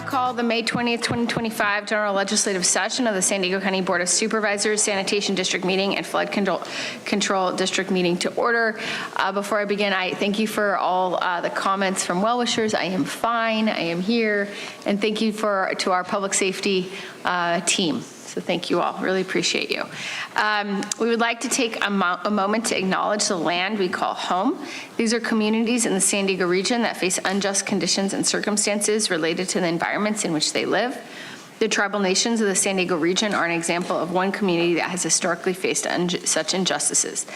call the May 20th, 2025 General Legislative Session of the San Diego County Board of Supervisors, Sanitation District Meeting, and Flood Control District Meeting to order. Before I begin, I thank you for all the comments from well-wishers. I am fine, I am here, and thank you to our public safety team. So thank you all, really appreciate you. We would like to take a moment to acknowledge the land we call home. These are communities in the San Diego region that face unjust conditions and circumstances related to the environments in which they live. The tribal nations of the San Diego region are an example of one community that has historically faced such injustices.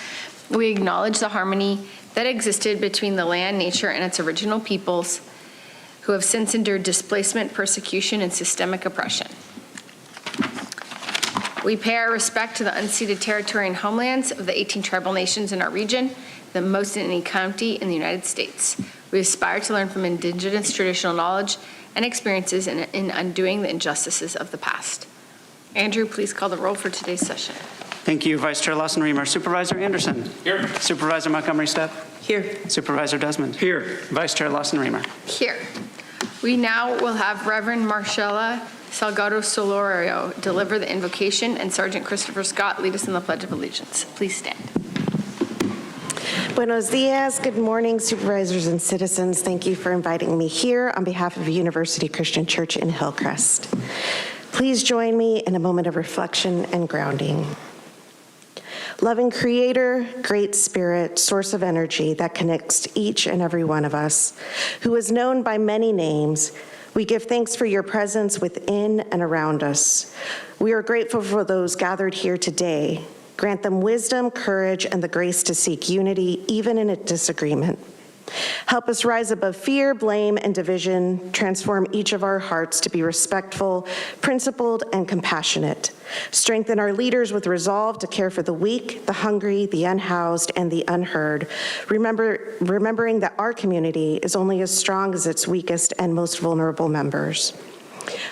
We acknowledge the harmony that existed between the land, nature, and its original peoples who have since endured displacement, persecution, and systemic oppression. We pay our respect to the unceded territory and homelands of the 18 tribal nations in our region, the most in any county in the United States. We aspire to learn from indigenous traditional knowledge and experiences in undoing the injustices of the past. Andrew, please call the roll for today's session. Thank you, Vice Chair Lawson-Remer. Supervisor Anderson. Here. Supervisor Montgomery-Stepp. Here. Supervisor Desmond. Here. Vice Chair Lawson-Remer. Here. We now will have Reverend Marcella Salgado Solorio deliver the invocation, and Sergeant Christopher Scott lead us in the Pledge of Allegiance. Please stand. Buenos dias. Good morning, supervisors and citizens. Thank you for inviting me here on behalf of University Christian Church in Hillcrest. Please join me in a moment of reflection and grounding. Loving Creator, great Spirit, source of energy that connects each and every one of us, who is known by many names, we give thanks for your presence within and around us. We are grateful for those gathered here today. Grant them wisdom, courage, and the grace to seek unity, even in a disagreement. Help us rise above fear, blame, and division. Transform each of our hearts to be respectful, principled, and compassionate. Strengthen our leaders with resolve to care for the weak, the hungry, the unhoused, and the unheard. Remembering that our community is only as strong as its weakest and most vulnerable members.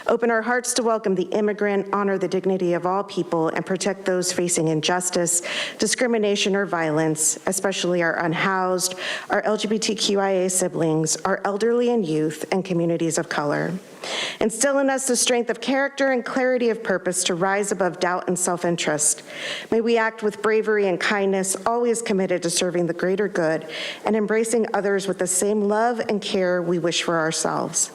Open our hearts to welcome the immigrant, honor the dignity of all people, and protect those facing injustice, discrimination, or violence, especially our unhoused, our LGBTQIA siblings, our elderly and youth, and communities of color. Instill in us the strength of character and clarity of purpose to rise above doubt and self-interest. May we act with bravery and kindness, always committed to serving the greater good and embracing others with the same love and care we wish for ourselves.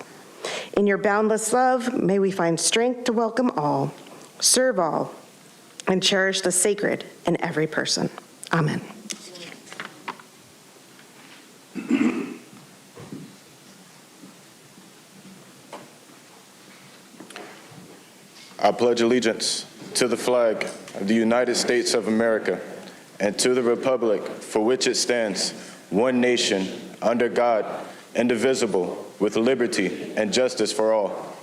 In your boundless love, may we find strength to welcome all, serve all, and cherish the sacred in every person. Amen. I pledge allegiance to the flag of the United States of America and to the republic for which it stands, one nation, under God, indivisible, with liberty and justice for all.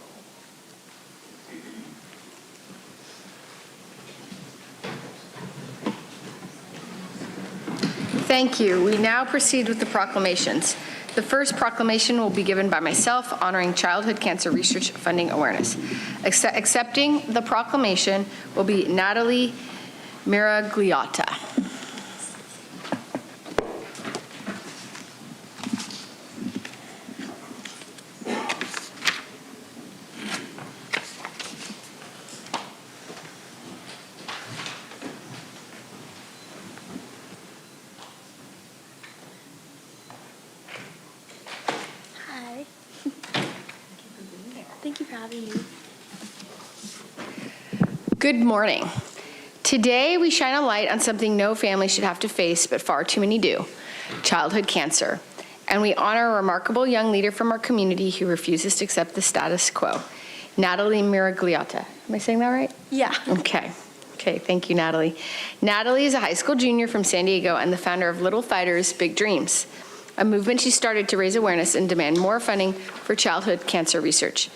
Thank you. We now proceed with the proclamations. The first proclamation will be given by myself, honoring childhood cancer research funding awareness. Accepting the proclamation will be Natalie Miragliotta. Thank you for having me. Good morning. Today, we shine a light on something no family should have to face, but far too many do: childhood cancer. And we honor a remarkable young leader from our community who refuses to accept the status quo, Natalie Miragliotta. Am I saying that right? Yeah. Okay, thank you, Natalie. Natalie is a high school junior from San Diego and the founder of Little Fighters, Big Dreams, a movement she started to raise awareness and demand more funding for childhood cancer research.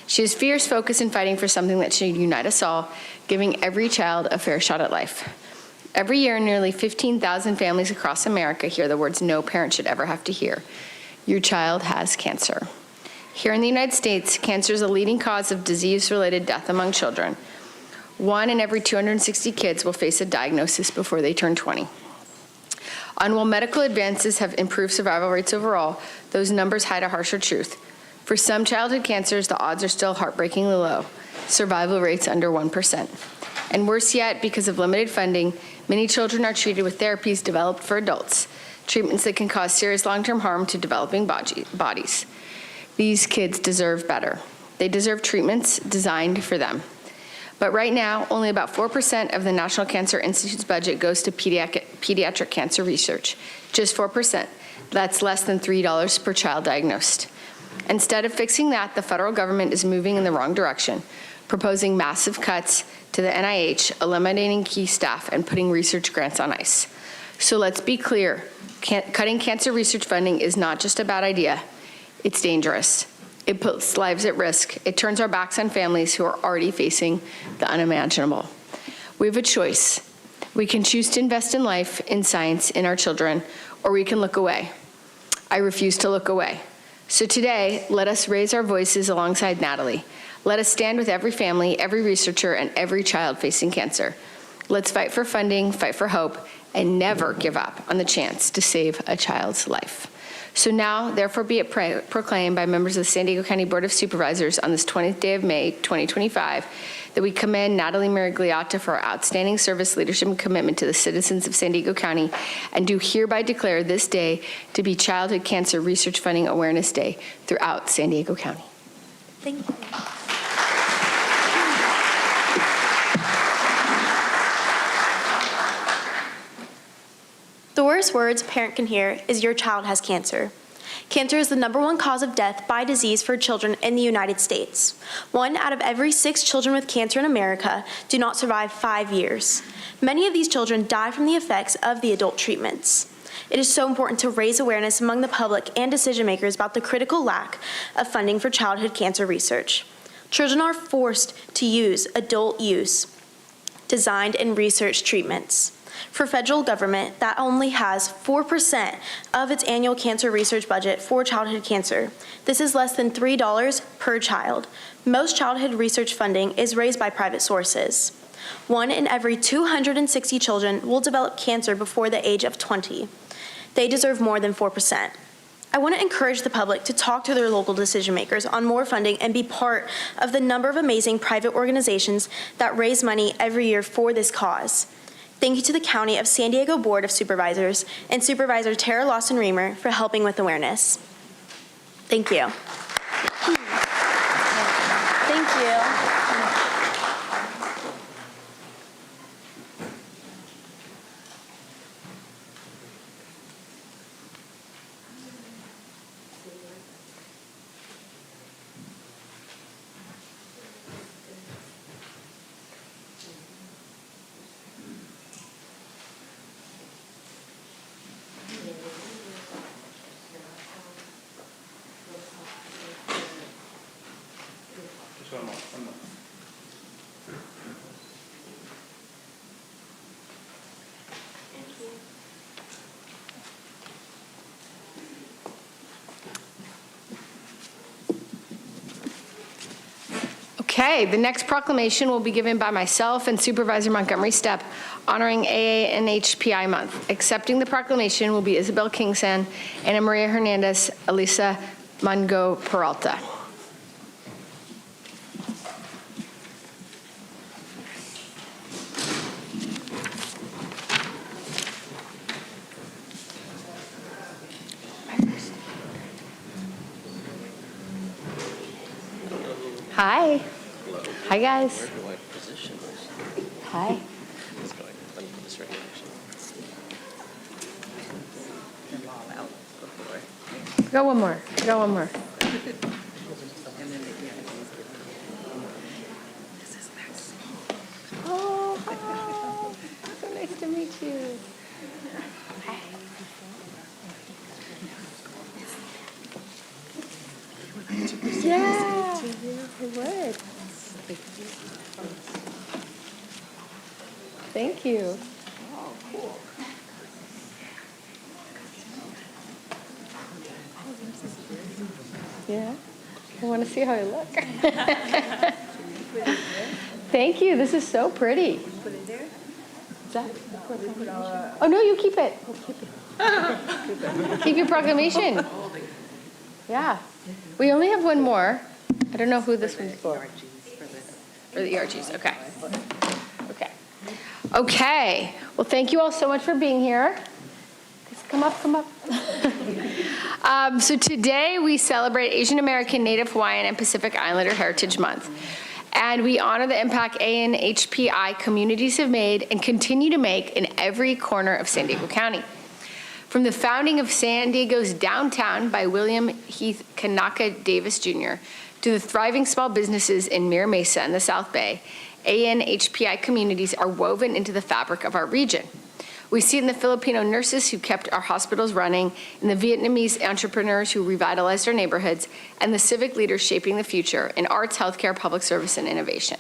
She has fierce focus in fighting for something that should unite us all, giving every child a fair shot at life. Every year, nearly 15,000 families across America hear the words no parent should ever have to hear: your child has cancer. Here in the United States, cancer is a leading cause of disease-related death among children. 1 in every 260 kids will face a diagnosis before they turn 20. And while medical advances have improved survival rates overall, those numbers hide a harsher truth. For some childhood cancers, the odds are still heartbreakingly low, survival rates under 1%. And worse yet, because of limited funding, many children are treated with therapies developed for adults, treatments that can cause serious long-term harm to developing bodies. These kids deserve better. They deserve treatments designed for them. But right now, only about 4% of the National Cancer Institute's budget goes to pediatric cancer research. Just 4%. That's less than $3 per child diagnosed. Instead of fixing that, the federal government is moving in the wrong direction, proposing massive cuts to the NIH, eliminating key staff, and putting research grants on ice. So let's be clear, cutting cancer research funding is not just a bad idea, it's dangerous. It puts lives at risk. It turns our backs on families who are already facing the unimaginable. We have a choice. We can choose to invest in life, in science, in our children, or we can look away. I refuse to look away. So today, let us raise our voices alongside Natalie. Let us stand with every family, every researcher, and every child facing cancer. Let's fight for funding, fight for hope, and never give up on the chance to save a child's life. So now, therefore be it proclaimed by members of the San Diego County Board of Supervisors on this 20th day of May, 2025, that we commend Natalie Miragliotta for her outstanding service, leadership, and commitment to the citizens of San Diego County, and do hereby declare this day to be Childhood Cancer Research Funding Awareness Day throughout San Diego County. Thank you. The worst words a parent can hear is your child has cancer. Cancer is the #1 cause of death by disease for children in the United States. 1 out of every 6 children with cancer in America do not survive 5 years. Many of these children die from the effects of the adult treatments. It is so important to raise awareness among the public and decision makers about the critical lack of funding for childhood cancer research. Children are forced to use adult use designed and researched treatments. For federal government, that only has 4% of its annual cancer research budget for childhood cancer. This is less than $3 per child. Most childhood research funding is raised by private sources. 1 in every 260 children will develop cancer before the age of 20. They deserve more than 4%. I want to encourage the public to talk to their local decision makers on more funding and be part of the number of amazing private organizations that raise money every year for this cause. Thank you to the County of San Diego Board of Supervisors and Supervisor Tara Lawson-Remer for helping with awareness. Thank you. Thank you. Okay, the next proclamation will be given by myself and Supervisor Montgomery Stepp, honoring AANHPI Month. Accepting the proclamation will be Isabel Kingsan, Ana Maria Hernandez, Elisa Mango Peralta. Hi. Hi, guys. Where do I position this? Hi. Let's go ahead. Let me put this right here. Go one more. Go one more. Oh, hi. So nice to meet you. Yeah, I would. Thank you. Oh, cool. Yeah, I want to see how I look. Thank you. This is so pretty. Put it there? Is that? Oh no, you keep it. Keep your proclamation. Yeah. We only have one more. I don't know who this one's for. For the ERGs, okay. Okay. Okay, well, thank you all so much for being here. Just come up, come up. So today we celebrate Asian American, Native Hawaiian, and Pacific Islander Heritage Month. And we honor the impact ANHPI communities have made and continue to make in every corner of San Diego County. From the founding of San Diego's downtown by William Heath Kanaka Davis Jr. to the thriving small businesses in Mira Mesa and the South Bay, ANHPI communities are woven into the fabric of our region. We see it in the Filipino nurses who kept our hospitals running, in the Vietnamese entrepreneurs who revitalized our neighborhoods, and the civic leaders shaping the future in arts, healthcare, public service, and innovation.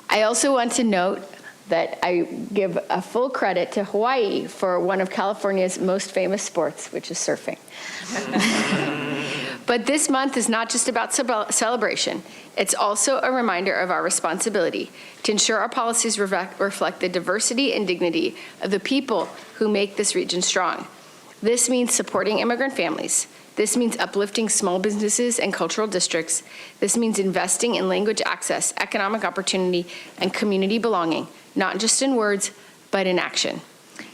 I also want to note that I give a full credit to Hawaii for one of California's most famous sports, which is surfing. But this month is not just about celebration. It's also a reminder of our responsibility to ensure our policies reflect the diversity and dignity of the people who make this region strong. This means supporting immigrant families. This means uplifting small businesses and cultural districts. This means investing in language access, economic opportunity, and community belonging, not just in words, but in action.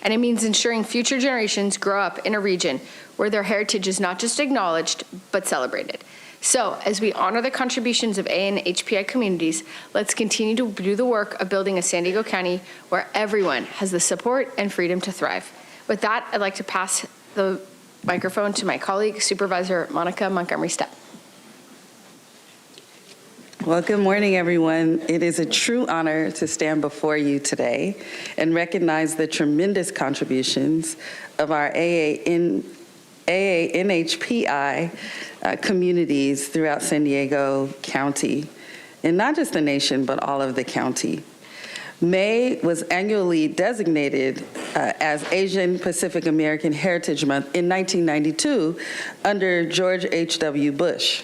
And it means ensuring future generations grow up in a region where their heritage is not just acknowledged, but celebrated. So, as we honor the contributions of ANHPI communities, let's continue to do the work of building a San Diego County where everyone has the support and freedom to thrive. With that, I'd like to pass the microphone to my colleague, Supervisor Monica Montgomery Stepp. Well, good morning, everyone. It is a true honor to stand before you today and recognize the tremendous contributions of our ANHPI communities throughout San Diego County, and not just the nation, but all of the county. May was annually designated as Asian Pacific American Heritage Month in 1992 under George H.W. Bush.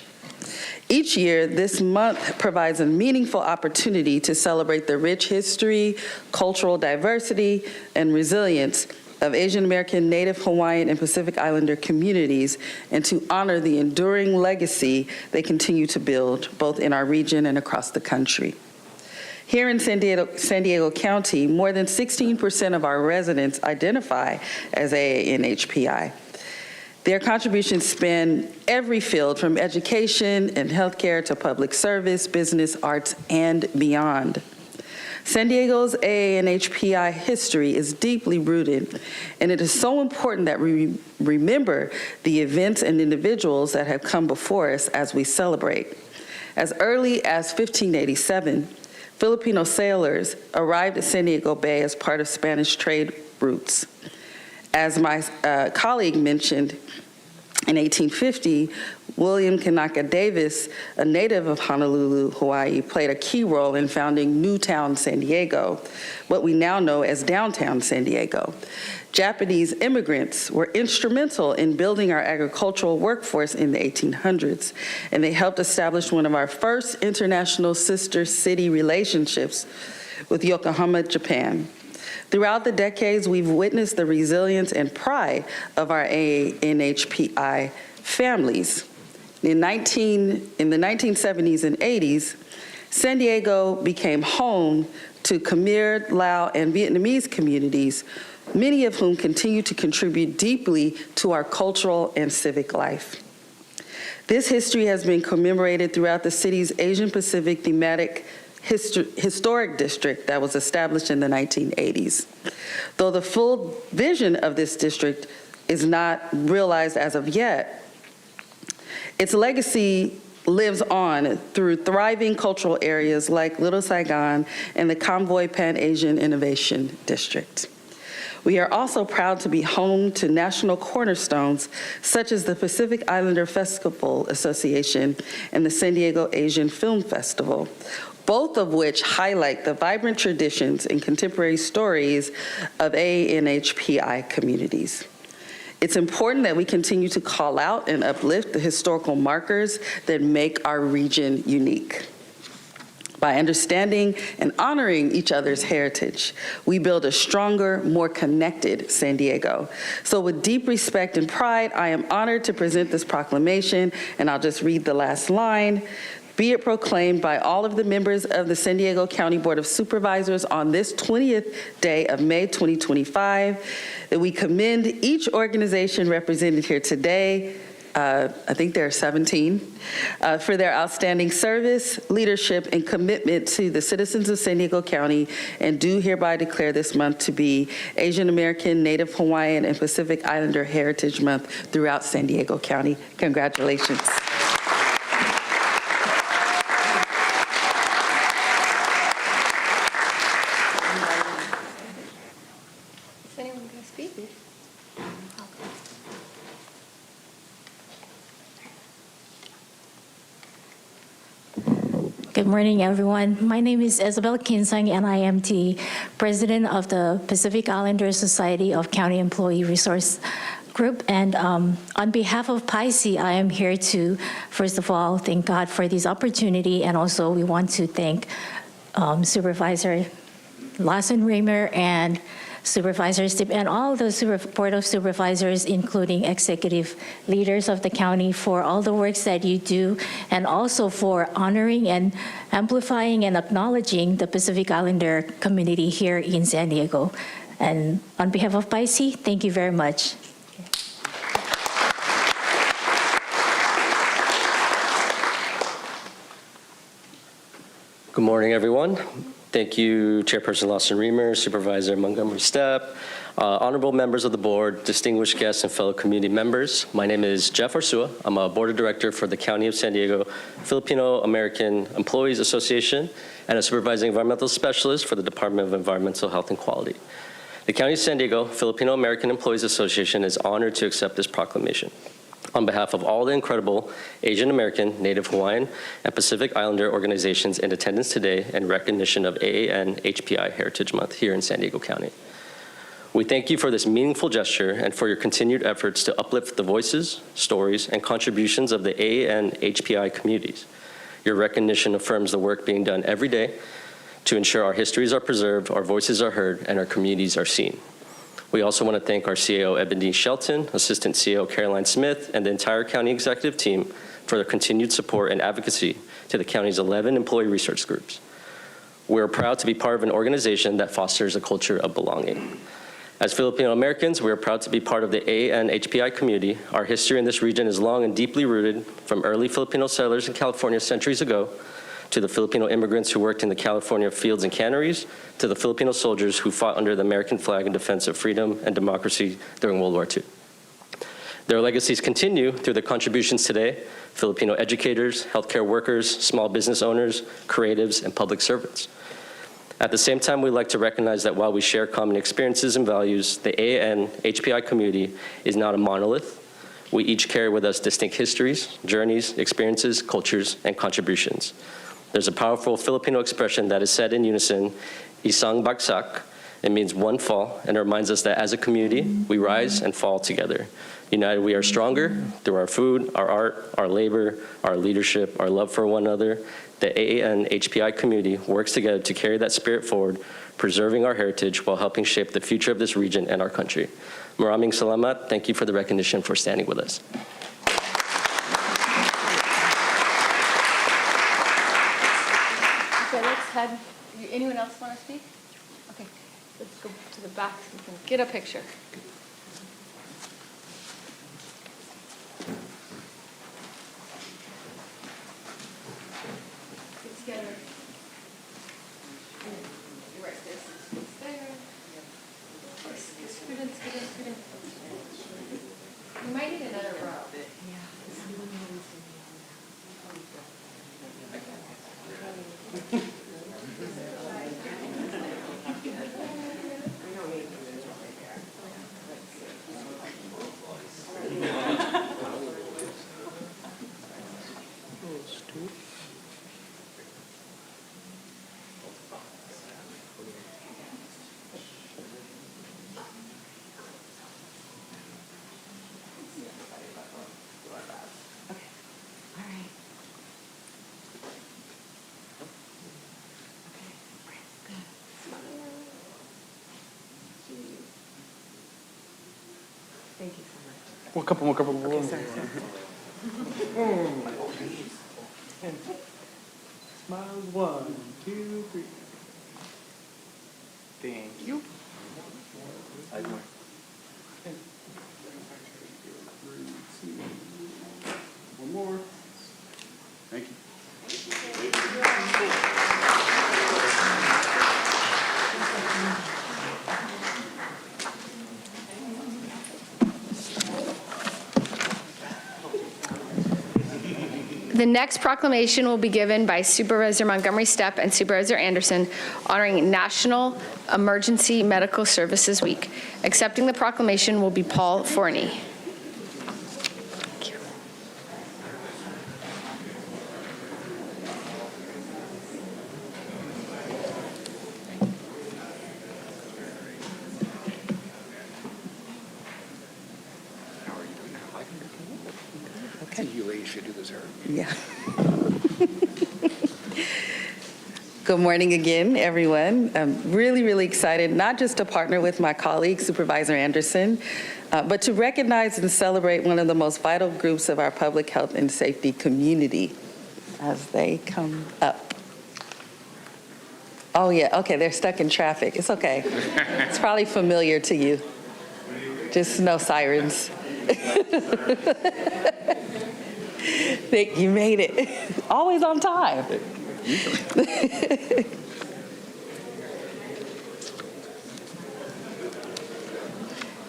Each year, this month provides a meaningful opportunity to celebrate the rich history, cultural diversity, and resilience of Asian American, Native Hawaiian, and Pacific Islander communities, and to honor the enduring legacy they continue to build, both in our region and across the country. Here in San Diego County, more than 16% of our residents identify as ANHPI. Their contributions span every field from education and healthcare to public service, business, arts, and beyond. San Diego's ANHPI history is deeply rooted, and it is so important that we remember the events and individuals that have come before us as we celebrate. As early as 1587, Filipino sailors arrived at San Diego Bay as part of Spanish trade routes. As my colleague mentioned, in 1850, William Kanaka Davis, a native of Honolulu, Hawaii, played a key role in founding Newtown San Diego, what we now know as downtown San Diego. Japanese immigrants were instrumental in building our agricultural workforce in the 1800s, and they helped establish one of our first international sister city relationships with Yokohama, Japan. Throughout the decades, we've witnessed the resilience and pride of our ANHPI families. In the 1970s and 80s, San Diego became home to Khmer, Lao, and Vietnamese communities, many of whom continue to contribute deeply to our cultural and civic life. This history has been commemorated throughout the city's Asian Pacific thematic historic district that was established in the 1980s. Though the full vision of this district is not realized as of yet, its legacy lives on through thriving cultural areas like Little Saigon and the Convoy Pan-Asian Innovation District. We are also proud to be home to national cornerstones such as the Pacific Islander Festival Association and the San Diego Asian Film Festival, both of which highlight the vibrant traditions and contemporary stories of ANHPI communities. It's important that we continue to call out and uplift the historical markers that make our region unique. By understanding and honoring each other's heritage, we build a stronger, more connected San Diego. So with deep respect and pride, I am honored to present this proclamation, and I'll just read the last line. Be it proclaimed by all of the members of the San Diego County Board of Supervisors on this 20th day of May 2025 that we commend each organization represented here today, I think there are 17, for their outstanding service, leadership, and commitment to the citizens of San Diego County, and do hereby declare this month to be Asian American, Native Hawaiian, and Pacific Islander Heritage Month throughout San Diego County. Congratulations. Is anyone going to speak? Good morning, everyone. My name is Isabel Kinsang, and I am the president of the Pacific Islander Society of County Employee Resource Group. And on behalf of PICE, I am here to, first of all, thank God for this opportunity. And also, we want to thank Supervisor Lawson Reimer and Supervisor Stipp and all the Board of Supervisors, including executive leaders of the county, for all the works that you do, and also for honoring and amplifying and acknowledging the Pacific Islander community here in San Diego. And on behalf of PICE, thank you very much. Good morning, everyone. Thank you, Chairperson Lawson Reimer, Supervisor Montgomery Stepp, honorable members of the board, distinguished guests, and fellow community members. My name is Jeff Arsua. I'm a board of director for the County of San Diego Filipino American Employees Association and a supervising environmental specialist for the Department of Environmental Health and Quality. The County of San Diego Filipino American Employees Association is honored to accept this proclamation. On behalf of all the incredible Asian American, Native Hawaiian, and Pacific Islander organizations in attendance today in recognition of AAN HPI Heritage Month here in San Diego County. We thank you for this meaningful gesture and for your continued efforts to uplift the voices, stories, and contributions of the AAN HPI communities. Your recognition affirms the work being done every day to ensure our histories are preserved, our voices are heard, and our communities are seen. We also want to thank our CAO, Ebony Shelton, Assistant CAO, Caroline Smith, and the entire county executive team for their continued support and advocacy to the county's 11 employee research groups. We're proud to be part of an organization that fosters a culture of belonging. As Filipino Americans, we are proud to be part of the AAN HPI community. Our history in this region is long and deeply rooted, from early Filipino settlers in California centuries ago, to the Filipino immigrants who worked in the California fields and canneries, to the Filipino soldiers who fought under the American flag in defense of freedom and democracy during World War II. Their legacies continue through the contributions today: Filipino educators, healthcare workers, small business owners, creatives, and public servants. At the same time, we'd like to recognize that while we share common experiences and values, the AAN HPI community is not a monolith. We each carry with us distinct histories, journeys, experiences, cultures, and contributions. There's a powerful Filipino expression that is said in unison, isang bagsak. It means one fall, and it reminds us that as a community, we rise and fall together. United, we are stronger through our food, our art, our labor, our leadership, our love for one another. The AAN HPI community works together to carry that spirit forward, preserving our heritage while helping shape the future of this region and our country. Maraming salamat. Thank you for the recognition for standing with us. Okay, let's head. Anyone else want to speak? Okay, let's go to the back so we can get a picture. Get together. You're right, this is there. Scoot in. You might need another row. A couple more. Smiles, 1, 2, 3. Thank you. One more. Thank you. The next proclamation will be given by Supervisor Montgomery Stepp and Supervisor Anderson, honoring National Emergency Medical Services Week. Accepting the proclamation will be Paul Forney. Thank you. You ladies should do this, Eric. Yeah. Good morning again, everyone. I'm really, really excited, not just to partner with my colleague, Supervisor Anderson, but to recognize and celebrate one of the most vital groups of our public health and safety community as they come up. Oh, yeah, okay, they're stuck in traffic. It's okay. It's probably familiar to you. Just no sirens. Think you made it. Always on time.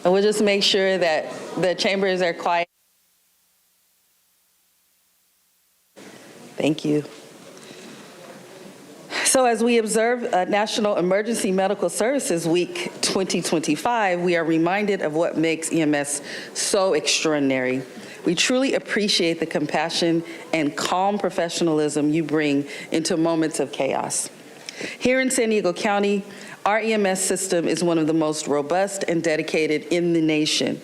And we'll just make sure that the chambers are quiet. Thank you. So as we observe National Emergency Medical Services Week 2025, we are reminded of what makes EMS so extraordinary. We truly appreciate the compassion and calm professionalism you bring into moments of chaos. Here in San Diego County, our EMS system is one of the most robust and dedicated in the nation.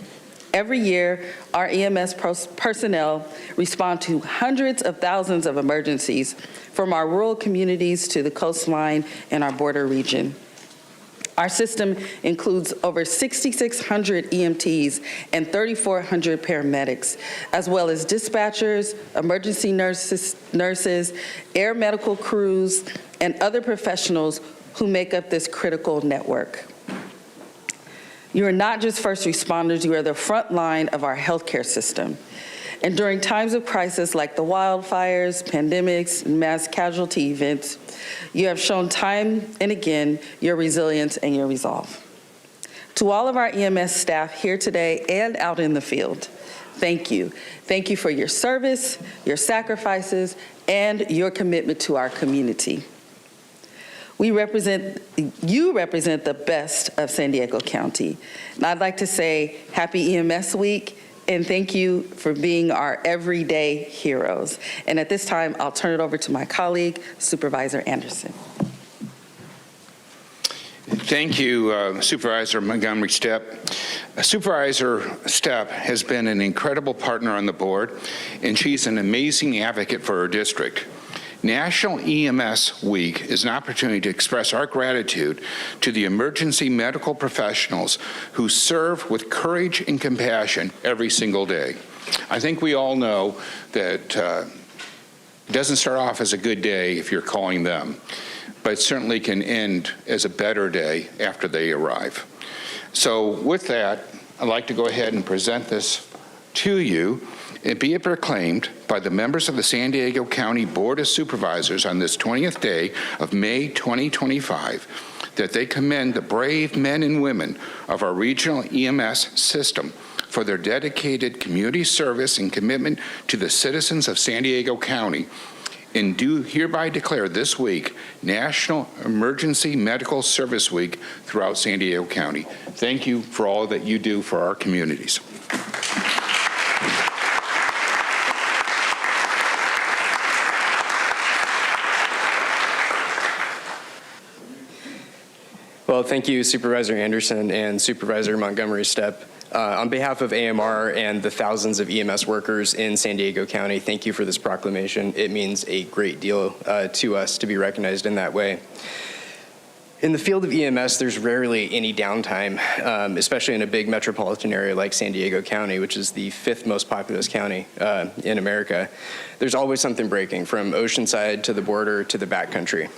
Every year, our EMS personnel respond to hundreds of thousands of emergencies from our rural communities to the coastline and our border region. Our system includes over 6,600 EMTs and 3,400 paramedics, as well as dispatchers, emergency nurses, air medical crews, and other professionals who make up this critical network. You are not just first responders, you are the front line of our healthcare system. And during times of crisis like the wildfires, pandemics, and mass casualty events, you have shown time and again your resilience and your resolve. To all of our EMS staff here today and out in the field, thank you. Thank you for your service, your sacrifices, and your commitment to our community. You represent the best of San Diego County. And I'd like to say happy EMS Week, and thank you for being our everyday heroes. And at this time, I'll turn it over to my colleague, Supervisor Anderson. Thank you, Supervisor Montgomery Stepp. Supervisor Stepp has been an incredible partner on the board, and she's an amazing advocate for her district. National EMS Week is an opportunity to express our gratitude to the emergency medical professionals who serve with courage and compassion every single day. I think we all know that it doesn't start off as a good day if you're calling them, but it certainly can end as a better day after they arrive. So with that, I'd like to go ahead and present this to you and be it proclaimed by the members of the San Diego County Board of Supervisors on this 20th day of May 2025 that they commend the brave men and women of our regional EMS system for their dedicated community service and commitment to the citizens of San Diego County, and do hereby declare this week National Emergency Medical Service Week throughout San Diego County. Thank you for all that you do for our communities. Well, thank you, Supervisor Anderson and Supervisor Montgomery Stepp. On behalf of AMR and the thousands of EMS workers in San Diego County, thank you for this proclamation. It means a great deal to us to be recognized in that way. In the field of EMS, there's rarely any downtime, especially in a big metropolitan area like San Diego County, which is the 5th most populous county in America. There's always something breaking, from Oceanside to the border to the backcountry.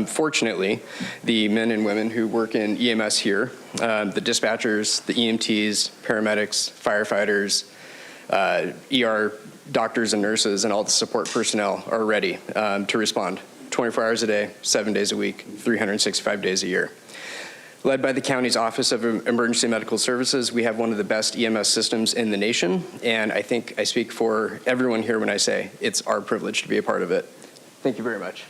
Fortunately, the men and women who work in EMS here, the dispatchers, the EMTs, paramedics, firefighters, ER doctors and nurses, and all the support personnel are ready to respond 24 hours a day, 7 days a week, 365 days a year. Led by the county's Office of Emergency Medical Services, we have one of the best EMS systems in the nation, and I think I speak for everyone here when I say it's our privilege to be a part of it. Thank you very much.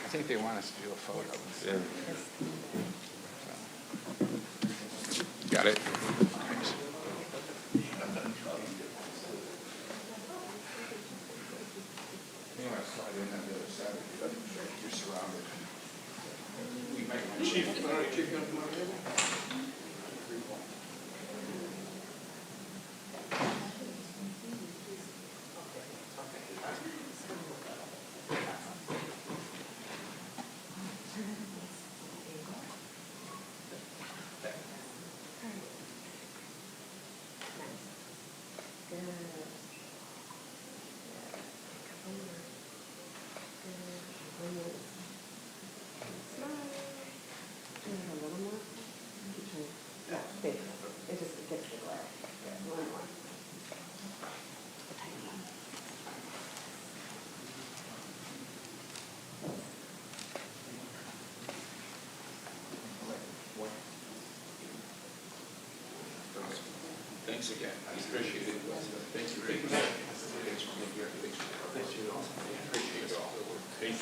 I think they want us to do a photo. Got it? Thanks again. I appreciate it. Thanks for taking that. Thanks for being here. Thanks for your appreciate it all. Thank you.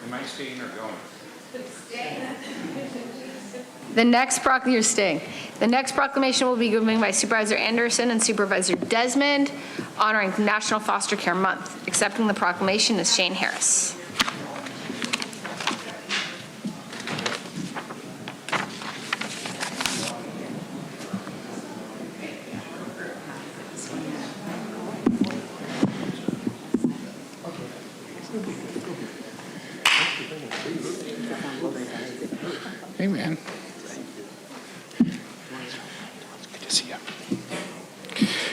Am I staying or going? You're staying. The next proclamation will be given by Supervisor Anderson and Supervisor Desmond, honoring National Foster Care Month. Accepting the proclamation is Shane Harris. Hey, man. Good to see you.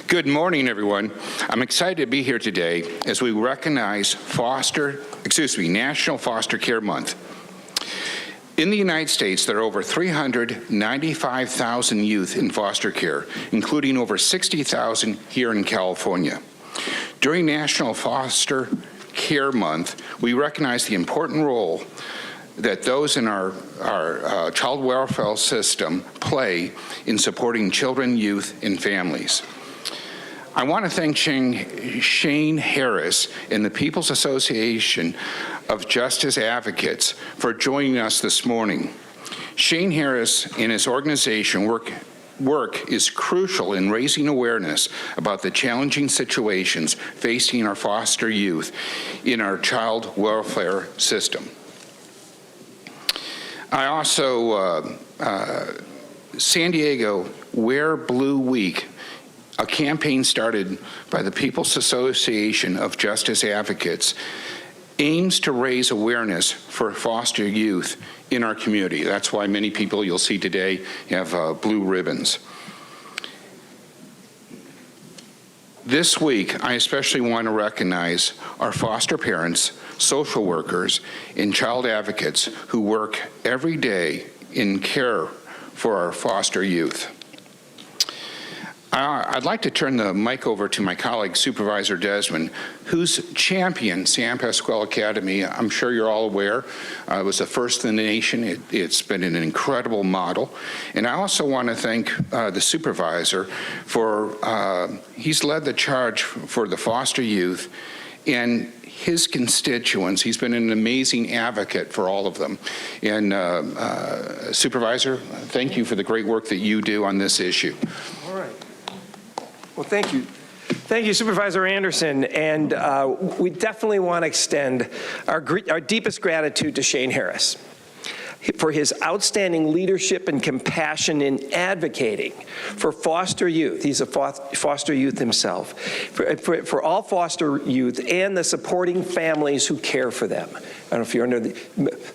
Good morning, everyone. I'm excited to be here today as we recognize National Foster Care Month. In the United States, there are over 395,000 youth in foster care, including over 60,000 here in California. During National Foster Care Month, we recognize the important role that those in our child welfare system play in supporting children, youth, and families. I want to thank Shane Harris and the People's Association of Justice Advocates for joining us this morning. Shane Harris and his organization work is crucial in raising awareness about the challenging situations facing our foster youth in our child welfare system. I also, San Diego Wear Blue Week, a campaign started by the People's Association of Justice Advocates, aims to raise awareness for foster youth in our community. That's why many people you'll see today have blue ribbons. This week, I especially want to recognize our foster parents, social workers, and child advocates who work every day in care for our foster youth. I'd like to turn the mic over to my colleague, Supervisor Desmond, who's championed San Pasqual Academy. I'm sure you're all aware. It was the first in the nation. It's been an incredible model. And I also want to thank the supervisor for, he's led the charge for the foster youth and his constituents. He's been an amazing advocate for all of them. And Supervisor, thank you for the great work that you do on this issue. All right. Well, thank you. Thank you, Supervisor Anderson. And we definitely want to extend our deepest gratitude to Shane Harris for his outstanding leadership and compassion in advocating for foster youth. He's a foster youth himself. For all foster youth and the supporting families who care for them. I don't know if you're under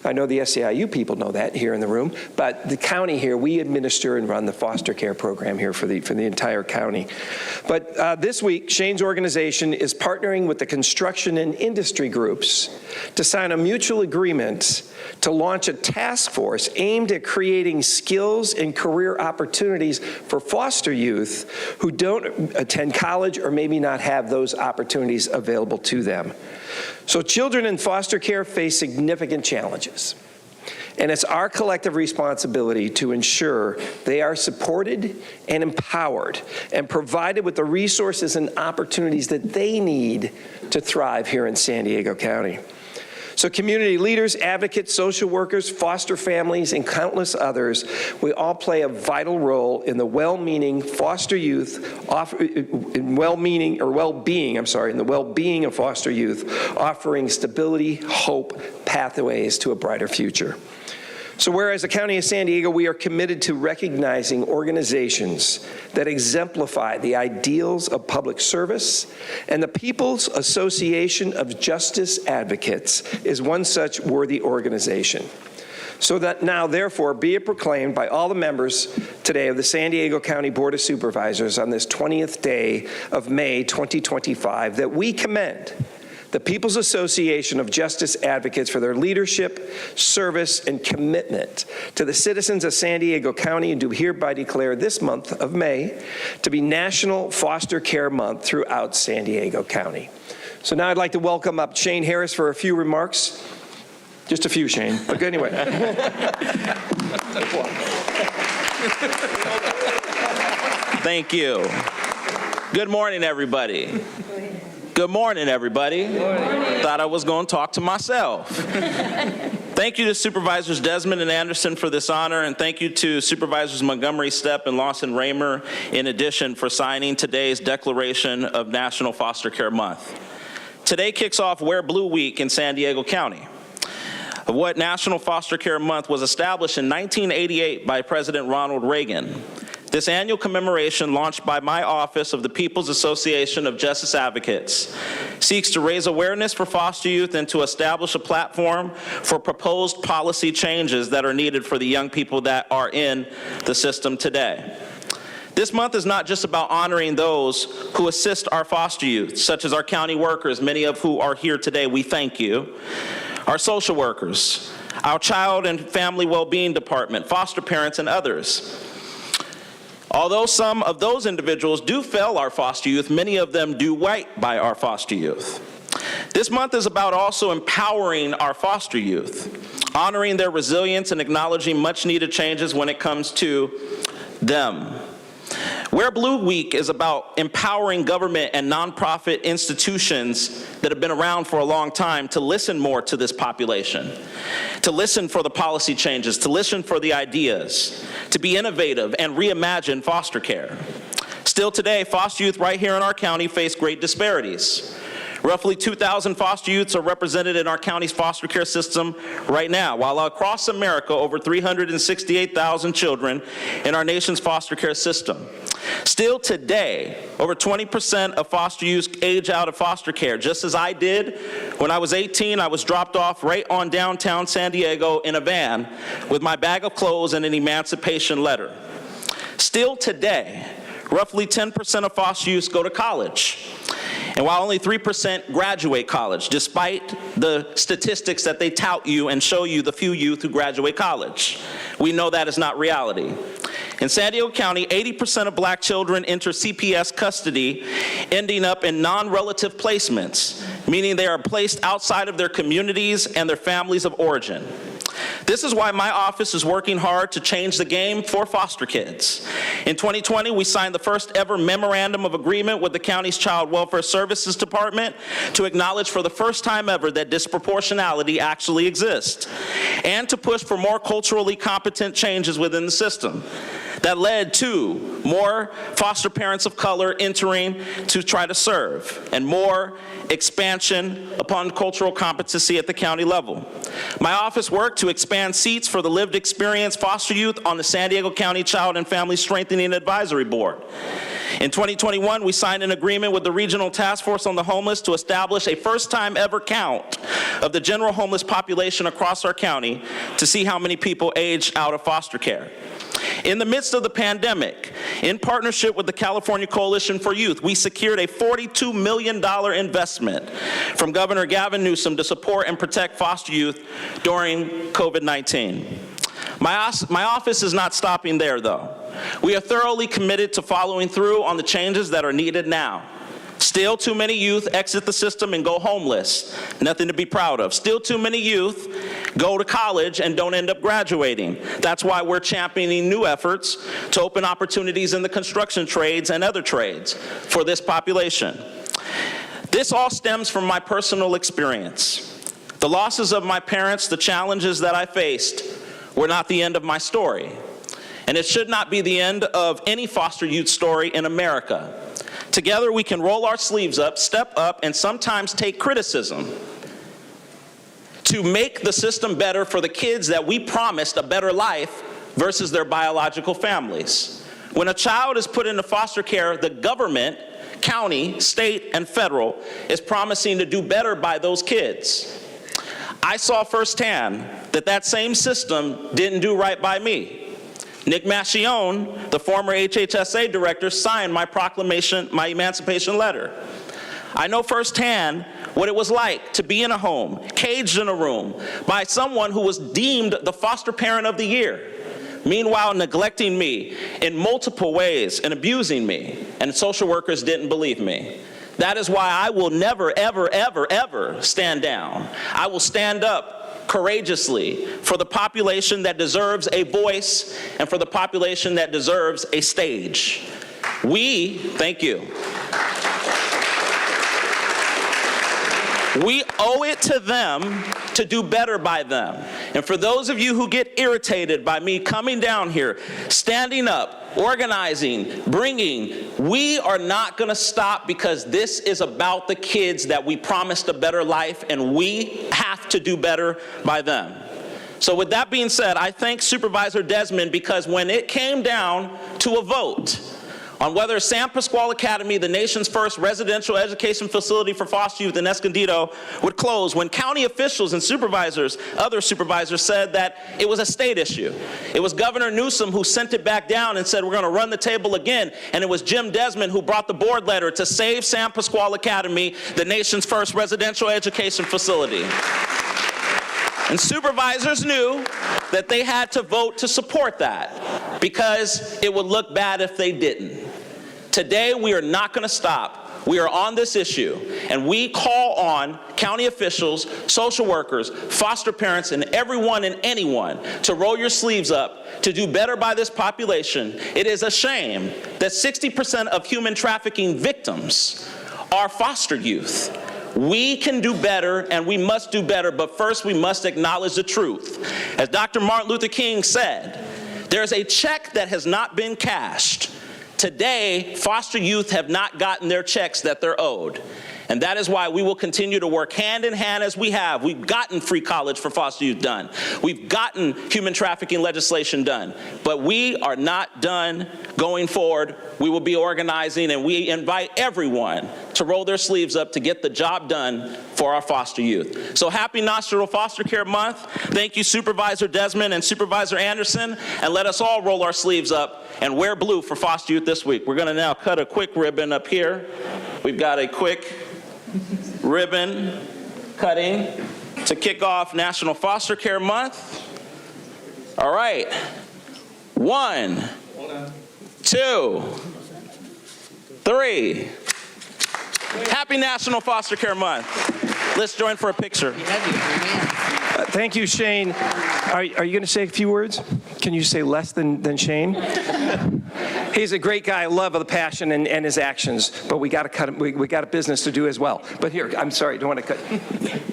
I know the SEIU people know that here in the room, but the county here, we administer and run the foster care program here for the entire county. But this week, Shane's organization is partnering with the construction and industry groups to sign a mutual agreement to launch a task force aimed at creating skills and career opportunities for foster youth who don't attend college or maybe not have those opportunities available to them. So children in foster care face significant challenges, and it's our collective responsibility to ensure they are supported and empowered and provided with the resources and opportunities that they need to thrive here in San Diego County. So community leaders, advocates, social workers, foster families, and countless others, we all play a vital role in the well-meaning foster youth, in well-being of foster youth, offering stability, hope, pathways to a brighter future. So whereas the County of San Diego, we are committed to recognizing organizations that exemplify the ideals of public service, and the People's Association of Justice Advocates is one such worthy organization. So that now, therefore, be it proclaimed by all the members today of the San Diego County Board of Supervisors on this 20th day of May 2025 that we commend the People's Association of Justice Advocates for their leadership, service, and commitment to the citizens of San Diego County, and do hereby declare this month of May to be National Foster Care Month throughout San Diego County. So now I'd like to welcome up Shane Harris for a few remarks. Just a few, Shane, but anyway. Thank you. Good morning, everybody. Good morning, everybody. Good morning. Thought I was going to talk to myself. Thank you to Supervisors Desmond and Anderson for this honor, and thank you to Supervisors Montgomery, Stepp, and Lawson Raymer, in addition, for signing today's declaration of National Foster Care Month. Today kicks off Wear Blue Week in San Diego County. What National Foster Care Month was established in 1988 by President Ronald Reagan. This annual commemoration, launched by my office of the People's Association of Justice Advocates, seeks to raise awareness for foster youth and to establish a platform for proposed policy changes that are needed for the young people that are in the system today. This month is not just about honoring those who assist our foster youth, such as our county workers, many of who are here today, we thank you, our social workers, our child and family well-being department, foster parents, and others. Although some of those individuals do fail our foster youth, many of them do right by our foster youth. This month is about also empowering our foster youth, honoring their resilience and acknowledging much needed changes when it comes to them. Wear Blue Week is about empowering government and nonprofit institutions that have been around for a long time to listen more to this population, to listen for the policy changes, to listen for the ideas, to be innovative and reimagine foster care. Still today, foster youth right here in our county face great disparities. Roughly 2,000 foster youths are represented in our county's foster care system right now, while across America, over 368,000 children in our nation's foster care system. Still today, over 20% of foster youth age out of foster care. Just as I did when I was 18, I was dropped off right on downtown San Diego in a van with my bag of clothes and an emancipation letter. Still today, roughly 10% of foster youth go to college. And while only 3% graduate college, despite the statistics that they tout you and show you the few youth who graduate college, we know that is not reality. In San Diego County, 80% of black children enter CPS custody, ending up in non-relative placements, meaning they are placed outside of their communities and their families of origin. This is why my office is working hard to change the game for foster kids. In 2020, we signed the first ever memorandum of agreement with the county's Child Welfare Services Department to acknowledge for the first time ever that disproportionality actually exists, and to push for more culturally competent changes within the system. that led to more foster parents of color entering to try to serve, and more expansion upon cultural competency at the county level. My office worked to expand seats for the lived experience foster youth on the San Diego County Child and Family Strengthening Advisory Board. In 2021, we signed an agreement with the Regional Task Force on the Homeless to establish a first-time ever count of the general homeless population across our county to see how many people age out of foster care. In the midst of the pandemic, in partnership with the California Coalition for Youth, we secured a $42 million investment from Governor Gavin Newsom to support and protect foster youth during COVID-19. My office is not stopping there, though. We are thoroughly committed to following through on the changes that are needed now. Still too many youth exit the system and go homeless. Nothing to be proud of. Still too many youth go to college and don't end up graduating. That's why we're championing new efforts to open opportunities in the construction trades and other trades for this population. This all stems from my personal experience. The losses of my parents, the challenges that I faced, were not the end of my story. And it should not be the end of any foster youth story in America. Together we can roll our sleeves up, step up, and sometimes take criticism to make the system better for the kids that we promised a better life versus their biological families. When a child is put into foster care, the government, county, state, and federal, is promising to do better by those kids. I saw firsthand that that same system didn't do right by me. Nick Mascione, the former HHSA director, signed my proclamation, my emancipation letter. I know firsthand what it was like to be in a home, caged in a room, by someone who was deemed the foster parent of the year, meanwhile neglecting me in multiple ways and abusing me, and social workers didn't believe me. That is why I will never, ever, ever, ever stand down. I will stand up courageously for the population that deserves a voice and for the population that deserves a stage. Thank you. We owe it to them to do better by them. And for those of you who get irritated by me coming down here, standing up, organizing, bringing, we are not going to stop, because this is about the kids that we promised a better life, and we have to do better by them. So with that being said, I thank Supervisor Desmond, because when it came down to a vote on whether San Pasqual Academy, the nation's first residential education facility for foster youth in Escondido, would close, when county officials and supervisors, other supervisors, said that it was a state issue. It was Governor Newsom who sent it back down and said, we're going to run the table again. And it was Jim Desmond who brought the board letter to save San Pasqual Academy, the nation's first residential education facility. And supervisors knew that they had to vote to support that, because it would look bad if they didn't. Today, we are not going to stop. We are on this issue, and we call on county officials, social workers, foster parents, and everyone and anyone to roll your sleeves up to do better by this population. It is a shame that 60% of human trafficking victims are foster youth. We can do better, and we must do better, but first we must acknowledge the truth. As Dr. Martin Luther King said, there's a check that has not been cashed. Today, foster youth have not gotten their checks that they're owed. And that is why we will continue to work hand in hand as we have. We've gotten free college for foster youth done. We've gotten human trafficking legislation done. But we are not done going forward. We will be organizing, and we invite everyone to roll their sleeves up to get the job done for our foster youth. So happy National Foster Care Month. Thank you, Supervisor Desmond and Supervisor Anderson. And let us all roll our sleeves up and wear blue for foster youth this week. We're going to now cut a quick ribbon up here. We've got a quick ribbon cutting to kick off National Foster Care Month. All right. 1, 2, 3. Happy National Foster Care Month. Let's join for a picture. Thank you, Shane. Are you going to say a few words? Can you say less than Shane? He's a great guy. I love the passion and his actions, but we got to cut him. We got a business to do as well. But here, I'm sorry, don't want to cut.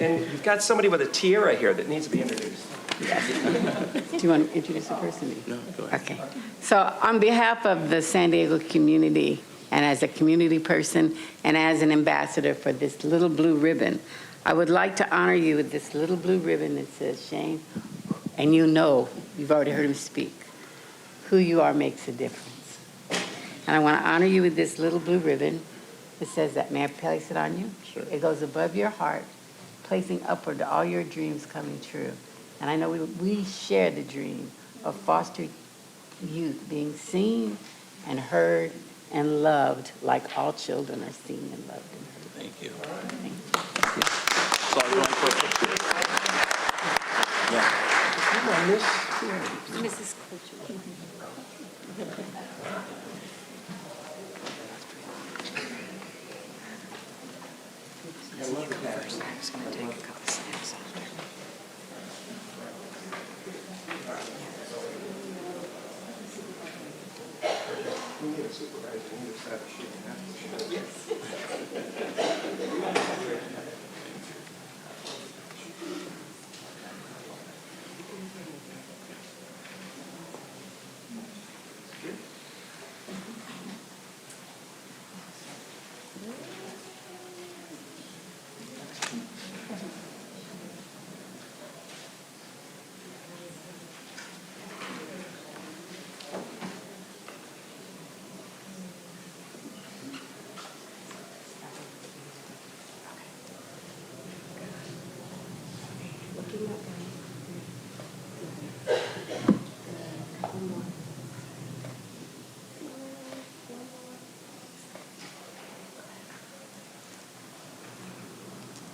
And you've got somebody with a tiara here that needs to be introduced. Do you want to introduce the person? No, go ahead. Okay. So on behalf of the San Diego community, and as a community person, and as an ambassador for this little blue ribbon, I would like to honor you with this little blue ribbon that says, Shane, and you know, you've already heard him speak, who you are makes a difference. And I want to honor you with this little blue ribbon that says that. May I place it on you? Sure. It goes above your heart, placing upward to all your dreams coming true. And I know we share the dream of foster youth being seen and heard and loved like all children are seen and loved and heard. Thank you. Thank you. Mrs. Coach.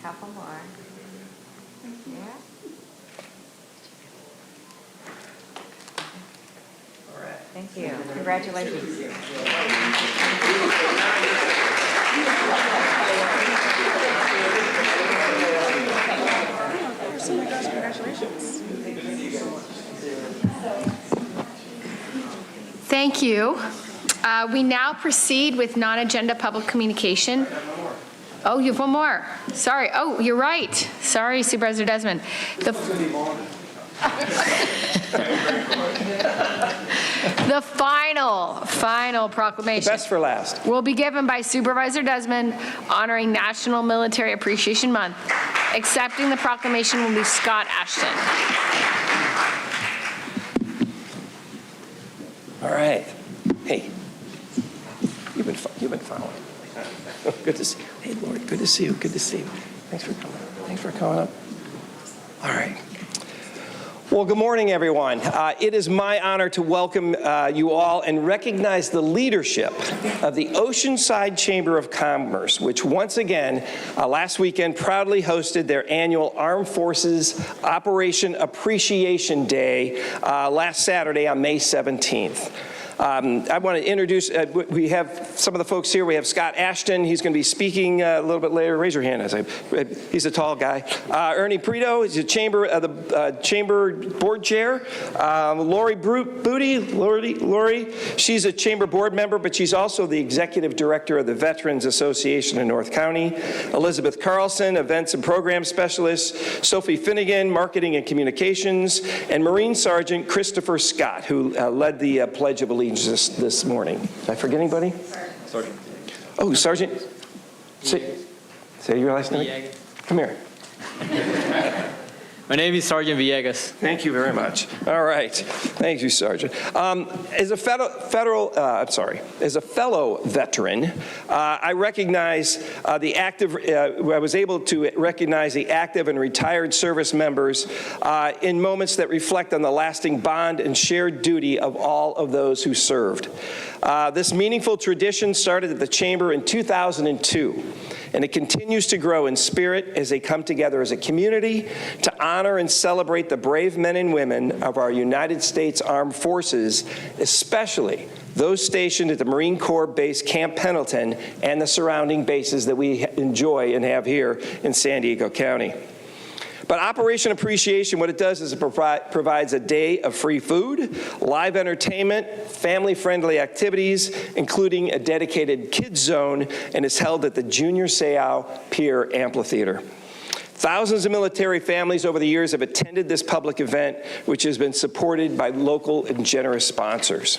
Couple more. Yeah. All right. Thank you. Congratulations. Thank you. We now proceed with non-agenda public communication. Oh, you have one more. Sorry. Oh, you're right. Sorry, Supervisor Desmond. The final proclamation. Best for last. Will be given by Supervisor Desmond honoring National Military Appreciation Month. Accepting the proclamation will be Scott Ashton. All right. Hey, you've been following. Good to see you. Hey, Lori, good to see you. Good to see you. Thanks for coming. Thanks for coming up. All right. Well, good morning, everyone. It is my honor to welcome you all and recognize the leadership of the Oceanside Chamber of Commerce, which once again, last weekend, proudly hosted their annual Armed Forces Operation Appreciation Day last Saturday on May 17th. I want to introduce, we have some of the folks here. We have Scott Ashton. He's going to be speaking a little bit later. Raise your hand. He's a tall guy. Ernie Prito is the chamber board chair. Lori Booty, Lori, she's a chamber board member, but she's also the executive director of the Veterans Association in North County. Elizabeth Carlson, events and program specialist. Sophie Finnegan, marketing and communications. And Marine Sergeant Christopher Scott, who led the Pledge of Allegiance this morning. Did I forget anybody? Sergeant. Oh, Sergeant. Say your last name. Come here. My name is Sergeant Villegas. Thank you very much. All right. Thank you, Sergeant. As a fellow veteran, I recognize I was able to recognize the active and retired service members in moments that reflect on the lasting bond and shared duty of all of those who served. This meaningful tradition started at the Chamber in 2002. And it continues to grow in spirit as they come together as a community to honor and celebrate the brave men and women of our United States Armed Forces, especially those stationed at the Marine Corps Base Camp Pendleton and the surrounding bases that we enjoy and have here in San Diego County. But Operation Appreciation, what it does is it provides a day of free food, live entertainment, family-friendly activities, including a dedicated kids zone, and is held at the Junior Seau Pier Amphitheater. Thousands of military families over the years have attended this public event, which has been supported by local and generous sponsors.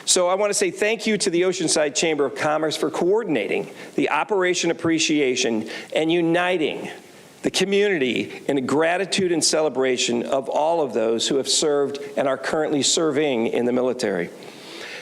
So I want to say thank you to the Oceanside Chamber of Commerce for coordinating the Operation Appreciation and uniting the community in a gratitude and celebration of all of those who have served and are currently serving in the military.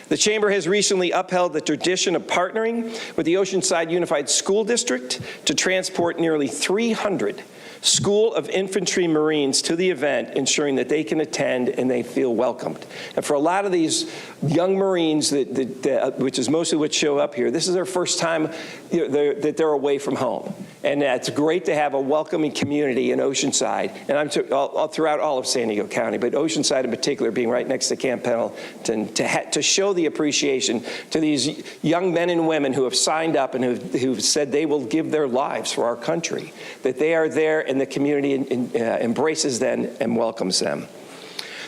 The Chamber has recently upheld the tradition of partnering with the Oceanside Unified School District to transport nearly 300 School of Infantry Marines to the event, ensuring that they can attend and they feel welcomed. And for a lot of these young Marines, which is mostly what show up here, this is their first time that they're away from home. And it's great to have a welcoming community in Oceanside, and I'm throughout all of San Diego County, but Oceanside in particular being right next to Camp Pendleton, to show the appreciation to these young men and women who have signed up and who've said they will give their lives for our country, that they are there and the community embraces them and welcomes them.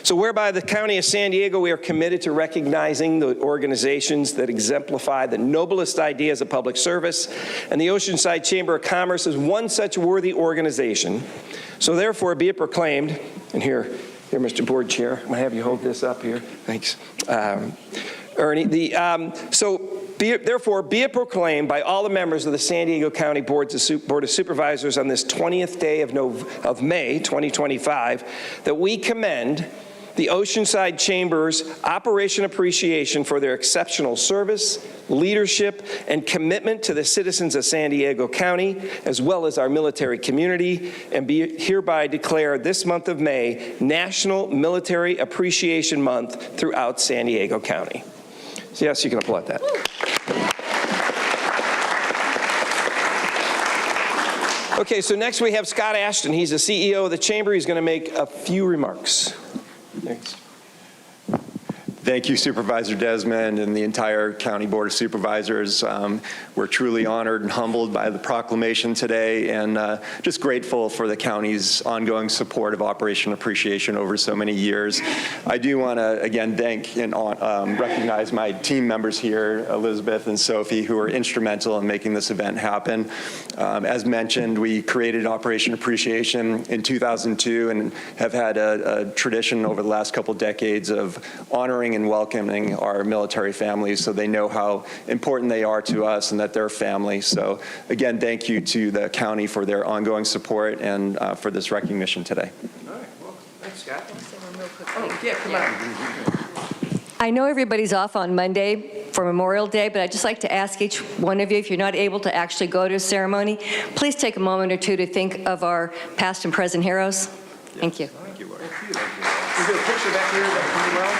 So whereby the County of San Diego, we are committed to recognizing the organizations that exemplify the noblest ideas of public service, and the Oceanside Chamber of Commerce is one such worthy organization. So therefore, be it proclaimed, and here, Mr. Board Chair, I'm going to have you hold this up here. Thanks. Ernie, therefore, be it proclaimed by all the members of the San Diego County Board of Supervisors on this 20th day of May 2025 that we commend the Oceanside Chamber's Operation Appreciation for their exceptional service, leadership, and commitment to the citizens of San Diego County, as well as our military community, and be hereby declare this month of May National Military Appreciation Month throughout San Diego County. So yes, you can applaud that. Okay, so next we have Scott Ashton. He's the CEO of the Chamber. He's going to make a few remarks. Thanks. Thank you, Supervisor Desmond and the entire County Board of Supervisors. We're truly honored and humbled by the proclamation today, and just grateful for the county's ongoing support of Operation Appreciation over so many years. I do want to, again, thank and recognize my team members here, Elizabeth and Sophie, who are instrumental in making this event happen. As mentioned, we created Operation Appreciation in 2002 and have had a tradition over the last couple decades of honoring and welcoming our military families so they know how important they are to us and that they're family. So again, thank you to the county for their ongoing support and for this recognition today. All right, well, thanks, Scott. Oh, yeah, come on. I know everybody's off on Monday for Memorial Day, but I'd just like to ask each one of you, if you're not able to actually go to a ceremony, please take a moment or two to think of our past and present heroes. Thank you. Thank you, Laura. Thank you. Is there a picture back here that can well?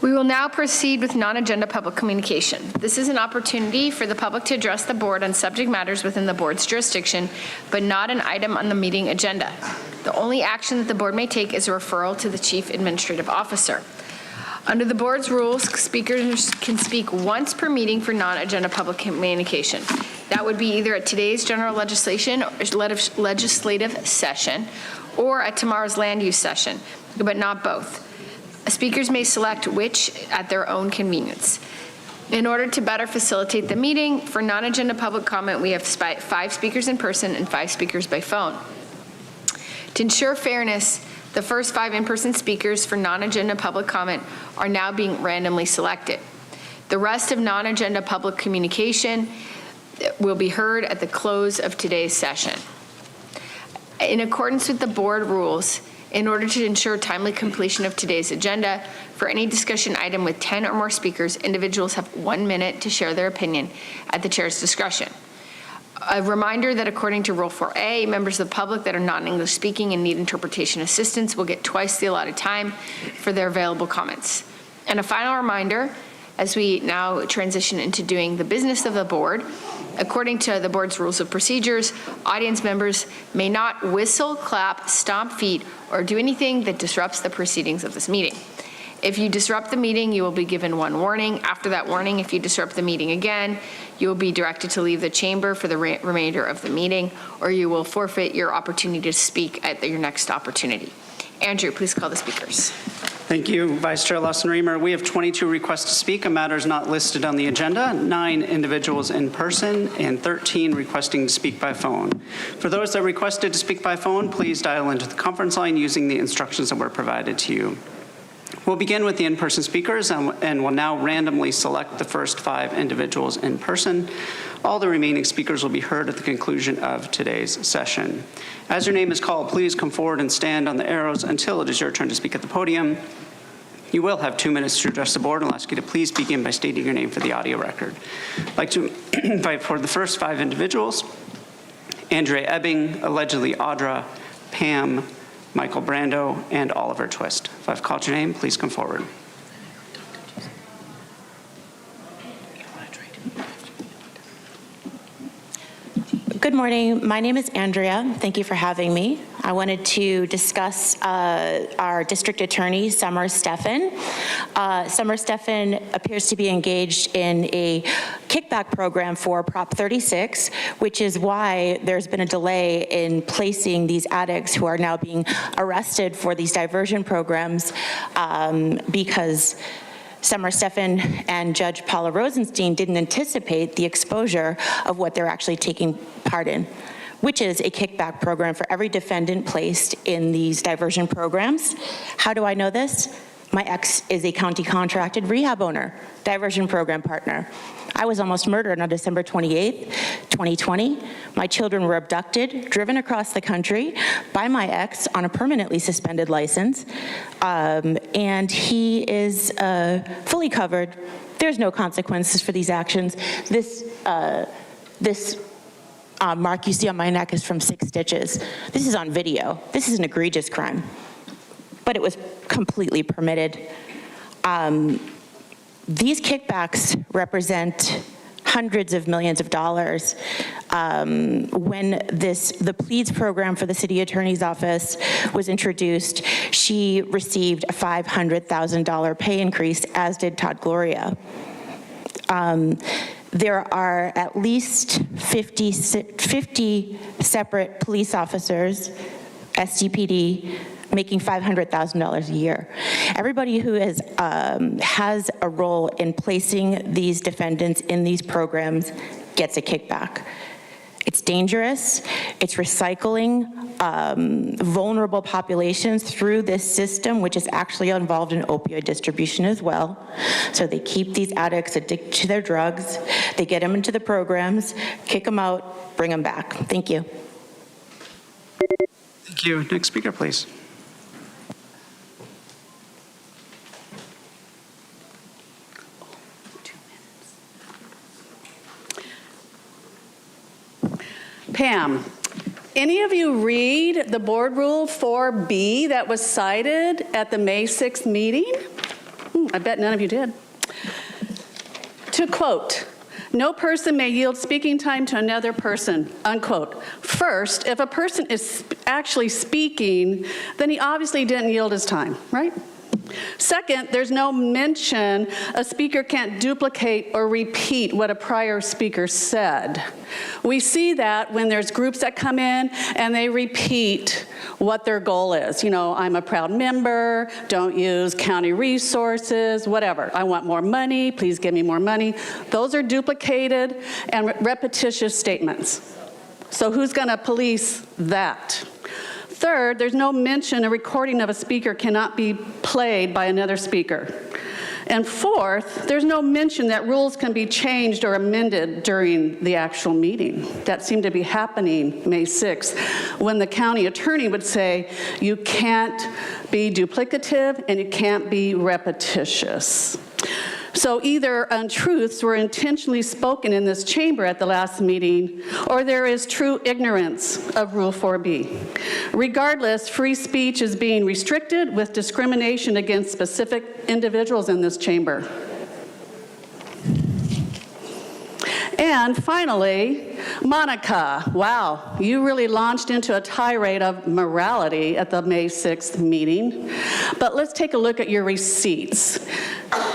We will now proceed with non-agenda public communication. This is an opportunity for the public to address the board on subject matters within the board's jurisdiction, but not an item on the meeting agenda. The only action that the board may take is a referral to the chief administrative officer. Under the board's rules, speakers can speak once per meeting for non-agenda public communication. That would be either at today's general legislative session or at tomorrow's land use session, but not both. Speakers may select which at their own convenience. In order to better facilitate the meeting, for non-agenda public comment, we have 5 speakers in person and 5 speakers by phone. To ensure fairness, the first 5 in-person speakers for non-agenda public comment are now being randomly selected. The rest of non-agenda public communication will be heard at the close of today's session. In accordance with the board rules, in order to ensure timely completion of today's agenda, for any discussion item with 10 or more speakers, individuals have 1 minute to share their opinion at the chair's discretion. A reminder that according to Rule 4A, members of the public that are non-English speaking and need interpretation assistance will get twice the allotted time for their available comments. And a final reminder, as we now transition into doing the business of the board, according to the board's rules of procedures, audience members may not whistle, clap, stomp feet, or do anything that disrupts the proceedings of this meeting. If you disrupt the meeting, you will be given one warning. After that warning, if you disrupt the meeting again, you will be directed to leave the chamber for the remainder of the meeting, or you will forfeit your opportunity to speak at your next opportunity. Andrew, please call the speakers. Thank you, Vice Chair Lawson-Remer. We have 22 requests to speak on matters not listed on the agenda, 9 individuals in person, and 13 requesting to speak by phone. For those that requested to speak by phone, please dial into the conference line using the instructions that were provided to you. We'll begin with the in-person speakers and will now randomly select the first 5 individuals in person. All the remaining speakers will be heard at the conclusion of today's session. As your name is called, please come forward and stand on the arrows until it is your turn to speak at the podium. You will have 2 minutes to address the board, and I'll ask you to please begin by stating your name for the audio record. I'd like to invite for the first 5 individuals, Andrea Ebbing, allegedly Audra, Pam, Michael Brando, and Oliver Twist. If I've called your name, please come forward. Good morning. My name is Andrea. Thank you for having me. I wanted to discuss our district attorney, Summer Steffen. Summer Steffen appears to be engaged in a kickback program for Prop 36, which is why there's been a delay in placing these addicts who are now being arrested for these diversion programs because Summer Steffen and Judge Paula Rosenstein didn't anticipate the exposure of what they're actually taking part in, which is a kickback program for every defendant placed in these diversion programs. How do I know this? My ex is a county contracted rehab owner, diversion program partner. I was almost murdered on December 28th, 2020. My children were abducted, driven across the country by my ex on a permanently suspended license, and he is fully covered. There's no consequences for these actions. This mark you see on my neck is from 6 stitches. This is on video. This is an egregious crime, but it was completely permitted. These kickbacks represent hundreds of millions of dollars. When the PLEADS program for the city attorney's office was introduced, she received a $500,000 pay increase, as did Todd Gloria. There are at least 50 separate police officers, SDPD, making $500,000 a year. Everybody who has a role in placing these defendants in these programs gets a kickback. It's dangerous. It's recycling vulnerable populations through this system, which is actually involved in opioid distribution as well. So they keep these addicts addicted to their drugs. They get them into the programs, kick them out, bring them back. Thank you. Thank you. Next speaker, please. Pam, any of you read the board rule 4B that was cited at the May 6th meeting? I bet none of you did. To quote, "No person may yield speaking time to another person," unquote. First, if a person is actually speaking, then he obviously didn't yield his time, right? Second, there's no mention a speaker can't duplicate or repeat what a prior speaker said. We see that when there's groups that come in and they repeat what their goal is. You know, I'm a proud member, don't use county resources, whatever. I want more money, please give me more money. Those are duplicated and repetitious statements. So who's gonna police that? Third, there's no mention a recording of a speaker cannot be played by another speaker. And fourth, there's no mention that rules can be changed or amended during the actual meeting. That seemed to be happening May 6th, when the county attorney would say, you can't be duplicative and you can't be repetitious. So either untruths were intentionally spoken in this chamber at the last meeting, or there is true ignorance of Rule 4B. Regardless, free speech is being restricted with discrimination against specific individuals in this chamber. And finally, Monica, wow, you really launched into a tirade of morality at the May 6th meeting. But let's take a look at your receipts.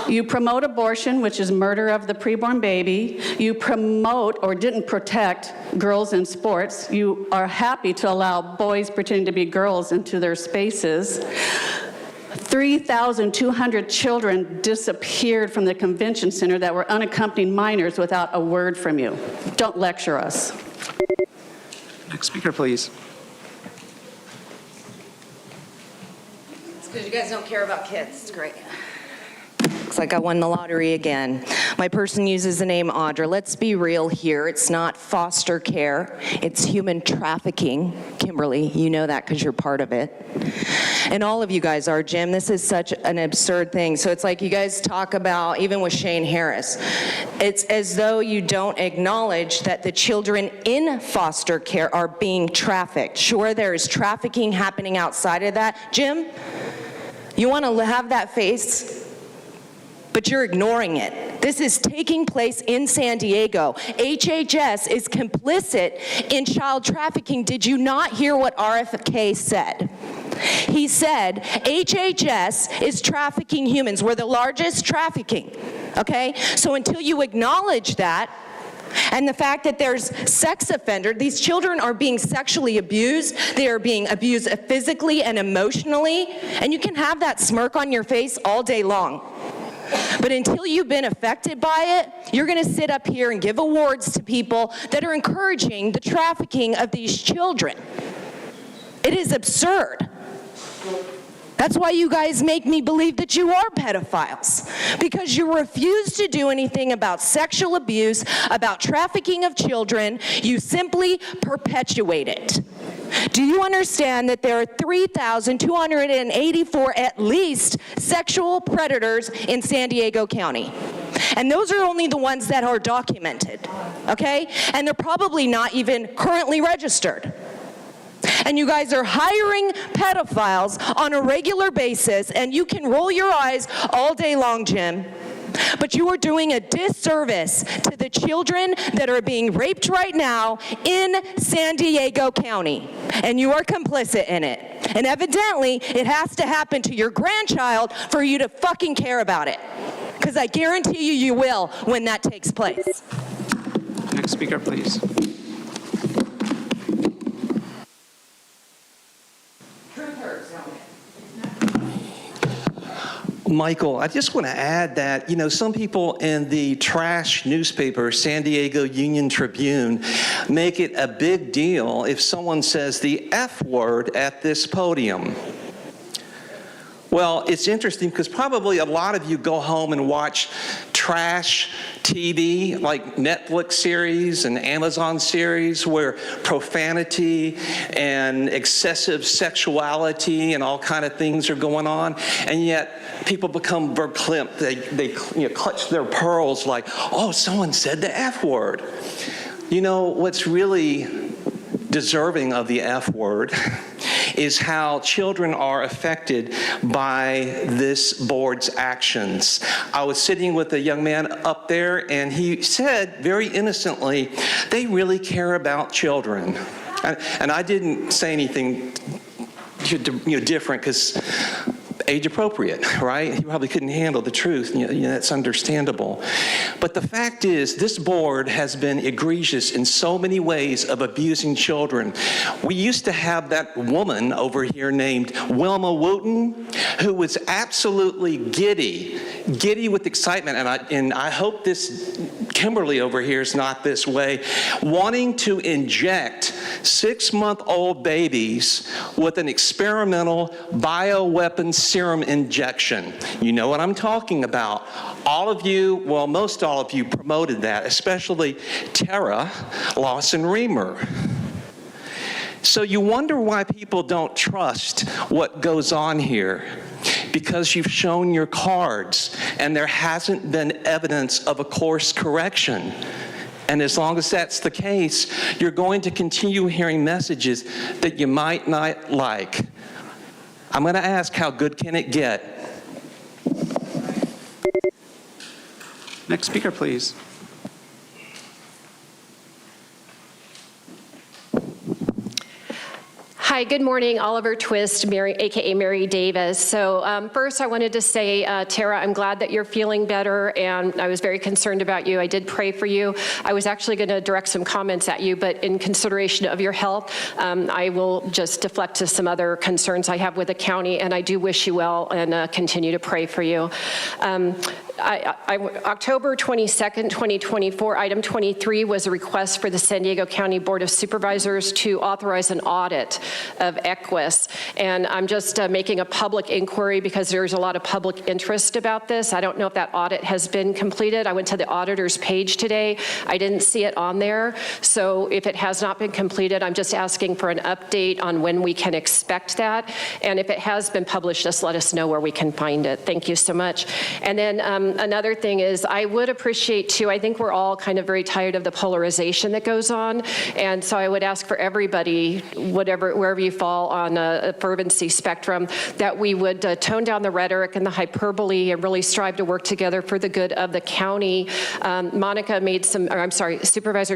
You promote abortion, which is murder of the preborn baby. You promote or didn't protect girls in sports. You are happy to allow boys pretending to be girls into their spaces. 3,200 children disappeared from the convention center that were unaccompanied minors without a word from you. Don't lecture us. Next speaker, please. It's because you guys don't care about kids. It's great. Looks like I won the lottery again. My person uses the name Audra. Let's be real here. It's not foster care. It's human trafficking. Kimberly, you know that because you're part of it. And all of you guys are, Jim. This is such an absurd thing. So it's like you guys talk about, even with Shane Harris, it's as though you don't acknowledge that the children in foster care are being trafficked. Sure, there is trafficking happening outside of that. Jim, you want to have that face? But you're ignoring it. This is taking place in San Diego. HHS is complicit in child trafficking. Did you not hear what RFK said? He said, HHS is trafficking humans. We're the largest trafficking, okay? So until you acknowledge that, and the fact that there's sex offender, these children are being sexually abused, they are being abused physically and emotionally, and you can have that smirk on your face all day long. But until you've been affected by it, you're going to sit up here and give awards to people that are encouraging the trafficking of these children. It is absurd. That's why you guys make me believe that you are pedophiles, because you refuse to do anything about sexual abuse, about trafficking of children. You simply perpetuate it. Do you understand that there are 3,284 at least sexual predators in San Diego County? And those are only the ones that are documented, okay? And they're probably not even currently registered. And you guys are hiring pedophiles on a regular basis, and you can roll your eyes all day long, Jim. But you are doing a disservice to the children that are being raped right now in San Diego County. And you are complicit in it. And evidently, it has to happen to your grandchild for you to fucking care about it. Because I guarantee you, you will when that takes place. Next speaker, please. Michael, I just want to add that, you know, some people in the trash newspaper, San Diego Union Tribune, make it a big deal if someone says the F word at this podium. Well, it's interesting because probably a lot of you go home and watch trash TV, like Netflix series and Amazon series, where profanity and excessive sexuality and all kind of things are going on, and yet people become verklempt. They clutch their pearls like, oh, someone said the F word. You know, what's really deserving of the F word is how children are affected by this board's actions. I was sitting with a young man up there, and he said very innocently, they really care about children. And I didn't say anything different because age appropriate, right? He probably couldn't handle the truth. That's understandable. But the fact is, this board has been egregious in so many ways of abusing children. We used to have that woman over here named Wilma Wooten, who was absolutely giddy with excitement. And I hope this Kimberly over here is not this way, wanting to inject 6-month-old babies with an experimental bioweapon serum injection. You know what I'm talking about. All of you, well, most all of you promoted that, especially Tara Lawson-Remer. So you wonder why people don't trust what goes on here, because you've shown your cards and there hasn't been evidence of a course correction. And as long as that's the case, you're going to continue hearing messages that you might not like. I'm going to ask, how good can it get? Next speaker, please. Hi, good morning. Oliver Twist, AKA Mary Davis. So first I wanted to say, Tara, I'm glad that you're feeling better, and I was very concerned about you. I did pray for you. I was actually going to direct some comments at you, but in consideration of your health, I will just deflect to some other concerns I have with the county, and I do wish you well and continue to pray for you. October 22nd, 2024, item 23 was a request for the San Diego County Board of Supervisors to authorize an audit of EQUIS. And I'm just making a public inquiry because there's a lot of public interest about this. I don't know if that audit has been completed. I went to the auditor's page today. I didn't see it on there. So if it has not been completed, I'm just asking for an update on when we can expect that. And if it has been published, just let us know where we can find it. Thank you so much. And then another thing is I would appreciate too, I think we're all kind of very tired of the polarization that goes on. And so I would ask for everybody, wherever you fall on a fervency spectrum, that we would tone down the rhetoric and the hyperbole and really strive to work together for the good of the county. Monica made some, or I'm sorry, Supervisor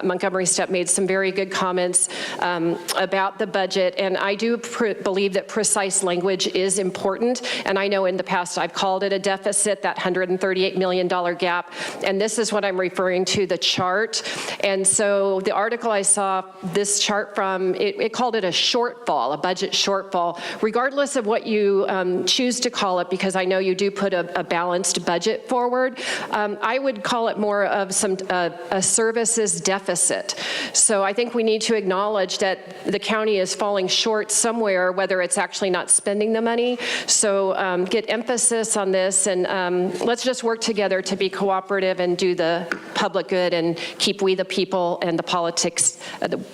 Montgomery Stepp made some very good comments about the budget. And I do believe that precise language is important. And I know in the past I've called it a deficit, that $138 million gap. And this is what I'm referring to, the chart. And so the article I saw this chart from, it called it a shortfall, a budget shortfall, regardless of what you choose to call it, because I know you do put a balanced budget forward. I would call it more of a services deficit. So I think we need to acknowledge that the county is falling short somewhere, whether it's actually not spending the money. So get emphasis on this, and let's just work together to be cooperative and do the public good and keep we the people and the politics,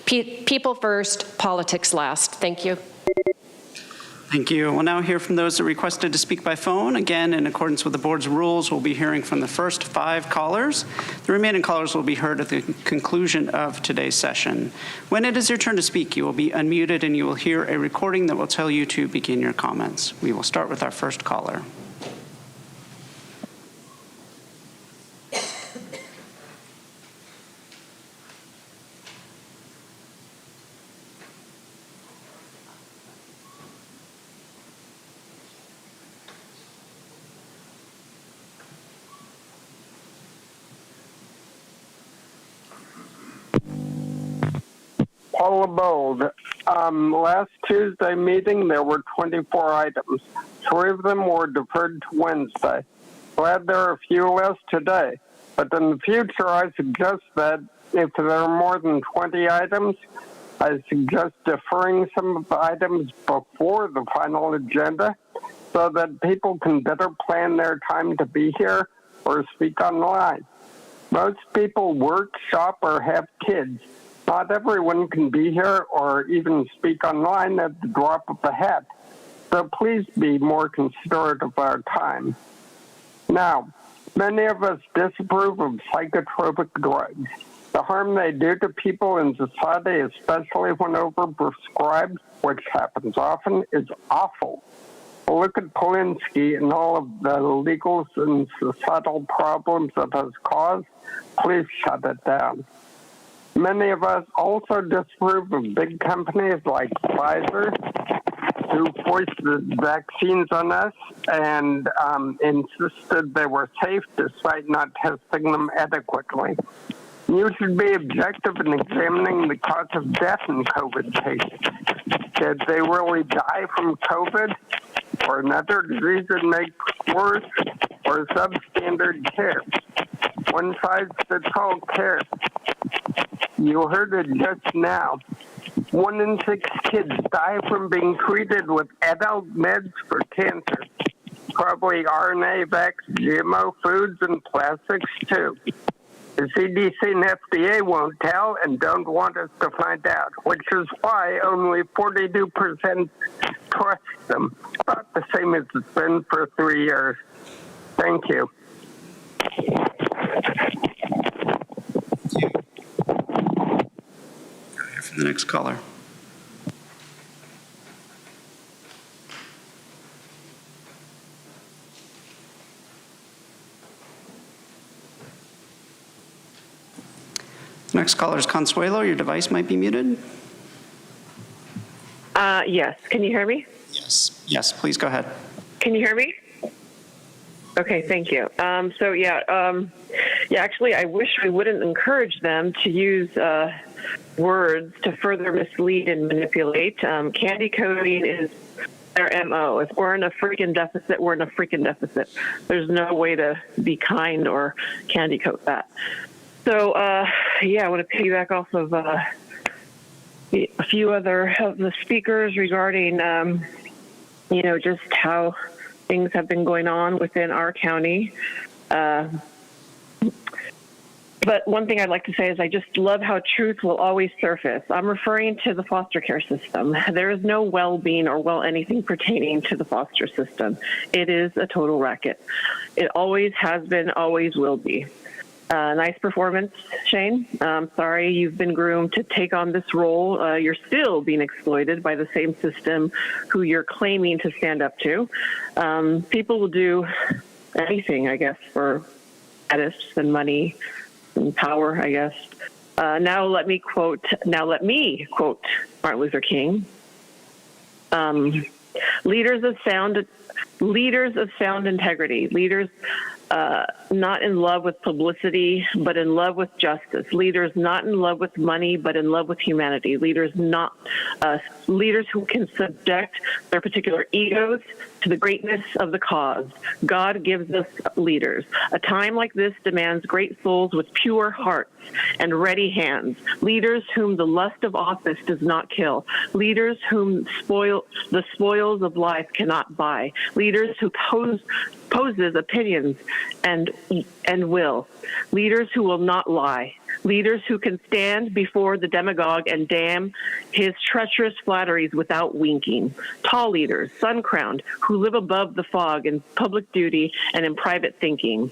people first, politics last. Thank you. Thank you. We'll now hear from those that requested to speak by phone. Again, in accordance with the board's rules, we'll be hearing from the first 5 callers. The remaining callers will be heard at the conclusion of today's session. When it is your turn to speak, you will be unmuted and you will hear a recording that will tell you to begin your comments. We will start with our first caller. Paul LeBold. Last Tuesday meeting, there were 24 items. 3 of them were deferred to Wednesday. Glad there are a few less today. But in the future, I suggest that if there are more than 20 items, I suggest deferring some of the items before the final agenda so that people can better plan their time to be here or speak online. Most people work, shop, or have kids. Not everyone can be here or even speak online at the drop of a hat. So please be more considerate of our time. Now, many of us disapprove of psychotropic drugs. The harm they do to people in society, especially when overprescribed, which happens often, is awful. Look at Polinsky and all of the legal and societal problems it has caused. Please shut it down. Many of us also disapprove of big companies like Pfizer, who forced the vaccines on us and insisted they were safe despite not testing them adequately. You should be objective in examining the cause of death in COVID patients. Did they really die from COVID or another disease that makes worse or substandard care? One size fits all care. You heard it just now. 1 in 6 kids die from being treated with adult meds for cancer. Probably RNA vax, GMO foods, and plastics too. The CDC and FDA won't tell and don't want us to find out, which is why only 42% trust them. About the same as it's been for 3 years. Thank you. For the next caller. Next caller is Consuelo. Your device might be muted. Yes. Can you hear me? Yes. Yes, please go ahead. Can you hear me? Okay, thank you. Actually, I wish we wouldn't encourage them to use words to further mislead and manipulate. Candy coding is their MO. If we're in a freaking deficit, we're in a freaking deficit. There's no way to be kind or candy code that. So, I want to piggyback off of a few other of the speakers regarding, just how things have been going on within our county. But one thing I'd like to say is I just love how truth will always surface. I'm referring to the foster care system. There is no well-being or anything pertaining to the foster system. It is a total racket. It always has been, always will be. Nice performance, Shane. I'm sorry you've been groomed to take on this role. You're still being exploited by the same system who you're claiming to stand up to. People will do anything, I guess, for status and money and power, I guess. Now let me quote Martin Luther King. Leaders of sound integrity, leaders not in love with publicity, but in love with justice. Leaders not in love with money, but in love with humanity. Leaders who can subject their particular egos to the greatness of the cause. God gives us leaders. A time like this demands great souls with pure hearts and ready hands. Leaders whom the lust of office does not kill. Leaders whom the spoils of life cannot buy. Leaders who poses opinions and will. Leaders who will not lie. Leaders who can stand before the demagogue and damn his treacherous flatteries without winking. Tall leaders, sun-crowned, who live above the fog in public duty and in private thinking.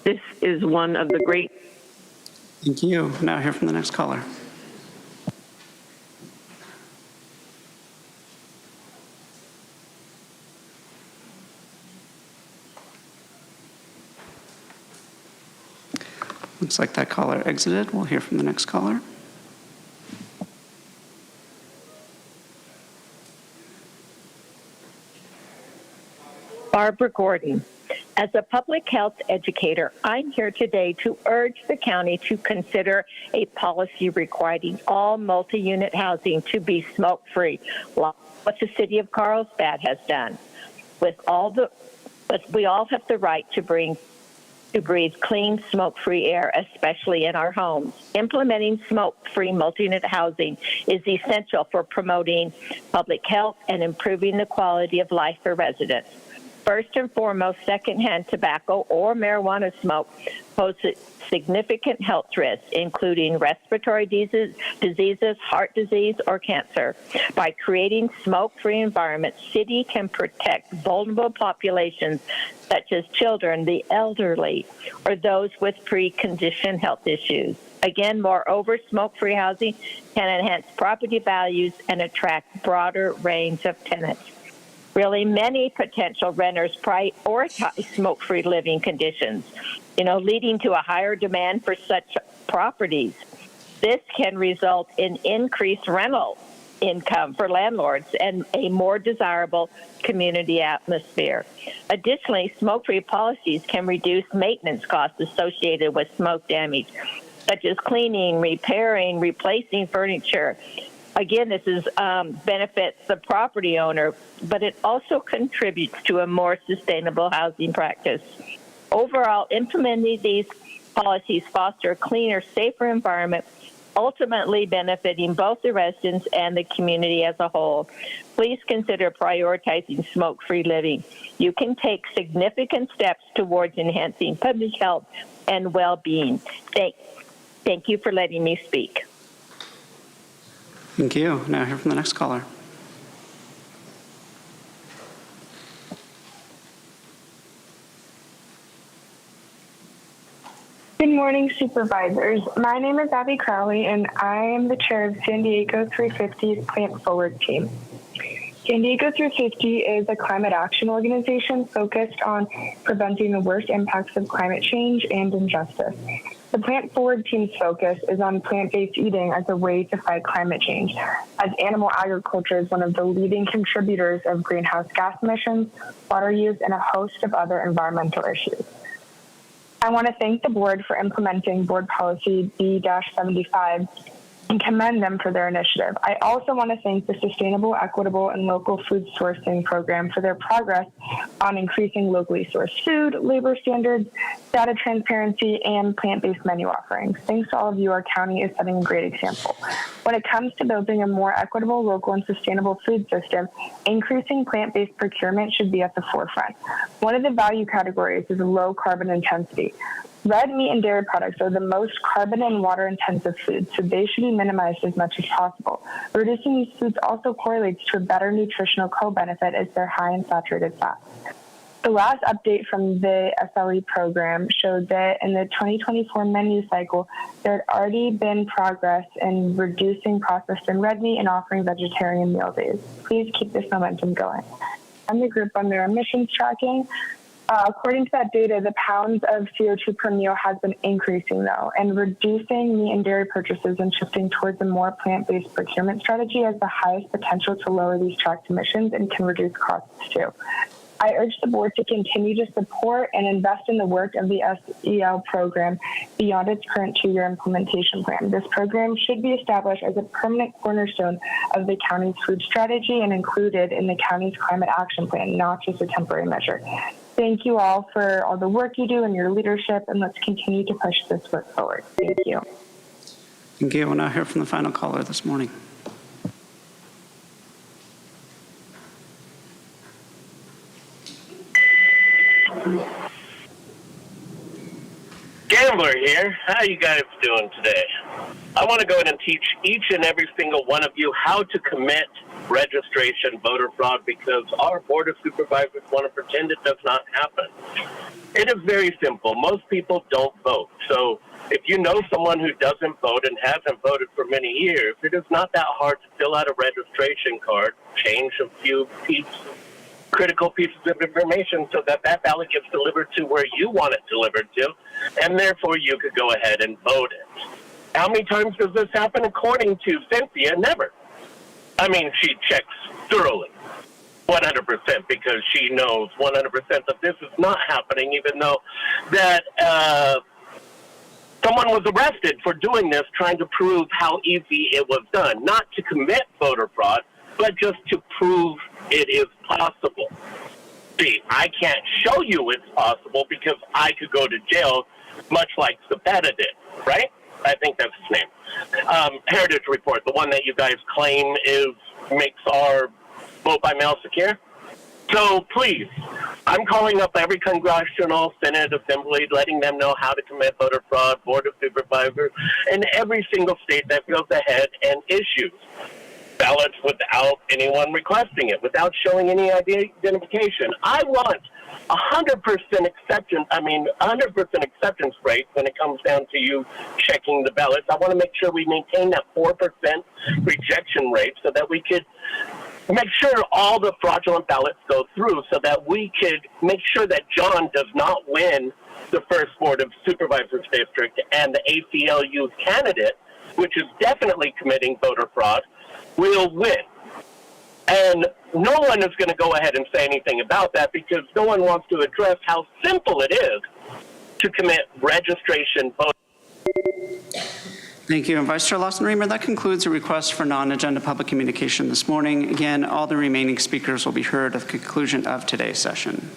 This is one of the great... Thank you. Now hear from the next caller. Looks like that caller exited. We'll hear from the next caller. Barbara Gordon. As a public health educator, I'm here today to urge the county to consider a policy requiring all multi-unit housing to be smoke-free, like what the city of Carlsbad has done. But we all have the right to breathe clean, smoke-free air, especially in our homes. Implementing smoke-free multi-unit housing is essential for promoting public health and improving the quality of life for residents. First and foremost, secondhand tobacco or marijuana smoke poses significant health risks, including respiratory diseases, heart disease, or cancer. By creating smoke-free environments, city can protect vulnerable populations such as children, the elderly, or those with pre-conditioned health issues. Again, moreover, smoke-free housing can enhance property values and attract broader range of tenants. Really, many potential renters prioritize smoke-free living conditions, leading to a higher demand for such properties. This can result in increased rental income for landlords and a more desirable community atmosphere. Additionally, smoke-free policies can reduce maintenance costs associated with smoke damage, such as cleaning, repairing, replacing furniture. Again, this benefits the property owner, but it also contributes to a more sustainable housing practice. Overall, implementing these policies foster a cleaner, safer environment, ultimately benefiting both the residents and the community as a whole. Please consider prioritizing smoke-free living. You can take significant steps towards enhancing public health and well-being. Thank you for letting me speak. Thank you. Now hear from the next caller. Good morning, Supervisors. My name is Abby Crowley, and I am the chair of San Diego 350's Plant Forward team. San Diego 350 is a climate action organization focused on preventing the worst impacts of climate change and injustice. The Plant Forward team's focus is on plant-based eating as a way to fight climate change, as animal agriculture is one of the leading contributors of greenhouse gas emissions, water use, and a host of other environmental issues. I want to thank the board for implementing board policy B-75 and commend them for their initiative. I also want to thank the Sustainable, Equitable, and Local Food Sourcing Program for their progress on increasing locally sourced food, labor standards, data transparency, and plant-based menu offerings. Thanks to all of you, our county is setting a great example. When it comes to building a more equitable, local, and sustainable food system, increasing plant-based procurement should be at the forefront. One of the value categories is low carbon intensity. Red meat and dairy products are the most carbon and water intensive foods, so they should be minimized as much as possible. Reducing these foods also correlates to a better nutritional co-benefit as they're high in saturated fat. The last update from the SLE program showed that in the 2024 menu cycle, there had already been progress in reducing processed and red meat and offering vegetarian meal days. Please keep this momentum going. I'm the group on their emissions tracking. According to that data, the pounds of CO2 per meal has been increasing, though, and reducing meat and dairy purchases and shifting towards a more plant-based procurement strategy has the highest potential to lower these tracked emissions and can reduce costs, too. I urge the board to continue to support and invest in the work of the SEL program beyond its current 2-year implementation plan. This program should be established as a permanent cornerstone of the county's food strategy and included in the county's climate action plan, not just a temporary measure. Thank you all for all the work you do and your leadership, and let's continue to push this work forward. Thank you. Thank you. We'll now hear from the final caller this morning. Gambler here. How you guys doing today? I want to go ahead and teach each and every single one of you how to commit registration voter fraud, because our Board of Supervisors want to pretend it does not happen. It is very simple. Most people don't vote. So if you know someone who doesn't vote and hasn't voted for many years, it is not that hard to fill out a registration card, change a few critical pieces of information so that that ballot gets delivered to where you want it delivered to, and therefore you could go ahead and vote it. How many times does this happen? According to Cynthia, never. I mean, she checks thoroughly, 100%, because she knows 100% that this is not happening, even though that someone was arrested for doing this, trying to prove how easy it was done, not to commit voter fraud, but just to prove it is possible. See, I can't show you it's possible because I could go to jail, much like Zapata did, right? I think that's his name. Heritage Report, the one that you guys claim makes our vote by mail secure. So please, I'm calling up every congressional, Senate, assembly, letting them know how to commit voter fraud, Board of Supervisors, and every single state that goes ahead and issues ballots without anyone requesting it, without showing any identification. I want 100% acceptance. 100% acceptance rate when it comes down to you checking the ballots. I want to make sure we maintain that 4% rejection rate so that we could make sure all the fraudulent ballots go through, so that we could make sure that John does not win the first Board of Supervisors district, and the ACLU candidate, which is definitely committing voter fraud, will win. And no one is going to go ahead and say anything about that, because no one wants to address how simple it is to commit registration voting. Thank you. And Vice Chair Lawson-Remer, that concludes the request for non-agenda public communication this morning. Again, all the remaining speakers will be heard at the conclusion of today's session.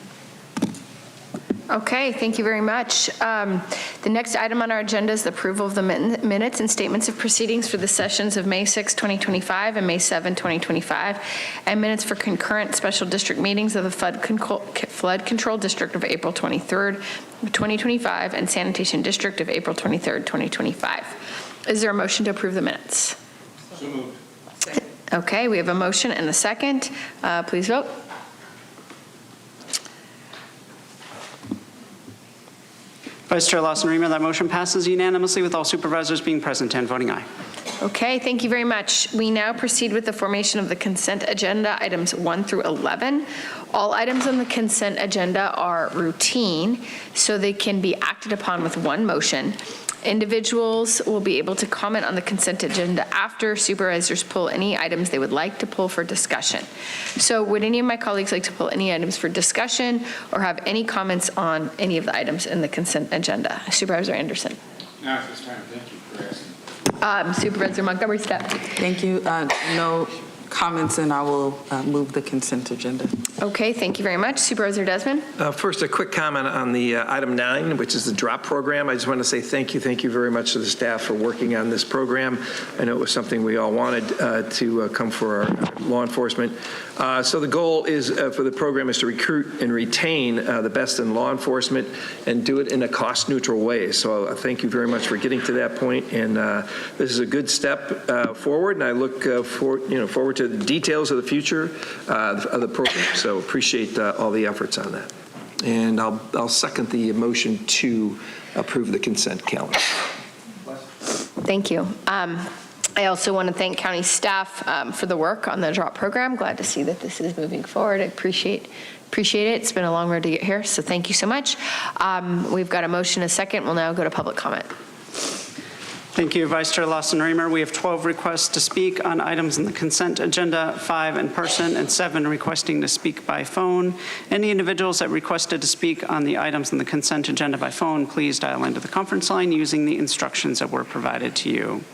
Okay, thank you very much. The next item on our agenda is the approval of the minutes and statements of proceedings for the sessions of May 6, 2025 and May 7, 2025, and minutes for concurrent special district meetings of the Flood Control District of April 23rd, 2025, and Sanitation District of April 23rd, 2025. Is there a motion to approve the minutes? So moved. Okay, we have a motion and a second. Please vote. Vice Chair Lawson-Remer, that motion passes unanimously with all supervisors being present and voting aye. Okay, thank you very much. We now proceed with the formation of the consent agenda, items 1 through 11. All items on the consent agenda are routine, so they can be acted upon with one motion. Individuals will be able to comment on the consent agenda after supervisors pull any items they would like to pull for discussion. So would any of my colleagues like to pull any items for discussion or have any comments on any of the items in the consent agenda? Supervisor Anderson. No, at this time, thank you for asking. Supervisor Montgomery Stepp. Thank you. No comments, and I will move the consent agenda. Okay, thank you very much. Supervisor Desmond. First, a quick comment on the item 9, which is the drop program. I just want to say thank you very much to the staff for working on this program. I know it was something we all wanted to come for our law enforcement. So the goal is for the program is to recruit and retain the best in law enforcement and do it in a cost-neutral way. So thank you very much for getting to that point. And this is a good step forward, and I look forward to the details of the future of the program. So appreciate all the efforts on that. And I'll second the motion to approve the consent calendar. Thank you. I also want to thank county staff for the work on the drop program. Glad to see that this is moving forward. I appreciate it. It's been a long road to get here, so thank you so much. We've got a motion, a second. We'll now go to public comment. Thank you, Vice Chair Lawson-Remer. We have 12 requests to speak on items in the consent agenda, 5 in person, and 7 requesting to speak by phone. Any individuals that requested to speak on the items in the consent agenda by phone, please dial into the conference line using the instructions that were provided to you.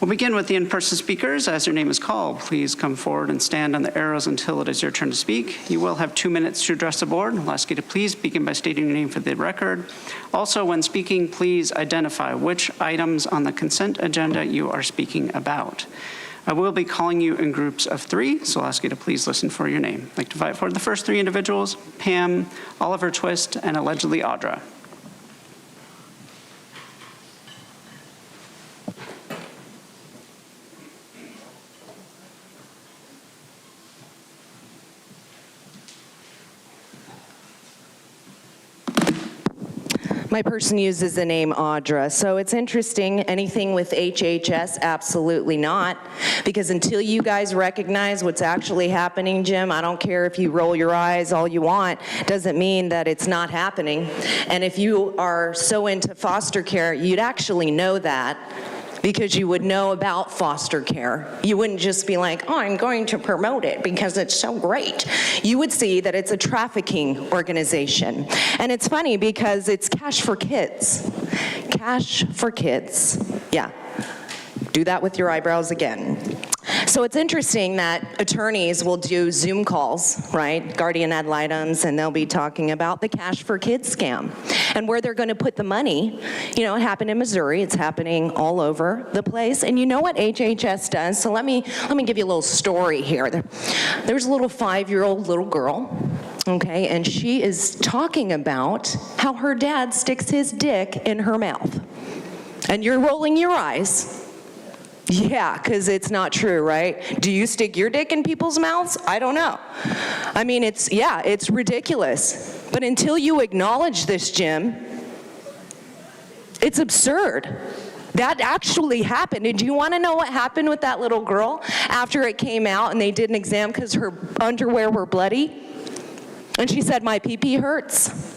We'll begin with the in-person speakers. As your name is called, please come forward and stand on the arrows until it is your turn to speak. You will have 2 minutes to address the board. I'll ask you to please begin by stating your name for the record. Also, when speaking, please identify which items on the consent agenda you are speaking about. I will be calling you in groups of 3, so I'll ask you to please listen for your name. I'd like to invite forward the first 3 individuals: Pam, Oliver Twist, and allegedly Audra. My person uses the name Audra, so it's interesting. Anything with HHS? Absolutely not, because until you guys recognize what's actually happening, Jim, I don't care if you roll your eyes all you want, doesn't mean that it's not happening. And if you are so into foster care, you'd actually know that, because you would know about foster care. You wouldn't just be like, oh, I'm going to promote it because it's so great. You would see that it's a trafficking organization. And it's funny because it's cash for kids. Cash for kids. Yeah. Do that with your eyebrows again. So it's interesting that attorneys will do Zoom calls, right, guardian ad litems, and they'll be talking about the Cash for Kids scam and where they're going to put the money. You know, it happened in Missouri. It's happening all over the place. And you know what HHS does? So let me give you a little story here. There's a little 5-year-old little girl, okay, and she is talking about how her dad sticks his dick in her mouth. And you're rolling your eyes. Yeah, because it's not true, right? Do you stick your dick in people's mouths? I don't know. I mean, it's ridiculous. But until you acknowledge this, Jim, it's absurd. That actually happened. And do you want to know what happened with that little girl after it came out and they did an exam because her underwear were bloody? And she said, my pee-pee hurts.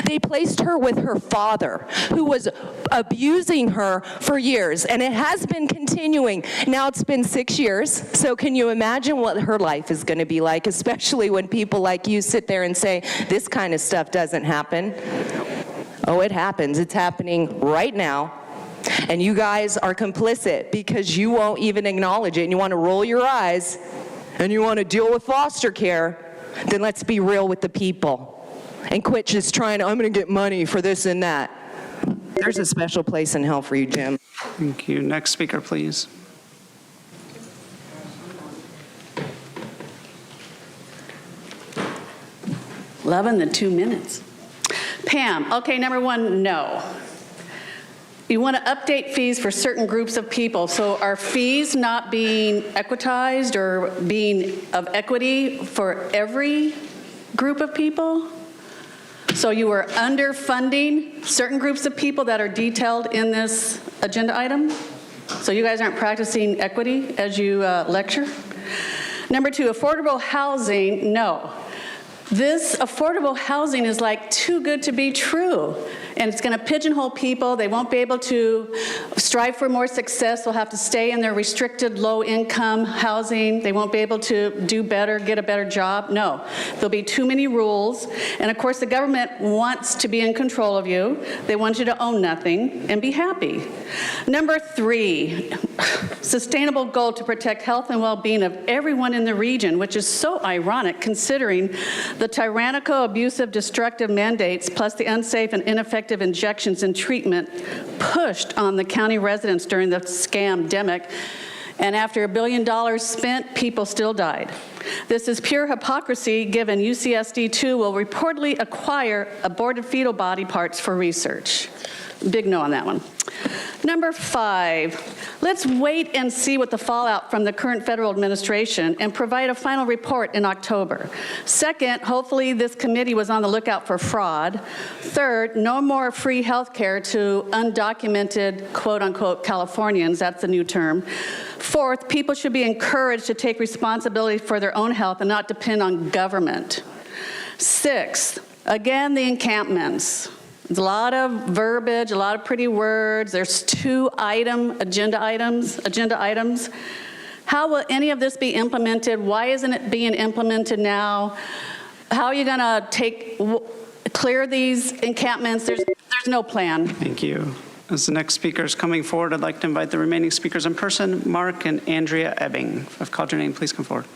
They placed her with her father, who was abusing her for years, and it has been continuing. Now it's been 6 years, so can you imagine what her life is going to be like, especially when people like you sit there and say, this kind of stuff doesn't happen. Oh, it happens. It's happening right now, and you guys are complicit because you won't even acknowledge it, and you want to roll your eyes, and you want to deal with foster care. Then let's be real with the people. and quit just trying to, I'm going to get money for this and that. There's a special place in hell for you, Jim. Thank you. Next speaker, please. Loving the 2 minutes. Pam, okay, number one, no. You want to update fees for certain groups of people. So are fees not being equitized or being of equity for every group of people? So you are underfunding certain groups of people that are detailed in this agenda item? So you guys aren't practicing equity as you lecture? Number two, affordable housing, no. This affordable housing is like too good to be true. And it's going to pigeonhole people. They won't be able to strive for more success. They'll have to stay in their restricted low-income housing. They won't be able to do better, get a better job. No, there'll be too many rules. And of course, the government wants to be in control of you. They want you to own nothing and be happy. Number three, sustainable goal to protect health and well-being of everyone in the region, which is so ironic considering the tyrannical, abusive, destructive mandates, plus the unsafe and ineffective injections and treatment pushed on the county residents during the scam-demic. And after $1 billion spent, people still died. This is pure hypocrisy given UCSD2 will reportedly acquire aborted fetal body parts for research. Big no on that one. Number five, let's wait and see what the fallout from the current federal administration and provide a final report in October. Second, hopefully this committee was on the lookout for fraud. Third, no more free health care to undocumented, quote unquote, Californians, that's the new term. Fourth, people should be encouraged to take responsibility for their own health and not depend on government. Sixth, again, the encampments. There's a lot of verbiage, a lot of pretty words. There's 2 agenda items. How will any of this be implemented? Why isn't it being implemented now? How are you going to clear these encampments? There's no plan. Thank you. As the next speaker is coming forward, I'd like to invite the remaining speakers in person, Mark and Andrea Ebbing. If I've called your name, please come forward.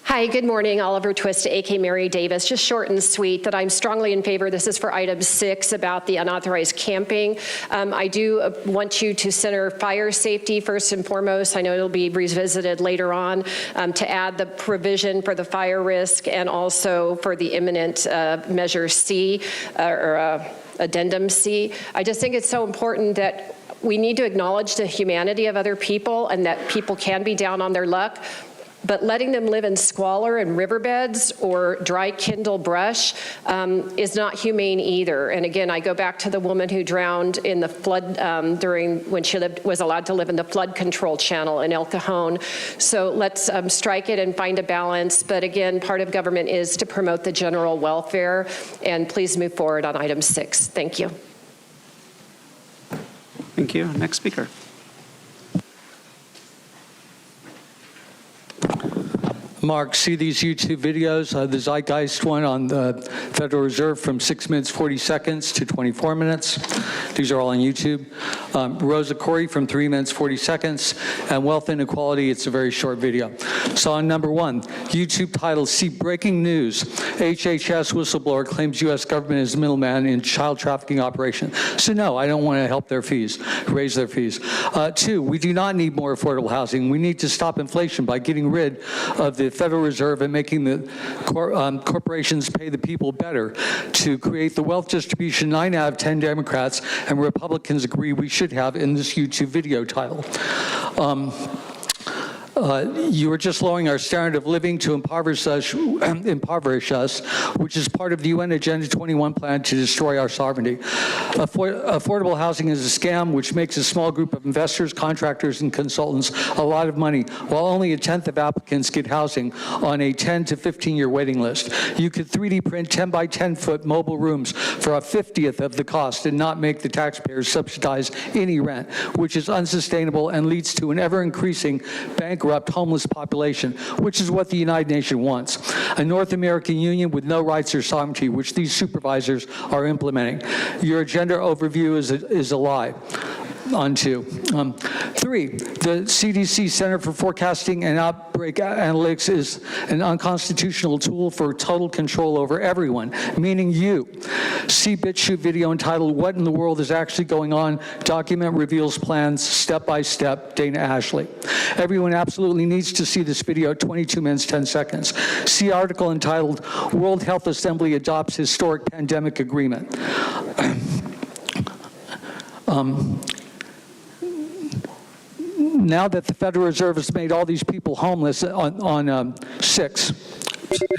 Hi, good morning. Oliver Twist, A.K. Mary Davis. Just short and sweet that I'm strongly in favor. This is for item 6 about the unauthorized camping. I do want you to center fire safety first and foremost. I know it'll be revisited later on to add the provision for the fire risk and also for the imminent measure C or addendum C. I just think it's so important that we need to acknowledge the humanity of other people and that people can be down on their luck. But letting them live in squalor and riverbeds or dry kindle brush is not humane either. And again, I go back to the woman who drowned in the flood when she was allowed to live in the flood control channel in El Cajon. So let's strike it and find a balance. But again, part of government is to promote the general welfare. And please move forward on item 6. Thank you. Thank you. Next speaker. Mark, see these YouTube videos, the Zeitgeist one on the Federal Reserve from 6 minutes, 40 seconds to 24 minutes. These are all on YouTube. Rosa Corey from 3 minutes, 40 seconds. And Wealth Inequality, it's a very short video. So on number 1, YouTube title, see breaking news. HHS whistleblower claims U.S. government is middleman in child trafficking operation. So no, I don't want to help their fees, raise their fees. 2, we do not need more affordable housing. We need to stop inflation by getting rid of the Federal Reserve and making the corporations pay the people better. To create the wealth distribution 9 out of 10 Democrats and Republicans agree we should have in this YouTube video title. You were just lowering our standard of living to impoverish us, which is part of the UN Agenda 21 plan to destroy our sovereignty. Affordable housing is a scam which makes a small group of investors, contractors, and consultants a lot of money, while only a tenth of applicants get housing on a 10 to 15-year waiting list. You could 3D print 10 by 10-foot mobile rooms for a 50th of the cost and not make the taxpayers subsidize any rent, which is unsustainable and leads to an ever-increasing bankrupt homeless population, which is what the United Nations wants. A North American Union with no rights or sovereignty, which these supervisors are implementing. Your agenda overview is a lie. on to. 3, the CDC Center for Forecasting and Outbreak Analytics is an unconstitutional tool for total control over everyone, meaning you. See BitChute video entitled "What in the World is Actually Going On?" Document reveals plans step by step. Dana Ashley. Everyone absolutely needs to see this video at 22 minutes 10 seconds. See article entitled "World Health Assembly Adopts Historic Pandemic Agreement." Now that the Federal Reserve has made all these people homeless on 6,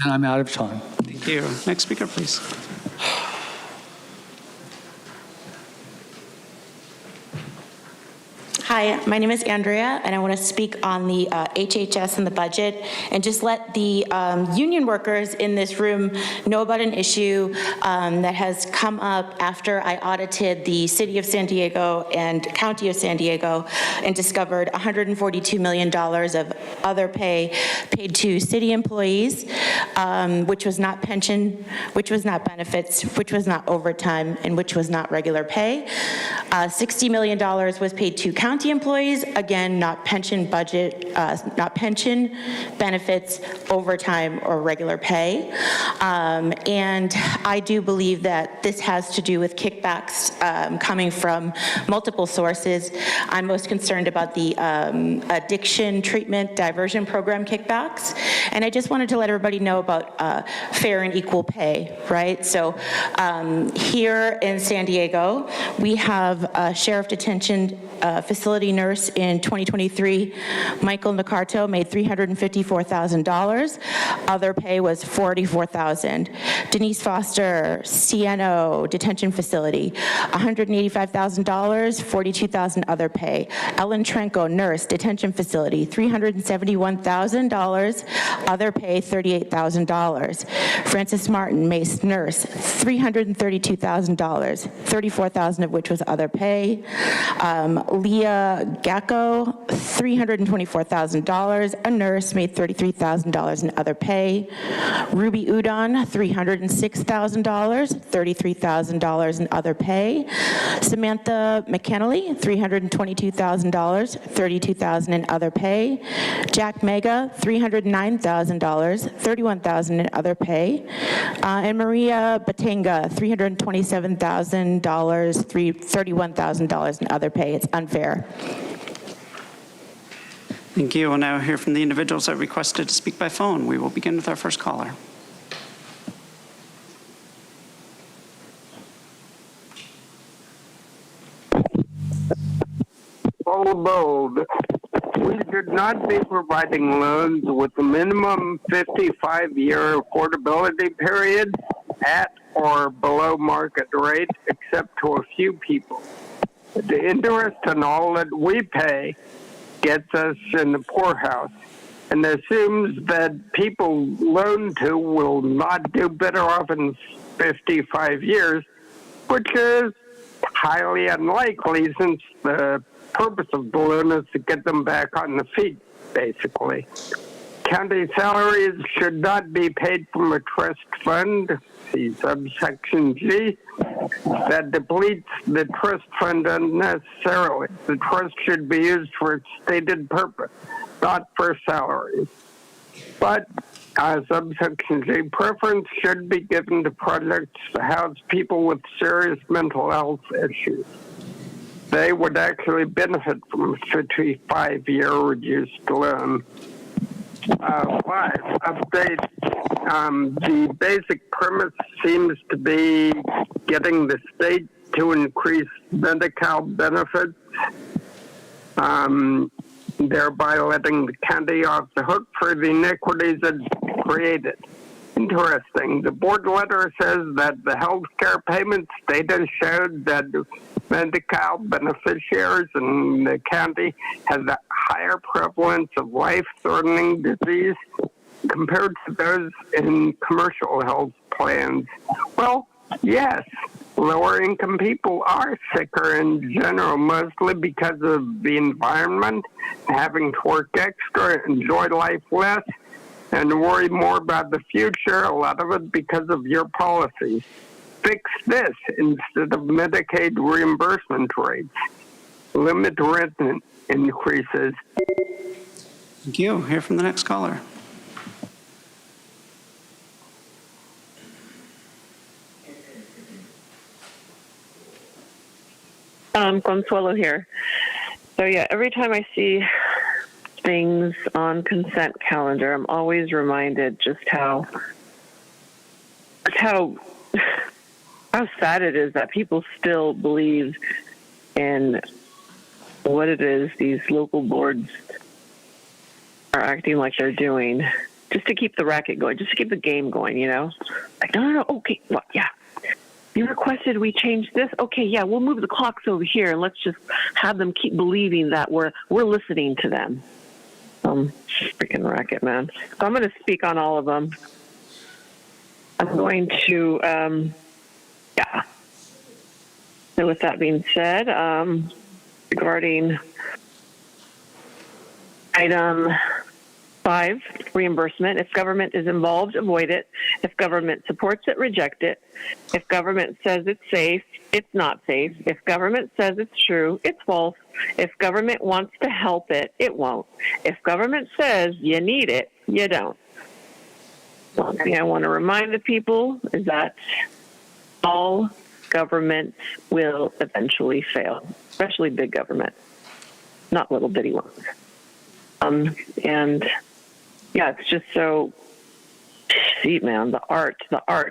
and I'm out of time. Thank you. Next speaker, please. Hi, my name is Andrea, and I want to speak on the HHS and the budget, and just let the union workers in this room know about an issue that has come up after I audited the City of San Diego and County of San Diego and discovered $142 million of other pay paid to city employees, which was not pension, which was not benefits, which was not overtime, and which was not regular pay. $60 million was paid to county employees, again, not pension budget, not pension, benefits, overtime, or regular pay. And I do believe that this has to do with kickbacks coming from multiple sources. I'm most concerned about the addiction treatment diversion program kickbacks. And I just wanted to let everybody know about fair and equal pay, right? So here in San Diego, we have a sheriff detention facility nurse in 2023. Michael Nicarto made $354,000. Other pay was $44,000. Denise Foster, CNO detention facility, $185,000, $42,000 other pay. Ellen Trenko, nurse detention facility, $371,000. Other pay, $38,000. Frances Martin, Mace nurse, $332,000, $34,000 of which was other pay. Leah Gacko, $324,000. A nurse made $33,000 in other pay. Ruby Udon, $306,000, $33,000 in other pay. Samantha McKennelly, $322,000, $32,000 in other pay. Jack Mega, $309,000, $31,000 in other pay. And Maria Batenga, $327,000, $31,000 in other pay. It's unfair. Thank you. We'll now hear from the individuals that requested to speak by phone. We will begin with our first caller. Bold. We should not be providing loans with a minimum 55-year affordability period at or below market rate, except to a few people. The interest on all that we pay gets us in the poorhouse and assumes that people loaned to will not do better off in 55 years, which is highly unlikely since the purpose of the loan is to get them back on the feet, basically. County salaries should not be paid from a trust fund, see subsection G, that depletes the trust fund unnecessarily. The trust should be used for its stated purpose, not for salaries. But subsection G, preference should be given to projects to house people with serious mental health issues. They would actually benefit from a 55-year reduced loan. 5, update. The basic premise seems to be getting the state to increase Medi-Cal benefits, thereby letting the county off the hook for the iniquities it created. Interesting. The board letter says that the health care payments data showed that Medi-Cal beneficiaries in the county has a higher prevalence of life-threatening disease compared to those in commercial health plans. Well, yes, lower-income people are sicker in general, mostly because of the environment, having to work extra, enjoy life less, and worry more about the future, a lot of it because of your policies. Fix this instead of Medicaid reimbursement rates. limit rent increases. Thank you. Hear from the next caller. Consuelo here. So yeah, every time I see things on consent calendar, I'm always reminded just how sad it is that people still believe in what it is these local boards are acting like they're doing just to keep the racket going, just to keep the game going, you know? Like, no, okay, well, yeah. You requested we change this? Okay, yeah, we'll move the clocks over here and let's just have them keep believing that we're listening to them. Freaking racket, man. So I'm going to speak on all of them. I'm going to, yeah. So with that being said, regarding item 5, reimbursement. If government is involved, avoid it. If government supports it, reject it. If government says it's safe, it's not safe. If government says it's true, it's false. If government wants to help it, it won't. If government says you need it, you don't. One thing I want to remind the people is that all government will eventually fail, especially big government, not little bitty ones. And yeah, it's just so, see, man, the art,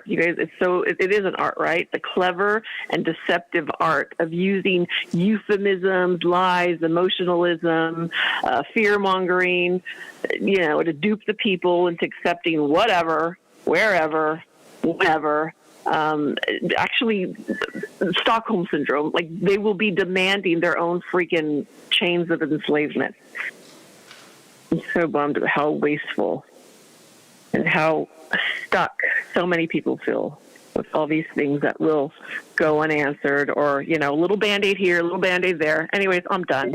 you guys, it is an art, right? The clever and deceptive art of using euphemisms, lies, emotionalism, fear-mongering, you know, to dupe the people into accepting whatever, wherever, whenever. Actually, Stockholm Syndrome, like they will be demanding their own freaking chains of enslavement. I'm so bummed at how wasteful and how stuck so many people feel with all these things that will go unanswered, or, you know, a little Band-Aid here, a little Band-Aid there. Anyways, I'm done.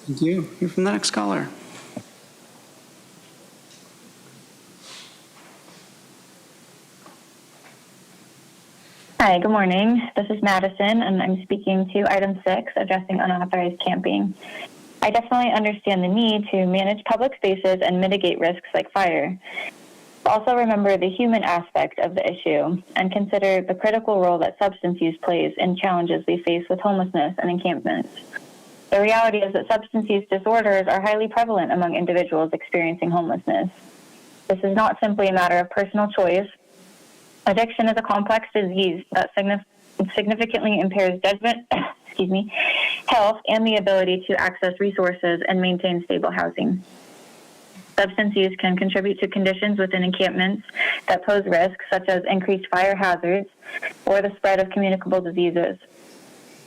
Thank you. Hear from the next caller. Hi, good morning. This is Madison, and I'm speaking to item 6, addressing unauthorized camping. I definitely understand the need to manage public spaces and mitigate risks like fire. Also remember the human aspect of the issue and consider the critical role that substance use plays in challenges we face with homelessness and encampments. The reality is that substance use disorders are highly prevalent among individuals experiencing homelessness. This is not simply a matter of personal choice. Addiction is a complex disease that significantly impairs judgment, health, and the ability to access resources and maintain stable housing. Substance use can contribute to conditions within encampments that pose risks, such as increased fire hazards or the spread of communicable diseases.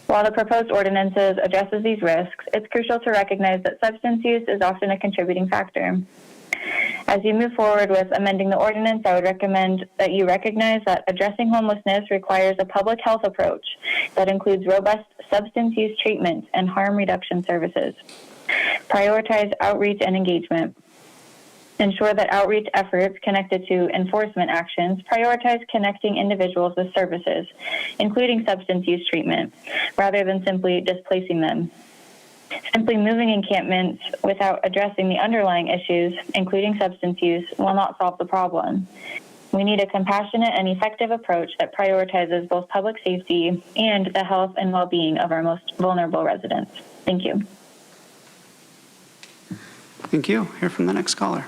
While the proposed ordinances addresses these risks, it's crucial to recognize that substance use is often a contributing factor. As you move forward with amending the ordinance, I would recommend that you recognize that addressing homelessness requires a public health approach that includes robust substance use treatment and harm reduction services. Prioritize outreach and engagement. Ensure that outreach efforts connected to enforcement actions prioritize connecting individuals with services, including substance use treatment, rather than simply displacing them. Simply moving encampments without addressing the underlying issues, including substance use, will not solve the problem. We need a compassionate and effective approach that prioritizes both public safety and the health and well-being of our most vulnerable residents. Thank you. Thank you. Hear from the next caller.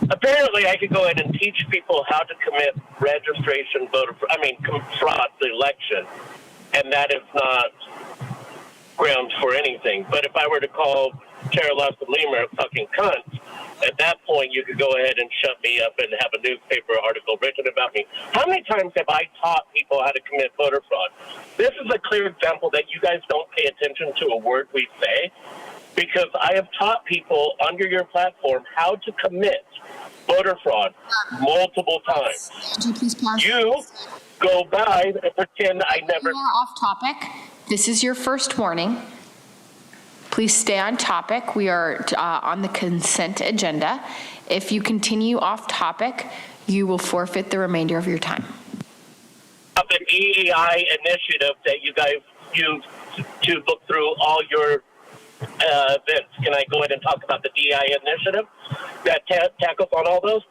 Apparently, I could go ahead and teach people how to commit registration fraud the election, and that is not grounds for anything. But if I were to call Chair Lawson-Leamer a fucking cunt, at that point you could go ahead and shut me up and have a newspaper article written about me. How many times have I taught people how to commit voter fraud? This is a clear example that you guys don't pay attention to a word we say, because I have taught people under your platform how to commit voter fraud multiple times. You go by and pretend I never... You are off topic. This is your first warning. Please stay on topic. We are on the consent agenda. If you continue off topic, you will forfeit the remainder of your time. Of an EEI initiative that you guys use to look through all your events. Can I go ahead and talk about the DEI initiative that tackles on all those?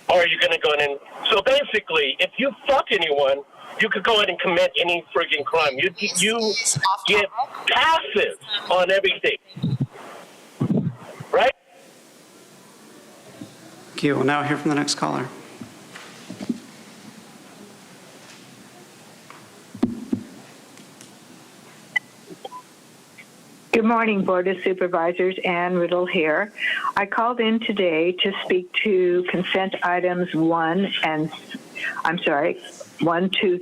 Or are you going to go in and... So basically, if you fuck anyone, you could go ahead and commit any friggin' crime. You get passive on everything. Right? Thank you. We'll now hear from the next caller. Good morning, Board of Supervisors. Ann Riddle here. I called in today to speak to consent items 1, 2,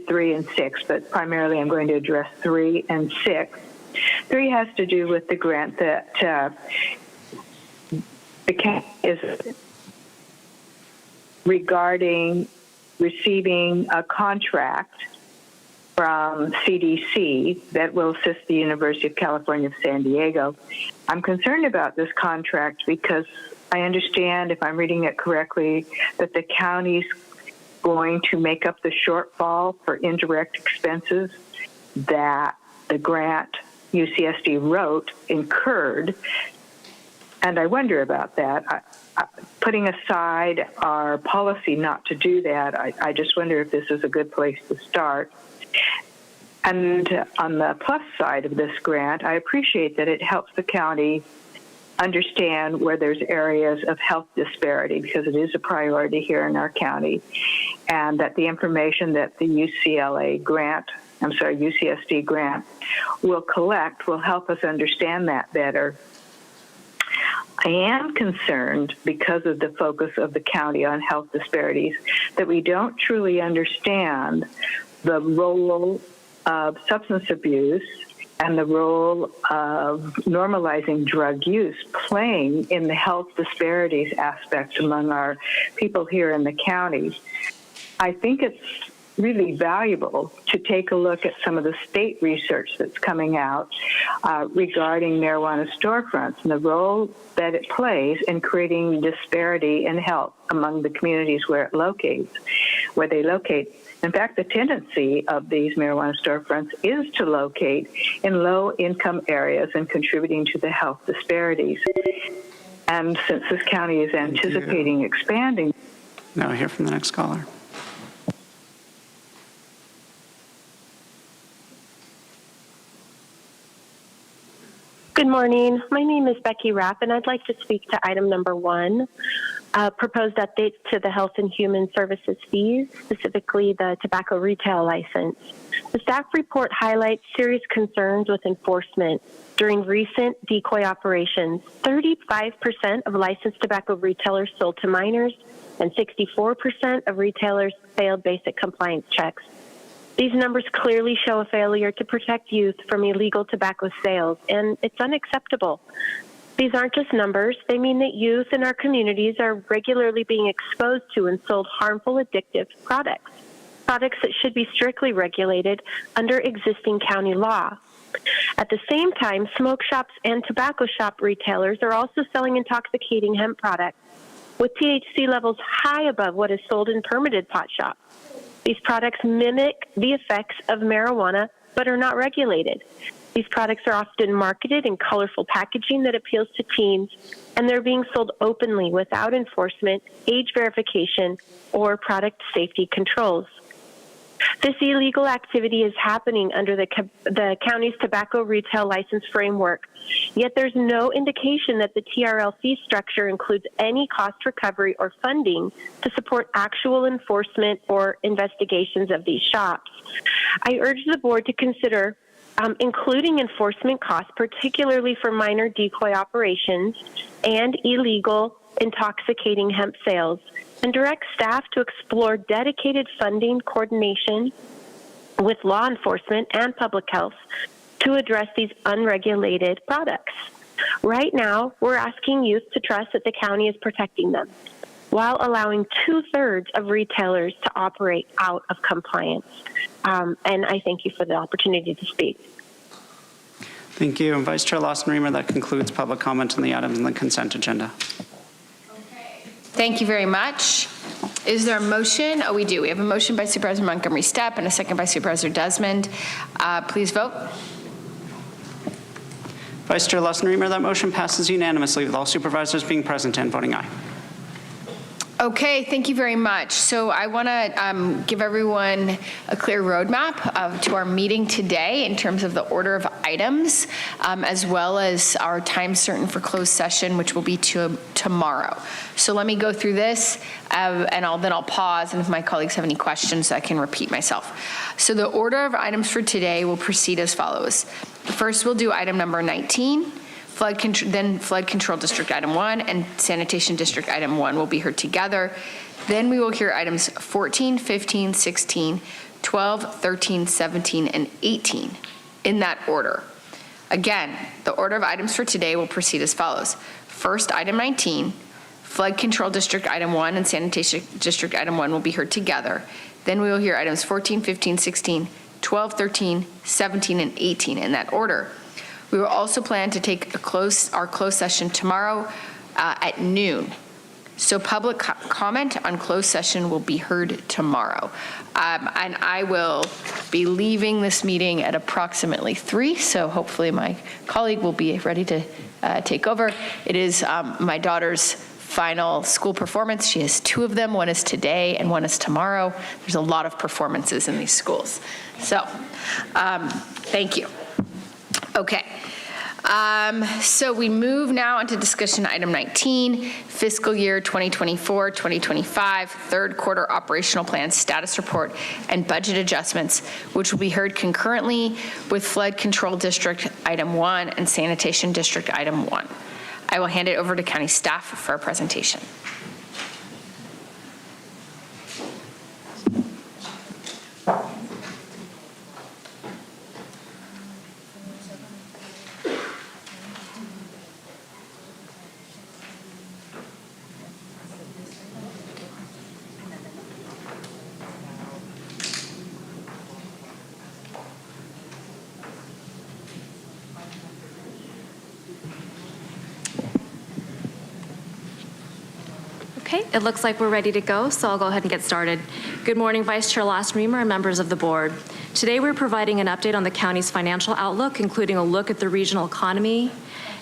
3, and 6, but primarily I'm going to address 3 and 6. 3 has to do with the grant that the county is regarding receiving a contract from CDC that will assist the University of California of San Diego. I'm concerned about this contract because I understand, if I'm reading it correctly, that the county's going to make up the shortfall for indirect expenses that the grant UCSD wrote incurred. And I wonder about that. Putting aside our policy not to do that, I just wonder if this is a good place to start. And on the plus side of this grant, I appreciate that it helps the county understand where there's areas of health disparity, because it is a priority here in our county, and that the information that the UCSD grant will collect will help us understand that better. I am concerned, because of the focus of the county on health disparities, that we don't truly understand the role of substance abuse and the role of normalizing drug use playing in the health disparities aspects among our people here in the county. I think it's really valuable to take a look at some of the state research that's coming out regarding marijuana storefronts and the role that it plays in creating disparity in health among the communities where they locate. In fact, the tendency of these marijuana storefronts is to locate in low-income areas and contributing to the health disparities. And since this county is anticipating expanding... Now I hear from the next caller. Good morning. My name is Becky Rapp, and I'd like to speak to item number 1. Proposed updates to the Health and Human Services fees, specifically the tobacco retail license. The staff report highlights serious concerns with enforcement. During recent decoy operations, 35% of licensed tobacco retailers sold to minors, and 64% of retailers failed basic compliance checks. These numbers clearly show a failure to protect youth from illegal tobacco sales, and it's unacceptable. These aren't just numbers. They mean that youth in our communities are regularly being exposed to and sold harmful, addictive products that should be strictly regulated under existing county law. At the same time, smoke shops and tobacco shop retailers are also selling intoxicating hemp products with THC levels high above what is sold in permitted pot shops. These products mimic the effects of marijuana but are not regulated. These products are often marketed in colorful packaging that appeals to teens, and they're being sold openly without enforcement, age verification, or product safety controls. This illegal activity is happening under the county's tobacco retail license framework, yet there's no indication that the TRL fee structure includes any cost recovery or funding to support actual enforcement or investigations of these shops. I urge the board to consider including enforcement costs, particularly for minor decoy operations and illegal intoxicating hemp sales, and direct staff to explore dedicated funding coordination with law enforcement and public health to address these unregulated products. Right now, we're asking youth to trust that the county is protecting them, while allowing 2/3 of retailers to operate out of compliance. And I thank you for the opportunity to speak. Thank you. And Vice Chair Lawson-Remer, that concludes public comment on the items on the consent agenda. Thank you very much. Is there a motion? Oh, we do. We have a motion by Supervisor Montgomery Stepp and a second by Supervisor Desmond. Please vote. Vice Chair Lawson-Remer, that motion passes unanimously with all supervisors being present and voting aye. Okay, thank you very much. So I want to give everyone a clear roadmap to our meeting today in terms of the order of items, as well as our time certain for closed session, which will be tomorrow. So let me go through this, and then I'll pause, and if my colleagues have any questions, I can repeat myself. So the order of items for today will proceed as follows. First, we'll do item number 19. Then Flood Control District Item 1 and Sanitation District Item 1 will be heard together. Then we will hear items 14, 15, 16, 12, 13, 17, and 18 in that order. Again, the order of items for today will proceed as follows. First, item 19, Flood Control District Item 1 and Sanitation District Item 1 will be heard together. Then we will hear items 14, 15, 16, 12, 13, 17, and 18 in that order. We will also plan to take our closed session tomorrow at noon. So public comment on closed session will be heard tomorrow. And I will be leaving this meeting at approximately 3, so hopefully my colleague will be ready to take over. It is my daughter's final school performance. She has 2 of them. One is today and one is tomorrow. There's a lot of performances in these schools. So thank you. Okay. So we move now into discussion item 19, fiscal year 2024-2025, third quarter operational plan status report and budget adjustments, which will be heard concurrently with Flood Control District Item 1 and Sanitation District Item 1. I will hand it over to county staff for a presentation. Okay, it looks like we're ready to go, so I'll go ahead and get started. Good morning, Vice Chair Lastremer and members of the board. Today we're providing an update on the county's financial outlook, including a look at the regional economy,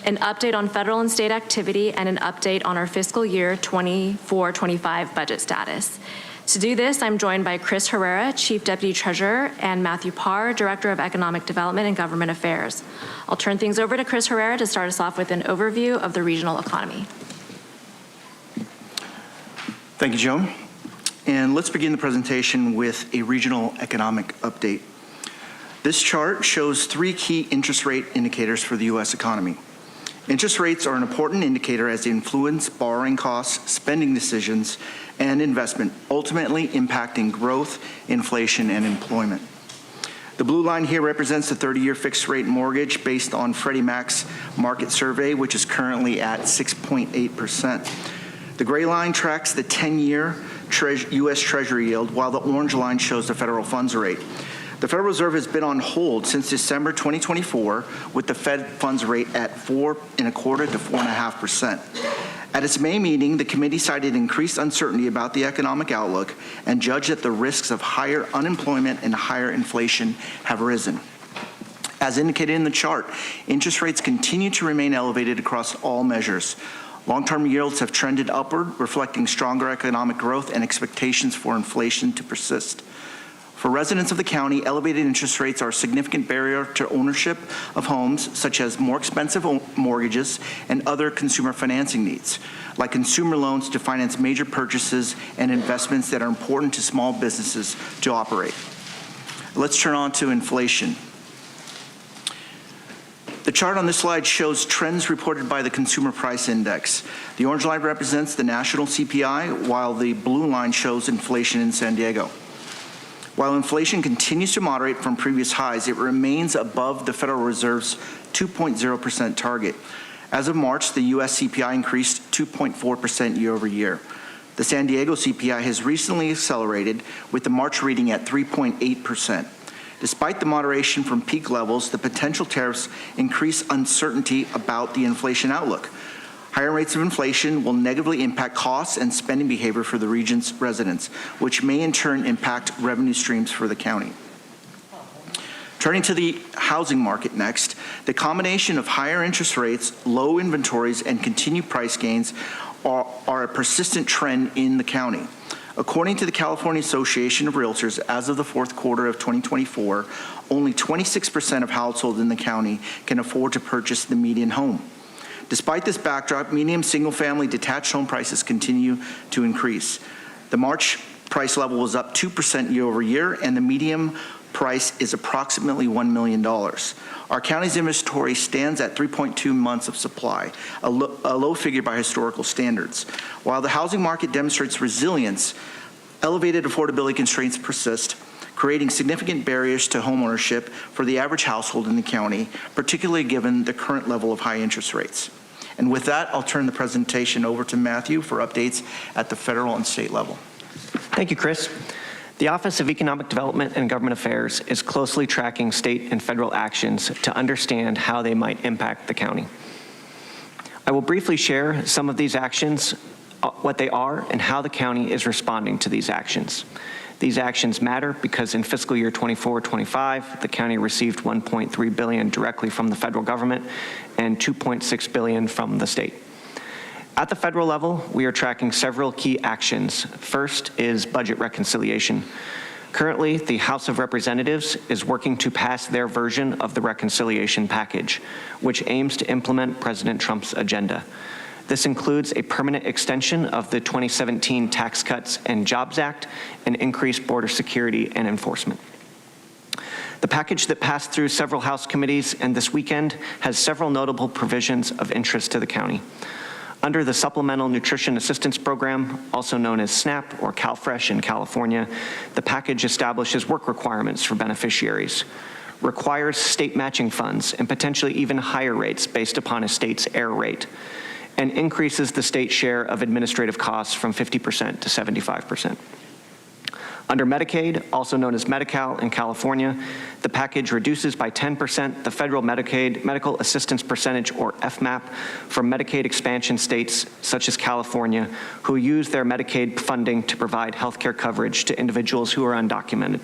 an update on federal and state activity, and an update on our fiscal year 24-25 budget status. To do this, I'm joined by Chris Herrera, Chief Deputy Treasurer, and Matthew Parr, Director of Economic Development and Government Affairs. I'll turn things over to Chris Herrera to start us off with an overview of the regional economy. Thank you, Joan. And let's begin the presentation with a regional economic update. This chart shows 3 key interest rate indicators for the U.S. economy. Interest rates are an important indicator as they influence borrowing costs, spending decisions, and investment, ultimately impacting growth, inflation, and employment. The blue line here represents the 30-year fixed rate mortgage based on Freddie Mac's market survey, which is currently at 6.8%. The gray line tracks the 10-year U.S. Treasury yield, while the orange line shows the federal funds rate. The Federal Reserve has been on hold since December 2024, with the Fed funds rate at 4.25% to 4.5%. At its May meeting, the committee cited increased uncertainty about the economic outlook and judged that the risks of higher unemployment and higher inflation have risen. As indicated in the chart, interest rates continue to remain elevated across all measures. Long-term yields have trended upward, reflecting stronger economic growth and expectations for inflation to persist. For residents of the county, elevated interest rates are a significant barrier to ownership of homes, such as more expensive mortgages and other consumer financing needs, like consumer loans to finance major purchases and investments that are important to small businesses to operate. Let's turn on to inflation. The chart on this slide shows trends reported by the Consumer Price Index. The orange line represents the national CPI, while the blue line shows inflation in San Diego. While inflation continues to moderate from previous highs, it remains above the Federal Reserve's 2.0% target. As of March, the U.S. CPI increased 2.4% year over year. The San Diego CPI has recently accelerated, with the March reading at 3.8%. Despite the moderation from peak levels, the potential tariffs increase uncertainty about the inflation outlook. Higher rates of inflation will negatively impact costs and spending behavior for the region's residents, which may in turn impact revenue streams for the county. Turning to the housing market next, the combination of higher interest rates, low inventories, and continued price gains are a persistent trend in the county. According to the California Association of Realtors, as of the fourth quarter of 2024, only 26% of households in the county can afford to purchase the median home. Despite this backdrop, median single-family detached home prices continue to increase. The March price level was up 2% year over year, and the median price is approximately $1 million. Our county's inventory stands at 3.2 months of supply, a low figure by historical standards. While the housing market demonstrates resilience, elevated affordability constraints persist, creating significant barriers to homeownership for the average household in the county, particularly given the current level of high interest rates. And with that, I'll turn the presentation over to Matthew for updates at the federal and state level. Thank you, Chris. The Office of Economic Development and Government Affairs is closely tracking state and federal actions to understand how they might impact the county. I will briefly share some of these actions, what they are, and how the county is responding to these actions. These actions matter because in fiscal year 24-25, the county received $1.3 billion directly from the federal government and $2.6 billion from the state. At the federal level, we are tracking several key actions. First is budget reconciliation. Currently, the House of Representatives is working to pass their version of the reconciliation package, which aims to implement President Trump's agenda. This includes a permanent extension of the 2017 Tax Cuts and Jobs Act and increased border security and enforcement. The package that passed through several House committees and this weekend has several notable provisions of interest to the county. Under the Supplemental Nutrition Assistance Program, also known as SNAP or CalFresh in California, the package establishes work requirements for beneficiaries, requires state matching funds and potentially even higher rates based upon a state's error rate, and increases the state share of administrative costs from 50% to 75%. Under Medicaid, also known as Medi-Cal in California, the package reduces by 10% the federal Medicaid medical assistance percentage, or FMAP, for Medicaid expansion states such as California, who use their Medicaid funding to provide health care coverage to individuals who are undocumented.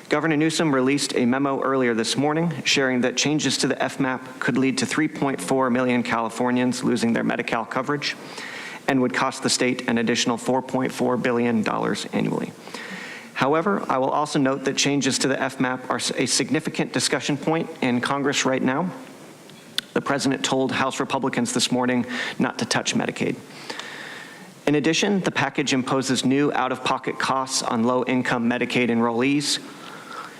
Governor Newsom released a memo earlier this morning sharing that changes to the FMAP could lead to 3.4 million Californians losing their Medi-Cal coverage and would cost the state an additional $4.4 billion annually. However, I will also note that changes to the FMAP are a significant discussion point in Congress right now. The president told House Republicans this morning not to touch Medicaid. In addition, the package imposes new out-of-pocket costs on low-income Medicaid enrollees,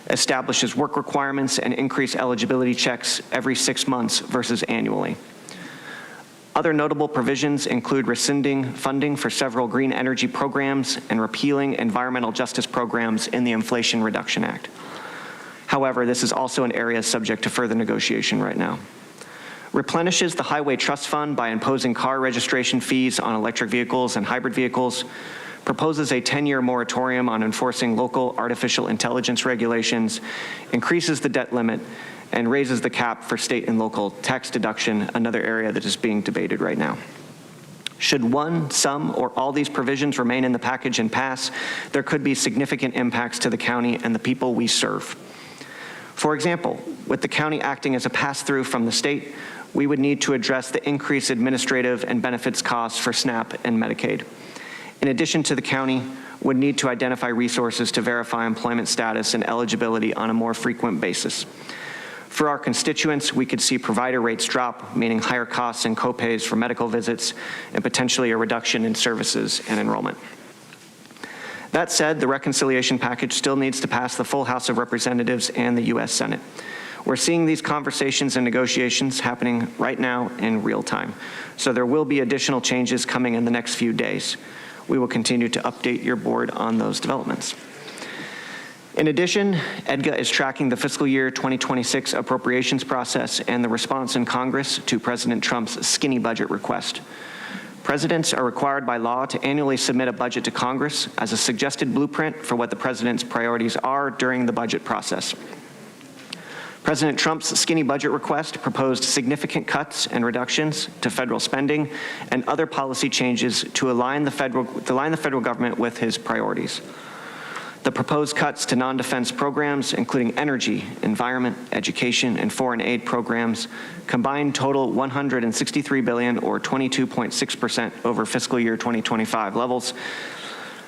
establishes work requirements and increased eligibility checks every 6 months versus annually. Other notable provisions include rescinding funding for several green energy programs and repealing environmental justice programs in the Inflation Reduction Act. However, this is also an area subject to further negotiation right now. Replenishes the Highway Trust Fund by imposing car registration fees on electric vehicles and hybrid vehicles, proposes a 10-year moratorium on enforcing local artificial intelligence regulations, increases the debt limit, and raises the cap for state and local tax deduction, another area that is being debated right now. Should one, some, or all these provisions remain in the package and pass, there could be significant impacts to the county and the people we serve. For example, with the county acting as a pass-through from the state, we would need to address the increased administrative and benefits costs for SNAP and Medicaid. In addition to the county, would need to identify resources to verify employment status and eligibility on a more frequent basis. For our constituents, we could see provider rates drop, meaning higher costs and copays for medical visits, and potentially a reduction in services and enrollment. That said, the reconciliation package still needs to pass the full House of Representatives and the U.S. Senate. We're seeing these conversations and negotiations happening right now in real time, so there will be additional changes coming in the next few days. We will continue to update your board on those developments. In addition, EDGA is tracking the fiscal year 2026 appropriations process and the response in Congress to President Trump's skinny budget request. Presidents are required by law to annually submit a budget to Congress as a suggested blueprint for what the president's priorities are during the budget process. President Trump's skinny budget request proposed significant cuts and reductions to federal spending and other policy changes to align the federal government with his priorities. The proposed cuts to non-defense programs, including energy, environment, education, and foreign aid programs, combined total $163 billion, or 22.6% over fiscal year 2025 levels.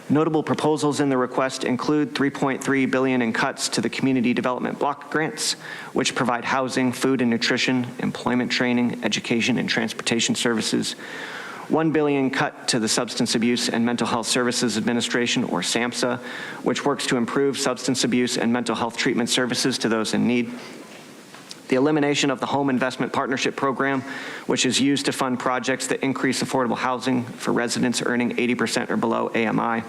Notable proposals in the request include $3.3 billion in cuts to the community development block grants, which provide housing, food and nutrition, employment training, education, and transportation services. $1 billion cut to the Substance Abuse and Mental Health Services Administration, or SAMHSA, which works to improve substance abuse and mental health treatment services to those in need. The elimination of the Home Investment Partnership Program, which is used to fund projects that increase affordable housing for residents earning 80% or below AMI.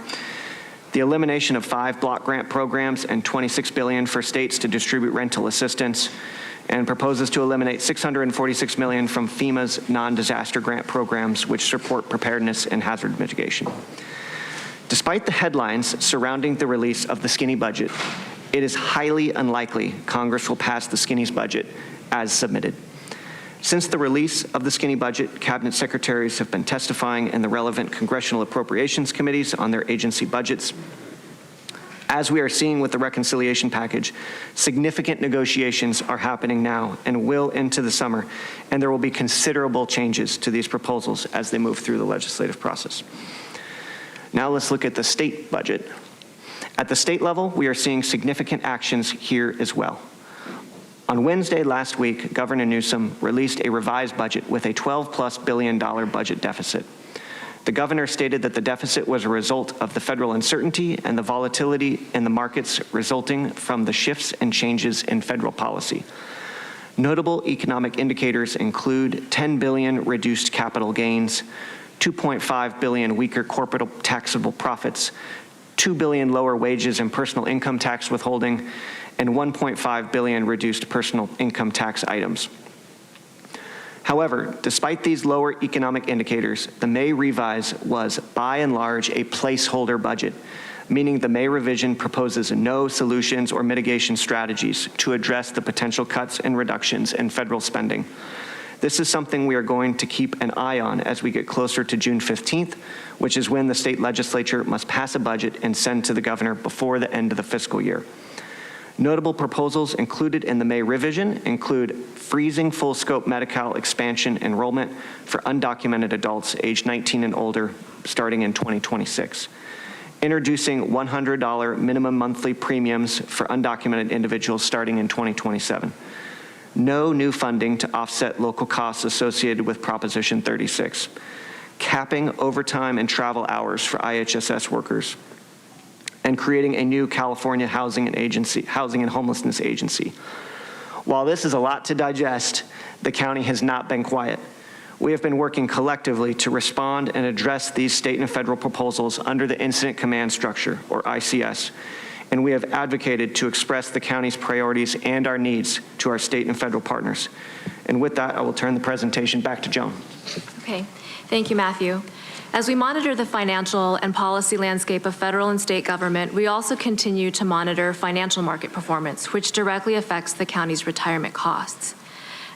The elimination of 5 block grant programs and $26 billion for states to distribute rental assistance, and proposes to eliminate $646 million from FEMA's non-disaster grant programs, which support preparedness and hazard mitigation. Despite the headlines surrounding the release of the skinny budget, it is highly unlikely Congress will pass the skinny's budget as submitted. Since the release of the skinny budget, cabinet secretaries have been testifying in the relevant congressional appropriations committees on their agency budgets. As we are seeing with the reconciliation package, significant negotiations are happening now and will into the summer, and there will be considerable changes to these proposals as they move through the legislative process. Now let's look at the state budget. At the state level, we are seeing significant actions here as well. On Wednesday last week, Governor Newsom released a revised budget with a $12+ billion budget deficit. The governor stated that the deficit was a result of the federal uncertainty and the volatility in the markets resulting from the shifts and changes in federal policy. Notable economic indicators include $10 billion reduced capital gains, $2.5 billion weaker corporate taxable profits, $2 billion lower wages and personal income tax withholding, and $1.5 billion reduced personal income tax items. However, despite these lower economic indicators, the May revise was, by and large, a placeholder budget, meaning the May revision proposes no solutions or mitigation strategies to address the potential cuts and reductions in federal spending. This is something we are going to keep an eye on as we get closer to June 15th, which is when the state legislature must pass a budget and send to the governor before the end of the fiscal year. Notable proposals included in the May revision include freezing full-scope Medi-Cal expansion enrollment for undocumented adults aged 19 and older starting in 2026, introducing $100 minimum monthly premiums for undocumented individuals starting in 2027, no new funding to offset local costs associated with Proposition 36, capping overtime and travel hours for IHSS workers, and creating a new California housing and homelessness agency. While this is a lot to digest, the county has not been quiet. We have been working collectively to respond and address these state and federal proposals under the Incident Command Structure, or ICS, and we have advocated to express the county's priorities and our needs to our state and federal partners. And with that, I will turn the presentation back to Joan. Okay, thank you, Matthew. As we monitor the financial and policy landscape of federal and state government, we also continue to monitor financial market performance, which directly affects the county's retirement costs.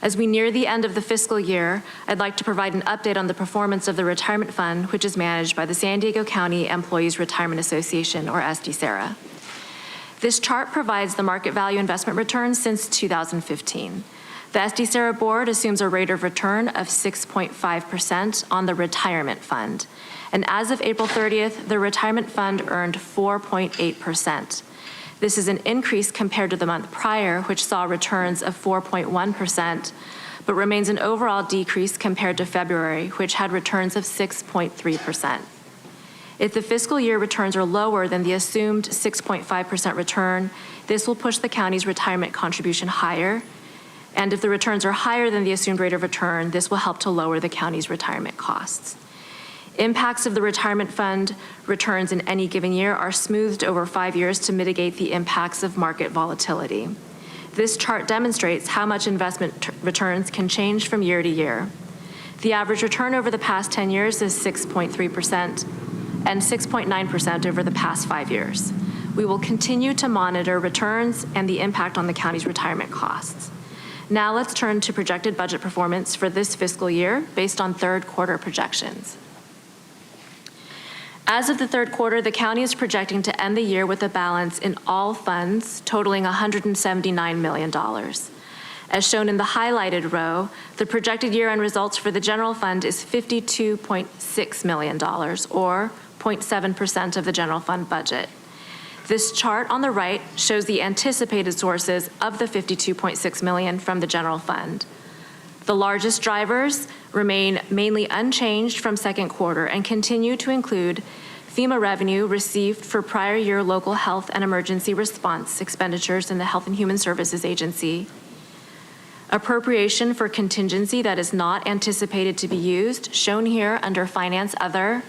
As we near the end of the fiscal year, I'd like to provide an update on the performance of the retirement fund, which is managed by the San Diego County Employees Retirement Association, or SDSERA. This chart provides the market value investment returns since 2015. The SDSERA board assumes a rate of return of 6.5% on the retirement fund. And as of April 30th, the retirement fund earned 4.8%. This is an increase compared to the month prior, which saw returns of 4.1%, but remains an overall decrease compared to February, which had returns of 6.3%. If the fiscal year returns are lower than the assumed 6.5% return, this will push the county's retirement contribution higher. And if the returns are higher than the assumed rate of return, this will help to lower the county's retirement costs. Impacts of the retirement fund returns in any given year are smoothed over 5 years to mitigate the impacts of market volatility. This chart demonstrates how much investment returns can change from year to year. The average return over the past 10 years is 6.3% and 6.9% over the past 5 years. We will continue to monitor returns and the impact on the county's retirement costs. Now let's turn to projected budget performance for this fiscal year based on third quarter projections. As of the third quarter, the county is projecting to end the year with a balance in all funds totaling $179 million. As shown in the highlighted row, the projected year-end results for the general fund is $52.6 million, or 0.7% of the general fund budget. This chart on the right shows the anticipated sources of the $52.6 million from the general fund. The largest drivers remain mainly unchanged from second quarter and continue to include FEMA revenue received for prior year local health and emergency response expenditures in the Health and Human Services Agency, appropriation for contingency that is not anticipated to be used, shown here under Finance Other,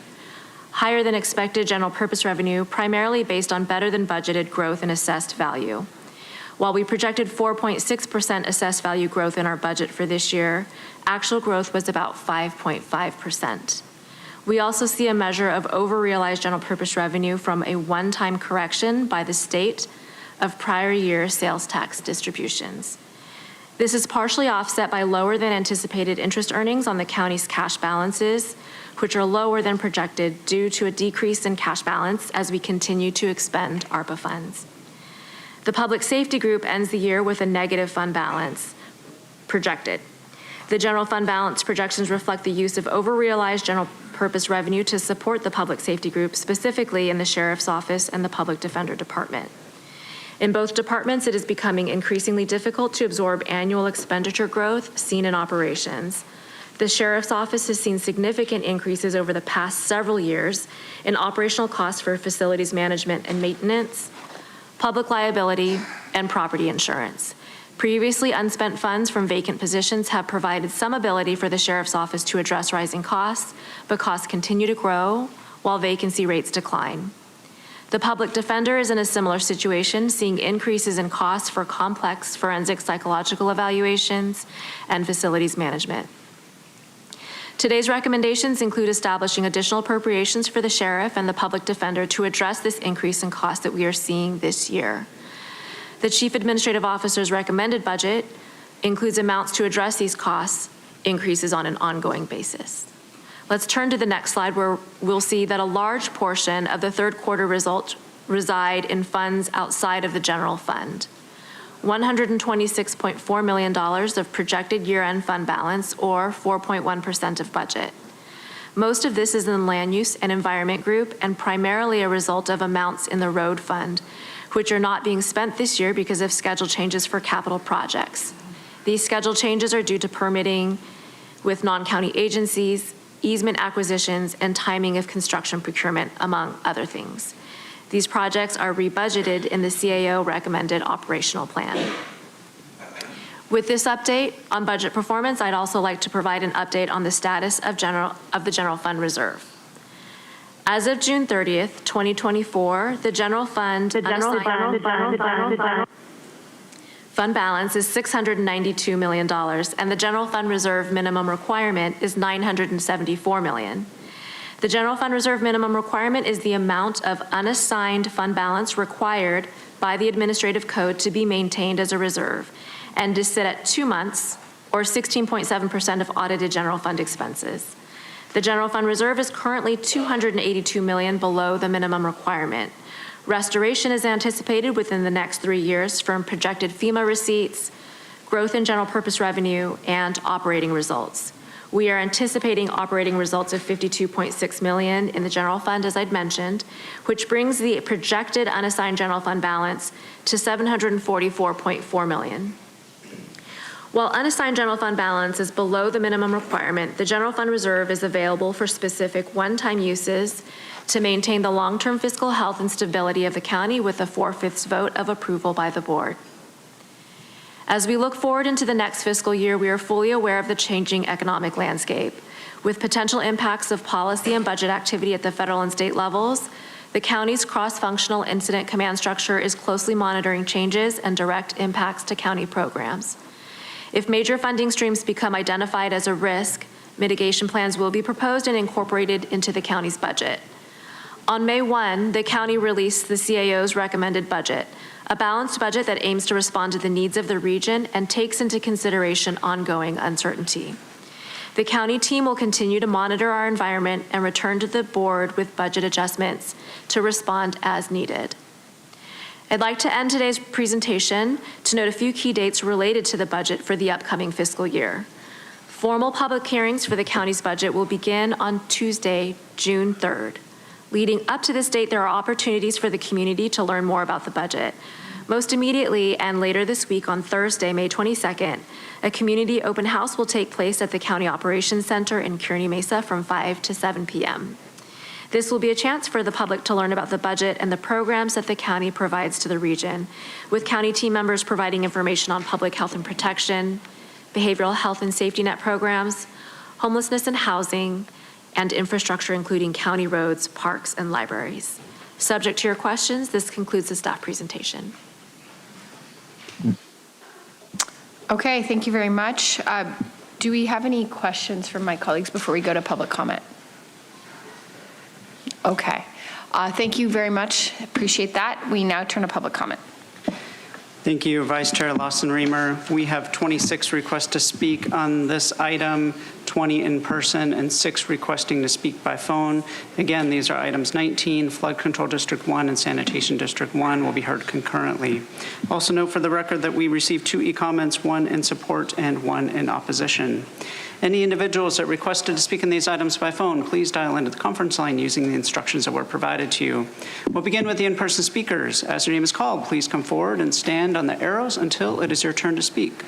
higher than expected general purpose revenue, primarily based on better than budgeted growth in assessed value. While we projected 4.6% assessed value growth in our budget for this year, actual growth was about 5.5%. We also see a measure of over-realized general purpose revenue from a one-time correction by the state of prior year sales tax distributions. This is partially offset by lower than anticipated interest earnings on the county's cash balances, which are lower than projected due to a decrease in cash balance as we continue to expend ARPA funds. The Public Safety Group ends the year with a negative fund balance projected. The general fund balance projections reflect the use of over-realized general purpose revenue to support the Public Safety Group, specifically in the Sheriff's Office and the Public Defender Department. In both departments, it is becoming increasingly difficult to absorb annual expenditure growth seen in operations. The Sheriff's Office has seen significant increases over the past several years in operational costs for facilities management and maintenance, public liability, and property insurance. Previously unspent funds from vacant positions have provided some ability for the Sheriff's Office to address rising costs, but costs continue to grow while vacancy rates decline. The Public Defender is in a similar situation, seeing increases in costs for complex forensic psychological evaluations and facilities management. Today's recommendations include establishing additional appropriations for the Sheriff and the Public Defender to address this increase in costs that we are seeing this year. The Chief Administrative Officer's recommended budget includes amounts to address these costs increases on an ongoing basis. Let's turn to the next slide, where we'll see that a large portion of the third quarter results reside in funds outside of the general fund. $126.4 million of projected year-end fund balance, or 4.1% of budget. Most of this is in the Land Use and Environment Group, and primarily a result of amounts in the Road Fund, which are not being spent this year because of schedule changes for capital projects. These schedule changes are due to permitting with non-county agencies, easement acquisitions, and timing of construction procurement, among other things. These projects are rebudgeted in the CAO recommended operational plan. With this update on budget performance, I'd also like to provide an update on the status of the general fund reserve. As of June 30th, 2024, the general fund fund balance is $692 million, and the general fund reserve minimum requirement is $974 million. The general fund reserve minimum requirement is the amount of unassigned fund balance required by the administrative code to be maintained as a reserve, and to sit at 2 months, or 16.7% of audited general fund expenses. The general fund reserve is currently $282 million below the minimum requirement. Restoration is anticipated within the next 3 years from projected FEMA receipts, growth in general purpose revenue, and operating results. We are anticipating operating results of $52.6 million in the general fund, as I'd mentioned, which brings the projected unassigned general fund balance to $744.4 million. While unassigned general fund balance is below the minimum requirement, the general fund reserve is available for specific one-time uses to maintain the long-term fiscal health and stability of the county with a 4/5 vote of approval by the board. As we look forward into the next fiscal year, we are fully aware of the changing economic landscape. With potential impacts of policy and budget activity at the federal and state levels, the county's cross-functional incident command structure is closely monitoring changes and direct impacts to county programs. If major funding streams become identified as a risk, mitigation plans will be proposed and incorporated into the county's budget. On May 1, the county released the CAO's recommended budget, a balanced budget that aims to respond to the needs of the region and takes into consideration ongoing uncertainty. The county team will continue to monitor our environment and return to the board with budget adjustments to respond as needed. I'd like to end today's presentation to note a few key dates related to the budget for the upcoming fiscal year. Formal public hearings for the county's budget will begin on Tuesday, June 3rd. Leading up to this date, there are opportunities for the community to learn more about the budget. Most immediately and later this week on Thursday, May 22nd, a community open house will take place at the County Operations Center in Kearney Mesa from 5 to 7 p.m. This will be a chance for the public to learn about the budget and the programs that the county provides to the region, with county team members providing information on public health and protection, behavioral health and safety net programs, homelessness and housing, and infrastructure including county roads, parks, and libraries. Subject to your questions, this concludes the staff presentation. Okay, thank you very much. Do we have any questions from my colleagues before we go to public comment? Okay, thank you very much. Appreciate that. We now turn to public comment. Thank you, Vice Chair Lawson-Remer. We have 26 requests to speak on this item, 20 in person, and 6 requesting to speak by phone. Again, these are items 19, Flood Control District 1 and Sanitation District 1 will be heard concurrently. Also note for the record that we received 2 e-comments, 1 in support and 1 in opposition. Any individuals that requested to speak on these items by phone, please dial into the conference line using the instructions that were provided to you. We'll begin with the in-person speakers. As your name is called, please come forward and stand on the arrows until it is your turn to speak.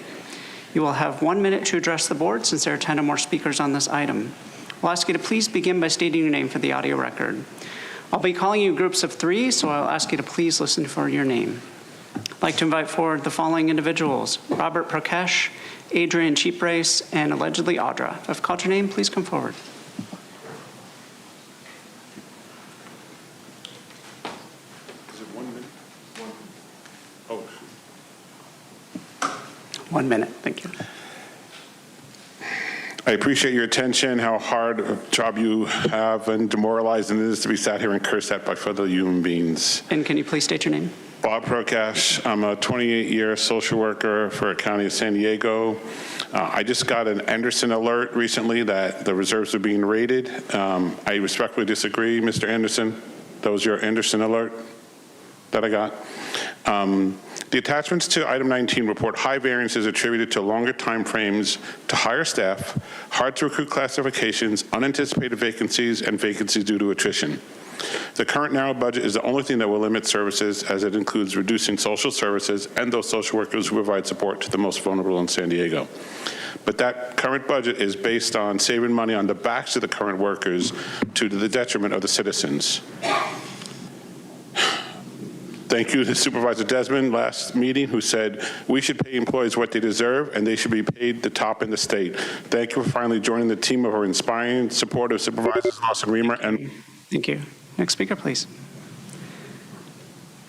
You will have 1 minute to address the board since there are 10 or more speakers on this item. We'll ask you to please begin by stating your name for the audio record. I'll be calling you groups of 3, so I'll ask you to please listen for your name. I'd like to invite forward the following individuals: Robert Prokesh, Adrian Cheaprace, and allegedly Audra. If I've called your name, please come forward. Is it 1 minute? 1 minute, thank you. I appreciate your attention, how hard a job you have, and demoralizing it is to be sat here and cursed at by fellow human beings. And can you please state your name? Bob Prokash. I'm a 28-year social worker for the County of San Diego. I just got an Anderson alert recently that the reserves are being raided. I respectfully disagree, Mr. Anderson. That was your Anderson alert that I got. The attachments to item 19 report high variances attributed to longer time frames to hire staff, hard to recruit classifications, unanticipated vacancies, and vacancies due to attrition. The current narrow budget is the only thing that will limit services, as it includes reducing social services and those social workers who provide support to the most vulnerable in San Diego. But that current budget is based on saving money on the backs of the current workers to the detriment of the citizens. Thank you to Supervisor Desmond last meeting, who said we should pay employees what they deserve and they should be paid the top in the state. Thank you for finally joining the team of our inspiring, supportive Supervisors Lawson-Remer. And thank you. Next speaker, please.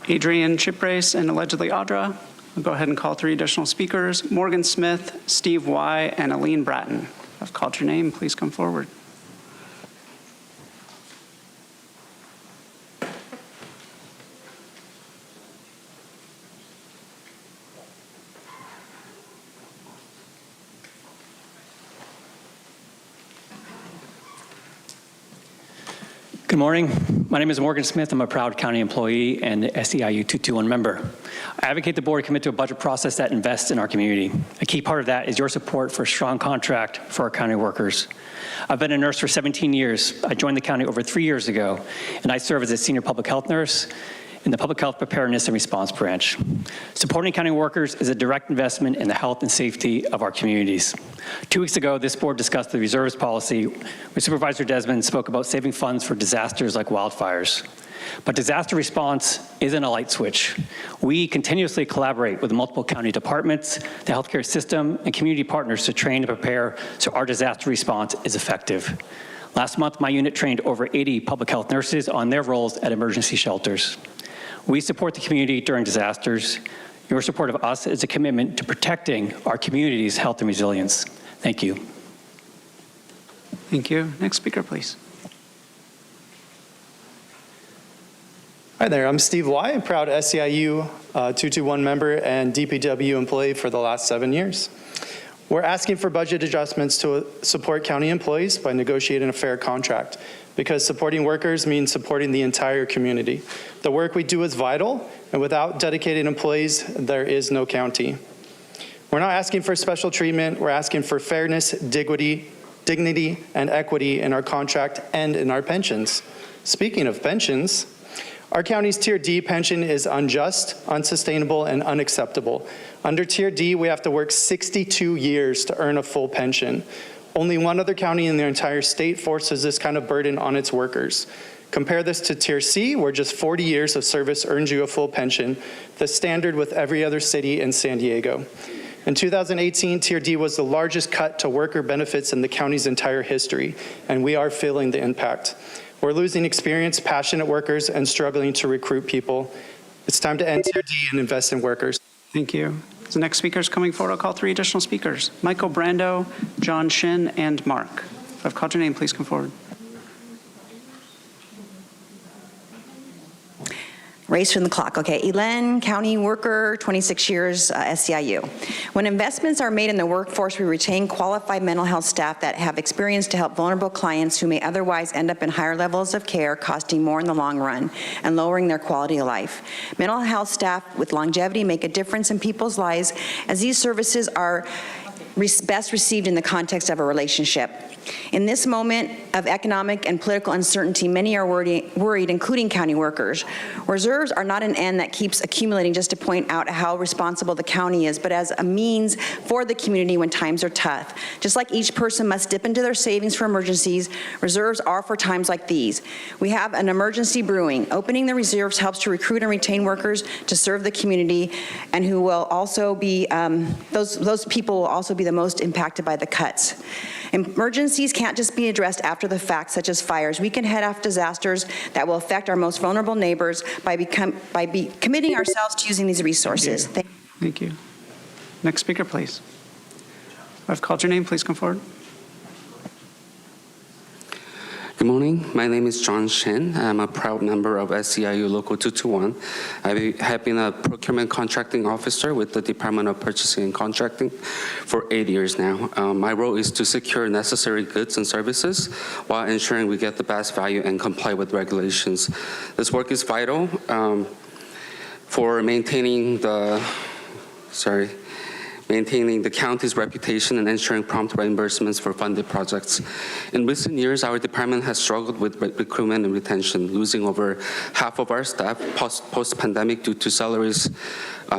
Adrian Cheaprace and allegedly Audra. I'll go ahead and call 3 additional speakers: Morgan Smith, Steve Y, and Aline Bratton. If I've called your name, please come forward. Good morning. My name is Morgan Smith. I'm a proud county employee and SEIU 221 member. I advocate the board commit to a budget process that invests in our community. A key part of that is your support for a strong contract for our county workers. I've been a nurse for 17 years. I joined the county over 3 years ago, and I serve as a senior public health nurse in the Public Health Preparedness and Response Branch. Supporting county workers is a direct investment in the health and safety of our communities. 2 weeks ago, this board discussed the reserves policy, where Supervisor Desmond spoke about saving funds for disasters like wildfires. But disaster response isn't a light switch. We continuously collaborate with multiple county departments, the healthcare system, and community partners to train and prepare so our disaster response is effective. Last month, my unit trained over 80 public health nurses on their roles at emergency shelters. We support the community during disasters. Your support of us is a commitment to protecting our community's health and resilience. Thank you. Thank you. Next speaker, please. Hi there, I'm Steve Y, a proud SEIU 221 member and DPW employee for the last 7 years. We're asking for budget adjustments to support county employees by negotiating a fair contract, because supporting workers means supporting the entire community. The work we do is vital, and without dedicated employees, there is no county. We're not asking for special treatment, we're asking for fairness, dignity, and equity in our contract and in our pensions. Speaking of pensions, our county's Tier D pension is unjust, unsustainable, and unacceptable. Under Tier D, we have to work 62 years to earn a full pension. Only one other county in the entire state forces this kind of burden on its workers. Compare this to Tier C, where just 40 years of service earns you a full pension, the standard with every other city in San Diego. In 2018, Tier D was the largest cut to worker benefits in the county's entire history, and we are feeling the impact. We're losing experienced, passionate workers and struggling to recruit people. It's time to end Tier D and invest in workers. Thank you. As the next speaker is coming forward, I'll call 3 additional speakers: Michael Brando, John Shin, and Mark. If I've called your name, please come forward. Race from the clock. Okay, Elen, county worker, 26 years, SEIU. When investments are made in the workforce, we retain qualified mental health staff that have experience to help vulnerable clients who may otherwise end up in higher levels of care, costing more in the long run and lowering their quality of life. Mental health staff with longevity make a difference in people's lives, as these services are best received in the context of a relationship. In this moment of economic and political uncertainty, many are worried, including county workers. Reserves are not an end that keeps accumulating just to point out how responsible the county is, but as a means for the community when times are tough. Just like each person must dip into their savings for emergencies, reserves are for times like these. We have an emergency brewing. Opening the reserves helps to recruit and retain workers to serve the community, and who will also be, those people will also be the most impacted by the cuts. Emergencies can't just be addressed after the fact, such as fires. We can head off disasters that will affect our most vulnerable neighbors by committing ourselves to using these resources. Thank you. Next speaker, please. I've called your name. Please come forward. Good morning. My name is John Shin. I'm a proud member of SEIU Local 221. I have been a procurement contracting officer with the Department of Purchasing and Contracting for 8 years now. My role is to secure necessary goods and services while ensuring we get the best value and comply with regulations. This work is vital for maintaining the county's reputation and ensuring prompt reimbursements for funded projects. In recent years, our department has struggled with recruitment and retention, losing over half of our staff post-pandemic due to salaries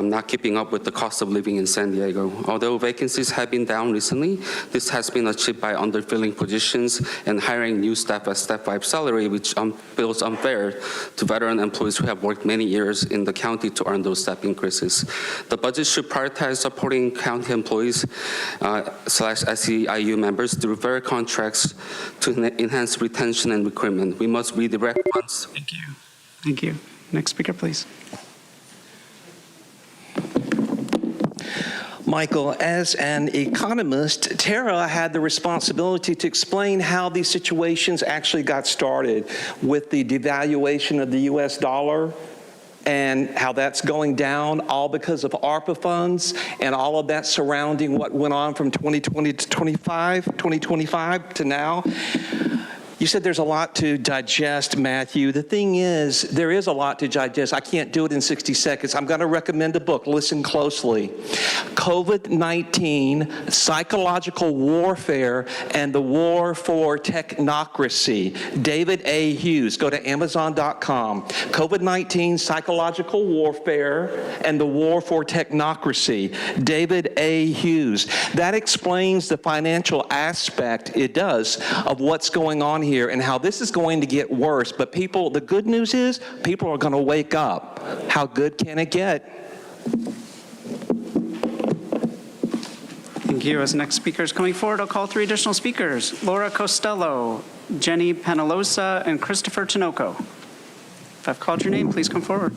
not keeping up with the cost of living in San Diego. Although vacancies have been down recently, this has been achieved by underfilling positions and hiring new staff at step 5 salary, which feels unfair to veteran employees who have worked many years in the county to earn those step increases. The budget should prioritize supporting county employees / SEIU members through fair contracts to enhance retention and recruitment. We must redirect funds. Thank you. Thank you. Next speaker, please. Michael, as an economist, Tara had the responsibility to explain how these situations actually got started with the devaluation of the U.S. dollar and how that's going down, all because of ARPA funds and all of that surrounding what went on from 2020 to 2025 to now. You said there's a lot to digest, Matthew. The thing is, there is a lot to digest. I can't do it in 60 seconds. I'm going to recommend a book. Listen closely. COVID-19, Psychological Warfare and the War for Technocracy. David A. Hughes. Go to Amazon.com. COVID-19, Psychological Warfare and the War for Technocracy. David A. Hughes. That explains the financial aspect, it does, of what's going on here and how this is going to get worse. But people, the good news is people are going to wake up. How good can it get? Thank you. As the next speaker is coming forward, I'll call 3 additional speakers: Laura Costello, Jenny Penalosa, and Christopher Tinoco. If I've called your name, please come forward.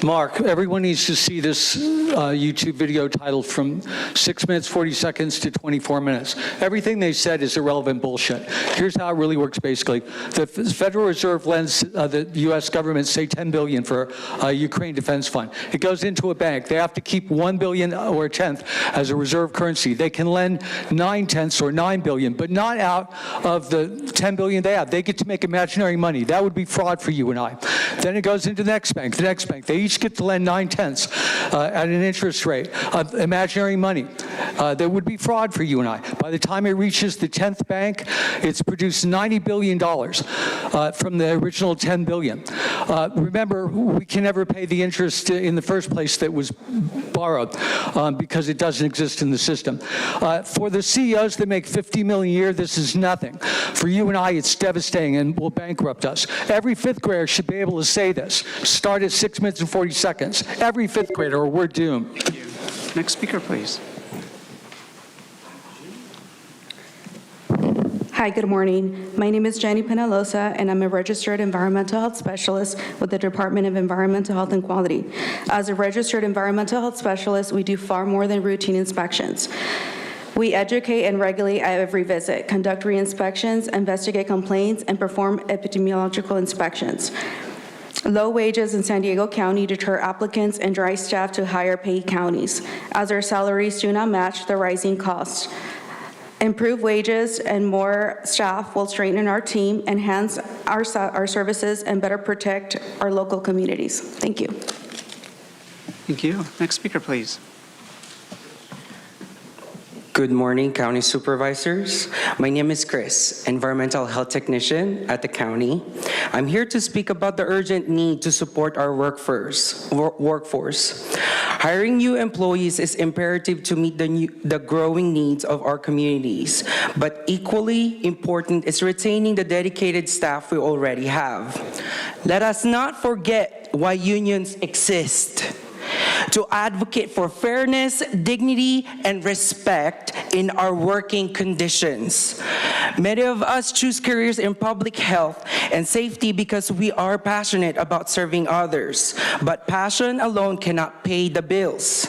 Mark, everyone needs to see this YouTube video titled From 6 minutes, 40 seconds to 24 minutes. Everything they said is irrelevant bullshit. Here's how it really works basically. The Federal Reserve lends the U.S. government, say, $10 billion for a Ukraine Defense Fund. It goes into a bank. They have to keep $1 billion or a tenth as a reserve currency. They can lend 9/10 or $9 billion, but not out of the $10 billion they have. They get to make imaginary money. That would be fraud for you and I. Then it goes into the next bank, the next bank. They each get to lend 9/10 at an interest rate of imaginary money. That would be fraud for you and I. By the time it reaches the 10th bank, it's produced $90 billion from the original $10 billion. Remember, we can never pay the interest in the first place that was borrowed because it doesn't exist in the system. For the CEOs that make $50 million a year, this is nothing. For you and I, it's devastating and will bankrupt us. Every fifth grader should be able to say this. Start at 6 minutes and 40 seconds. Every fifth grader, or we're doomed. Thank you. Next speaker, please. Hi, good morning. My name is Jenny Penalosa, and I'm a registered environmental health specialist with the Department of Environmental Health and Quality. As a registered environmental health specialist, we do far more than routine inspections. We educate and regulate at every visit, conduct re-inspections, investigate complaints, and perform epidemiological inspections. Low wages in San Diego County deter applicants and drive staff to higher paid counties, as their salaries do not match the rising costs. Improved wages and more staff will strengthen our team, enhance our services, and better protect our local communities. Thank you. Thank you. Next speaker, please. Good morning, County Supervisors. My name is Chris, Environmental Health Technician at the county. I'm here to speak about the urgent need to support our workforce. Hiring new employees is imperative to meet the growing needs of our communities, but equally important is retaining the dedicated staff we already have. Let us not forget why unions exist: to advocate for fairness, dignity, and respect in our working conditions. Many of us choose careers in public health and safety because we are passionate about serving others, but passion alone cannot pay the bills.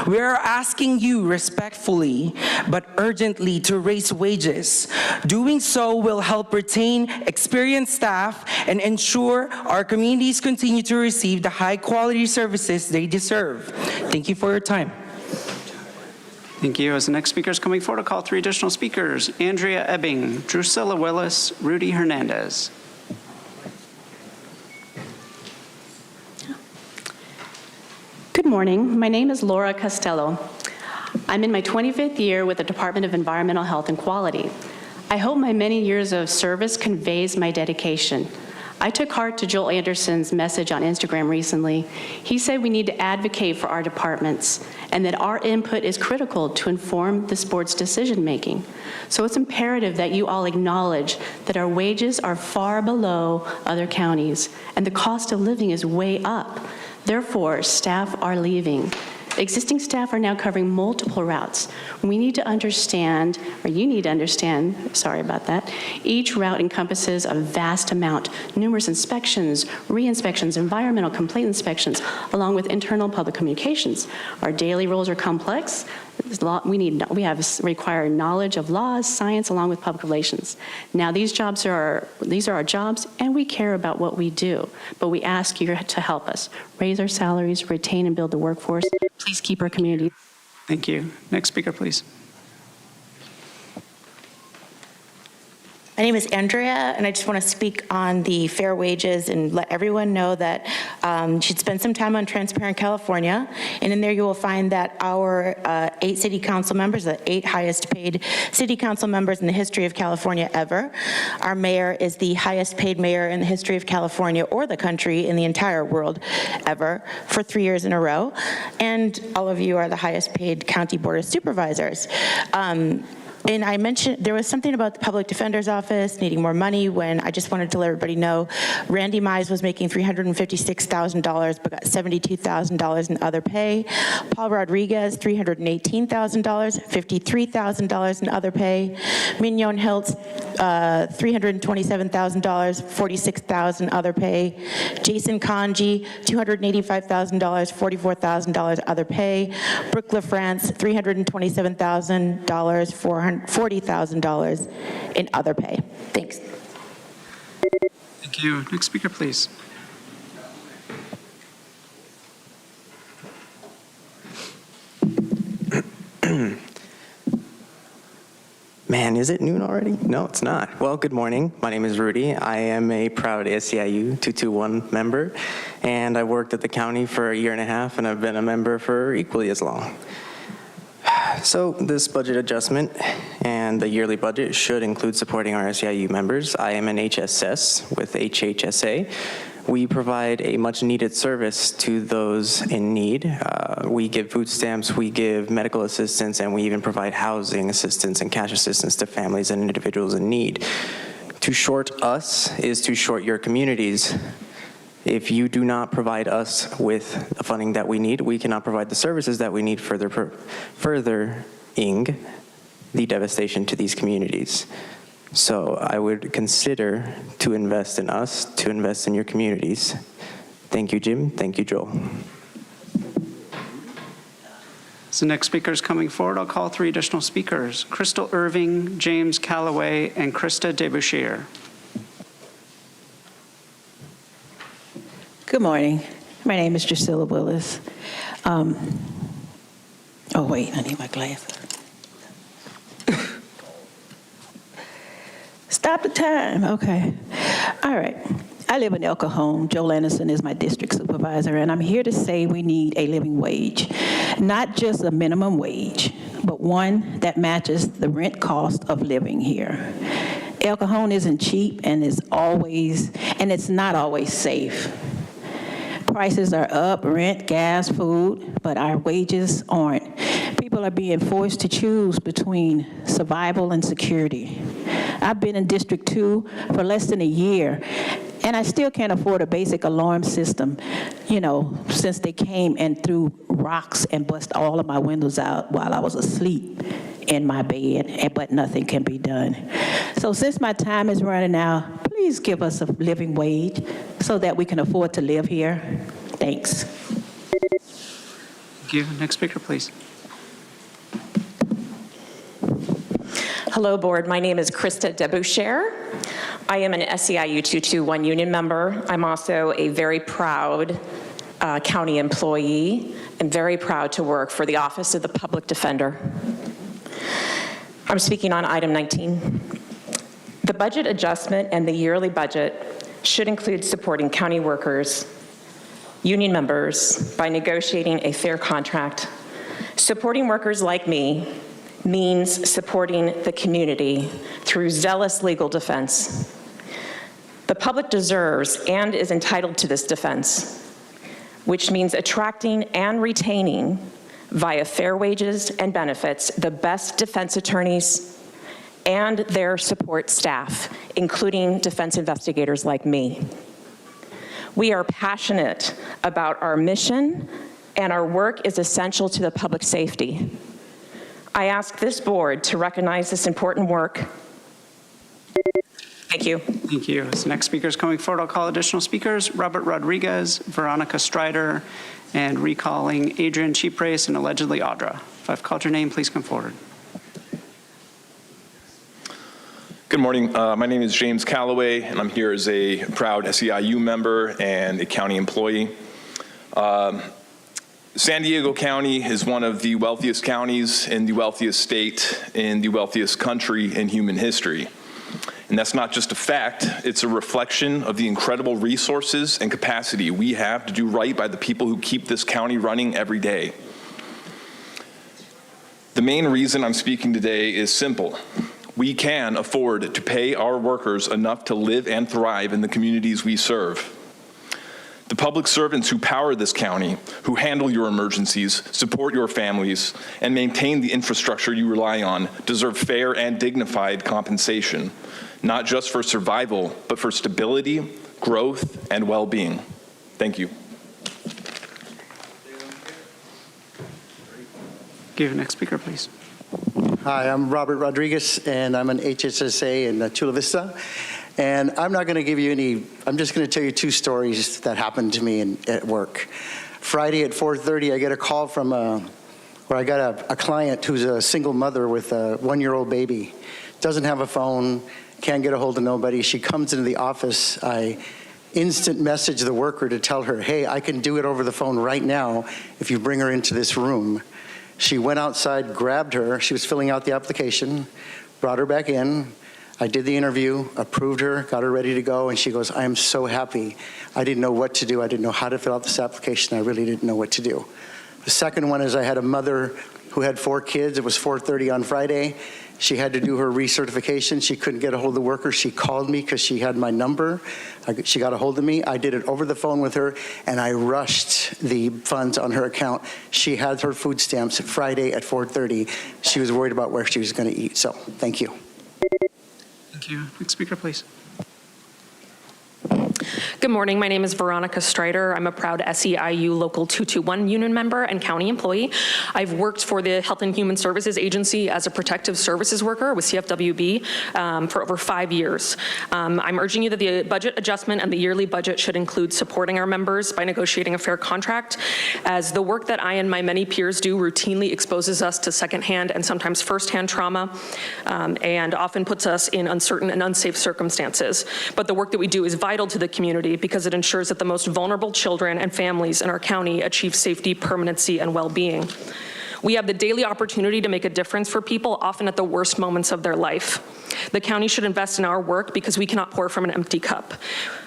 We are asking you respectfully but urgently to raise wages. Doing so will help retain experienced staff and ensure our communities continue to receive the high-quality services they deserve. Thank you for your time. Thank you. As the next speaker is coming forward, I'll call 3 additional speakers: Andrea Ebbing, Drusilla Willis, Rudy Hernandez. Good morning. My name is Laura Costello. I'm in my 25th year with the Department of Environmental Health and Quality. I hope my many years of service conveys my dedication. I took heart to Joel Anderson's message on Instagram recently. He said we need to advocate for our departments and that our input is critical to inform this board's decision-making. So it's imperative that you all acknowledge that our wages are far below other counties and the cost of living is way up. Therefore, staff are leaving. Existing staff are now covering multiple routes. We need to understand, or you need to understand, sorry about that, each route encompasses a vast amount, numerous inspections, re-inspections, environmental complaint inspections, along with internal public communications. Our daily roles are complex. We require knowledge of laws, science, along with public relations. Now, these are our jobs, and we care about what we do. But we ask you to help us raise our salaries, retain and build the workforce. Please keep our community. Thank you. Next speaker, please. My name is Andrea, and I just want to speak on the fair wages and let everyone know that she'd spend some time on Transparent California, and in there you will find that our 8 city council members, the 8 highest paid city council members in the history of California ever. Our mayor is the highest paid mayor in the history of California or the country in the entire world ever for 3 years in a row, and all of you are the highest paid county board of supervisors. And I mentioned there was something about the public defender's office needing more money when I just wanted to let everybody know Randy Mize was making $356,000 but got $72,000 in other pay. Paul Rodriguez, $318,000, $53,000 in other pay. Mignon Hiltz, $327,000, $46,000 other pay. Jason Kanji, $285,000, $44,000 other pay. Brooke LaFrance, $327,000, $40,000 in other pay. Thanks. Thank you. Next speaker, please. Man, is it noon already? No, it's not. Well, good morning. My name is Rudy. I am a proud SEIU 221 member, and I worked at the county for a year and a half, and I've been a member for equally as long. So this budget adjustment and the yearly budget should include supporting our SEIU members. I am an HSS with HHSA. We provide a much needed service to those in need. We give food stamps, we give medical assistance, and we even provide housing assistance and cash assistance to families and individuals in need. To short us is to short your communities. If you do not provide us with the funding that we need, we cannot provide the services that we need furthering the devastation to these communities. So I would consider to invest in us, to invest in your communities. Thank you, Jim. Thank you, Joel. So next speaker is coming forward. I'll call 3 additional speakers: Crystal Irving, James Calloway, and Krista DeBouchier. Good morning. My name is Drusilla Willis. Oh, wait, I need my glasses. Stop the time. Okay. All right. I live in El Cajon. Joel Anderson is my district supervisor, and I'm here to say we need a living wage. Not just a minimum wage, but one that matches the rent cost of living here. El Cajon isn't cheap, and it's not always safe. Prices are up, rent, gas, food, but our wages aren't. People are being forced to choose between survival and security. I've been in District 2 for less than a year, and I still can't afford a basic alarm system, since they came and threw rocks and bust all of my windows out while I was asleep in my bed, but nothing can be done. So since my time is running out, please give us a living wage so that we can afford to live here. Thanks. Thank you. Next speaker, please. Hello, board. My name is Krista DeBouchier. I am an SEIU 221 union member. I'm also a very proud county employee and very proud to work for the Office of the Public Defender. I'm speaking on item 19. The budget adjustment and the yearly budget should include supporting county workers, union members, by negotiating a fair contract. Supporting workers like me means supporting the community through zealous legal defense. The public deserves and is entitled to this defense, which means attracting and retaining via fair wages and benefits the best defense attorneys and their support staff, including defense investigators like me. We are passionate about our mission, and our work is essential to the public safety. I ask this board to recognize this important work. Thank you. Thank you. As the next speaker is coming forward, I'll call additional speakers: Robert Rodriguez, Veronica Strider, and recalling Adrian Cheaprace and allegedly Audra. If I've called your name, please come forward. Good morning. My name is James Calloway, and I'm here as a proud SEIU member and a county employee. San Diego County is one of the wealthiest counties in the wealthiest state in the wealthiest country in human history. And that's not just a fact, it's a reflection of the incredible resources and capacity we have to do right by the people who keep this county running every day. The main reason I'm speaking today is simple. We can afford to pay our workers enough to live and thrive in the communities we serve. The public servants who power this county, who handle your emergencies, support your families, and maintain the infrastructure you rely on, deserve fair and dignified compensation, not just for survival, but for stability, growth, and well-being. Thank you. Give the next speaker, please. Hi, I'm Robert Rodriguez, and I'm an HSSA in Chula Vista. And I'm not going to give you any, I'm just going to tell you two stories that happened to me at work. Friday at 4:30, I get a call from where I got a client who's a single mother with a 1-year-old baby. Doesn't have a phone, can't get a hold of nobody. She comes into the office. I instant message the worker to tell her, hey, I can do it over the phone right now if you bring her into this room. She went outside, grabbed her. She was filling out the application, brought her back in. I did the interview, approved her, got her ready to go, and she goes, I am so happy. I didn't know what to do. I didn't know how to fill out this application. I really didn't know what to do. The second one is I had a mother who had 4 kids. It was 4:30 on Friday. She had to do her recertification. She couldn't get a hold of the worker. She called me because she had my number. She got a hold of me. I did it over the phone with her, and I rushed the funds on her account. She had her food stamps Friday at 4:30. She was worried about where she was going to eat. So thank you. Thank you. Next speaker, please. Good morning. My name is Veronica Strider. I'm a proud SEIU Local 221 union member and county employee. I've worked for the Health and Human Services Agency as a protective services worker with CFWB for over 5 years. I'm urging you that the budget adjustment and the yearly budget should include supporting our members by negotiating a fair contract, as the work that I and my many peers do routinely exposes us to secondhand and sometimes firsthand trauma and often puts us in uncertain and unsafe circumstances. But the work that we do is vital to the community because it ensures that the most vulnerable children and families in our county achieve safety, permanency, and well-being. We have the daily opportunity to make a difference for people, often at the worst moments of their life. The county should invest in our work because we cannot pour from an empty cup.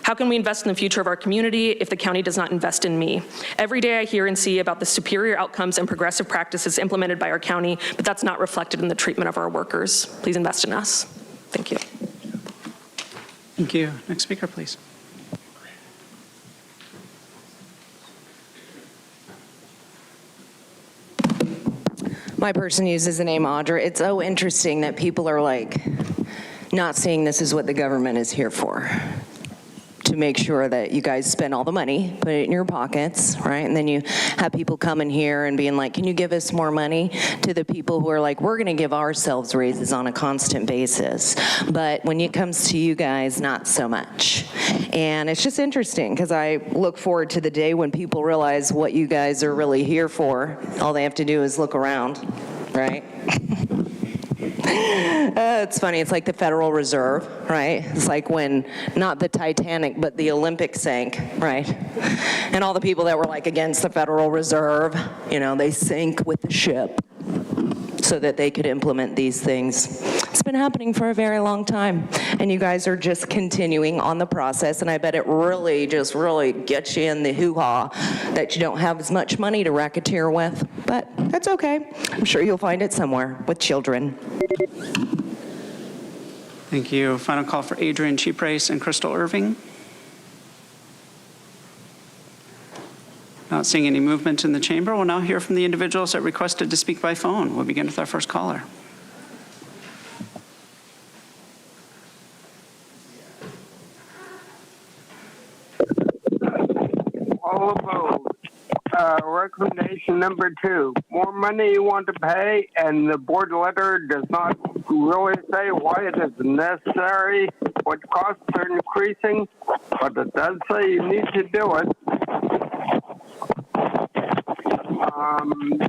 How can we invest in the future of our community if the county does not invest in me? Every day I hear and see about the superior outcomes and progressive practices implemented by our county, but that's not reflected in the treatment of our workers. Please invest in us. Thank you. Thank you. Next speaker, please. My person uses the name Audra. It's so interesting that people are like not seeing this is what the government is here for, to make sure that you guys spend all the money, put it in your pockets, right? And then you have people coming here and being like, can you give us more money? To the people who are like, we're gonna give ourselves raises on a constant basis. But when it comes to you guys, not so much. And it's just interesting because I look forward to the day when people realize what you guys are really here for. All they have to do is look around, right? It's funny, it's like the Federal Reserve, right? It's like when, not the Titanic, but the Olympics sank, right? And all the people that were like against the Federal Reserve, you know, they sank with the ship so that they could implement these things. It's been happening for a very long time, and you guys are just continuing on the process, and I bet it really gets you in the hoo-ha that you don't have as much money to racketeer with, but that's okay. I'm sure you'll find it somewhere with children. Thank you. Final call for Adrian Cheaprace and Crystal Irving. Not seeing any movement in the chamber. We'll now hear from the individuals that requested to speak by phone. We'll begin with our first caller. All opposed. Recommendation number 2, more money you want to pay, and the board letter does not really say why it is necessary, what costs are increasing, but it does say you need to do it.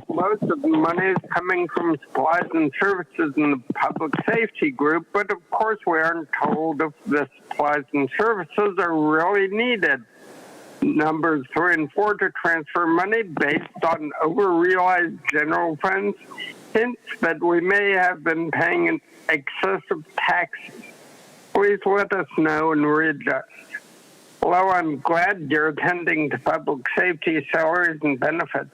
Most of the money is coming from supplies and services in the public safety group, but of course we aren't told if the supplies and services are really needed. Numbers 3 and 4 to transfer money based on over-realized general funds hints that we may have been paying excessive taxes. Please let us know and readjust. Although I'm glad you're attending to public safety salaries and benefits,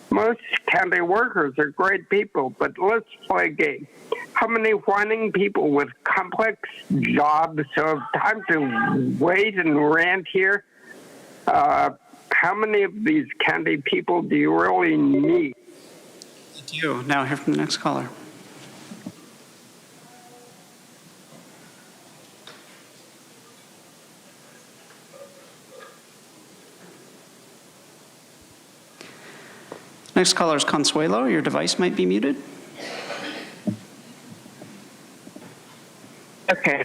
most county workers are great people, but let's play a game. How many whining people with complex jobs who have time to wait and rant here how many of these county people do you really need? Thank you. Now hear from the next caller. Next caller is Consuelo. Your device might be muted. Okay.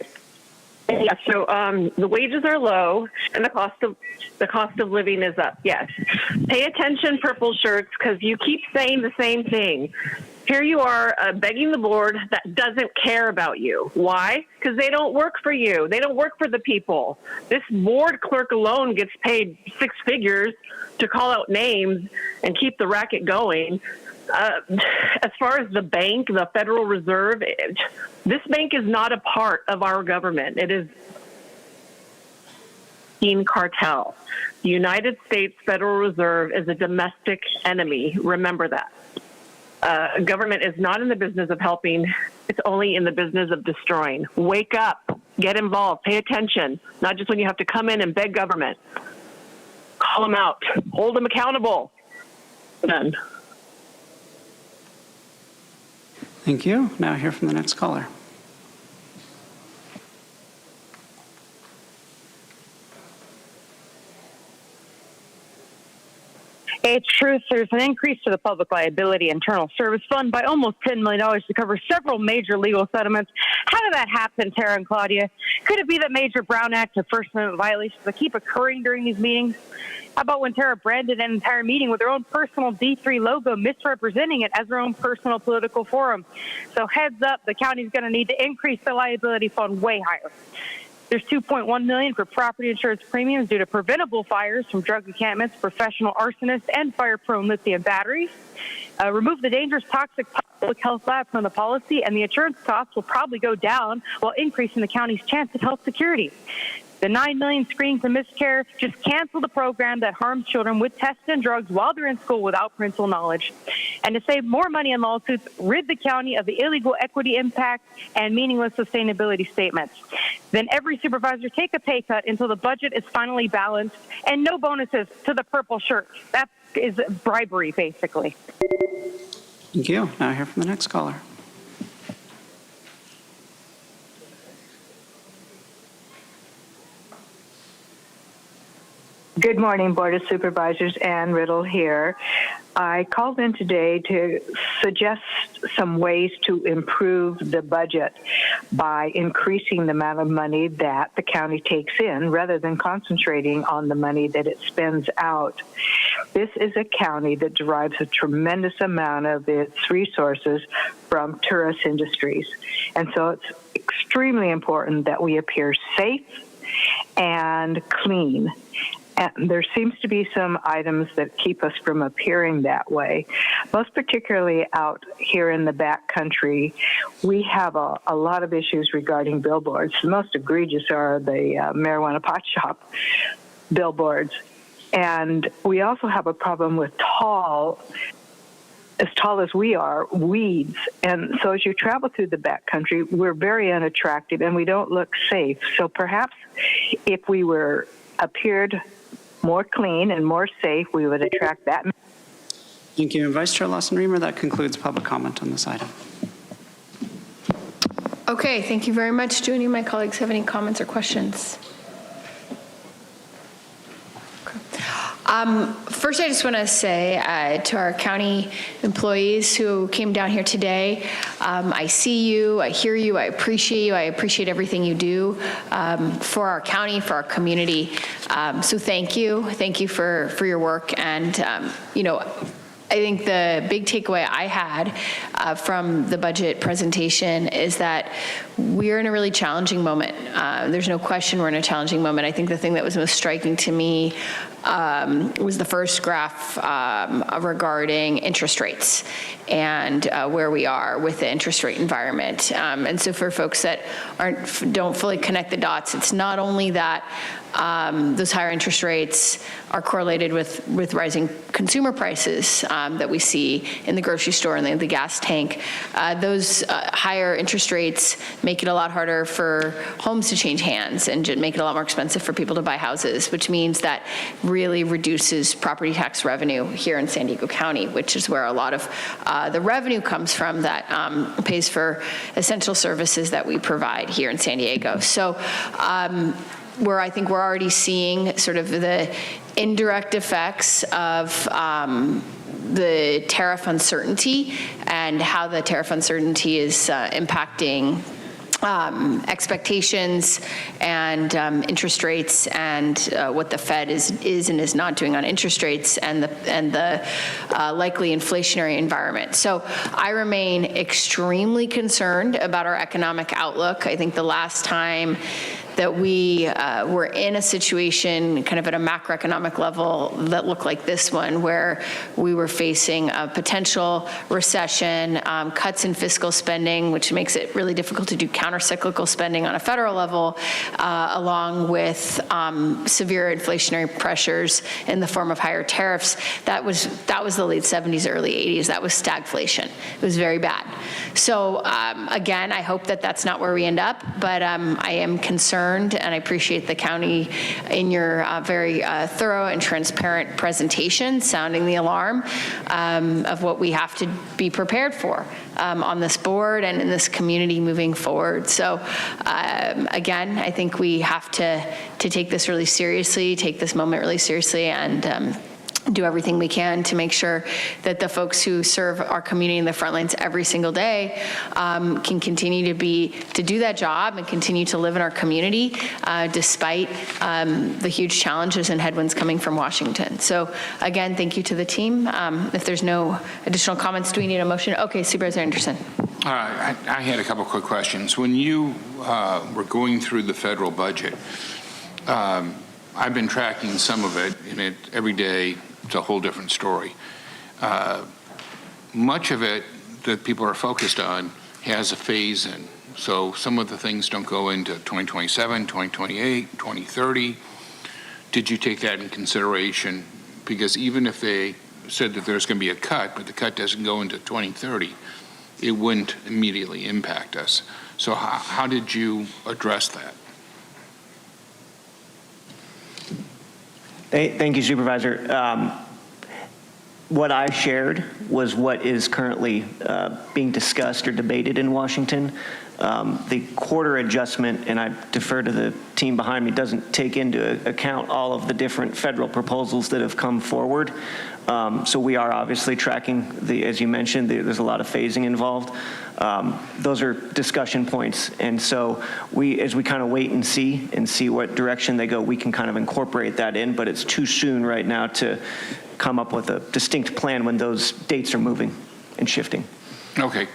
Yeah, so the wages are low and the cost of living is up. Yes. Pay attention, purple shirts, because you keep saying the same thing. Here you are begging the board that doesn't care about you. Why? Because they don't work for you. They don't work for the people. This board clerk alone gets paid 6 figures to call out names and keep the racket going. As far as the bank, the Federal Reserve, this bank is not a part of our government. It is a cartel. The United States Federal Reserve is a domestic enemy. Remember that. Government is not in the business of helping. It's only in the business of destroying. Wake up. Get involved. Pay attention. Not just when you have to come in and beg government. Call them out. Hold them accountable. Done. Thank you. Now hear from the next caller. It's truth. There's an increase to the Public Liability Internal Service Fund by almost $10 million to cover several major legal settlements. How did that happen, Tara and Claudia? Could it be that Major Brown Act of First Amendment violations that keep occurring during these meetings? How about when Tara branded an entire meeting with her own personal D3 logo, misrepresenting it as her own personal political forum? So heads up, the county's going to need to increase the liability fund way higher. There's $2.1 million for property insurance premiums due to preventable fires from drug encampments, professional arsonists, and fire-prone lithium batteries. Remove the dangerous toxic public health lab from the policy, and the insurance costs will probably go down while increasing the county's chance of health security. The $9 million screening for miscarriage, just cancel the program that harms children with tests and drugs while they're in school without parental knowledge. And to save more money on lawsuits, rid the county of the illegal equity impact and meaningless sustainability statements. Then every supervisor take a pay cut until the budget is finally balanced, and no bonuses to the purple shirt. That is bribery, basically. Thank you. Now hear from the next caller. Good morning, Board of Supervisors. Ann Riddle here. I called in today to suggest some ways to improve the budget by increasing the amount of money that the county takes in rather than concentrating on the money that it spends out. This is a county that derives a tremendous amount of its resources from tourist industries. And so it's extremely important that we appear safe and clean. And there seems to be some items that keep us from appearing that way. Most particularly out here in the back country, we have a lot of issues regarding billboards. The most egregious are the marijuana pot shop billboards. And we also have a problem with as tall as we are, weeds. And so as you travel through the backcountry, we're very unattractive and we don't look safe. So perhaps if we appeared more clean and more safe, we would attract that. Thank you. And Vice Chair Lawson-Remer, that concludes public comment on this item. Okay, thank you very much. Do any of my colleagues have any comments or questions? First, I just want to say to our county employees who came down here today, I see you, I hear you, I appreciate everything you do for our county, for our community. So thank you for your work. And I think the big takeaway I had from the budget presentation is that we're in a really challenging moment. There's no question we're in a challenging moment. I think the thing that was most striking to me was the first graph regarding interest rates and where we are with the interest rate environment. And so for folks that don't fully connect the dots, it's not only that those higher interest rates are correlated with rising consumer prices that we see in the grocery store and the gas tank. Those higher interest rates make it a lot harder for homes to change hands and make it a lot more expensive for people to buy houses, which means that really reduces property tax revenue here in San Diego County, which is where a lot of the revenue comes from that pays for essential services that we provide here in San Diego. So where I think we're already seeing sort of the indirect effects of the tariff uncertainty and how the tariff uncertainty is impacting expectations and interest rates and what the Fed is and is not doing on interest rates and the likely inflationary environment. So I remain extremely concerned about our economic outlook. I think the last time that we were in a situation kind of at a macroeconomic level that looked like this one, where we were facing a potential recession, cuts in fiscal spending, which makes it really difficult to do counter-cyclical spending on a federal level, along with severe inflationary pressures in the form of higher tariffs. That was the late 70s, early 80s. That was stagflation. It was very bad. So again, I hope that that's not where we end up, but I am concerned, and I appreciate the county in your very thorough and transparent presentation sounding the alarm of what we have to be prepared for on this board and in this community moving forward. So again, I think we have to take this really seriously, take this moment really seriously, and do everything we can to make sure that the folks who serve our community in the front lines every single day can continue to do that job and continue to live in our community despite the huge challenges and headwinds coming from Washington. So again, thank you to the team. If there's no additional comments, do we need a motion? Okay, Supervisor Anderson. I had a couple quick questions. When you were going through the federal budget, I've been tracking some of it, and every day it's a whole different story. Much of it that people are focused on has a phase in. So some of the things don't go into 2027, 2028, 2030. Did you take that in consideration? Because even if they said that there's going to be a cut, but the cut doesn't go into 2030, it wouldn't immediately impact us. So how did you address that? Thank you, Supervisor. What I shared was what is currently being discussed or debated in Washington. The quarter adjustment, and I defer to the team behind me, doesn't take into account all of the different federal proposals that have come forward. So we are obviously tracking as you mentioned, there's a lot of phasing involved. Those are discussion points. And so as we kind of wait and see what direction they go, we can kind of incorporate that in, but it's too soon right now to come up with a distinct plan when those dates are moving and shifting. Okay,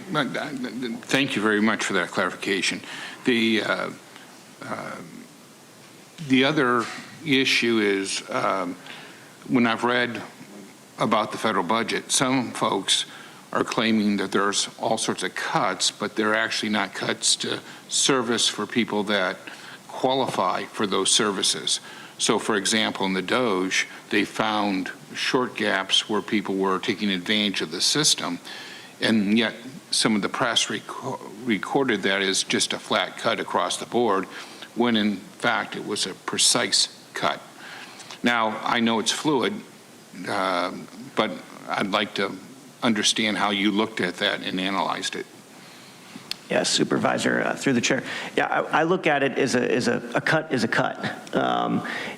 thank you very much for that clarification. The other issue is when I've read about the federal budget, some folks are claiming that there's all sorts of cuts, but they're actually not cuts to service for people that qualify for those services. So for example, in the Doge, they found short gaps where people were taking advantage of the system, and yet some of the press recorded that as just a flat cut across the board, when in fact it was a precise cut. Now, I know it's fluid, but I'd like to understand how you looked at that and analyzed it. Yes, Supervisor, through the chair. Yeah, I look at it as a cut is a cut.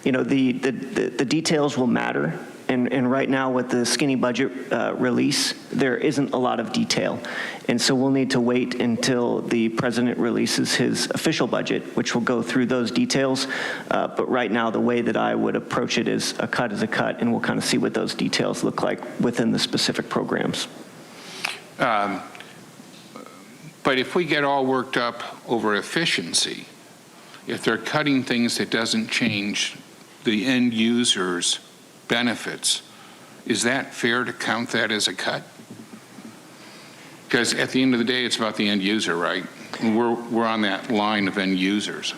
The details will matter. And right now with the skinny budget release, there isn't a lot of detail. And so we'll need to wait until the president releases his official budget, which will go through those details. But right now, the way that I would approach it is a cut, and we'll kind of see what those details look like within the specific programs. But if we get all worked up over efficiency, if they're cutting things that doesn't change the end user's benefits, is that fair to count that as a cut? Because at the end of the day, it's about the end user, right? We're on that line of end users.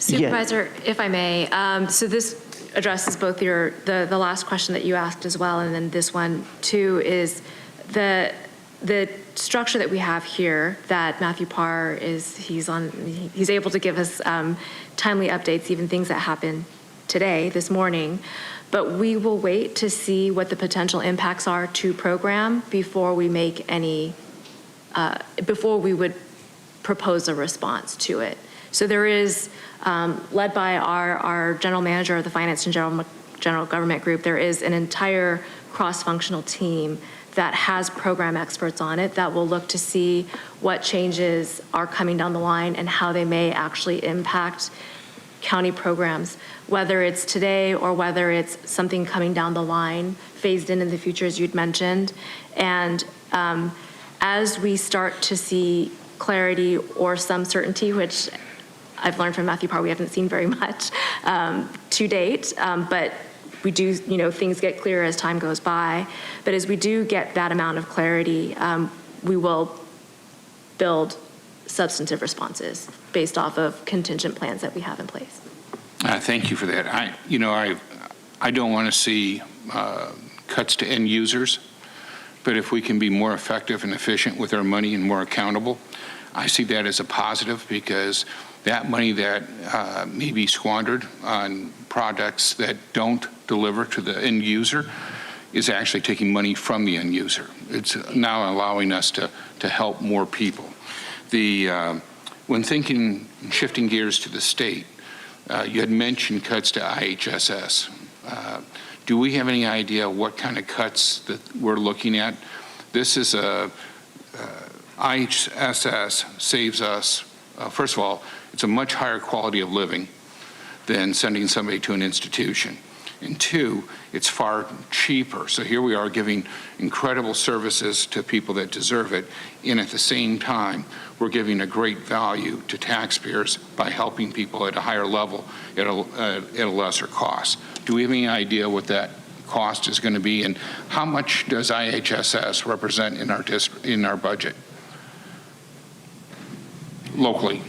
Supervisor, if I may, so this addresses both the last question that you asked as well, and then this one too, is the structure that we have here that Matthew Parr he's able to give us timely updates, even things that happen today, this morning, but we will wait to see what the potential impacts are to program before we make any, before we would propose a response to it. So there is, led by our general manager of the Finance and General Government Group, there is an entire cross-functional team that has program experts on it that will look to see what changes are coming down the line and how they may actually impact county programs, whether it's today or whether it's something coming down the line, phased in the future, as you'd mentioned. And as we start to see clarity or some certainty, which I've learned from Matthew Parr, we haven't seen very much to date, but we do, things get clearer as time goes by. But as we do get that amount of clarity, we will build substantive responses based off of contingent plans that we have in place. Thank you for that. I don't want to see cuts to end users, but if we can be more effective and efficient with our money and more accountable, I see that as a positive, because that money that may be squandered on products that don't deliver to the end user is actually taking money from the end user. It's now allowing us to help more people. When shifting gears to the state, you had mentioned cuts to IHSS. Do we have any idea what kind of cuts that we're looking at? This is IHSS saves us, first of all, it's a much higher quality of living than sending somebody to an institution. And two, it's far cheaper. So here we are giving incredible services to people that deserve it, and at the same time, we're giving a great value to taxpayers by helping people at a higher level at a lesser cost. Do we have any idea what that cost is going to be, and how much does IHSS represent in our budget locally?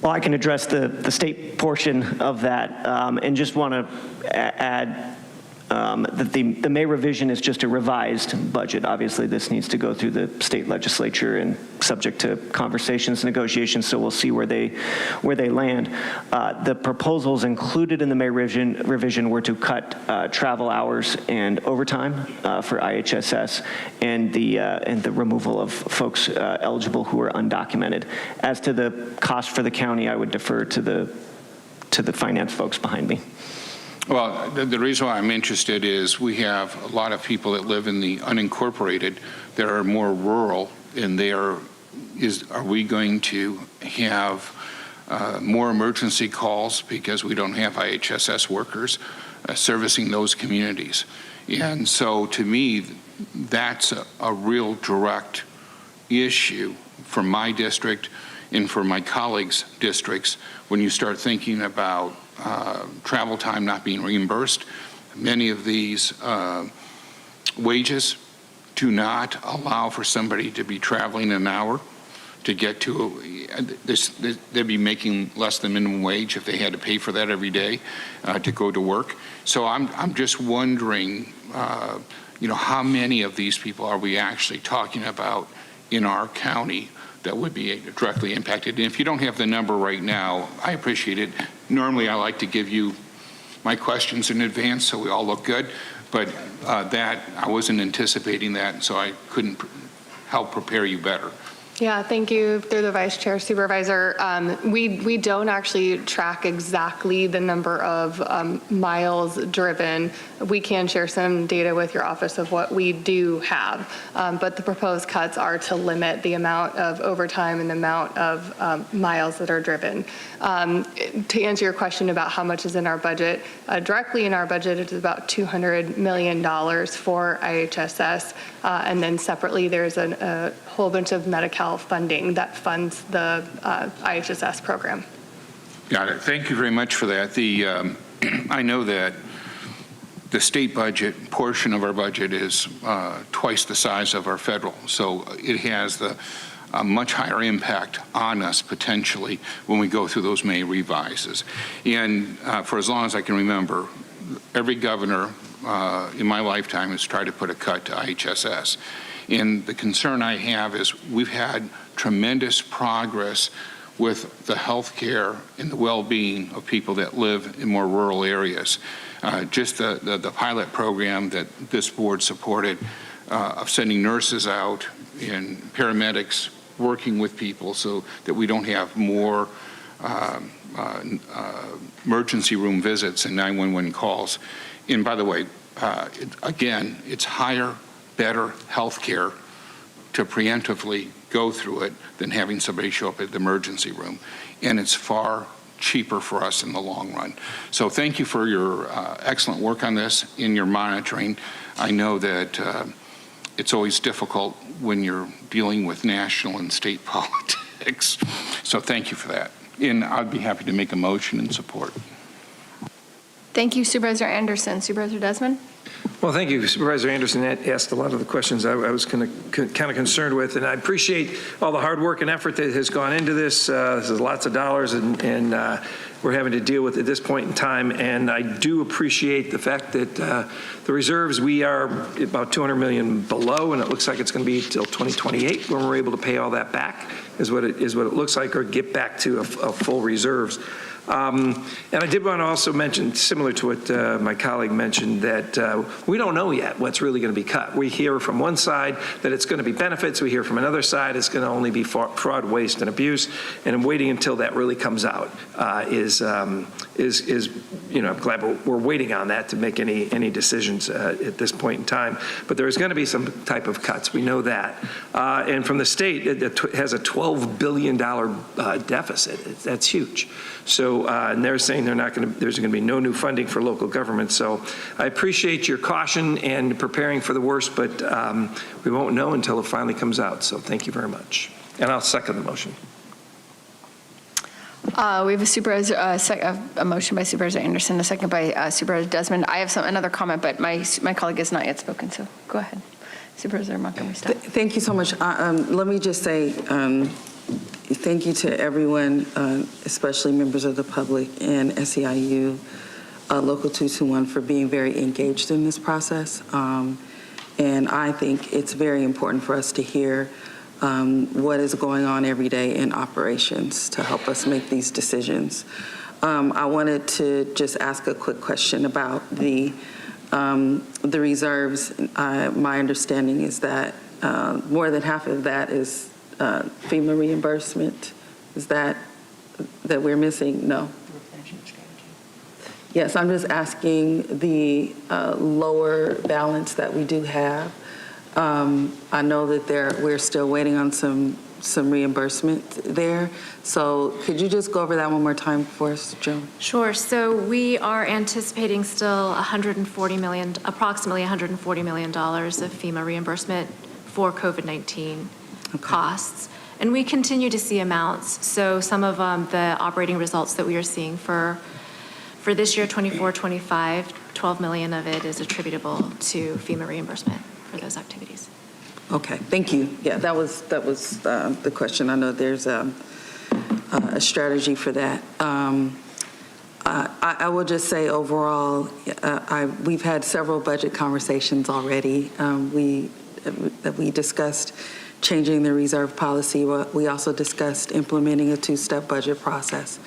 Well, I can address the state portion of that, and just want to add that the May revision is just a revised budget. Obviously, this needs to go through the state legislature and subject to conversations, negotiations, so we'll see where they land. The proposals included in the May revision were to cut travel hours and overtime for IHSS, and the removal of folks eligible who are undocumented. As to the cost for the county, I would defer to the finance folks behind me. Well, the reason why I'm interested is we have a lot of people that live in the unincorporated that are more rural, and are we going to have more emergency calls because we don't have IHSS workers servicing those communities? And so to me, that's a real direct issue for my district and for my colleagues' districts when you start thinking about travel time not being reimbursed. Many of these wages do not allow for somebody to be traveling an hour to get to they'd be making less than minimum wage if they had to pay for that every day to go to work. So I'm just wondering, how many of these people are we actually talking about in our county that would be directly impacted? And if you don't have the number right now, I appreciate it. Normally, I like to give you my questions in advance so we all look good, but that I wasn't anticipating that, so I couldn't help prepare you better. Yeah, thank you. Through the Vice Chair, Supervisor. We don't actually track exactly the number of miles driven. We can share some data with your office of what we do have, but the proposed cuts are to limit the amount of overtime and the amount of miles that are driven. To answer your question about how much is in our budget, directly in our budget, it's about $200 million for IHSS, and then separately there's a whole bunch of Medi-Cal funding that funds the IHSS program. Got it. Thank you very much for that. I know that the state budget portion of our budget is twice the size of our federal, so it has the a much higher impact on us potentially when we go through those May revises. And for as long as I can remember, every governor in my lifetime has tried to put a cut to IHSS. And the concern I have is we've had tremendous progress with the health care and the well-being of people that live in more rural areas. Just the pilot program that this board supported of sending nurses out and paramedics working with people so that we don't have more emergency room visits and 911 calls. And by the way, again, it's higher, better health care to preemptively go through it than having somebody show up at the emergency room. And it's far cheaper for us in the long run. So thank you for your excellent work on this in your monitoring. I know that it's always difficult when you're dealing with national and state politics. So thank you for that. And I'd be happy to make a motion in support. Thank you, Supervisor Anderson. Supervisor Desmond? Well, thank you. Supervisor Anderson asked a lot of the questions I was kind of concerned with, and I appreciate all the hard work and effort that has gone into this. This is lots of dollars, and we're having to deal with at this point in time, and I do appreciate the fact that the reserves, we are about $200 million below, and it looks like it's going to be till 2028 when we're able to pay all that back, is what it looks like, or get back to a full reserves. And I did want to also mention, similar to what my colleague mentioned, that we don't know yet what's really going to be cut. We hear from one side that it's going to be benefits. We hear from another side it's going to only be fraud, waste, and abuse. And I'm waiting until that really comes out. I'm glad we're waiting on that to make any decisions at this point in time. But there is going to be some type of cuts. We know that. And from the state, it has a $12 billion deficit. That's huge. So, and they're saying there's going to be no new funding for local government. So I appreciate your caution and preparing for the worst, but we won't know until it finally comes out. So thank you very much. And I'll second the motion. We have a motion by Supervisor Anderson, a second by Supervisor Desmond. I have another comment, but my colleague has not yet spoken, so go ahead. Supervisor Montgomery Stout. Thank you so much. Let me just say, thank you to everyone, especially members of the public and SEIU Local 221 for being very engaged in this process. And I think it's very important for us to hear what is going on every day in operations to help us make these decisions. I wanted to just ask a quick question about the reserves. My understanding is that more than half of that is FEMA reimbursement. Is that we're missing? No. Yes, I'm just asking the lower balance that we do have. I know that we're still waiting on some reimbursement there. So could you just go over that one more time for us, Joan? Sure. So we are anticipating still approximately $140 million of FEMA reimbursement for COVID-19 costs. And we continue to see amounts. So some of the operating results that we are seeing for this year, 24-25, $12 million of it is attributable to FEMA reimbursement for those activities. Okay, thank you. Yeah, that was the question. I know there's a strategy for that. I will just say overall, we've had several budget conversations already. We discussed changing the reserve policy. We also discussed implementing a two-step budget process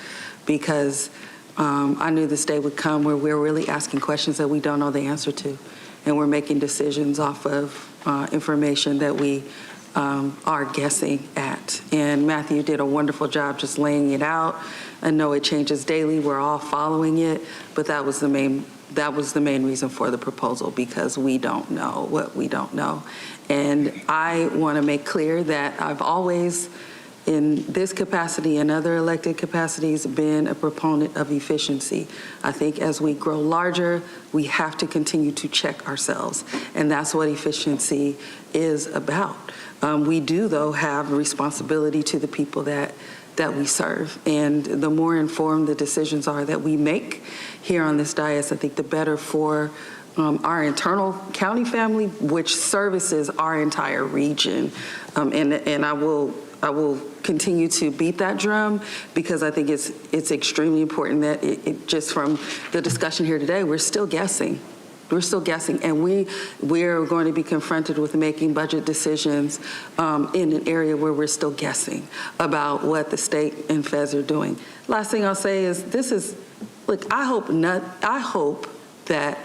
because I knew this day would come where we're really asking questions that we don't know the answer to, and we're making decisions off of information that we are guessing at. And Matthew did a wonderful job just laying it out. I know it changes daily. We're all following it, but that was the main reason for the proposal, because we don't know what we don't know. And I want to make clear that I've always, in this capacity and other elected capacities, been a proponent of efficiency. I think as we grow larger, we have to continue to check ourselves, and that's what efficiency is about. We do, though, have a responsibility to the people that we serve, and the more informed the decisions are that we make here on this dais, I think the better for our internal county family, which services our entire region. And I will I will continue to beat that drum because I think it's extremely important that it just from the discussion here today, we're still guessing. We're still guessing, and we're going to be confronted with making budget decisions in an area where we're still guessing about what the state and feds are doing. Last thing I'll say is look, I hope that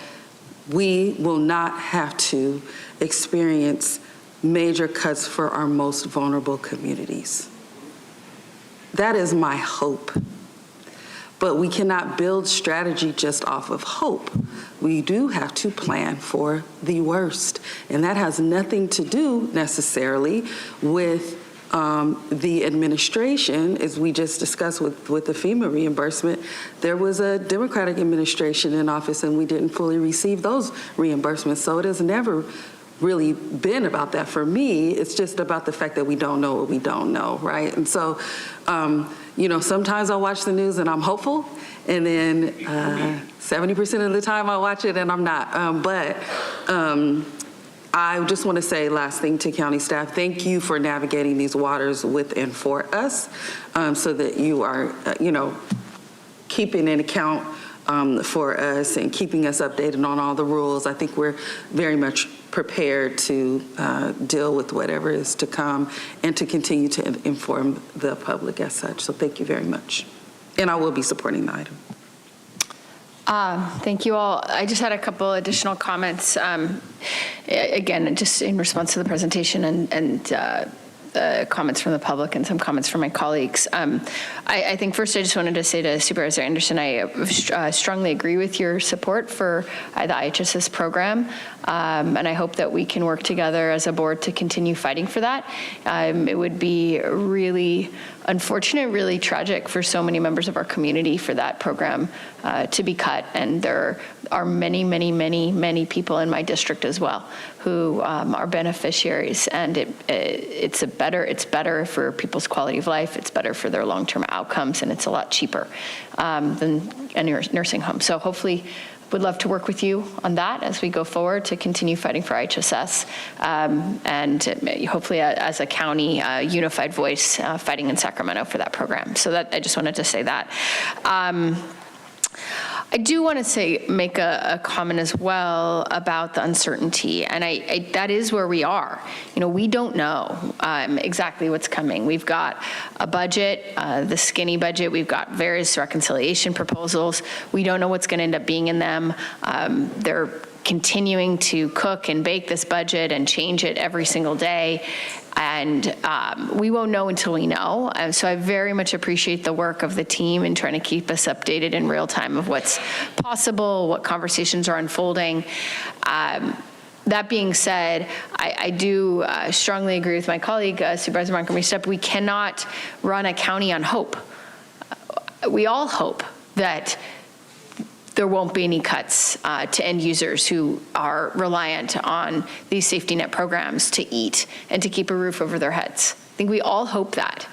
we will not have to experience major cuts for our most vulnerable communities. That is my hope. But we cannot build strategy just off of hope. We do have to plan for the worst. And that has nothing to do necessarily with the administration, as we just discussed with the FEMA reimbursement. There was a Democratic administration in office and we didn't fully receive those reimbursements. So it has never really been about that. For me, it's just about the fact that we don't know what we don't know, right? And so, sometimes I'll watch the news and I'm hopeful, and then 70% of the time I watch it and I'm not. I just want to say last thing to county staff, thank you for navigating these waters with and for us so that you are, keeping an account for us and keeping us updated on all the rules. I think we're very much prepared to deal with whatever is to come and to continue to inform the public as such. So thank you very much. And I will be supporting the item. Thank you all. I just had a couple additional comments. Again, just in response to the presentation and comments from the public and some comments from my colleagues. I think first I just wanted to say to Supervisor Anderson, I strongly agree with your support for the IHSS program, and I hope that we can work together as a board to continue fighting for that. It would be really unfortunate, really tragic for so many members of our community for that program to be cut, and there are many, many, many, many people in my district as well who are beneficiaries, and it's better for people's quality of life, it's better for their long-term outcomes, and it's a lot cheaper than a nursing home. So hopefully would love to work with you on that as we go forward to continue fighting for IHSS, and hopefully as a county unified voice fighting in Sacramento for that program. So that I just wanted to say that. I do want to make a comment as well about the uncertainty, and that is where we are. We don't know exactly what's coming. We've got a budget, the skinny budget. We've got various reconciliation proposals. We don't know what's going to end up being in them. They're continuing to cook and bake this budget and change it every single day. And we won't know until we know. So I very much appreciate the work of the team in trying to keep us updated in real time of what's possible, what conversations are unfolding. That being said, I do strongly agree with my colleague, Supervisor Montgomery Stepp. We cannot run a county on hope. We all hope that there won't be any cuts to end users who are reliant on these safety net programs to eat and to keep a roof over their heads. I think we all hope that.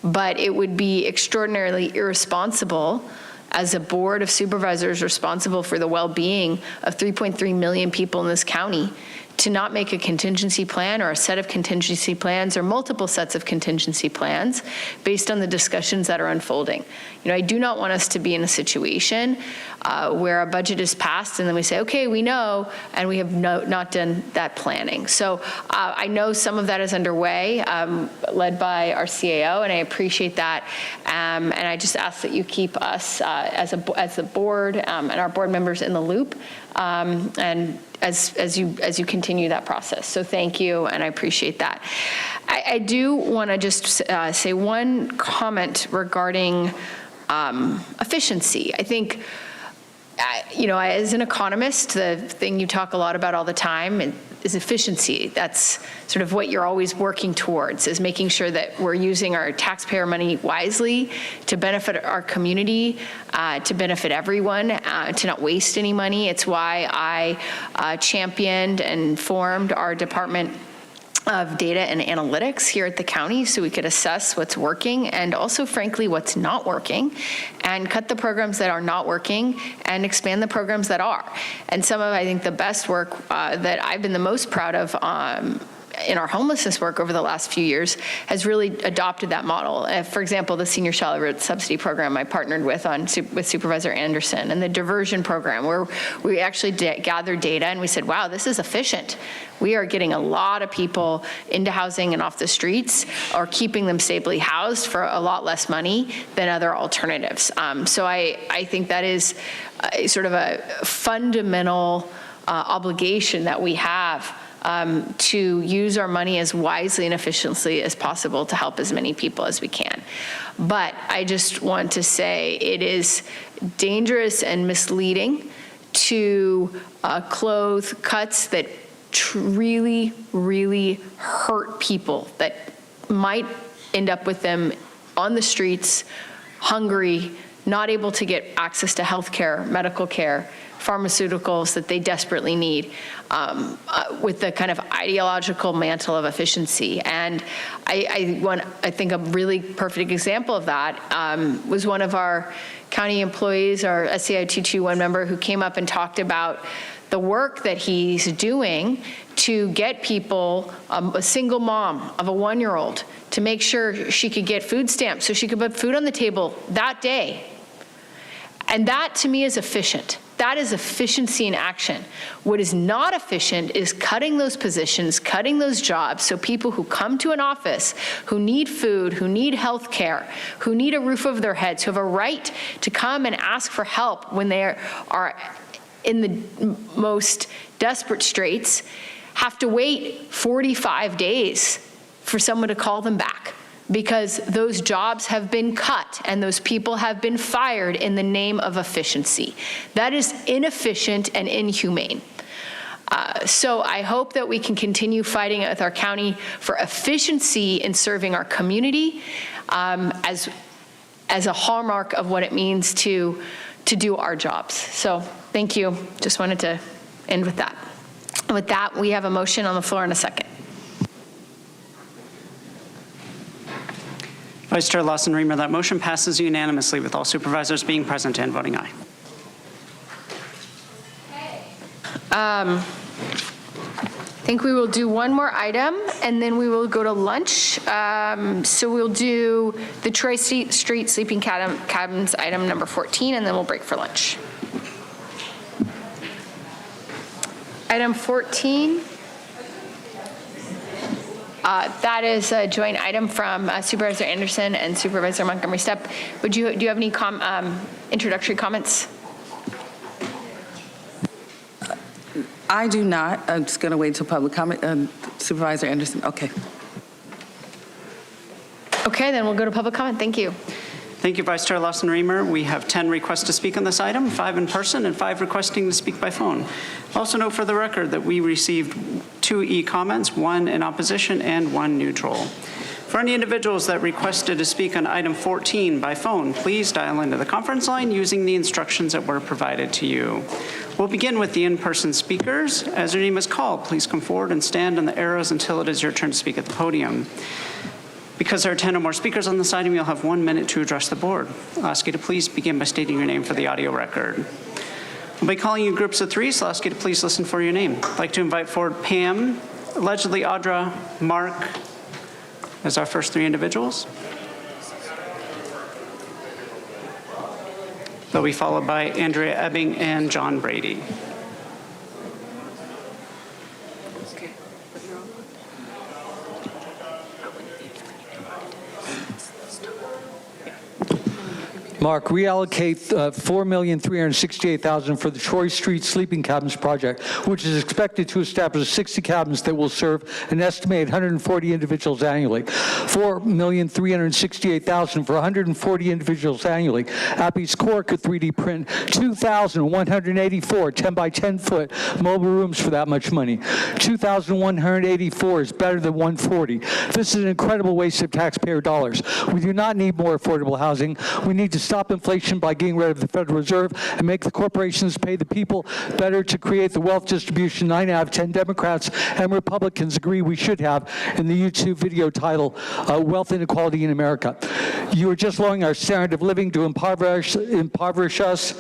But it would be extraordinarily irresponsible as a board of supervisors responsible for the well-being of 3.3 million people in this county to not make a contingency plan or a set of contingency plans or multiple sets of contingency plans based on the discussions that are unfolding. I do not want us to be in a situation where a budget is passed and then we say, okay, we know, and we have not done that planning. So I know some of that is underway, led by our CAO, and I appreciate that. And I just ask that you keep us as the board and our board members in the loop, and as you continue that process. So thank you, and I appreciate that. I do want to just say one comment regarding efficiency. I think, as an economist, the thing you talk a lot about all the time is efficiency. That's sort of what you're always working towards, is making sure that we're using our taxpayer money wisely to benefit our community, to benefit everyone, to not waste any money. It's why I championed and formed our Department of Data and Analytics here at the county so we could assess what's working and also, frankly, what's not working, and cut the programs that are not working and expand the programs that are. And some of, I think, the best work that I've been the most proud of in our homelessness work over the last few years has really adopted that model. For example, the Senior Salary Subsidy Program I partnered with Supervisor Anderson, and the diversion program, where we actually gathered data and we said, wow, this is efficient. We are getting a lot of people into housing and off the streets, or keeping them stably housed for a lot less money than other alternatives. So I think that is sort of a fundamental obligation that we have to use our money as wisely and efficiently as possible to help as many people as we can. But I just want to say it is dangerous and misleading to clothe cuts that really, really hurt people, that might end up with them on the streets, hungry, not able to get access to health care, medical care, pharmaceuticals that they desperately need, with the kind of ideological mantle of efficiency. And I think a really perfect example of that was one of our county employees, our SCI 221 member, who came up and talked about the work that he's doing to get people, a single mom of a 1-year-old, to make sure she could get food stamps so she could put food on the table that day. And that, to me, is efficient. That is efficiency in action. What is not efficient is cutting those positions, cutting those jobs, so people who come to an office, who need food, who need health care, who need a roof over their heads, who have a right to come and ask for help when they are in the most desperate straits, have to wait 45 days for someone to call them back, because those jobs have been cut and those people have been fired in the name of efficiency. That is inefficient and inhumane. So I hope that we can continue fighting with our county for efficiency in serving our community, as a hallmark of what it means to do our jobs. So thank you. Just wanted to end with that. With that, we have a motion on the floor in a second. Vice Chair Lawson-Remer, that motion passes unanimously with all supervisors being present and voting aye. I think we will do one more item and then we will go to lunch. So we'll do the Troy Street Sleeping Cabins item number 14, and then we'll break for lunch. Item 14. That is a joint item from Supervisor Anderson and Supervisor Montgomery Stepp. Do you have any introductory comments? I do not. I'm just going to wait until public comment. Supervisor Anderson, okay. Okay, then we'll go to public comment. Thank you. Thank you, Vice Chair Lawson-Remer. We have 10 requests to speak on this item, 5 in person and 5 requesting to speak by phone. Also note for the record that we received 2 e-comments, 1 in opposition and 1 neutral. For any individuals that requested to speak on item 14 by phone, please dial into the conference line using the instructions that were provided to you. We'll begin with the in-person speakers. As your name is called, please come forward and stand on the arrows until it is your turn to speak at the podium. Because there are 10 or more speakers on this item, you'll have 1 minute to address the board. I'll ask you to please begin by stating your name for the audio record. We'll be calling you groups of 3, so I'll ask you to please listen for your name. I'd like to invite forward Pam, allegedly Audra, Mark, as our first 3 individuals. They'll be followed by Andrea Ebbing and John Brady. Mark, reallocate $4,368,000 for the Troy Street Sleeping Cabins project, which is expected to establish 60 cabins that will serve an estimated 140 individuals annually. $4,368,000 for 140 individuals annually. Appy's Core could 3D print 2,184 10 by 10 foot mobile rooms for that much money. 2,184 is better than 140. This is an incredible waste of taxpayer dollars. We do not need more affordable housing. We need to stop inflation by getting rid of the Federal Reserve and make the corporations pay the people better to create the wealth distribution 9 out of 10 Democrats and Republicans agree we should have in the YouTube video title, Wealth Inequality in America. You are just lowering our standard of living to impoverish us.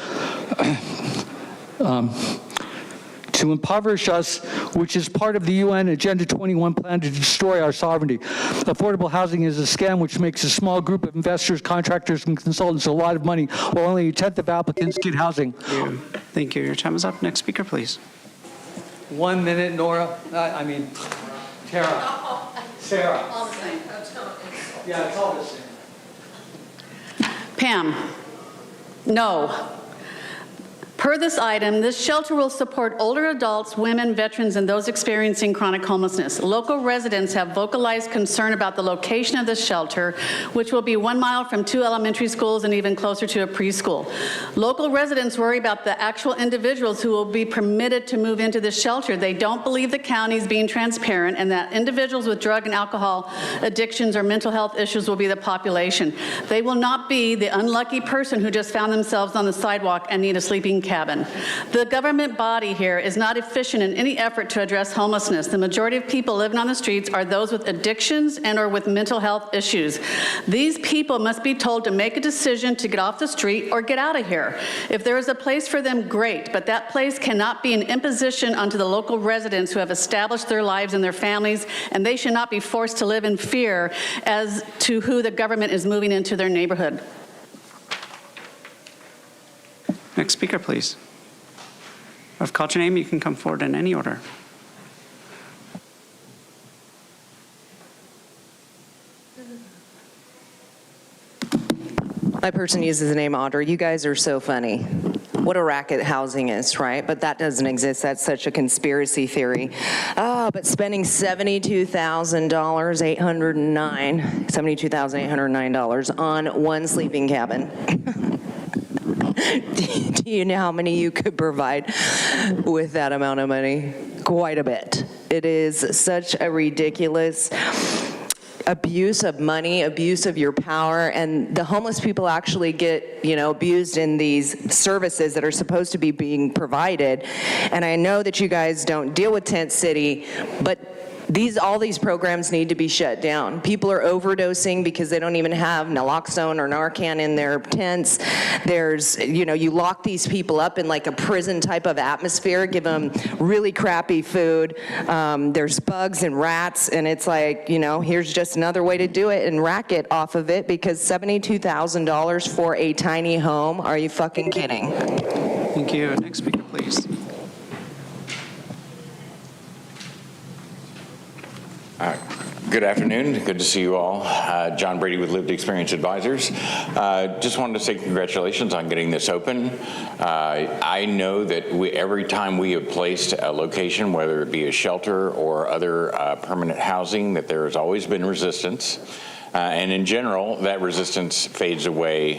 to impoverish us, which is part of the UN Agenda 21 plan to destroy our sovereignty. Affordable housing is a scam which makes a small group of investors, contractors, and consultants a lot of money, while only a tenth of applicants get housing. Thank you. Your time is up. Next speaker, please. 1 minute, Nora. Tara. Sarah. All the same. Yeah, it's all the same. Pam, no. Per this item, this shelter will support older adults, women, veterans, and those experiencing chronic homelessness. Local residents have vocalized concern about the location of this shelter, which will be 1 mile from 2 elementary schools and even closer to a preschool. Local residents worry about the actual individuals who will be permitted to move into this shelter. They don't believe the county is being transparent and that individuals with drug and alcohol addictions or mental health issues will be the population. They will not be the unlucky person who just found themselves on the sidewalk and need a sleeping cabin. The government body here is not efficient in any effort to address homelessness. The majority of people living on the streets are those with addictions and or with mental health issues. These people must be told to make a decision to get off the street or get out of here. If there is a place for them, great, but that place cannot be an imposition onto the local residents who have established their lives and their families, and they should not be forced to live in fear as to who the government is moving into their neighborhood. Next speaker, please. I've called your name. You can come forward in any order. My person uses the name Audrey. You guys are so funny. What a racket housing is, right? But that doesn't exist. That's such a conspiracy theory. But spending $72,809 on one sleeping cabin. Do you know how many you could provide with that amount of money? Quite a bit. It is such a ridiculous abuse of money, abuse of your power, and the homeless people actually get, abused in these services that are supposed to be being provided. And I know that you guys don't deal with Tent City, but all these programs need to be shut down. People are overdosing because they don't even have naloxone or Narcan in their tents. There's, you lock these people up in like a prison type of atmosphere, give them really crappy food. There's bugs and rats, and it's like, here's just another way to do it and racket off of it, because $72,000 for a tiny home? Are you fucking kidding? Thank you. Next speaker, please. Good afternoon. Good to see you all. John Brady with Lived Experience Advisors. Just wanted to say congratulations on getting this open. I know that every time we have placed a location, whether it be a shelter or other permanent housing, that there has always been resistance. And in general, that resistance fades away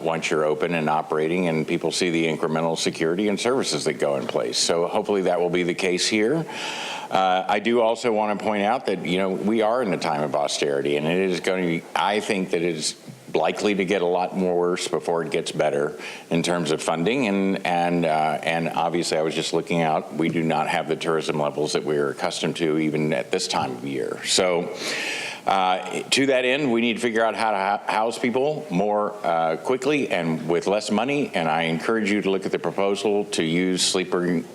once you're open and operating and people see the incremental security and services that go in place. So hopefully that will be the case here. I do also want to point out that, we are in a time of austerity, and it is going to be, I think that it is likely to get a lot more worse before it gets better in terms of funding. And obviously I was just looking out, we do not have the tourism levels that we're accustomed to even at this time of year. So to that end, we need to figure out how to house people more quickly and with less money. And I encourage you to look at the proposal to use sleeping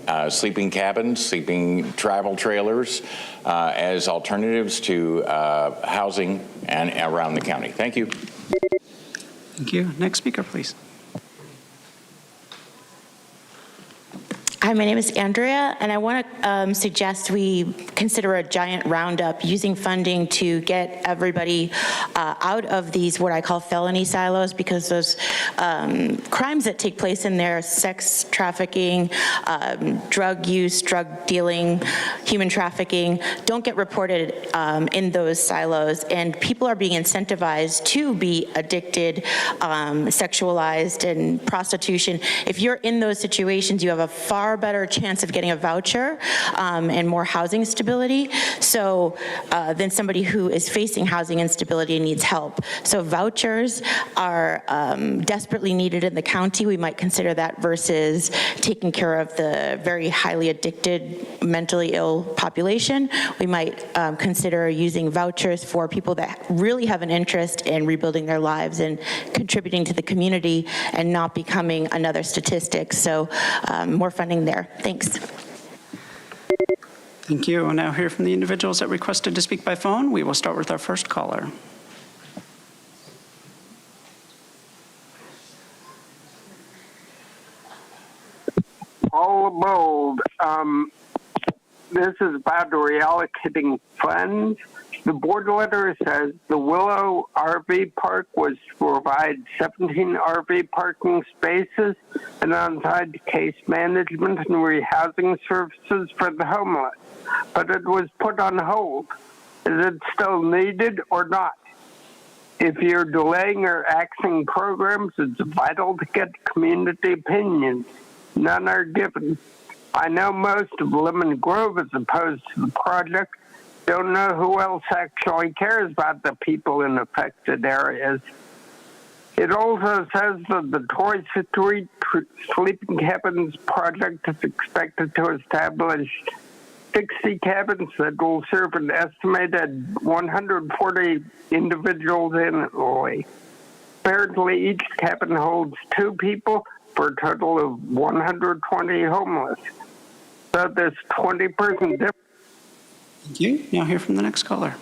cabins, sleeping travel trailers as alternatives to housing and around the county. Thank you. Thank you. Next speaker, please. Hi, my name is Andrea, and I want to suggest we consider a giant roundup using funding to get everybody out of these, what I call felony silos, because those crimes that take place in there, sex trafficking, drug use, drug dealing, human trafficking, don't get reported in those silos, and people are being incentivized to be addicted, sexualized, and prostitution. If you're in those situations, you have a far better chance of getting a voucher and more housing stability than somebody who is facing housing instability and needs help. So vouchers are desperately needed in the county. We might consider that versus taking care of the very highly addicted, mentally ill population. We might consider using vouchers for people that really have an interest in rebuilding their lives and contributing to the community and not becoming another statistic. So more funding there. Thanks. Thank you. We'll now hear from the individuals that requested to speak by phone. We will start with our first caller. All abold. This is about reallocating funds. The board letter says the Willow RV Park was to provide 17 RV parking spaces and on-site case management and rehousing services for the homeless, but it was put on hold. Is it still needed or not? If you're delaying or axing programs, it's vital to get community opinions. None are given. I know most of Lemon Grove, as opposed to the project, don't know who else actually cares about the people in affected areas. It also says that the Troy Street Sleeping Cabins project is expected to establish 60 cabins that will serve an estimated 140 individuals annually. Apparently, each cabin holds 2 people for a total of 120 homeless. So this 20-person difference. Thank you. Now hear from the next caller.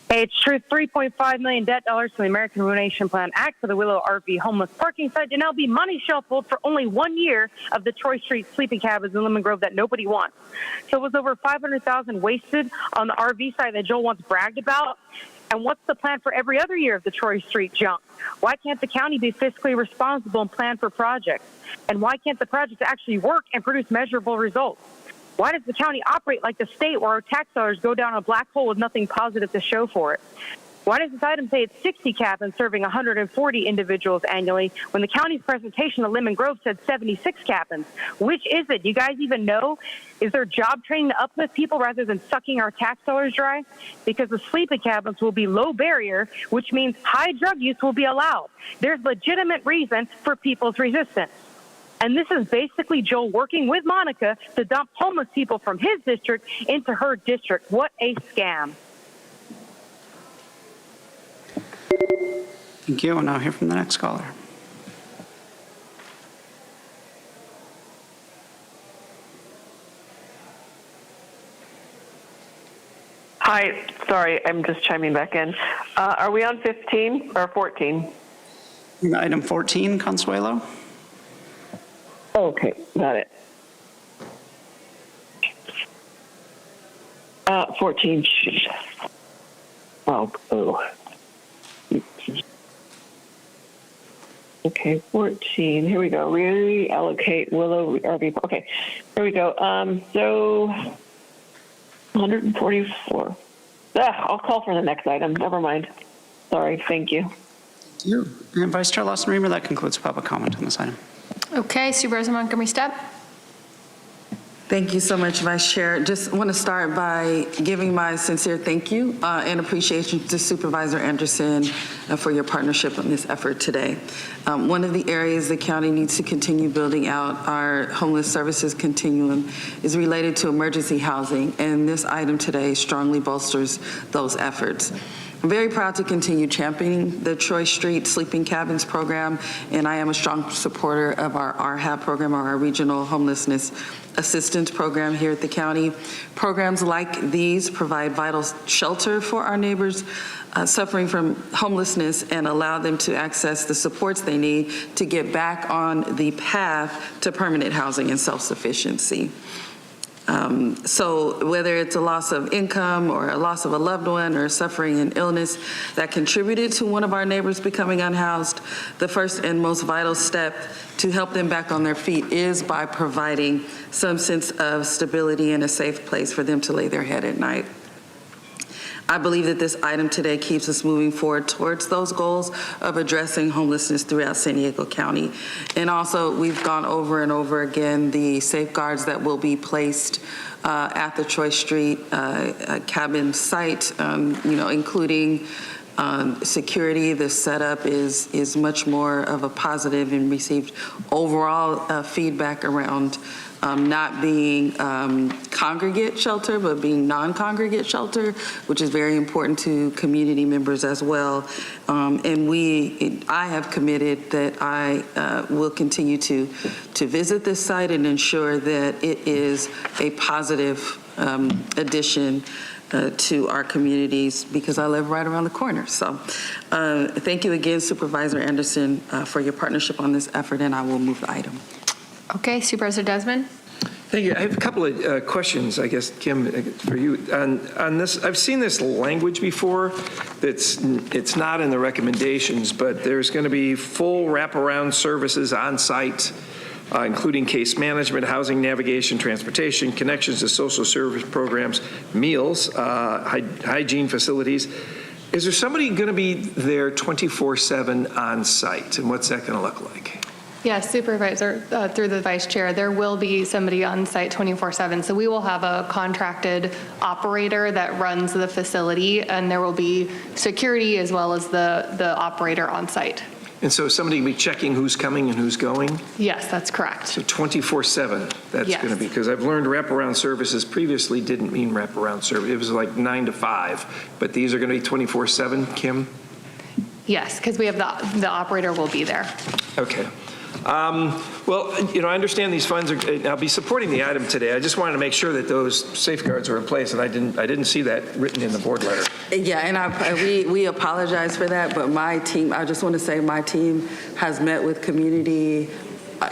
Hey, it's true. $3.5 million debt dollars from the American Ruination Plan Act for the Willow RV homeless parking site to now be money shuffled for only 1 year of the Troy Street sleeping cabins in Lemon Grove that nobody wants. So it was over $500,000 wasted on the RV site that Joel once bragged about. And what's the plan for every other year of the Troy Street junk? Why can't the county be fiscally responsible and plan for projects? And why can't the projects actually work and produce measurable results? Why does the county operate like the state where our tax dollars go down a black hole with nothing positive to show for it? Why does this item say it's 60 cabins serving 140 individuals annually when the county's presentation of Lemon Grove said 76 cabins? Which is it? Do you guys even know? Is there job training to uplift people rather than sucking our tax dollars dry? Because the sleeping cabins will be low barrier, which means high drug use will be allowed. There's legitimate reason for people's resistance. And this is basically Joel working with Monica to dump homeless people from his district into her district. What a scam. Thank you. We'll now hear from the next caller. Hi, sorry, I'm just chiming back in. Are we on 15 or 14? Item 14, Consuelo. Okay, got it. 14. Oh. Okay, 14. Here we go. Reallocate Willow RV. Okay, here we go. So 144. I'll call for the next item. Never mind. Sorry. Thank you. Thank you. And Vice Chair Lawson-Remer, that concludes public comment on this item. Okay, Supervisor Montgomery Stepp. Thank you so much, Vice Chair. Just want to start by giving my sincere thank you and appreciation to Supervisor Anderson for your partnership on this effort today. One of the areas the county needs to continue building out our homeless services continuum is related to emergency housing, and this item today strongly bolsters those efforts. I'm very proud to continue championing the Troy Street Sleeping Cabins program, and I am a strong supporter of our RHAP program, our Regional Homelessness Assistance Program here at the county. Programs like these provide vital shelter for our neighbors suffering from homelessness and allow them to access the supports they need to get back on the path to permanent housing and self-sufficiency. So whether it's a loss of income or a loss of a loved one or suffering an illness that contributed to one of our neighbors becoming unhoused, the first and most vital step to help them back on their feet is by providing some sense of stability and a safe place for them to lay their head at night. I believe that this item today keeps us moving forward towards those goals of addressing homelessness throughout San Diego County. And also, we've gone over and over again the safeguards that will be placed at the Troy Street cabin site, including security. The setup is much more of a positive, and received overall feedback around not being congregate shelter, but being non-congregate shelter, which is very important to community members as well. And I have committed that I will continue to visit this site and ensure that it is a positive addition to our communities, because I live right around the corner. So thank you again, Supervisor Anderson, for your partnership on this effort, and I will move the item. Okay, Supervisor Desmond. Thank you. I have a couple of questions, I guess, Kim, for you. On this, I've seen this language before. It's not in the recommendations, but there's going to be full wraparound services on site, including case management, housing, navigation, transportation, connections to social service programs, meals, hygiene facilities. Is there somebody going to be there 24/7 on site, and what's that going to look like? Yes, Supervisor, through the Vice Chair, there will be somebody on site 24/7. So we will have a contracted operator that runs the facility, and there will be security as well as the operator on site. And so somebody will be checking who's coming and who's going? Yes, that's correct. So 24/7, that's Yes. going to be, because I've learned wraparound services previously didn't mean wraparound service. It was like 9 to 5, but these are going to be 24/7, Kim? Yes, because we have the operator will be there. Okay. Well, I understand these funds I'll be supporting the item today. I just wanted to make sure that those safeguards are in place, and I didn't see that written in the board letter. Yeah, and we apologize for that, but my team, I just want to say my team has met with community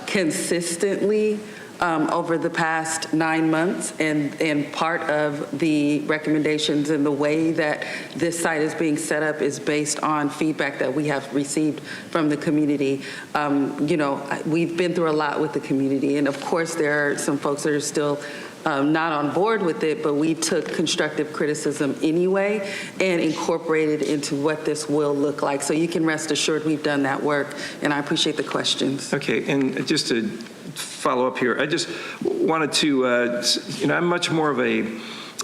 consistently over the past 9 months, and part of the recommendations and the way that this site is being set up is based on feedback that we have received from the community. We've been through a lot with the community, and of course there are some folks that are still not on board with it, but we took constructive criticism anyway and incorporated into what this will look like. So you can rest assured we've done that work, and I appreciate the questions. Okay, and just to follow up here, I just wanted to, I'm much more of I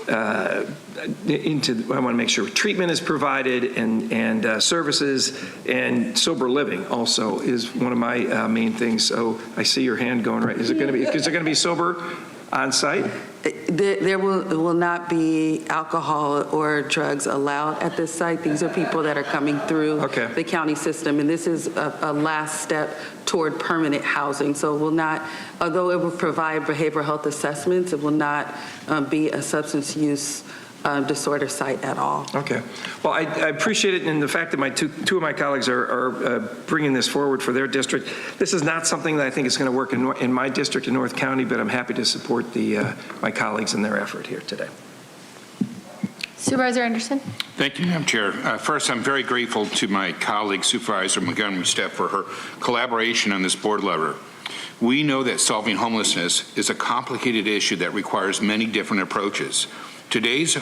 want to make sure treatment is provided, and services, and sober living also is one of my main things. So I see your hand going right. Is it going to be sober on site? There will not be alcohol or drugs allowed at this site. These are people that are coming through the county system, and this is a last step toward permanent housing. So it will not, although it will provide behavioral health assessments, it will not be a substance use disorder site at all. Okay. Well, I appreciate it, and the fact that two of my colleagues are bringing this forward for their district. This is not something that I think is going to work in my district in North County, but I'm happy to support my colleagues in their effort here today. Supervisor Anderson. Thank you, Madam Chair. First, I'm very grateful to my colleague, Supervisor Montgomery-Stepp, for her collaboration on this board letter. We know that solving homelessness is a complicated issue that requires many different approaches. Today's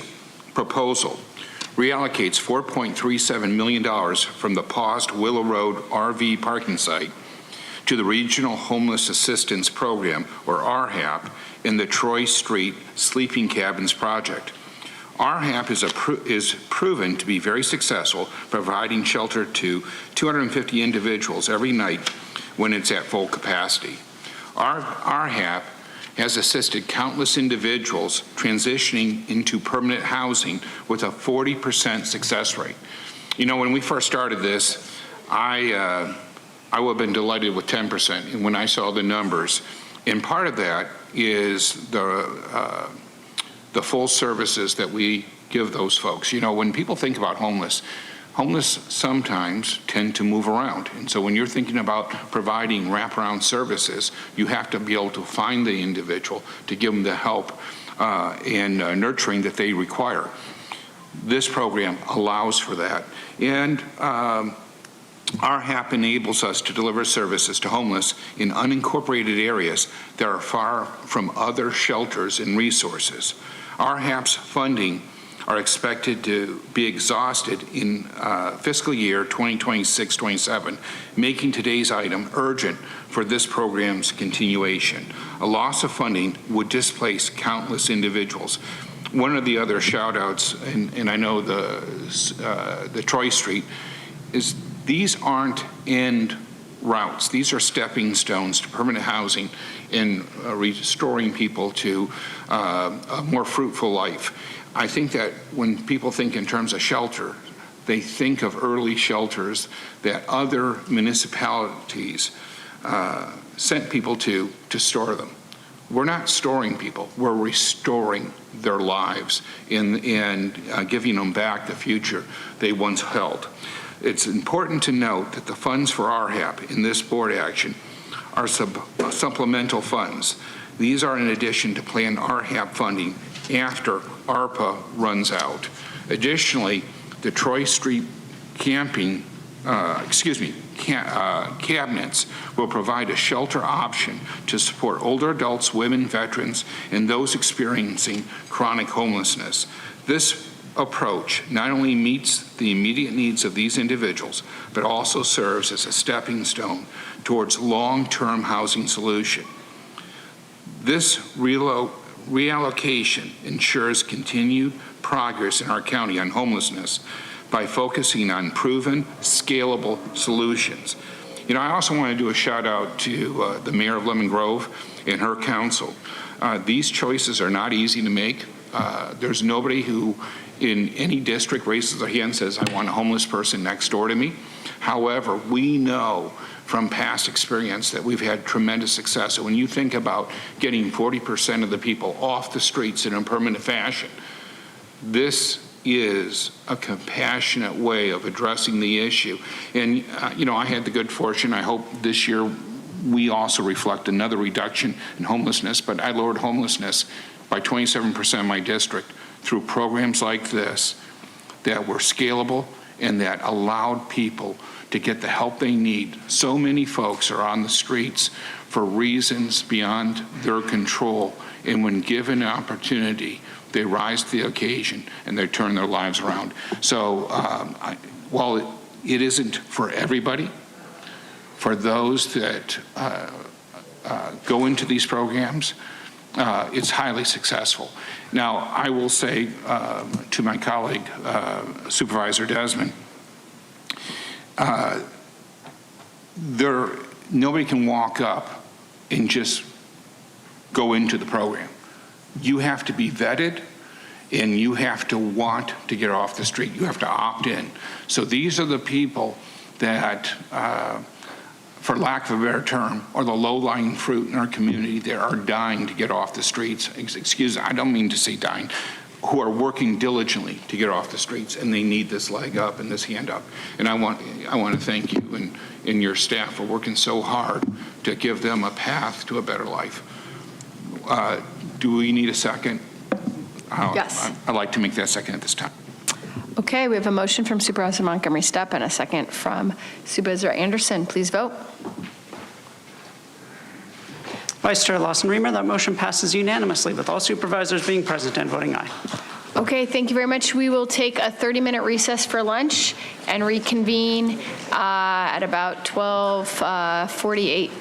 proposal reallocates $4.37 million from the paused Willow Road RV parking site to the Regional Homeless Assistance Program, or RHAP, in the Troy Street Sleeping Cabins project. RHAP is proven to be very successful, providing shelter to 250 individuals every night when it's at full capacity. RHAP has assisted countless individuals transitioning into permanent housing with a 40% success rate. When we first started this, I would have been delighted with 10%, and when I saw the numbers, and part of that is the full services that we give those folks. When people think about homeless sometimes tend to move around. And so when you're thinking about providing wraparound services, you have to be able to find the individual to give them the help and nurturing that they require. This program allows for that. And RHAP enables us to deliver services to homeless in unincorporated areas that are far from other shelters and resources. RHAP's funding are expected to be exhausted in fiscal year 2026-27, making today's item urgent for this program's continuation. A loss of funding would displace countless individuals. One of the other shout outs, and I know the Troy Street, is these aren't end routes. These are stepping stones to permanent housing and restoring people to a more fruitful life. I think that when people think in terms of shelter, they think of early shelters that other municipalities sent people to store them. We're not storing people, we're restoring their lives and giving them back the future they once held. It's important to note that the funds for RHAP in this board action are supplemental funds. These are in addition to planned RHAP funding after ARPA runs out. Additionally, the Troy Street cabinets will provide a shelter option to support older adults, women, veterans, and those experiencing chronic homelessness. This approach not only meets the immediate needs of these individuals, but also serves as a stepping stone towards long-term housing solution. This reallocation ensures continued progress in our county on homelessness by focusing on proven, scalable solutions. You know, I also want to do a shout out to the mayor of Lemon Grove and her council. These choices are not easy to make. There's nobody who in any district raises their hand and says, I want a homeless person next door to me. However, we know from past experience that we've had tremendous success. So when you think about getting 40% of the people off the streets in a permanent fashion, this is a compassionate way of addressing the issue. And, you know, I had the good fortune, I hope this year we also reflect another reduction in homelessness, but I lowered homelessness by 27% in my district through programs like this that were scalable and that allowed people to get the help they need. So many folks are on the streets for reasons beyond their control, and when given an opportunity, they rise to the occasion and they turn their lives around. So while it isn't for everybody, for those that go into these programs, it's highly successful. Now, I will say to my colleague, Supervisor Desmond, nobody can walk up and just go into the program. You have to be vetted, and you have to want to get off the street. You have to opt in. So these are the people that, for lack of a better term, are the low-lying fruit in our community that are dying to get off the streets. Excuse me, I don't mean to say dying, who are working diligently to get off the streets, and they need this leg up and this hand up. And I want to thank you and your staff for working so hard to give them a path to a better life. Do we need a second? Yes. I'd like to make that second at this time. Okay, we have a motion from Supervisor Montgomery Stepp and a second from Supervisor Anderson. Please vote. Vice Chair Lawson-Remer, that motion passes unanimously with all supervisors being present and voting aye. Okay, thank you very much. We will take a 30-minute recess for lunch and reconvene at about 12:48.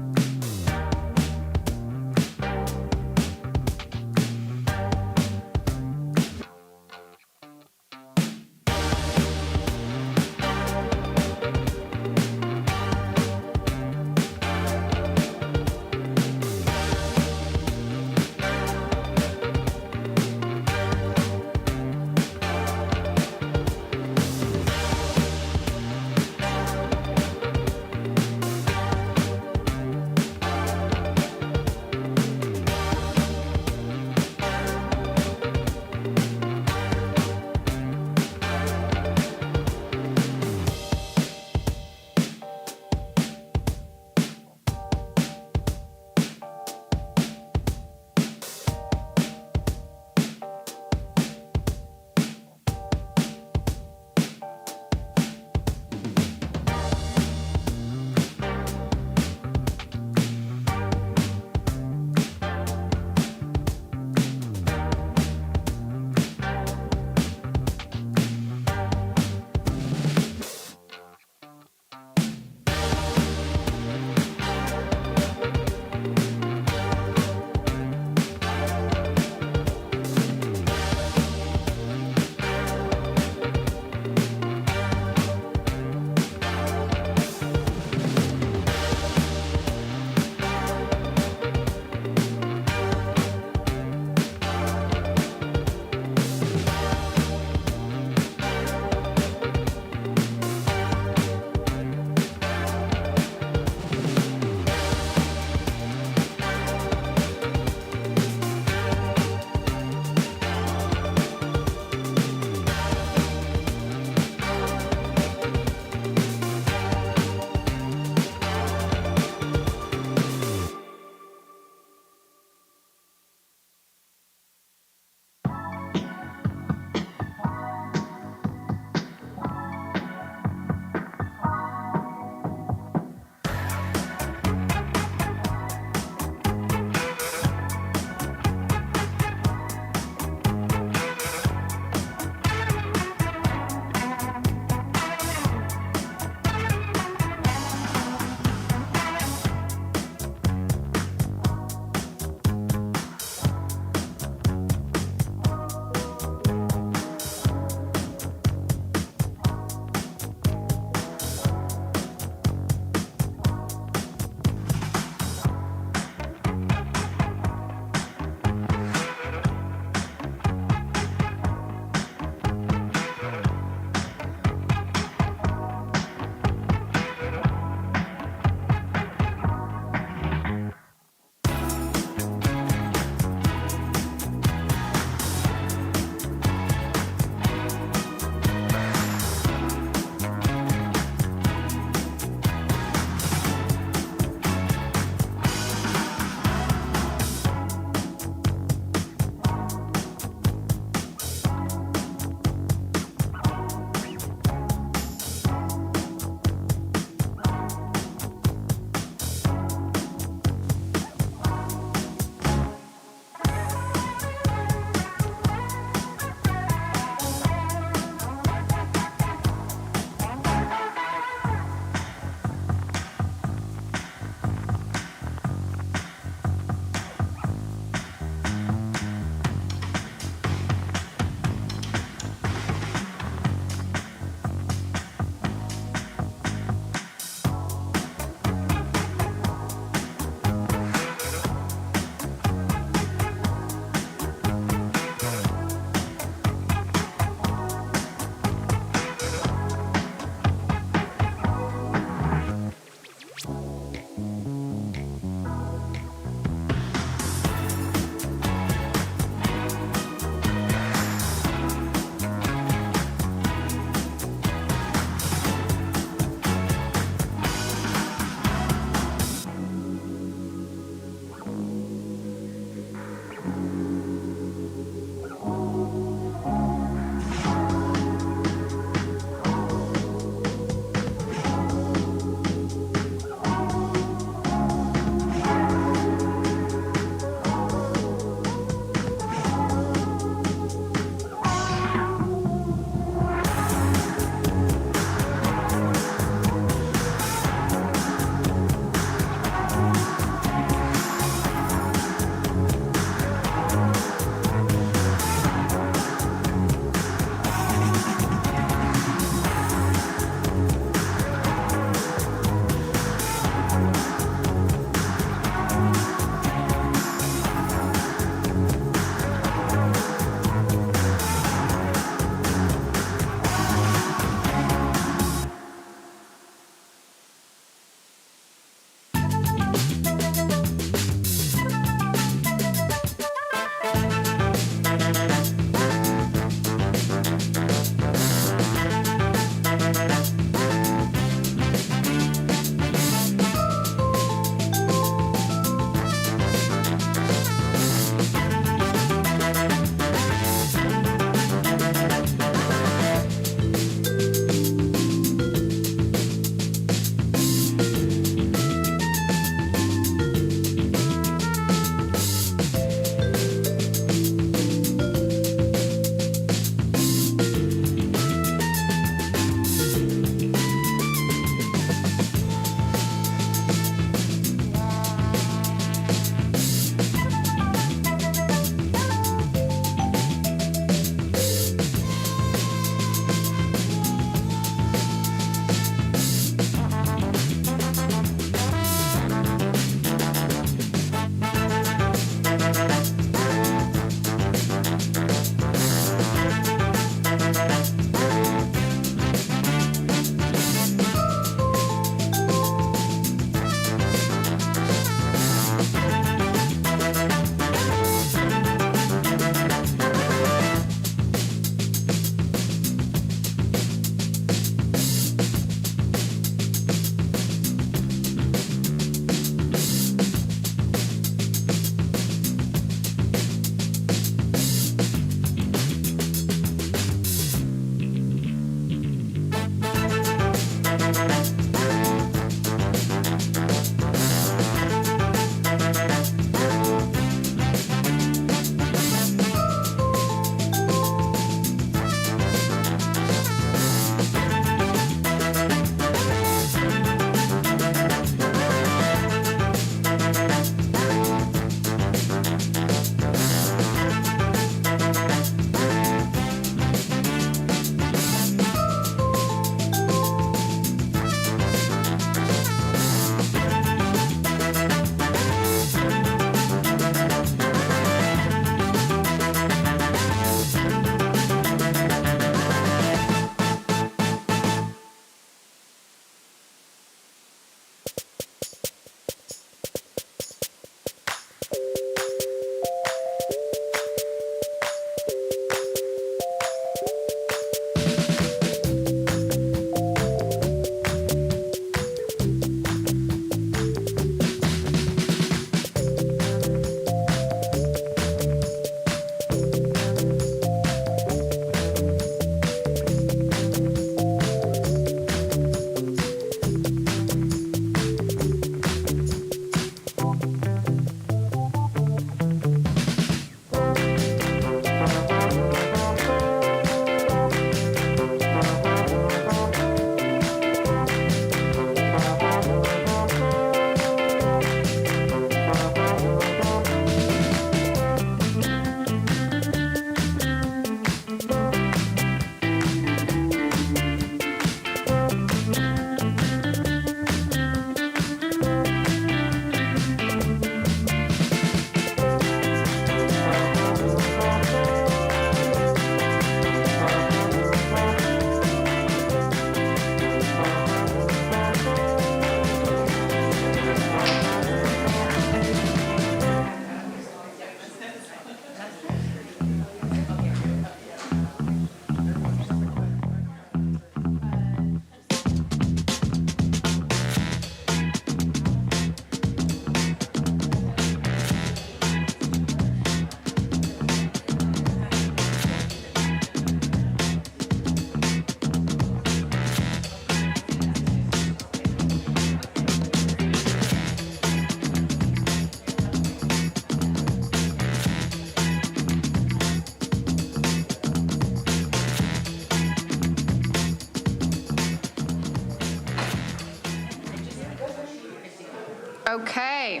Okay,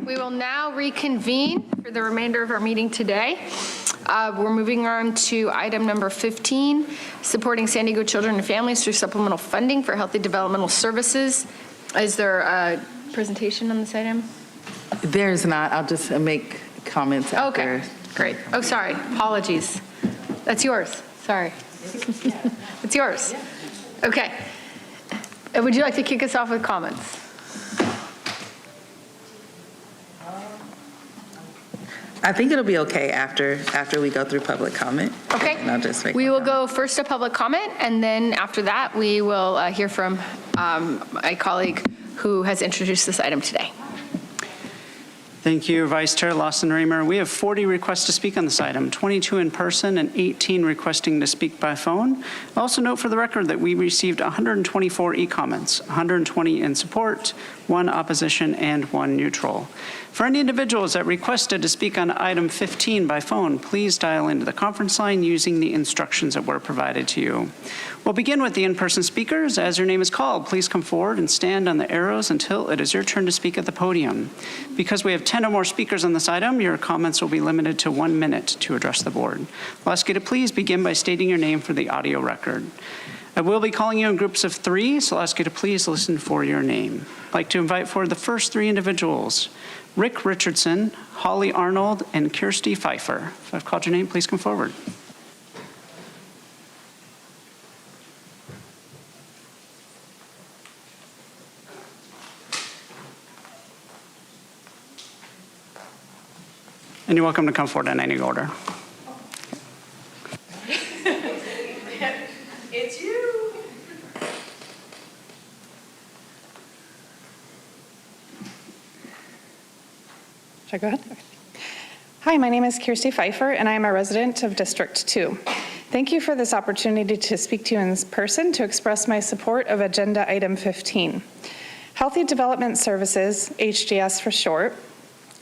we will now reconvene for the remainder of our meeting today. We're moving on to item number 15, supporting San Diego children and families through supplemental funding for healthy developmental services. Is there a presentation on this item? There's not. I'll just make comments after. Okay, great. Oh, sorry, apologies. That's yours, sorry. It's yours. Okay. Would you like to kick us off with comments? I think it'll be okay after we go through public comment. Okay. And I'll just make We will go first to public comment, and then after that, we will hear from my colleague who has introduced this item today. Thank you, Vice Chair Lawson-Remer. We have 40 requests to speak on this item, 22 in person and 18 requesting to speak by phone. Also note for the record that we received 124 e-comments, 120 in support, 1 opposition, and 1 neutral. For any individuals that requested to speak on item 15 by phone, please dial into the conference line using the instructions that were provided to you. We'll begin with the in-person speakers. As your name is called, please come forward and stand on the arrows until it is your turn to speak at the podium. Because we have 10 or more speakers on this item, your comments will be limited to 1 minute to address the board. I'll ask you to please begin by stating your name for the audio record. I will be calling you in groups of 3, so I'll ask you to please listen for your name. I'd like to invite forward the first 3 individuals, Rick Richardson, Holly Arnold, and Kirsty Pfeiffer. If I've called your name, please come forward. And you're welcome to come forward in any order. It's you. Should I go ahead? Okay. Hi, my name is Kirsty Pfeiffer, and I am a resident of District 2. Thank you for this opportunity to speak to you in person to express my support of Agenda Item 15. Healthy Development Services, HDS for short,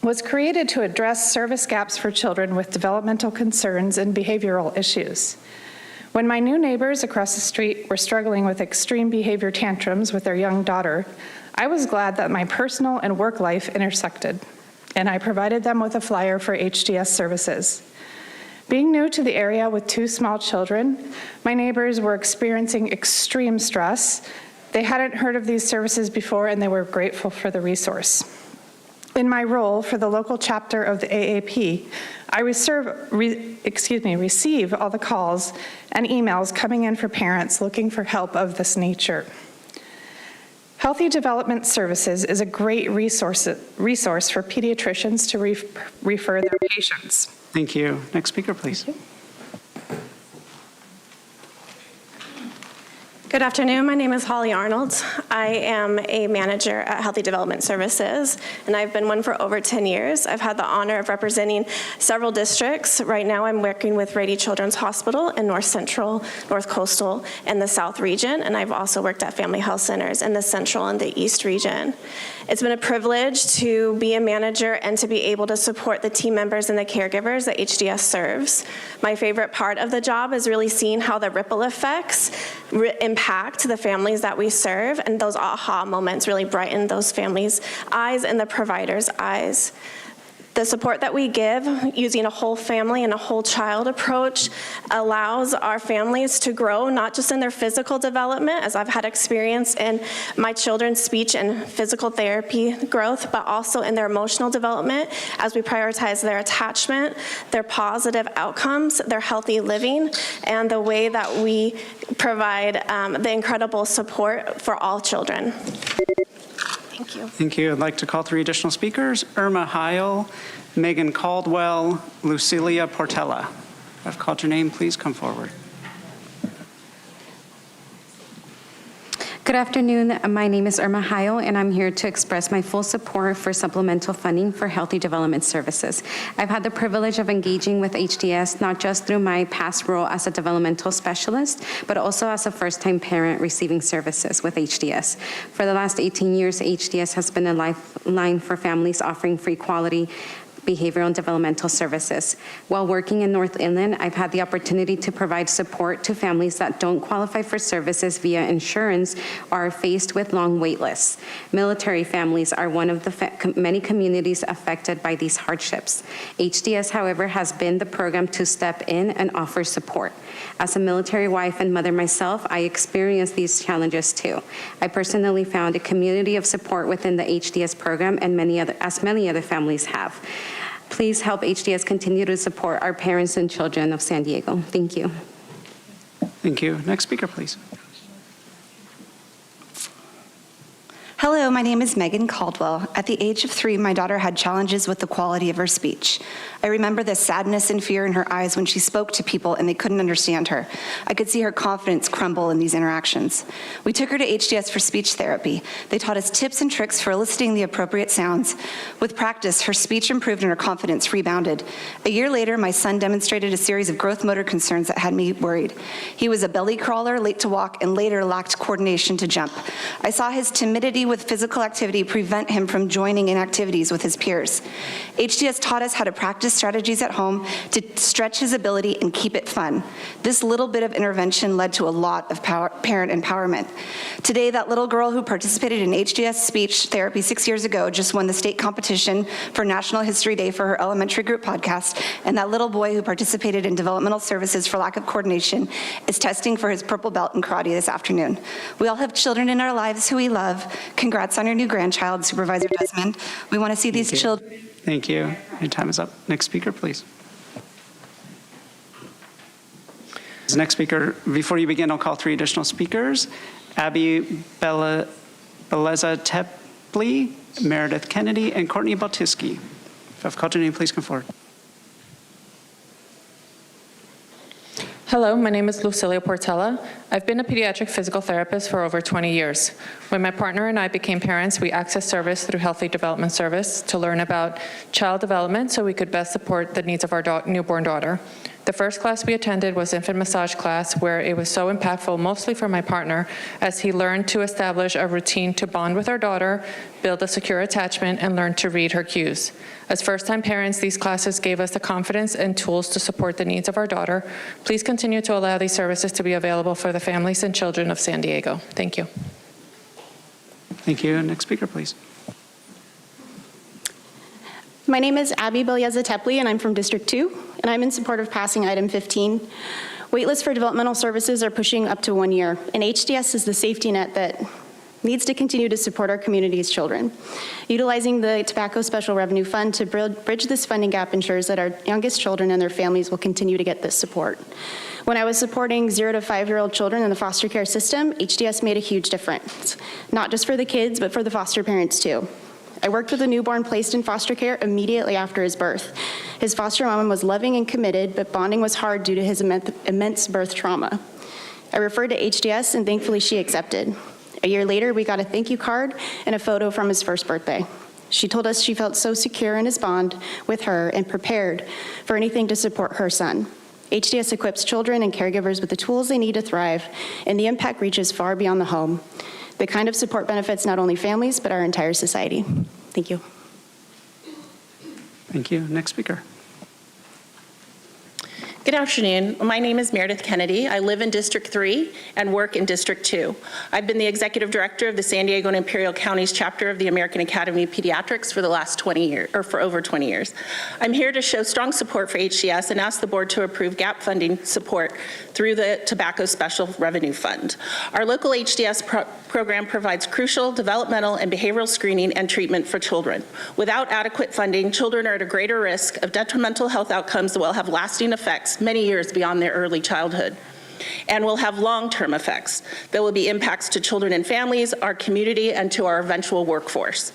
was created to address service gaps for children with developmental concerns and behavioral issues. When my new neighbors across the street were struggling with extreme behavior tantrums with their young daughter, I was glad that my personal and work life intersected, and I provided them with a flyer for HDS services. Being new to the area with 2 small children, my neighbors were experiencing extreme stress. They hadn't heard of these services before, and they were grateful for the resource. In my role for the local chapter of the AAP, I receive all the calls and emails coming in for parents looking for help of this nature. Healthy Development Services is a great resource for pediatricians to refer their patients. Thank you. Next speaker, please. Good afternoon. My name is Holly Arnold. I am a manager at Healthy Development Services, and I've been one for over 10 years. I've had the honor of representing several districts. Right now, I'm working with Rady Children's Hospital in North Central, North Coastal, and the South region, and I've also worked at Family Health Centers in the Central and the East region. It's been a privilege to be a manager and to be able to support the team members and the caregivers that HDS serves. My favorite part of the job is really seeing how the ripple effects impact the families that we serve, and those aha moments really brighten those families' eyes and the providers' eyes. The support that we give using a whole family and a whole child approach allows our families to grow, not just in their physical development, as I've had experience in my children's speech and physical therapy growth, but also in their emotional development as we prioritize their attachment, their positive outcomes, their healthy living, and the way that we provide the incredible support for all children. Thank you. Thank you. I'd like to call 3 additional speakers, Irma Heil, Megan Caldwell, Lucilia Portella. If I've called your name, please come forward. Good afternoon. My name is Irma Heil, and I'm here to express my full support for supplemental funding for Healthy Development Services. I've had the privilege of engaging with HDS, not just through my past role as a developmental specialist, but also as a first-time parent receiving services with HDS. For the last 18 years, HDS has been a lifeline for families offering free quality Behavioral and Developmental Services. While working in North Inland, I've had the opportunity to provide support to families that don't qualify for services via insurance or are faced with long wait lists. Military families are one of the many communities affected by these hardships. HDS, however, has been the program to step in and offer support. As a military wife and mother myself, I experienced these challenges too. I personally found a community of support within the HDS program, and many other families have. Please help HDS continue to support our parents and children of San Diego. Thank you. Thank you. Next speaker, please. Hello, my name is Megan Caldwell. At the age of 3, my daughter had challenges with the quality of her speech. I remember the sadness and fear in her eyes when she spoke to people and they couldn't understand her. I could see her confidence crumble in these interactions. We took her to HDS for speech therapy. They taught us tips and tricks for eliciting the appropriate sounds. With practice, her speech improved and her confidence rebounded. A year later, my son demonstrated a series of growth motor concerns that had me worried. He was a belly crawler, late to walk, and later lacked coordination to jump. I saw his timidity with physical activity prevent him from joining in activities with his peers. HDS taught us how to practice strategies at home to stretch his ability and keep it fun. This little bit of intervention led to a lot of parent empowerment. Today, that little girl who participated in HDS speech therapy 6 years ago just won the state competition for National History Day for her elementary group podcast, and that little boy who participated in developmental services for lack of coordination is testing for his purple belt in karate this afternoon. We all have children in our lives who we love. Congrats on your new grandchild, Supervisor Desmond. We want to see these children. Thank you. Your time is up. Next speaker, please. As next speaker, before you begin, I'll call 3 additional speakers. Abby Beleza-Tepley, Meredith Kennedy, and Courtney Baltiski. If I've called your name, please come forward. Hello, my name is Lucilia Portella. I've been a pediatric physical therapist for over 20 years. When my partner and I became parents, we accessed service through Healthy Development Service to learn about child development so we could best support the needs of our newborn daughter. The first class we attended was infant massage class, where it was so impactful, mostly for my partner, as he learned to establish a routine to bond with our daughter, build a secure attachment, and learn to read her cues. As first-time parents, these classes gave us the confidence and tools to support the needs of our daughter. Please continue to allow these services to be available for the families and children of San Diego. Thank you. Thank you. Next speaker, please. My name is Abby Beleza-Tepley, and I'm from District 2, and I'm in support of passing item 15. Waitlists for developmental services are pushing up to 1 year, and HDS is the safety net that needs to continue to support our community's children. Utilizing the Tobacco Special Revenue Fund to bridge this funding gap ensures that our youngest children and their families will continue to get this support. When I was supporting 0 to 5-year-old children in the foster care system, HDS made a huge difference, not just for the kids, but for the foster parents too. I worked with a newborn placed in foster care immediately after his birth. His foster mom was loving and committed, but bonding was hard due to his immense birth trauma. I referred to HDS, and thankfully she accepted. A year later, we got a thank you card and a photo from his first birthday. She told us she felt so secure in his bond with her and prepared for anything to support her son. HDS equips children and caregivers with the tools they need to thrive, and the impact reaches far beyond the home. The kind of support benefits not only families, but our entire society. Thank you. Thank you. Next speaker. Good afternoon. My name is Meredith Kennedy. I live in District 3 and work in District 2. I've been the executive director of the San Diego and Imperial Counties chapter of the American Academy of Pediatrics for the last 20 years, or for over 20 years. I'm here to show strong support for HDS and ask the board to approve gap funding support through the Tobacco Special Revenue Fund. Our local HDS program provides crucial developmental and behavioral screening and treatment for children. Without adequate funding, children are at a greater risk of detrimental health outcomes that will have lasting effects many years beyond their early childhood, and will have long-term effects. There will be impacts to children and families, our community, and to our eventual workforce.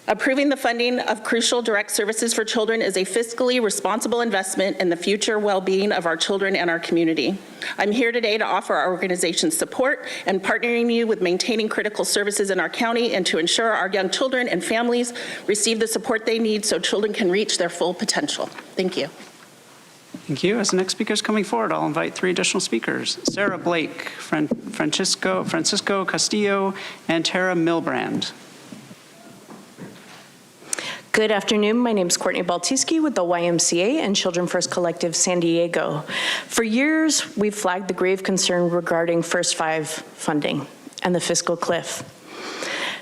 Approving the funding of crucial direct services for children is a fiscally responsible investment in the future well-being of our children and our community. I'm here today to offer our organization support and partnering you with maintaining critical services in our county and to ensure our young children and families receive the support they need so children can reach their full potential. Thank you. Thank you. As the next speaker is coming forward, I'll invite 3 additional speakers. Sarah Blake, Francisco Castillo, and Tara Milbrand. Good afternoon. My name is Courtney Baltiski with the YMCA and Children First Collective San Diego. For years, we've flagged the grave concern regarding First Five funding and the fiscal cliff.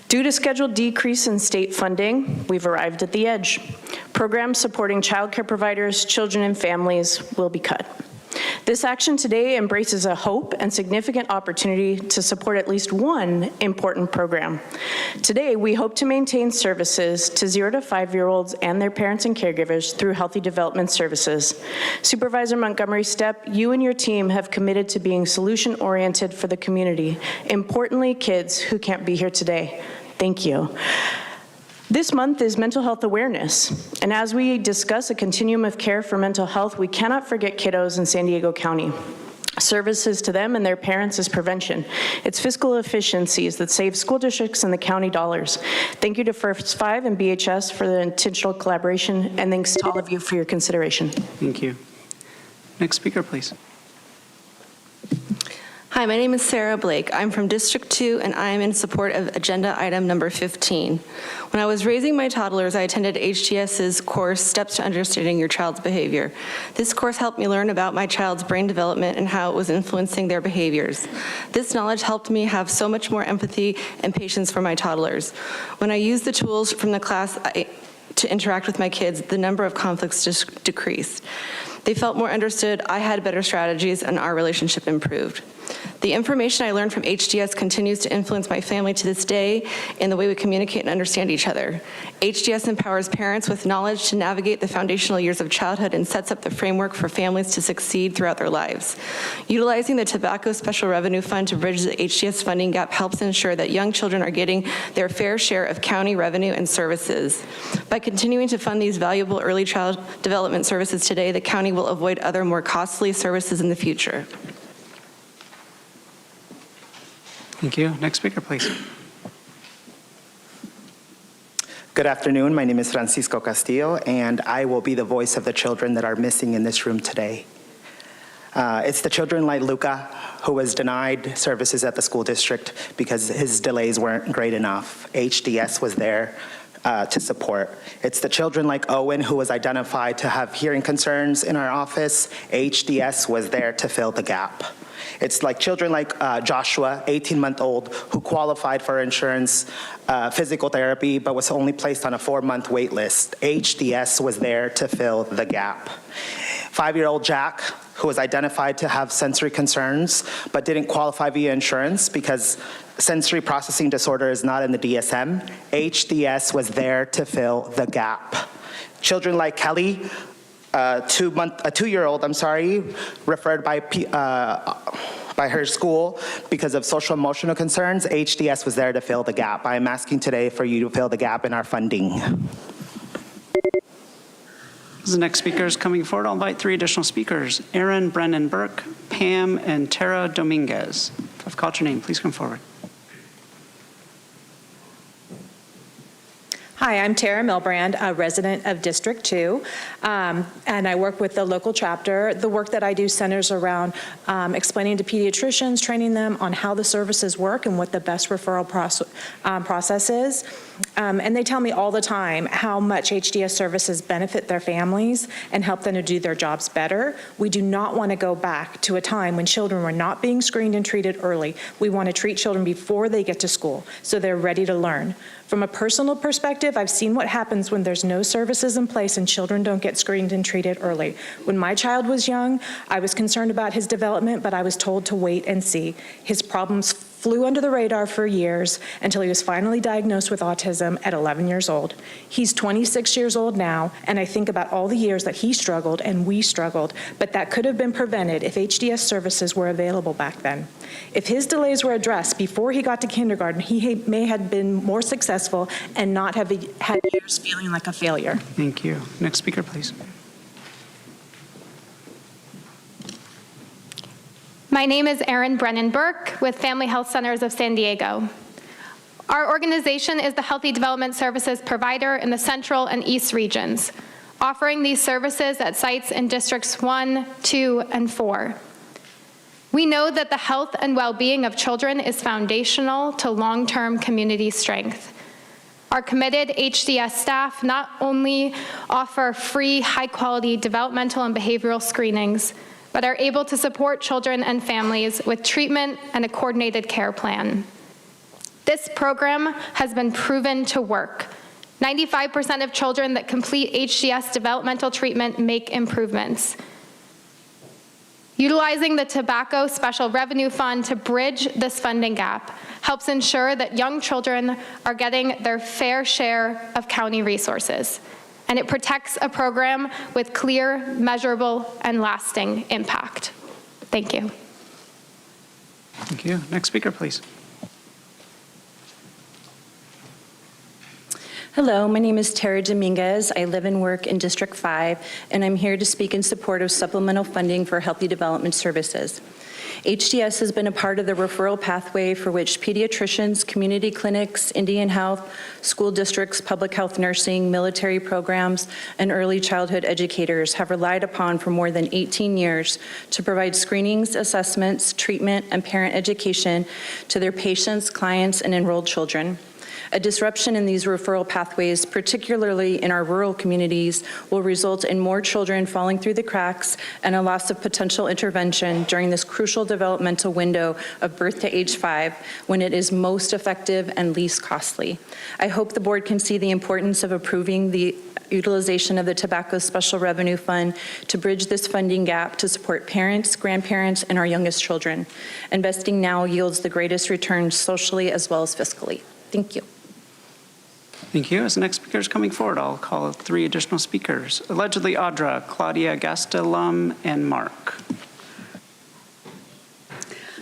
Due to scheduled decrease in state funding, we've arrived at the edge. Programs supporting childcare providers, children, and families will be cut. This action today embraces a hope and significant opportunity to support at least one important program. Today, we hope to maintain services to 0 to 5-year-olds and their parents and caregivers through Healthy Development Services. Supervisor Montgomery Stepp, you and your team have committed to being solution-oriented for the community, importantly, kids who can't be here today. Thank you. This month is Mental Health Awareness, and as we discuss a continuum of care for mental health, we cannot forget kiddos in San Diego County. Services to them and their parents is prevention. It's fiscal efficiencies that save school districts and the county dollars. Thank you to First Five and BHS for the intentional collaboration, and thanks to all of you for your consideration. Thank you. Next speaker, please. Hi, my name is Sarah Blake. I'm from District 2, and I am in support of agenda item number 15. When I was raising my toddlers, I attended HTS's course, Steps to Understanding Your Child's Behavior. This course helped me learn about my child's brain development and how it was influencing their behaviors. This knowledge helped me have so much more empathy and patience for my toddlers. When I used the tools from the class to interact with my kids, the number of conflicts just decreased. They felt more understood, I had better strategies, and our relationship improved. The information I learned from HDS continues to influence my family to this day in the way we communicate and understand each other. HDS empowers parents with knowledge to navigate the foundational years of childhood and sets up the framework for families to succeed throughout their lives. Utilizing the Tobacco Special Revenue Fund to bridge the HDS funding gap helps ensure that young children are getting their fair share of county revenue and services. By continuing to fund these valuable early child development services today, the county will avoid other more costly services in the future. Thank you. Next speaker, please. Good afternoon. My name is Francisco Castillo, and I will be the voice of the children that are missing in this room today. It's the children like Luca, who was denied services at the school district because his delays weren't great enough. HDS was there to support. It's the children like Owen, who was identified to have hearing concerns in our office. HDS was there to fill the gap. It's like children like Joshua, 18-month-old, who qualified for insurance physical therapy, but was only placed on a 4-month wait list. HDS was there to fill the gap. 5-year-old Jack, who was identified to have sensory concerns, but didn't qualify via insurance because sensory processing disorder is not in the DSM. HDS was there to fill the gap. Children like Kelly, a 2-year-old, referred by her school because of social emotional concerns. HDS was there to fill the gap. I am asking today for you to fill the gap in our funding. As the next speaker is coming forward, I'll invite 3 additional speakers, Aaron Brennan Burke, Pam, and Tara Dominguez. If I've called your name, please come forward. Hi, I'm Tara Milbrand, a resident of District 2, and I work with the local chapter. The work that I do centers around explaining to pediatricians, training them on how the services work and what the best referral process is. And they tell me all the time how much HDS services benefit their families and help them to do their jobs better. We do not want to go back to a time when children were not being screened and treated early. We want to treat children before they get to school so they're ready to learn. From a personal perspective, I've seen what happens when there's no services in place and children don't get screened and treated early. When my child was young, I was concerned about his development, but I was told to wait and see. His problems flew under the radar for years until he was finally diagnosed with autism at 11 years old. He's 26 years old now, and I think about all the years that he struggled and we struggled, but that could have been prevented if HDS services were available back then. If his delays were addressed before he got to kindergarten, he may have been more successful and not have had years feeling like a failure. Thank you. Next speaker, please. My name is Erin Brennan Burke with Family Health Centers of San Diego. Our organization is the Healthy Development Services provider in the Central and East regions, offering these services at sites in Districts 1, 2, and 4. We know that the health and well-being of children is foundational to long-term community strength. Our committed HDS staff not only offer free, high-quality developmental and behavioral screenings, but are able to support children and families with treatment and a coordinated care plan. This program has been proven to work. 95% of children that complete HDS developmental treatment make improvements. Utilizing the Tobacco Special Revenue Fund to bridge this funding gap helps ensure that young children are getting their fair share of county resources, and it protects a program with clear, measurable, and lasting impact. Thank you. Thank you. Next speaker, please. Hello, my name is Tara Dominguez. I live and work in District 5, and I'm here to speak in support of supplemental funding for healthy development services. HDS has been a part of the referral pathway for which pediatricians, community clinics, Indian Health, school districts, public health nursing, military programs, and early childhood educators have relied upon for more than 18 years to provide screenings, assessments, treatment, and parent education to their patients, clients, and enrolled children. A disruption in these referral pathways, particularly in our rural communities, will result in more children falling through the cracks and a loss of potential intervention during this crucial developmental window of birth to age 5, when it is most effective and least costly. I hope the board can see the importance of approving the utilization of the Tobacco Special Revenue Fund to bridge this funding gap to support parents, grandparents, and our youngest children. Investing now yields the greatest returns socially as well as fiscally. Thank you. Thank you. As the next speaker is coming forward, I'll call 3 additional speakers. Allegedly Audra, Claudia Gastelum, and Mark.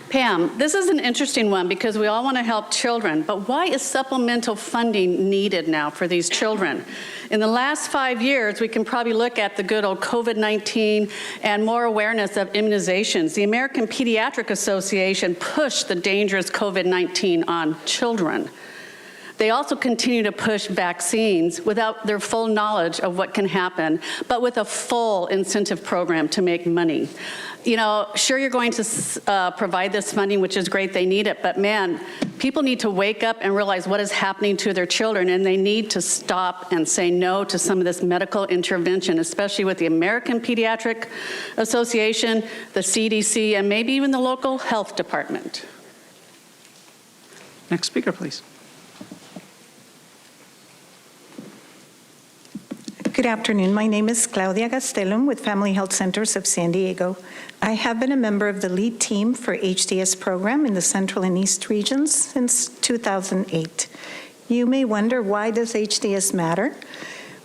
Pam, this is an interesting one because we all want to help children, but why is supplemental funding needed now for these children? In the last 5 years, we can probably look at the good old COVID-19 and more awareness of immunizations. The American Pediatric Association pushed the dangerous COVID-19 on children. They also continue to push vaccines without their full knowledge of what can happen, but with a full incentive program to make money. You know, sure, you're going to provide this funding, which is great, they need it, but man, people need to wake up and realize what is happening to their children, and they need to stop and say no to some of this medical intervention, especially with the American Pediatric Association, the CDC, and maybe even the local health department. Next speaker, please. Good afternoon. My name is Claudia Gastelum with Family Health Centers of San Diego. I have been a member of the lead team for HDS program in the Central and East regions since 2008. You may wonder, why does HDS matter?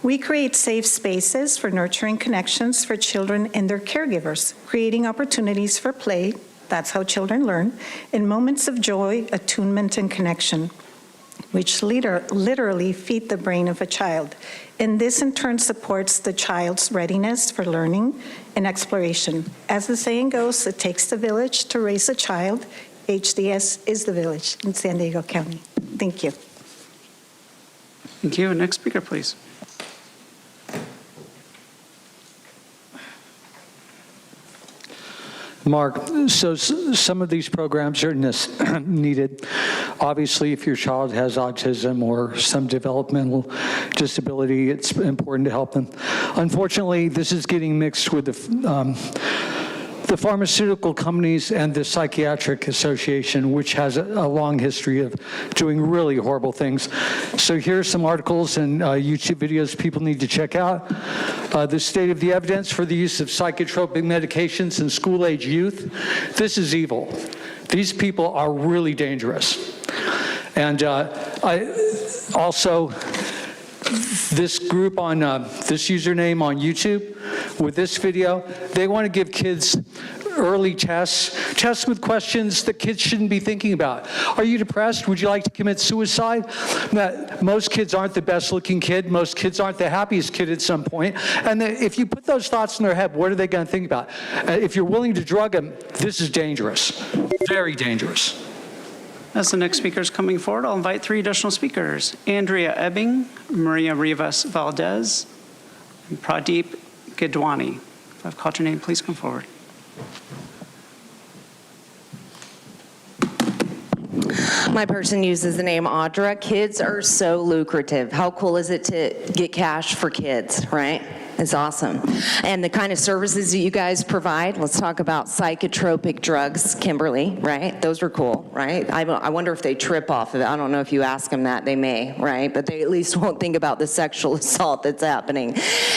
We create safe spaces for nurturing connections for children and their caregivers, creating opportunities for play, that's how children learn, and moments of joy, attunement, and connection, which literally feed the brain of a child. And this in turn supports the child's readiness for learning and exploration. As the saying goes, it takes the village to raise a child. HDS is the village in San Diego County. Thank you. Thank you. Next speaker, please. Mark, so some of these programs are needed. Obviously, if your child has autism or some developmental disability, it's important to help them. Unfortunately, this is getting mixed with the pharmaceutical companies and the Psychiatric Association, which has a long history of doing really horrible things. So here's some articles and YouTube videos people need to check out. The state of the evidence for the use of psychotropic medications in school-age youth. This is evil. These people are really dangerous. And also, this group on this username on YouTube with this video, they want to give kids early tests with questions that kids shouldn't be thinking about. Are you depressed? Would you like to commit suicide? Now, most kids aren't the best looking kid. Most kids aren't the happiest kid at some point. And if you put those thoughts in their head, what are they going to think about? If you're willing to drug them, this is dangerous, very dangerous. As the next speaker is coming forward, I'll invite 3 additional speakers. Andrea Ebbing, Maria Rivas Valdez, and Pradeep Gidwani. If I've called your name, please come forward. My person uses the name Audra. Kids are so lucrative. How cool is it to get cash for kids, right? It's awesome. And the kind of services that you guys provide, let's talk about psychotropic drugs, Kimberly, right? Those are cool, right? I wonder if they trip off of it. I don't know if you ask them that, they may, right? But they at least won't think about the sexual assault that's happening.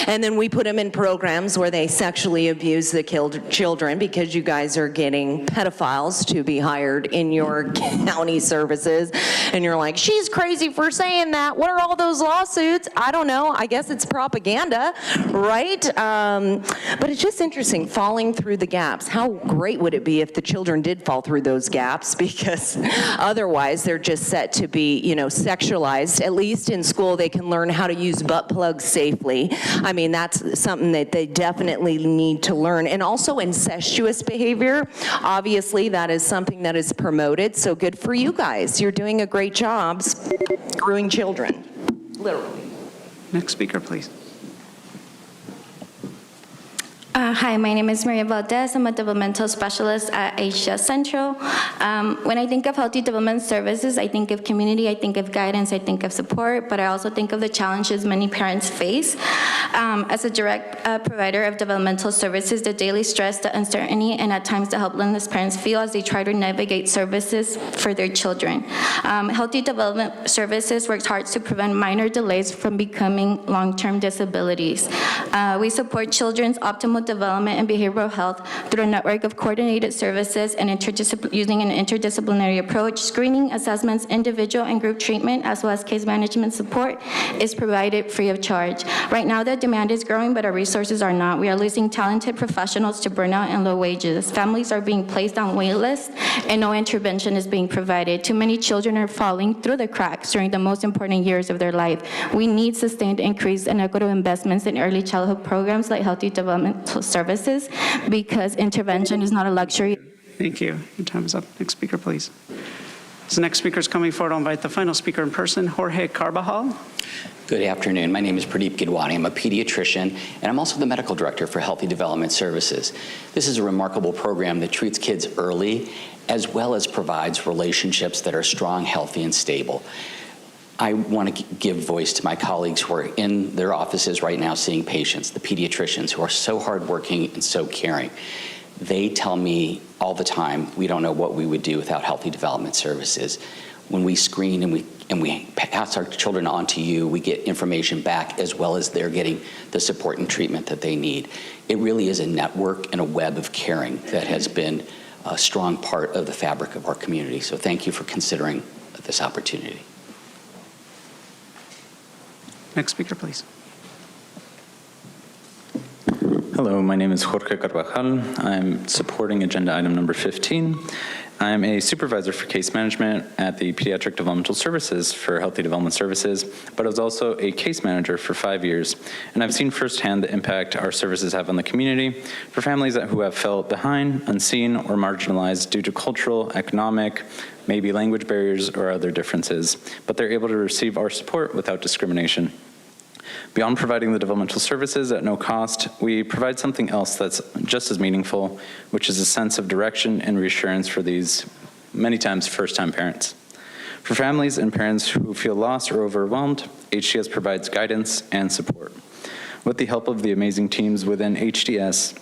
And then we put them in programs where they sexually abuse the children because you guys are getting pedophiles to be hired in your county services. And you're like, she's crazy for saying that. What are all those lawsuits? I don't know. I guess it's propaganda. Right? But it's just interesting, falling through the gaps. How great would it be if the children did fall through those gaps? Because otherwise they're just set to be, sexualized. At least in school they can learn how to use butt plugs safely. I mean, that's something that they definitely need to learn. And also incestuous behavior. Obviously, that is something that is promoted. So good for you guys. You're doing a great job screwing children, literally. Next speaker, please. Hi, my name is Maria Valdez. I'm a developmental specialist at HDS Central. When I think of healthy development services, I think of community, I think of guidance, I think of support, but I also think of the challenges many parents face. As a direct provider of developmental services, the daily stress, the uncertainty, and at times the helplessness parents feel as they try to navigate services for their children. Healthy development services works hard to prevent minor delays from becoming long-term disabilities. We support children's optimal development and behavioral health through a network of coordinated services and using an interdisciplinary approach. Screening, assessments, individual and group treatment, as well as case management support is provided free of charge. Right now, the demand is growing, but our resources are not. We are losing talented professionals to burnout and low wages. Families are being placed on wait lists, and no intervention is being provided. Too many children are falling through the cracks during the most important years of their life. We need sustained increase and equitable investments in early childhood programs like healthy developmental services, because intervention is not a luxury. Thank you. Your time is up. Next speaker, please. As the next speaker is coming forward, I'll invite the final speaker in person, Jorge Carbajal. Good afternoon. My name is Pradeep Gidwani. I'm a pediatrician, and I'm also the medical director for Healthy Development Services. This is a remarkable program that treats kids early, as well as provides relationships that are strong, healthy, and stable. I want to give voice to my colleagues who are in their offices right now seeing patients, the pediatricians who are so hardworking and so caring. They tell me all the time, we don't know what we would do without Healthy Development Services. When we screen and we pass our children on to you, we get information back as well as they're getting the support and treatment that they need. It really is a network and a web of caring that has been a strong part of the fabric of our community. So thank you for considering this opportunity. Next speaker, please. Hello, my name is Jorge Carvajal. I'm supporting agenda item number 15. I'm a supervisor for case management at the Pediatric Developmental Services for Healthy Development Services, but I was also a case manager for 5 years, and I've seen firsthand the impact our services have on the community for families who have felt behind, unseen, or marginalized due to cultural, economic, maybe language barriers or other differences, but they're able to receive our support without discrimination. Beyond providing the developmental services at no cost, we provide something else that's just as meaningful, which is a sense of direction and reassurance for these, many times, first-time parents. For families and parents who feel lost or overwhelmed, HDS provides guidance and support. With the help of the amazing teams within HDS,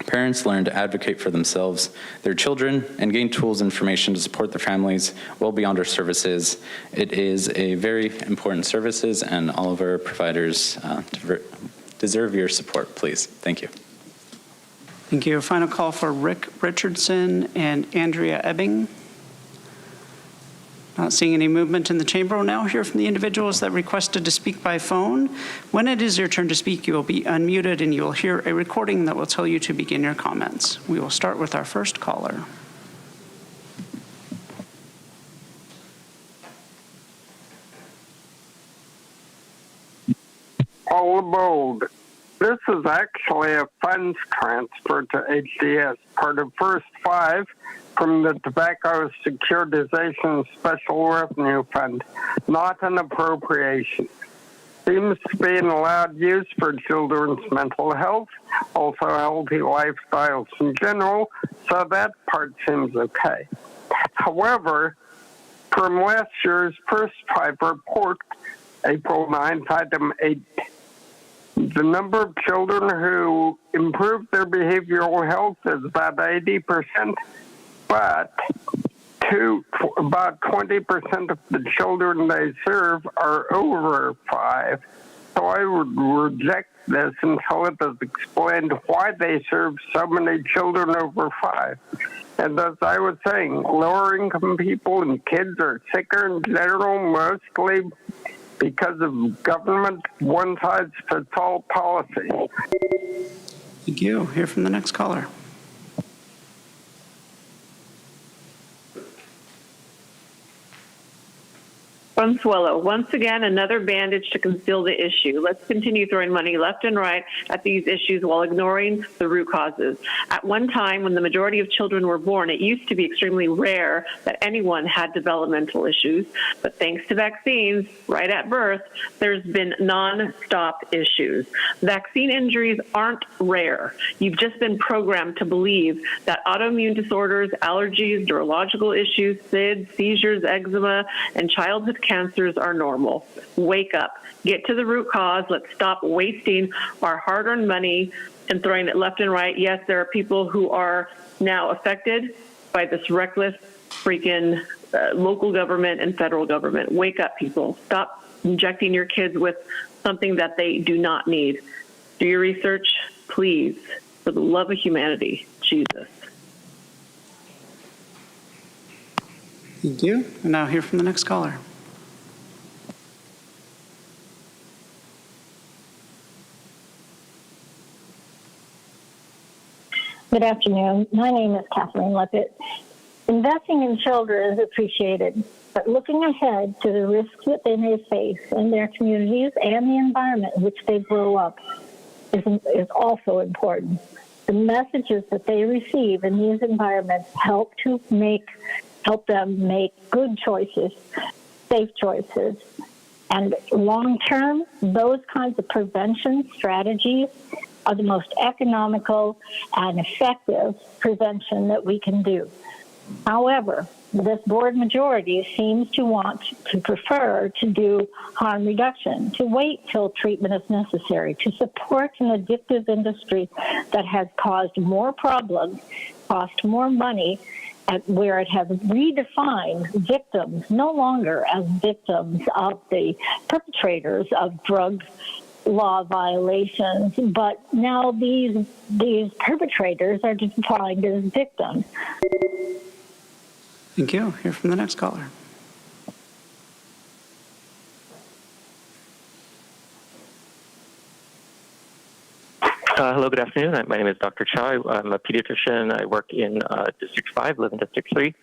parents learn to advocate for themselves, their children, and gain tools and information to support their families well beyond our services. It is a very important services, and all of our providers deserve your support, please. Thank you. Thank you. Final call for Rick Richardson and Andrea Ebbing. Not seeing any movement in the chamber. We'll now hear from the individuals that requested to speak by phone. When it is your turn to speak, you will be unmuted and you will hear a recording that will tell you to begin your comments. We will start with our first caller. All aboard. This is actually a funds transfer to HDS, part of First 5 from the Tobacco Securitization Special Revenue Fund, not an appropriation. Seems to be an allowed use for children's mental health, also healthy lifestyles in general, so that part seems okay. However, from last year's first 5 report, April 9th, item 8. The number of children who improved their behavioral health is about 80%, but about 20% of the children they serve are over 5. So I would reject this until it is explained why they serve so many children over 5. And as I was saying, lower income people and kids are sicker in general, mostly because of government one-size-fits-all policy. Thank you. Hear from the next caller. Consuelo, once again, another bandage to conceal the issue. Let's continue throwing money left and right at these issues while ignoring the root causes. At one time, when the majority of children were born, it used to be extremely rare that anyone had developmental issues. But thanks to vaccines, right at birth, there's been non-stop issues. Vaccine injuries aren't rare. You've just been programmed to believe that autoimmune disorders, allergies, neurological issues, SIDS, seizures, eczema, and childhood cancers are normal. Wake up. Get to the root cause. Let's stop wasting our hard-earned money and throwing it left and right. Yes, there are people who are now affected by this reckless freaking local government and federal government. Wake up, people. Stop injecting your kids with something that they do not need. Do your research, please, for the love of humanity. Jesus. Thank you. And now hear from the next caller. Good afternoon. My name is Kathleen Leppett. Investing in children is appreciated, but looking ahead to the risks that they may face in their communities and the environment in which they grow up is also important. The messages that they receive in these environments help them make good choices, safe choices. And long term, those kinds of prevention strategies are the most economical and effective prevention that we can do. However, this board majority seems to prefer to do harm reduction, to wait till treatment is necessary, to support an addictive industry that has caused more problems, cost more money, and where it has redefined victims no longer as victims of the perpetrators of drug law violations, but now these perpetrators are defined as victims. Thank you. Hear from the next caller. Hello, good afternoon. My name is Dr. Chow. I'm a pediatrician. I work in District 5, live in District 3.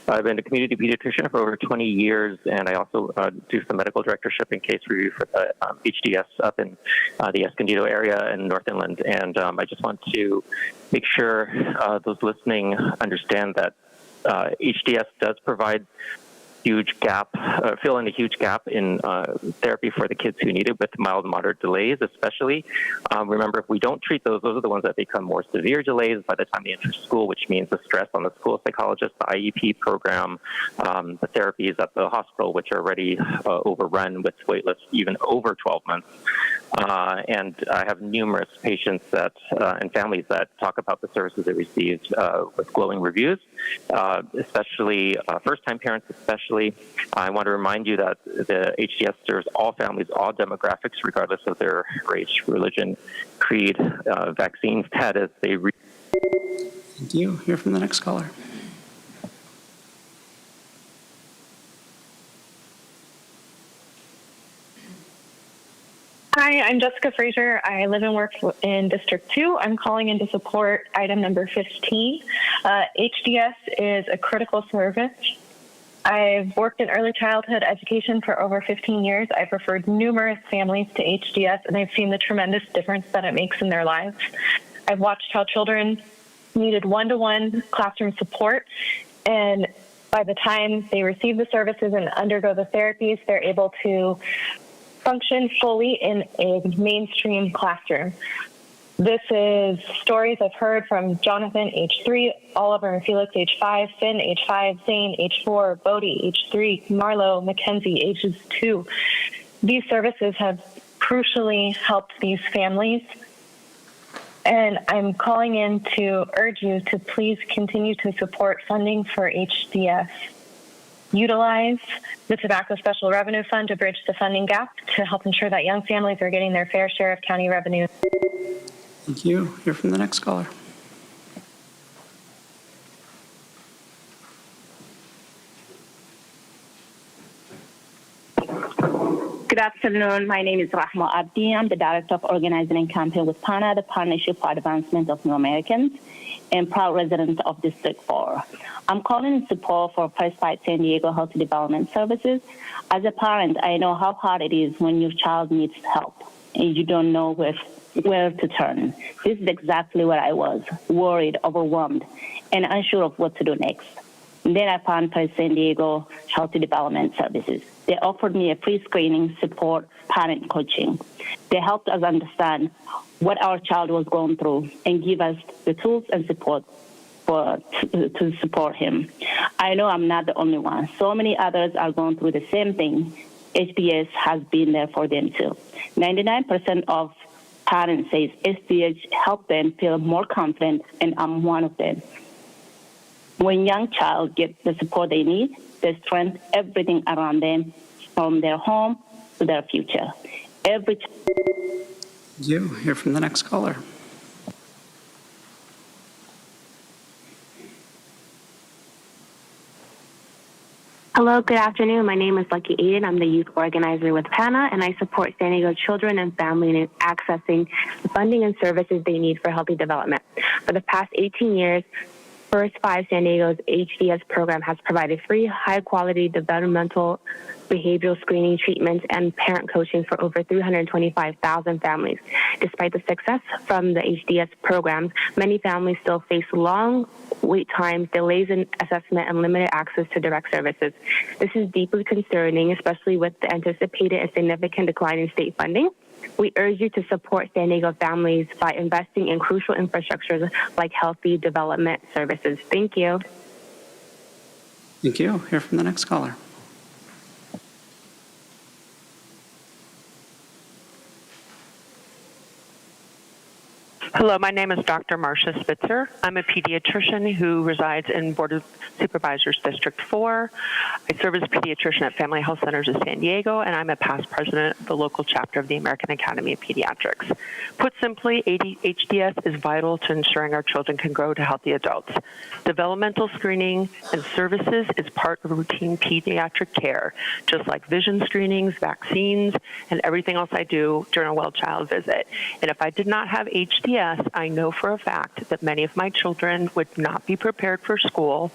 I've been a community pediatrician for over 20 years, and I also do some medical directorship and case review for the HDS up in the Escondido area in North Inland. And I just want to make sure those listening understand that HDS does provide fill in a huge gap in therapy for the kids who need it with mild and moderate delays, especially. Remember, if we don't treat those are the ones that become more severe delays by the time they enter school, which means the stress on the school psychologist, the IEP program, the therapies at the hospital, which are already overrun with wait lists even over 12 months. And I have numerous patients and families that talk about the services they received with glowing reviews, especially first-time parents especially. I want to remind you that the HDS serves all families, all demographics, regardless of their race, religion, creed, vaccine status. Thank you. Hear from the next caller. Hi, I'm Jessica Frazier. I live and work in District 2. I'm calling in to support item number 15. HDS is a critical service. I've worked in early childhood education for over 15 years. I've referred numerous families to HDS, and I've seen the tremendous difference that it makes in their lives. I've watched how children needed one-to-one classroom support, and by the time they receive the services and undergo the therapies, they're able to function fully in a mainstream classroom. This is stories I've heard from Jonathan, age 3, Oliver and Felix, age 5, Finn, age 5, Zane, age 4, Bodie, age 3, Marlo, Mackenzie, ages 2. These services have crucially helped these families, and I'm calling in to urge you to please continue to support funding for HDS. Utilize the Tobacco Special Revenue Fund to bridge the funding gap to help ensure that young families are getting their fair share of county revenue. Thank you. Hear from the next caller. Good afternoon. My name is Rahma Abdi. I'm the Director of Organizing and Campaign with PANA, the Partnership for Advancement of New Americans, and proud resident of District 4. I'm calling in support for First 5 San Diego Healthy Development Services. As a parent, I know how hard it is when your child needs help and you don't know where to turn. This is exactly where I was, worried, overwhelmed, and unsure of what to do next. And then I found First San Diego Healthy Development Services. They offered me a free screening, support, parent coaching. They helped us understand what our child was going through and give us the tools and support to support him. I know I'm not the only one. So many others are going through the same thing. HDS has been there for them too. 99% of parents say HDS helped them feel more confident, and I'm one of them. When young child get the support they need, they strengthen everything around them, from their home to their future. Thank you. Hear from the next caller. Hello, good afternoon. My name is Lucky Aiden. I'm the youth organizer with PANA, and I support San Diego children and families in accessing the funding and services they need for healthy development. For the past 18 years, First 5 San Diego's HDS program has provided free, high-quality developmental behavioral screening treatments and parent coaching for over 325,000 families. Despite the success from the HDS programs, many families still face long wait times, delays in assessment, and limited access to direct services. This is deeply concerning, especially with the anticipated and significant decline in state funding. We urge you to support San Diego families by investing in crucial infrastructures like healthy development services. Thank you. Thank you. Hear from the next caller. Hello, my name is Dr. Marcia Spitzer. I'm a pediatrician who resides in Board of Supervisors District 4. I serve as a pediatrician at Family Health Centers of San Diego, and I'm a past president of the local chapter of the American Academy of Pediatrics. Put simply, HDS is vital to ensuring our children can grow to healthy adults. Developmental screening and services is part of routine pediatric care, just like vision screenings, vaccines, and everything else I do during a well-child visit. And if I did not have HDS, I know for a fact that many of my children would not be prepared for school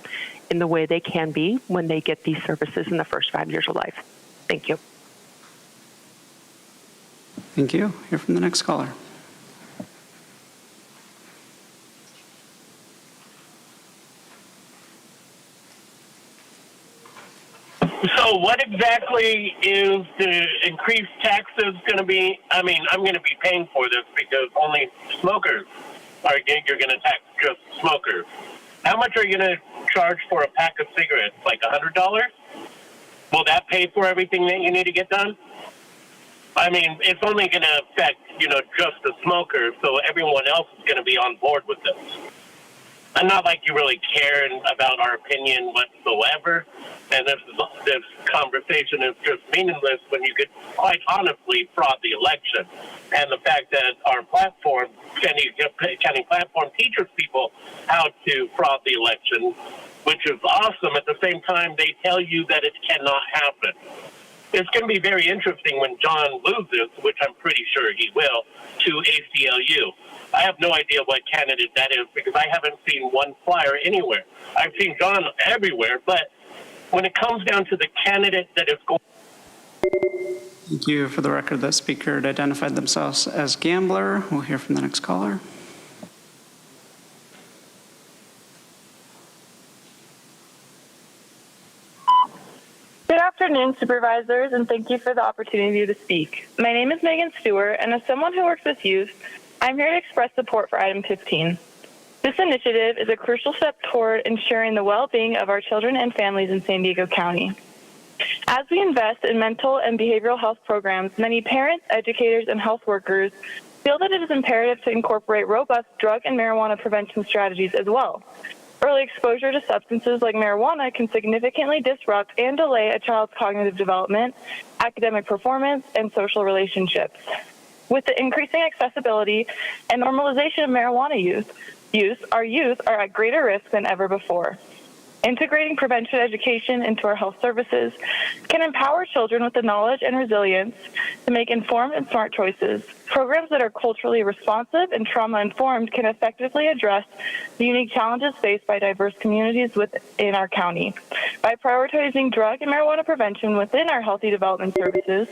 in the way they can be when they get these services in the first 5 years of life. Thank you. Thank you. Hear from the next caller. So what exactly is the increased taxes going to be? I mean, I'm going to be paying for this because only smokers you're going to tax just smokers. How much are you going to charge for a pack of cigarettes? Like $100? Will that pay for everything that you need to get done? I mean, it's only going to affect, just the smokers, so everyone else is going to be on board with this. I'm not like you really care about our opinion whatsoever, and this conversation is just meaningless when you could quite honestly fraud the election. And the fact that our platform, County Platform, teaches people how to fraud the election, which is awesome. At the same time, they tell you that it cannot happen. It's going to be very interesting when John loses, which I'm pretty sure he will, to ACLU. I have no idea what candidate that is because I haven't seen one flyer anywhere. I've seen John everywhere, but when it comes down to the candidate that is going... Thank you. For the record, that speaker had identified themselves as gambler. We'll hear from the next caller. Good afternoon, supervisors, and thank you for the opportunity to speak. My name is Megan Stewart, and as someone who works with youth, I'm here to express support for item 15. This initiative is a crucial step toward ensuring the well-being of our children and families in San Diego County. As we invest in mental and behavioral health programs, many parents, educators, and health workers feel that it is imperative to incorporate robust drug and marijuana prevention strategies as well. Early exposure to substances like marijuana can significantly disrupt and delay a child's cognitive development, academic performance, and social relationships. With the increasing accessibility and normalization of marijuana use, our youth are at greater risk than ever before. Integrating prevention education into our health services can empower children with the knowledge and resilience to make informed and smart choices. Programs that are culturally responsive and trauma-informed can effectively address the unique challenges faced by diverse communities within our county. By prioritizing drug and marijuana prevention within our healthy development services.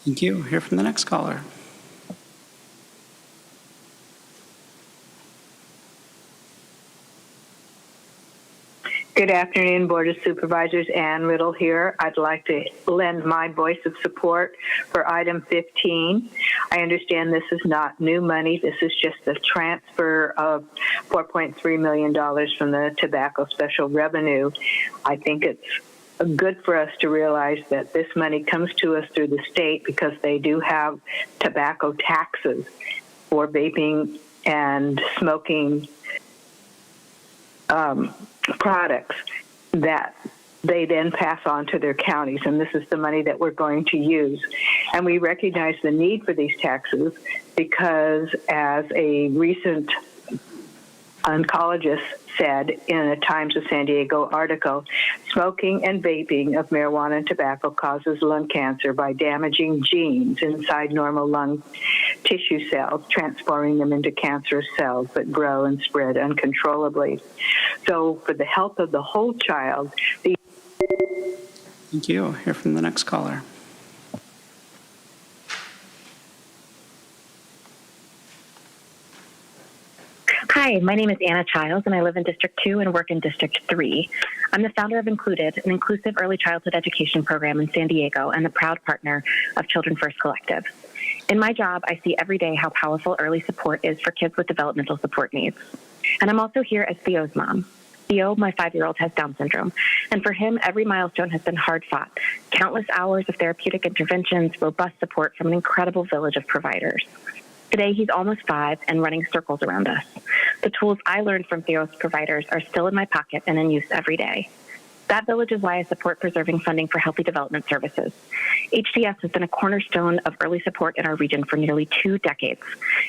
Thank you. Hear from the next caller. Good afternoon, Board of Supervisors. Ann Riddle here. I'd like to lend my voice of support for item 15. I understand this is not new money. This is just a transfer of $4.3 million from the tobacco special revenue. I think it's good for us to realize that this money comes to us through the state because they do have tobacco taxes for vaping and smoking products that they then pass on to their counties, and this is the money that we're going to use. And we recognize the need for these taxes because, as a recent oncologist said in a Times of San Diego article, smoking and vaping of marijuana and tobacco causes lung cancer by damaging genes inside normal lung tissue cells, transforming them into cancerous cells that grow and spread uncontrollably. So for the health of the whole child, Thank you. Hear from the next caller. Hi, my name is Anna Childs, and I live in District 2 and work in District 3. I'm the founder of Included, an inclusive early childhood education program in San Diego, and the proud partner of Children First Collective. In my job, I see every day how powerful early support is for kids with developmental support needs. And I'm also here as Theo's mom. Theo, my 5-year-old, has Down syndrome, and for him, every milestone has been hard-fought. Countless hours of therapeutic interventions, robust support from an incredible village of providers. Today, he's almost 5 and running circles around us. The tools I learned from Theo's providers are still in my pocket and in use every day. That village is why I support preserving funding for healthy development services. HDS has been a cornerstone of early support in our region for nearly 2 decades.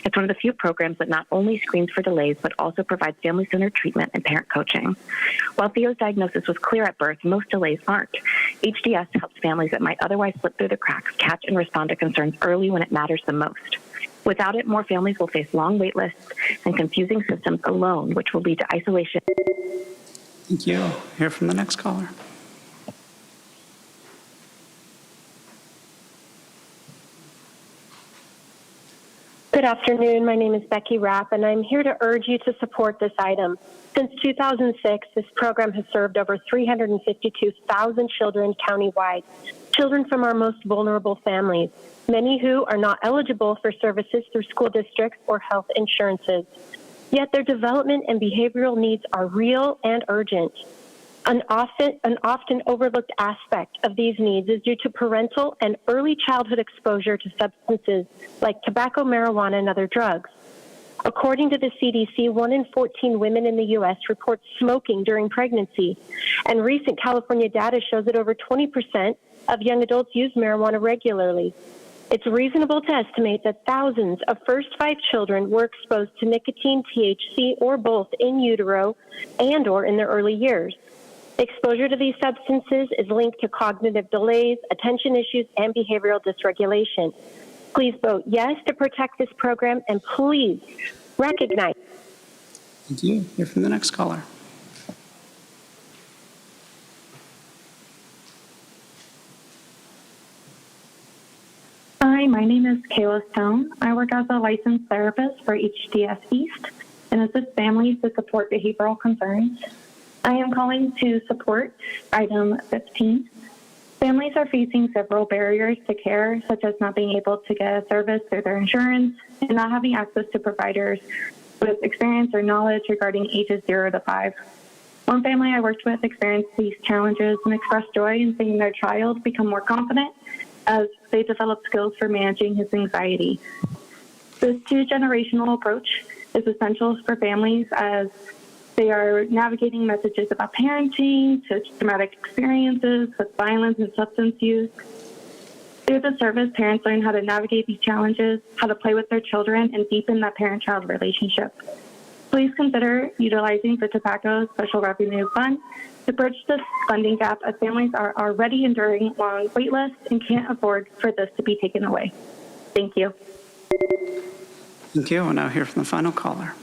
It's one of the few programs that not only screens for delays, but also provides family-centered treatment and parent coaching. While Theo's diagnosis was clear at birth, most delays aren't. HDS helps families that might otherwise slip through the cracks catch and respond to concerns early when it matters the most. Without it, more families will face long wait lists and confusing systems alone, which will lead to isolation. Thank you. Hear from the next caller. Good afternoon. My name is Becky Rapp, and I'm here to urge you to support this item. Since 2006, this program has served over 352,000 children countywide, children from our most vulnerable families, many who are not eligible for services through school districts or health insurances. Yet their development and behavioral needs are real and urgent. An often overlooked aspect of these needs is due to parental and early childhood exposure to substances like tobacco, marijuana, and other drugs. According to the CDC, 1 in 14 women in the U.S. report smoking during pregnancy, and recent California data shows that over 20% of young adults use marijuana regularly. It's reasonable to estimate that thousands of first 5 children were exposed to nicotine, THC, or both in utero and or in their early years. Exposure to these substances is linked to cognitive delays, attention issues, and behavioral dysregulation. Please vote yes to protect this program, and please recognize. Thank you. Hear from the next caller. Hi, my name is Kayla Stone. I work as a licensed therapist for HDS East and assist families to support behavioral concerns. I am calling to support item 15. Families are facing several barriers to care, such as not being able to get a service through their insurance and not having access to providers with experience or knowledge regarding ages 0 to 5. One family I worked with experienced these challenges and expressed joy in seeing their child become more confident as they develop skills for managing his anxiety. This two-generational approach is essential for families as they are navigating messages about parenting to traumatic experiences with violence and substance use. Through the service, parents learn how to navigate these challenges, how to play with their children, and deepen that parent-child relationship. Please consider utilizing the Tobacco Special Revenue Fund to bridge this funding gap as families are already enduring long wait lists and can't afford for this to be taken away. Thank you. Thank you. We'll now hear from the final caller.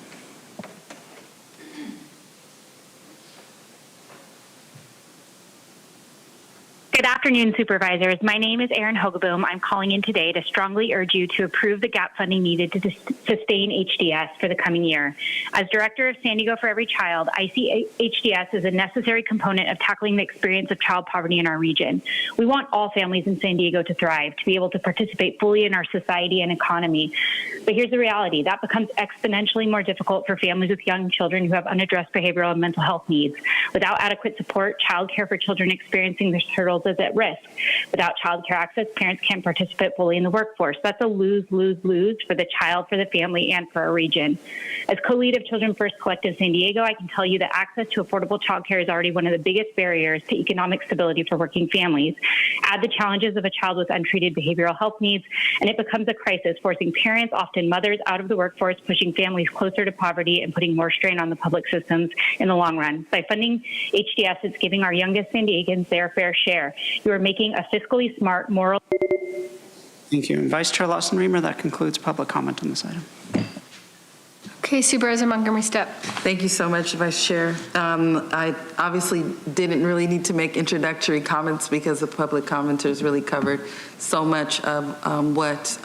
Good afternoon, Supervisors. My name is Erin Hogeboom. I'm calling in today to strongly urge you to approve the gap funding needed to sustain HDS for the coming year. As Director of San Diego for Every Child, I see HDS as a necessary component of tackling the experience of child poverty in our region. We want all families in San Diego to thrive, to be able to participate fully in our society and economy. But here's the reality. That becomes exponentially more difficult for families with young children who have unaddressed behavioral and mental health needs. Without adequate support, childcare for children experiencing this hurdles is at risk. Without childcare access, parents can't participate fully in the workforce. That's a lose-lose-lose for the child, for the family, and for our region. As co-lead of Children First Collective San Diego, I can tell you that access to affordable childcare is already one of the biggest barriers to economic stability for working families. Add the challenges of a child with untreated behavioral health needs, and it becomes a crisis, forcing parents, often mothers, out of the workforce, pushing families closer to poverty and putting more strain on the public systems in the long run. By funding HDS, it's giving our youngest San Diegans their fair share. You are making a fiscally smart, moral... Thank you. And Vice Chair Lawson-Remer, that concludes public comment on this item. Okay, Supervisor Montgomery Stepp. Thank you so much, Vice Chair. I obviously didn't really need to make introductory comments because the public commenters really covered so much of what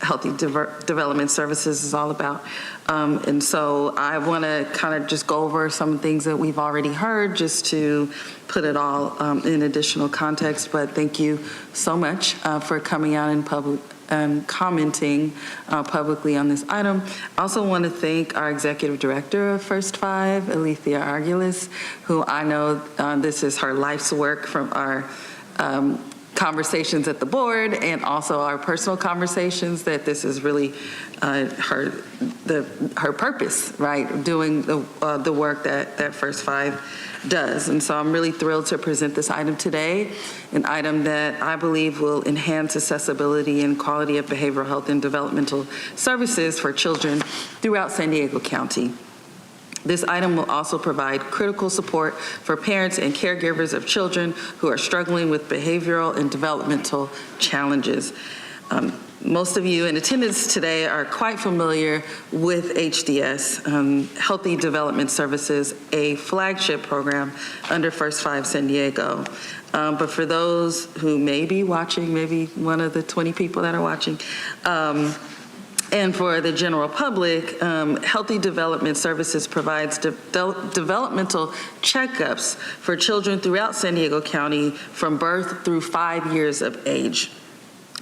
Healthy Development Services is all about. And so I want to kind of just go over some things that we've already heard just to put it all in additional context. But thank you so much for coming out in public and commenting publicly on this item. I also want to thank our Executive Director of First Five, Alethea Argulis, who I know this is her life's work from our conversations at the board and also our personal conversations, that this is really her purpose, right? Doing the work that First Five does. And so I'm really thrilled to present this item today, an item that I believe will enhance accessibility and quality of behavioral health and developmental services for children throughout San Diego County. This item will also provide critical support for parents and caregivers of children who are struggling with behavioral and developmental challenges. Most of you in attendance today are quite familiar with HDS, Healthy Development Services, a flagship program under First Five San Diego. But for those who may be watching, maybe one of the 20 people that are watching, and for the general public, Healthy Development Services provides developmental checkups for children throughout San Diego County from birth through 5 years of age,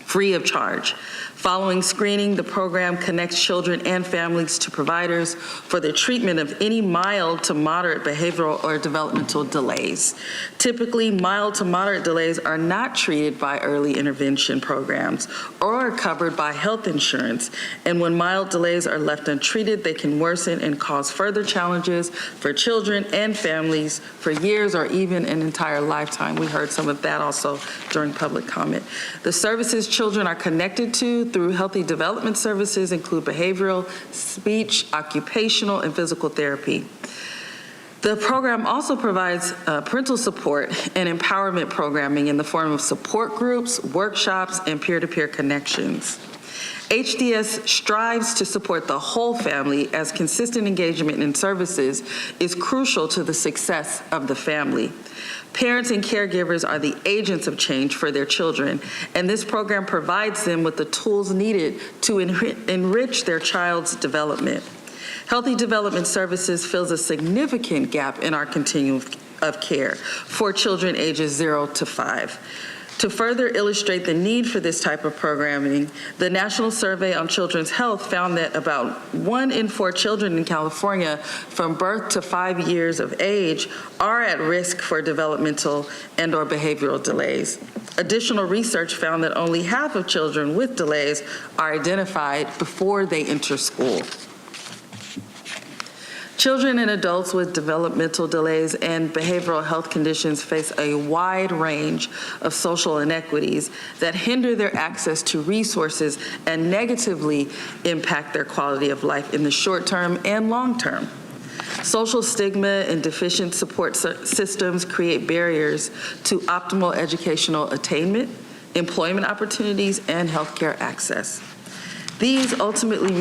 free of charge. Following screening, the program connects children and families to providers for the treatment of any mild to moderate behavioral or developmental delays. Typically, mild to moderate delays are not treated by early intervention programs or are covered by health insurance. And when mild delays are left untreated, they can worsen and cause further challenges for children and families for years or even an entire lifetime. We heard some of that also during public comment. The services children are connected to through Healthy Development Services include behavioral, speech, occupational, and physical therapy. The program also provides parental support and empowerment programming in the form of support groups, workshops, and peer-to-peer connections. HDS strives to support the whole family, as consistent engagement in services is crucial to the success of the family. Parents and caregivers are the agents of change for their children, and this program provides them with the tools needed to enrich their child's development. Healthy Development Services fills a significant gap in our continuum of care for children ages 0 to 5. To further illustrate the need for this type of programming, the National Survey on Children's Health found that about 1 in 4 children in California from birth to 5 years of age are at risk for developmental and/or behavioral delays. Additional research found that only half of children with delays are identified before they enter school. Children and adults with developmental delays and behavioral health conditions face a wide range of social inequities that hinder their access to resources and negatively impact their quality of life in the short term and long term. Social stigma and deficient support systems create barriers to optimal educational attainment, employment opportunities, and healthcare access. This ultimately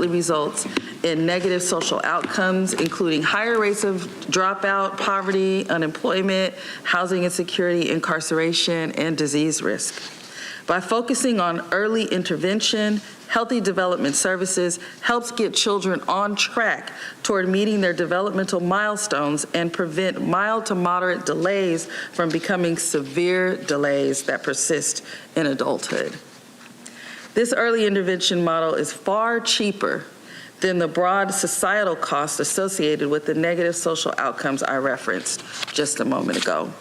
results in negative social outcomes, including higher rates of dropout, poverty, unemployment, housing insecurity, incarceration, and disease risk. By focusing on early intervention, Healthy Development Services helps get children on track toward meeting their developmental milestones and prevent mild to moderate delays from becoming severe delays that persist in adulthood. This early intervention model is far cheaper than the broad societal costs associated with the negative social outcomes I referenced just a moment ago.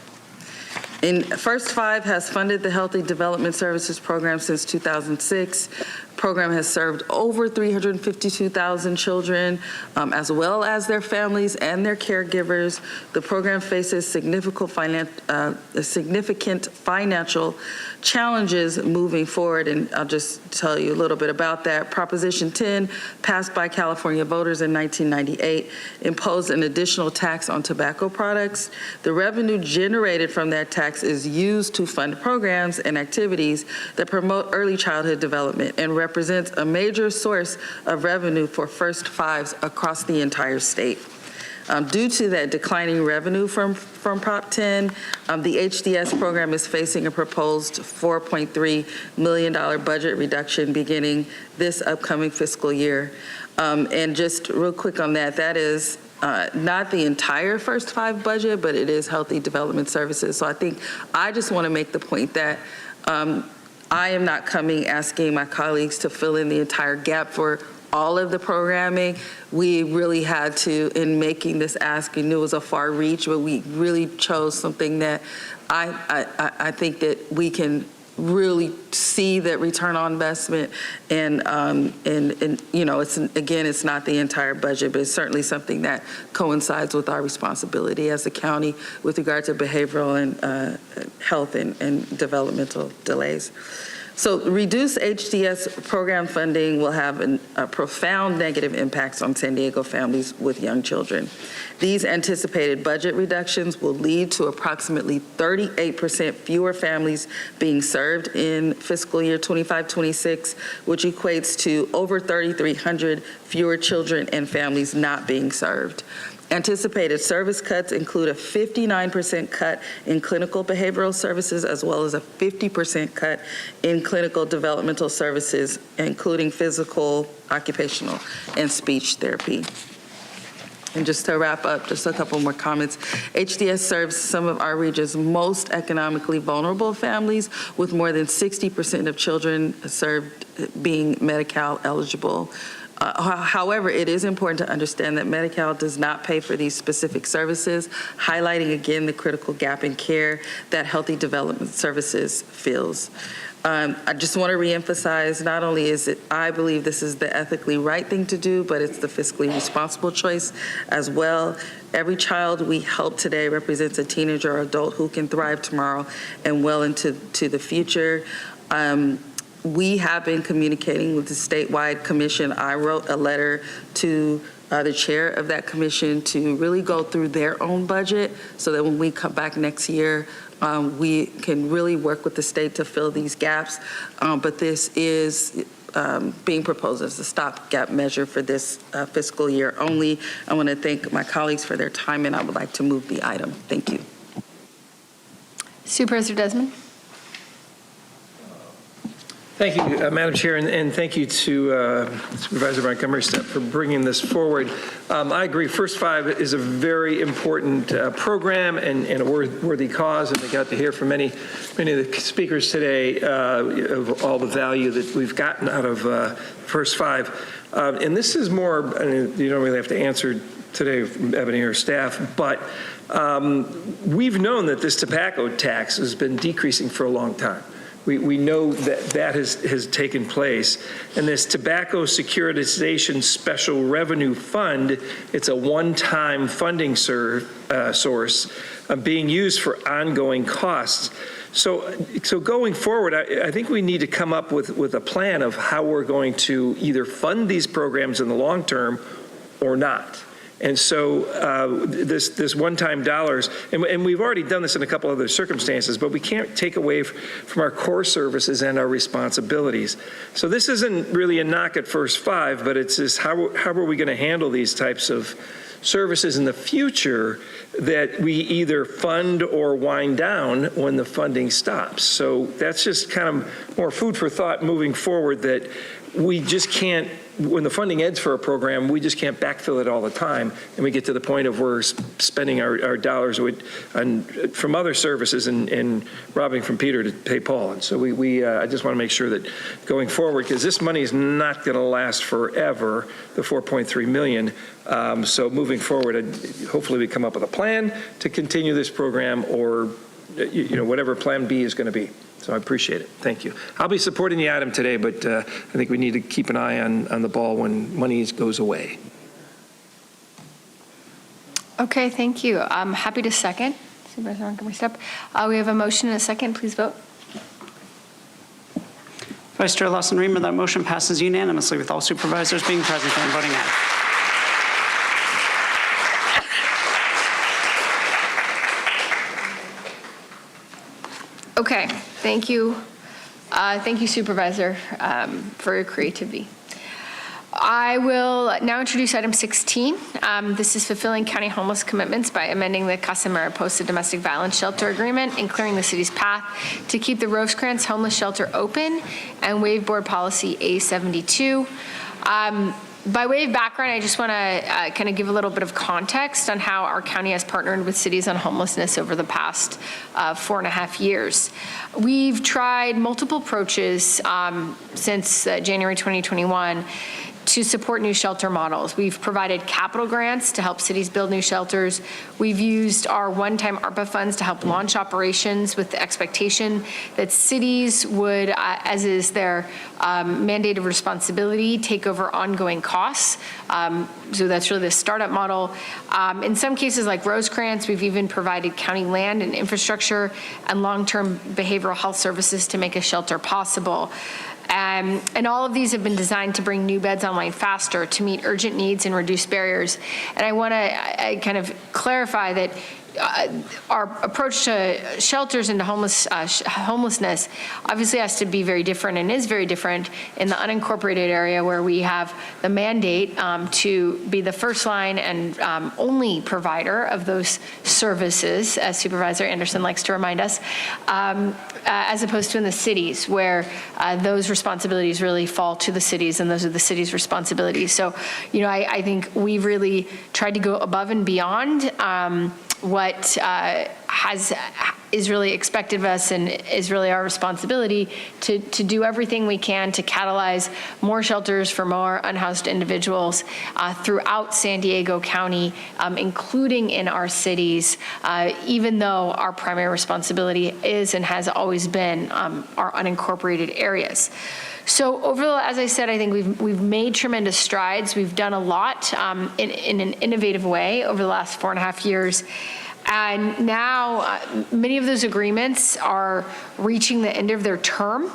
First Five has funded the Healthy Development Services program since 2006. The program has served over 352,000 children, as well as their families and their caregivers. The program faces significant financial challenges moving forward, and I'll just tell you a little bit about that. Proposition 10, passed by California voters in 1998, imposed an additional tax on tobacco products. The revenue generated from that tax is used to fund programs and activities that promote early childhood development and represents a major source of revenue for First Fives across the entire state. Due to that declining revenue from Prop 10, the HDS program is facing a proposed $4.3 million budget reduction beginning this upcoming fiscal year. And just real quick on that, that is not the entire First Five budget, but it is Healthy Development Services. So I just want to make the point that I am not coming asking my colleagues to fill in the entire gap for all of the programming. We really had to, in making this ask, we knew it was a far reach, but we really chose something that I think that we can really see that return on investment, and you know, it's not the entire budget, but it's certainly something that coincides with our responsibility as a county with regard to behavioral and health and developmental delays. So reduced HDS program funding will have a profound negative impacts on San Diego families with young children. These anticipated budget reductions will lead to approximately 38% fewer families being served in fiscal year 25-26, which equates to over 3,300 fewer children and families not being served. Anticipated service cuts include a 59% cut in clinical behavioral services, as well as a 50% cut in clinical developmental services, including physical, occupational, and speech therapy. And just to wrap up, just a couple more comments. HDS serves some of our region's most economically vulnerable families, with more than 60% of children served being Medi-Cal eligible. However, it is important to understand that Medi-Cal does not pay for these specific services, highlighting again the critical gap in care that Healthy Development Services fills. I just want to reemphasize, not only is it, I believe this is the ethically right thing to do, but it's the fiscally responsible choice as well. Every child we help today represents a teenager or adult who can thrive tomorrow and well into the future. We have been communicating with the statewide commission. I wrote a letter to the chair of that commission to really go through their own budget so that when we come back next year, we can really work with the state to fill these gaps. But this is being proposed as a stopgap measure for this fiscal year only. I want to thank my colleagues for their time, and I would like to move the item. Thank you. Supervisor Desmond. Thank you, Madam Chair, and thank you to Supervisor Montgomery Stepp for bringing this forward. I agree. First Five is a very important program and a worthy cause, and we got to hear from many of the speakers today of all the value that we've gotten out of First Five. And this is more, you don't really have to answer today from Ebony or staff, but we've known that this tobacco tax has been decreasing for a long time. We know that has taken place. And this tobacco securitization special revenue fund, it's a one-time funding source being used for ongoing costs. So going forward, I think we need to come up with a plan of how we're going to either fund these programs in the long term or not. And so this one-time dollars, and we've already done this in a couple other circumstances, but we can't take away from our core services and our responsibilities. So this isn't really a knock at First Five, but it's just how are we going to handle these types of services in the future that we either fund or wind down when the funding stops. So that's just kind of more food for thought moving forward, that we just can't, when the funding ends for a program, we just can't backfill it all the time, and we get to the point of we're spending our dollars from other services and robbing from Peter to pay Paul. And so I just want to make sure that going forward, because this money is not going to last forever, the $4.3 million. So moving forward, hopefully we come up with a plan to continue this program, or whatever Plan B is going to be. So I appreciate it. Thank you. I'll be supporting the item today, but I think we need to keep an eye on the ball when money goes away. Okay, thank you. I'm happy to second. Supervisor Montgomery Stepp. We have a motion and a second. Please vote. Vice Chair Lawson-Remer, that motion passes unanimously with all supervisors being present and voting aye. Okay, thank you. Thank you, Supervisor, for your creativity. I will now introduce item 16. This is fulfilling county homeless commitments by amending the Casa Mariposa Domestic Violence Shelter Agreement and clearing the city's path to keep the Rosecrans Homeless Shelter open and waive board policy A72. By way of background, I just want to kind of give a little bit of context on how our county has partnered with cities on homelessness over the past 4.5 years. We've tried multiple approaches since January 2021 to support new shelter models. We've provided capital grants to help cities build new shelters. We've used our one-time ARPA funds to help launch operations with the expectation that cities would, as is their mandated responsibility, take over ongoing costs. So that's really the startup model. In some cases like Rosecrans, we've even provided county land and infrastructure and long-term behavioral health services to make a shelter possible. And all of these have been designed to bring new beds online faster, to meet urgent needs and reduce barriers. And I want to kind of clarify that our approach to shelters and to homelessness obviously has to be very different, and is very different in the unincorporated area, where we have the mandate to be the first line and only provider of those services, as Supervisor Anderson likes to remind us, as opposed to in the cities, where those responsibilities really fall to the cities, and those are the city's responsibilities. So, I think we've really tried to go above and beyond what is really expected of us and is really our responsibility to do everything we can to catalyze more shelters for more unhoused individuals throughout San Diego County, including in our cities, even though our primary responsibility is and has always been our unincorporated areas. So as I said, I think we've made tremendous strides. We've done a lot in an innovative way over the last 4.5 years. And now many of those agreements are reaching the end of their term,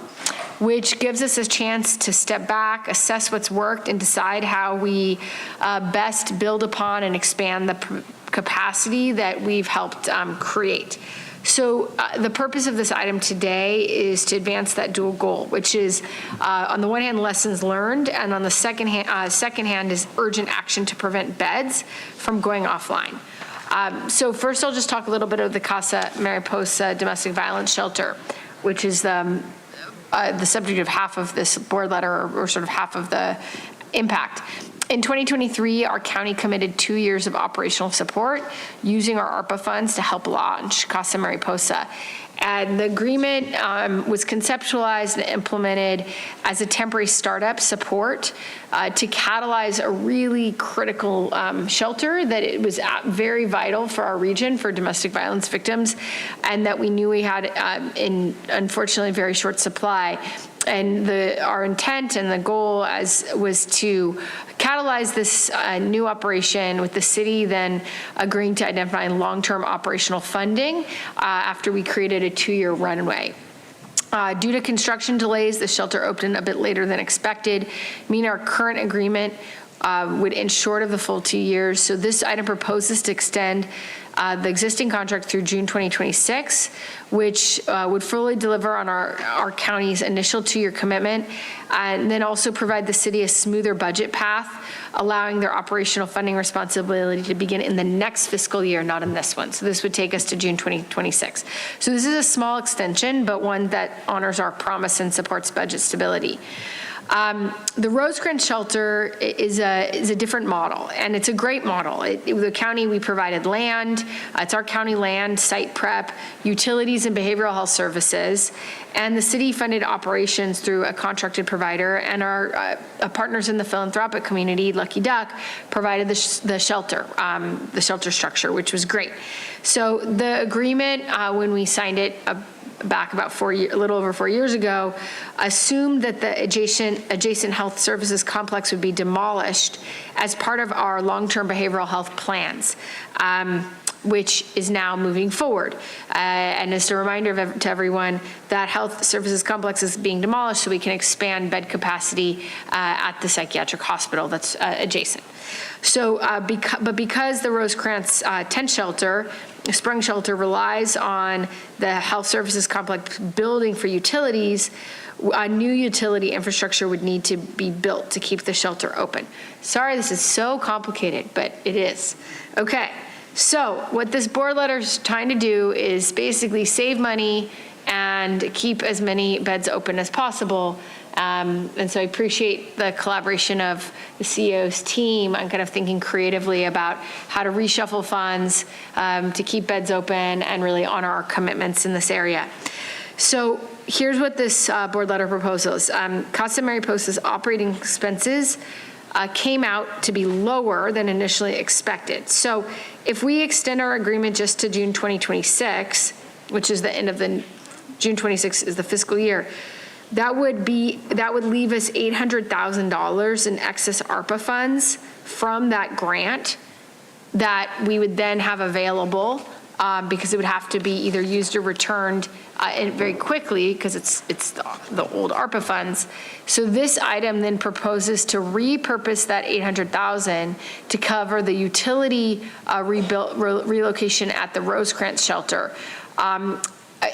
which gives us a chance to step back, assess what's worked, and decide how we best build upon and expand the capacity that we've helped create. So the purpose of this item today is to advance that dual goal, which is, on the one hand, lessons learned, and on the second hand is urgent action to prevent beds from going offline. So first, I'll just talk a little bit of the Casa Mariposa Domestic Violence Shelter, which is the subject of half of this board letter, or sort of half of the impact. In 2023, our county committed 2 years of operational support using our ARPA funds to help launch Casa Mariposa. And the agreement was conceptualized and implemented as a temporary startup support to catalyze a really critical shelter that it was very vital for our region for domestic violence victims, and that we knew we had in unfortunately very short supply. And our intent and the goal was to catalyze this new operation, with the city then agreeing to identify long-term operational funding after we created a 2-year runway. Due to construction delays, the shelter opened a bit later than expected, meaning our current agreement would end short of the full 2 years. So this item proposes to extend the existing contract through June 2026, which would fully deliver on our county's initial 2-year commitment, and then also provide the city a smoother budget path, allowing their operational funding responsibility to begin in the next fiscal year, not in this one. So this would take us to June 2026. So this is a small extension, but one that honors our promise and supports budget stability. The Rosecrans shelter is a different model, and it's a great model. The county, we provided land, it's our county land, site prep, utilities and behavioral health services, and the city funded operations through a contracted provider, and our partners in the philanthropic community, Lucky Duck, provided the shelter structure, which was great. So the agreement, when we signed it back about a little over 4 years ago, assumed that the adjacent health services complex would be demolished as part of our long-term behavioral health plans, which is now moving forward. And as a reminder to everyone, that health services complex is being demolished so we can expand bed capacity at the psychiatric hospital that's adjacent. So, because the Rosecrans tent shelter, Sprung Shelter, relies on the health services complex building for utilities, a new utility infrastructure would need to be built to keep the shelter open. Sorry, this is so complicated, but it is. Okay, so what this board letter is trying to do is basically save money and keep as many beds open as possible. And so I appreciate the collaboration of the CEO's team on kind of thinking creatively about how to reshuffle funds to keep beds open and really honor our commitments in this area. So here's what this board letter proposes. Casa Mariposa's operating expenses came out to be lower than initially expected. So if we extend our agreement just to June 2026, which is the end of June 26 is the fiscal year, that would leave us $800,000 in excess ARPA funds from that grant that we would then have available because it would have to be either used or returned very quickly because it's the old ARPA funds. So this item then proposes to repurpose that $800,000 to cover the utility relocation at the Rosecrans shelter.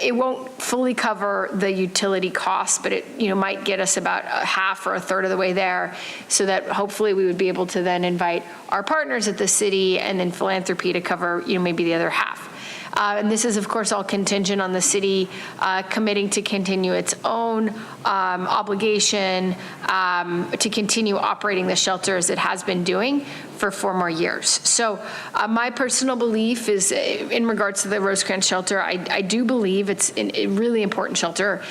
It won't fully cover the utility costs, but it might get us about a half or a third of the way there, so that hopefully we would be able to then invite our partners at the city and in philanthropy to cover maybe the other half. And this is, of course, all contingent on the city committing to continue its own obligation to continue operating the shelter as it has been doing for 4 more years. So my personal belief is in regards to the Rosecrans shelter, I do believe it's a really important shelter.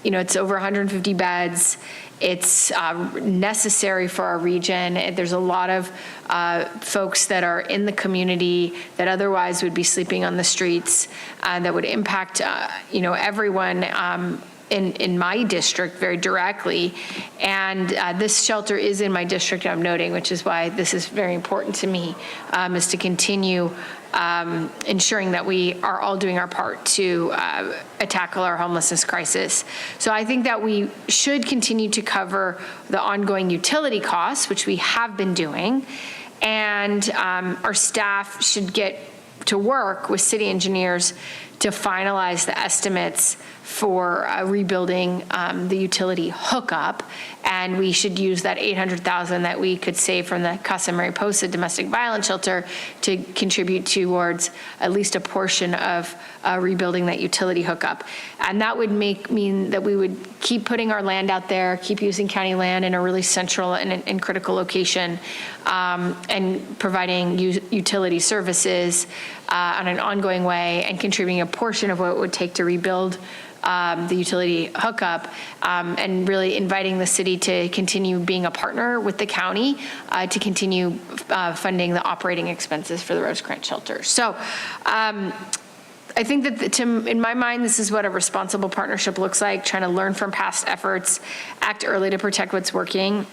It's over 150 beds. It's necessary for our region. There's a lot of folks that are in the community that otherwise would be sleeping on the streets that would impact, everyone in my district very directly. And this shelter is in my district, I'm noting, which is why this is very important to me, is to continue ensuring that we are all doing our part to tackle our homelessness crisis. So I think that we should continue to cover the ongoing utility costs, which we have been doing, and our staff should get to work with city engineers to finalize the estimates for rebuilding the utility hookup and we should use that $800,000 that we could save from the Casa Mariposa domestic violence shelter to contribute towards at least a portion of rebuilding that utility hookup. And that would mean that we would keep putting our land out there, keep using county land in a really central and critical location, and providing utility services on an ongoing way, and contributing a portion of what it would take to rebuild the utility hookup, and really inviting the city to continue being a partner with the county to continue funding the operating expenses for the Rosecrans shelter. So I think that in my mind, this is what a responsible partnership looks like, trying to learn from past efforts, act early to protect what's working,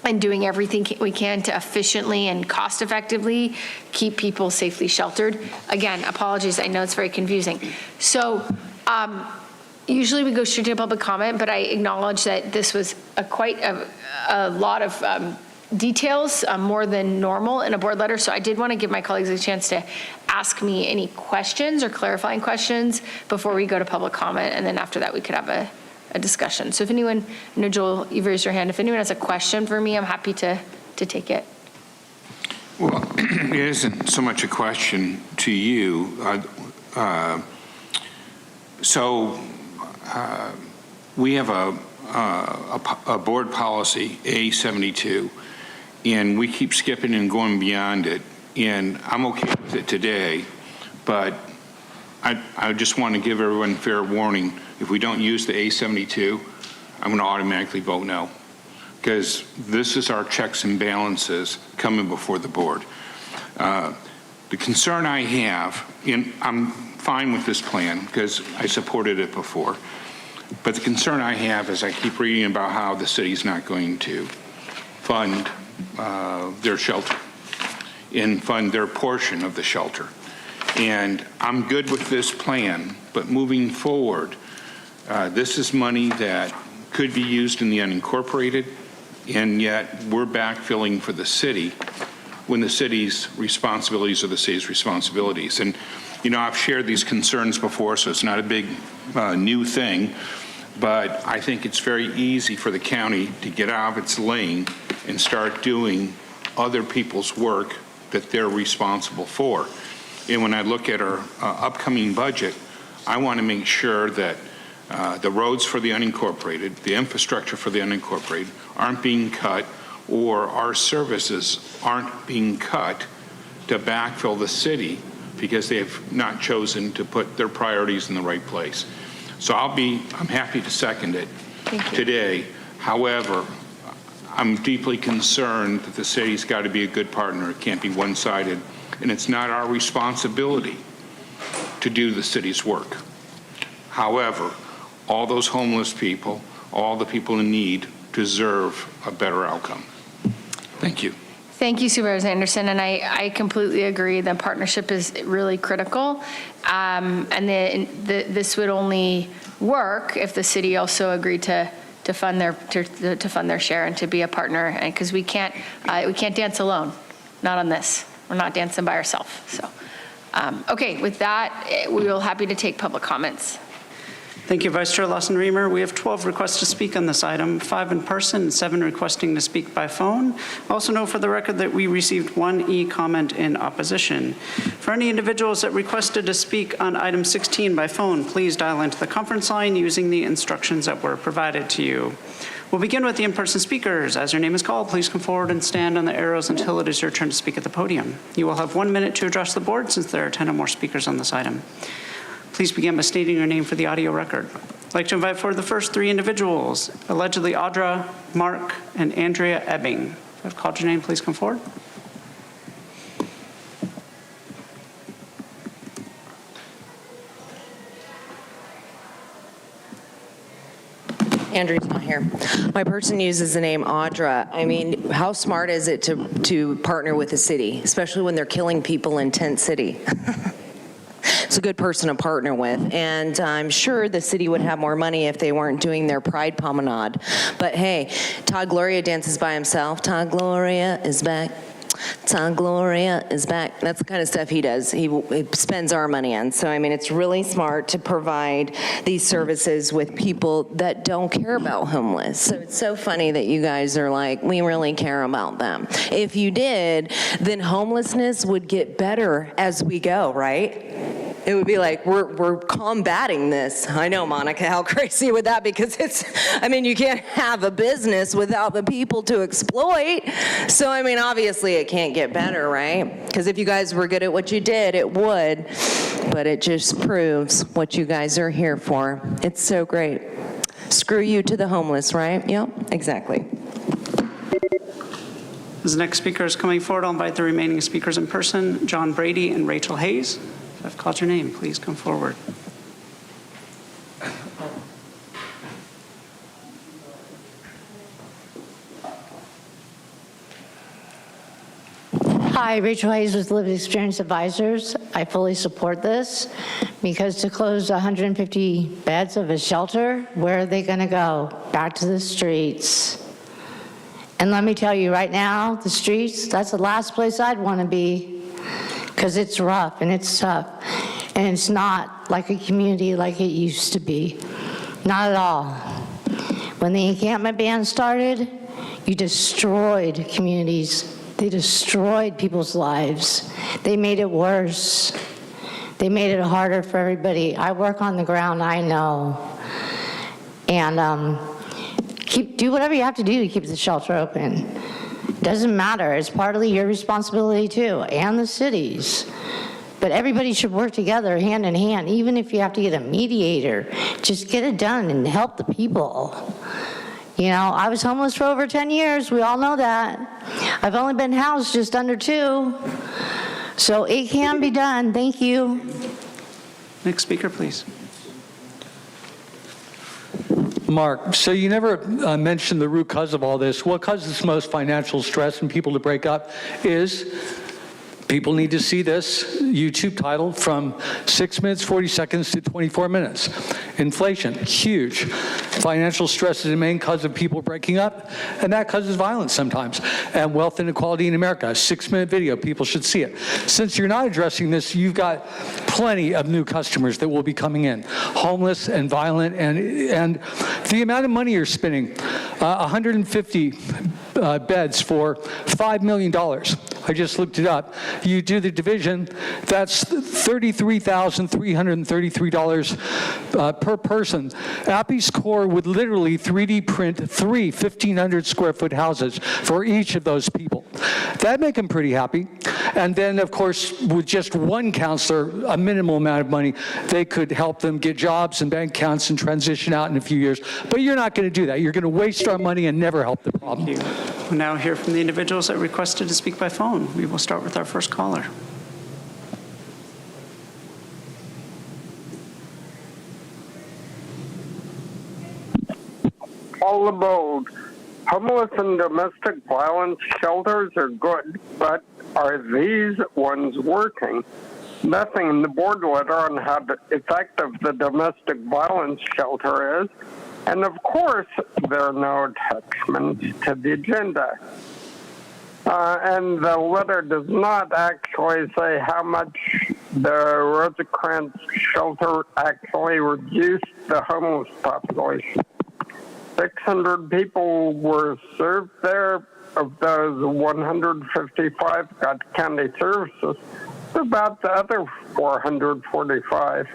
and doing everything we can to efficiently and cost effectively keep people safely sheltered. Again, apologies, I know it's very confusing. So usually we go straight to public comment, but I acknowledge that this was quite a lot of details, more than normal in a board letter. So I did want to give my colleagues a chance to ask me any questions or clarifying questions before we go to public comment. And then after that, we could have a discussion. So if anyone, I know Joel, you've raised your hand. If anyone has a question for me, I'm happy to take it. Well, it isn't so much a question to you. We have a board policy, A72, and we keep skipping and going beyond it. And I'm okay with it today, but I just want to give everyone fair warning. If we don't use the A72, I'm going to automatically vote no, because this is our checks and balances coming before the board. The concern I have, and I'm fine with this plan because I supported it before, but the concern I have is I keep reading about how the city's not going to fund their shelter and fund their portion of the shelter. And I'm good with this plan, but moving forward, this is money that could be used in the unincorporated, and yet we're backfilling for the city when the city's responsibilities are the city's responsibilities. And, you know, I've shared these concerns before, so it's not a big new thing, but I think it's very easy for the county to get out of its lane and start doing other people's work that they're responsible for. And when I look at our upcoming budget, I want to make sure that the roads for the unincorporated, the infrastructure for the unincorporated aren't being cut, or our services aren't being cut to backfill the city because they have not chosen to put their priorities in the right place. So I'm happy to second it today. However, I'm deeply concerned that the city's got to be a good partner. It can't be one-sided, and it's not our responsibility to do the city's work. However, all those homeless people, all the people in need deserve a better outcome. Thank you. Thank you, Supervisor Anderson, and I completely agree that partnership is really critical, and this would only work if the city also agreed to fund their share and to be a partner, and because we can't dance alone, not on this. We're not dancing by ourselves. So, okay, with that, we will happy to take public comments. Thank you, Vice Chair Lawson-Remer. We have 12 requests to speak on this item, 5 in person and 7 requesting to speak by phone. Also note for the record that we received 1 e-comment in opposition. For any individuals that requested to speak on item 16 by phone, please dial into the conference line using the instructions that were provided to you. We'll begin with the in-person speakers. As your name is called, please come forward and stand on the arrows until it is your turn to speak at the podium. You will have 1 minute to address the board since there are 10 or more speakers on this item. Please begin by stating your name for the audio record. I'd like to invite forward the first 3 individuals, allegedly Audra, Mark, and Andrea Ebbing. If I've called your name, please come forward. Andrew's not here. My person uses the name Audra. I mean, how smart is it to partner with the city, especially when they're killing people in Tent City? It's a good person to partner with, and I'm sure the city would have more money if they weren't doing their Pride Promenade. But hey, Todd Gloria dances by himself. Todd Gloria is back. Gloria is back. That's the kind of stuff he does. He spends our money on. So, I mean, it's really smart to provide these services with people that don't care about homeless. So it's so funny that you guys are like, we really care about them. If you did, then homelessness would get better as we go, right? It would be like, we're combating this. I know, Monica, how crazy would that be? Because I mean, you can't have a business without the people to exploit. So, I mean, obviously it can't get better, right? Because if you guys were good at what you did, it would. But it just proves what you guys are here for. It's so great. Screw you to the homeless, right? Yep, exactly. As the next speaker is coming forward, I'll invite the remaining speakers in person, John Brady and Rachel Hayes. If I've called your name, please come forward. Hi, Rachel Hayes with Lived Experience Advisors. I fully support this because to close 150 beds of a shelter, where are they going to go? Back to the streets. And let me tell you right now, the streets, that's the last place I'd want to be because it's rough and it's tough. And it's not like a community like it used to be. Not at all. When the encampment ban started, you destroyed communities. They destroyed people's lives. They made it worse. They made it harder for everybody. I work on the ground, I know. And do whatever you have to do to keep the shelter open. Doesn't matter, it's partly your responsibility too, and the city's. But everybody should work together hand in hand, even if you have to get a mediator. Just get it done and help the people. You know, I was homeless for over 10 years. We all know that. I've only been housed just under 2. So it can be done. Thank you. Next speaker, please. Mark, so you never mentioned the root cause of all this. What causes most financial stress and people to break up is people need to see this YouTube title from 6 minutes, 40 seconds to 24 minutes. Inflation, huge. Financial stress is the main cause of people breaking up, and that causes violence sometimes. And wealth inequality in America, a 6-minute video, people should see it. Since you're not addressing this, you've got plenty of new customers that will be coming in, homeless and violent, and the amount of money you're spending, 150 beds for $5 million. I just looked it up. You do the division, that's $33,333 per person. Appy's Core would literally 3D print 3 1,500 square foot houses for each of those people. That'd make them pretty happy. And then, of course, with just one counselor, a minimal amount of money, they could help them get jobs and bank accounts and transition out in a few years. But you're not going to do that. You're going to waste our money and never help the problem. Thank you. We'll now hear from the individuals that requested to speak by phone. We will start with our first caller. All aboard. Homeless and domestic violence shelters are good, but are these ones working? Nothing in the board letter on how effective the domestic violence shelter is, and of course there are no attachments to the agenda. And the letter does not actually say how much the Rosecrans shelter actually reduced the homeless population. 600 people were served there. Of those, 155 got county services. About the other 445.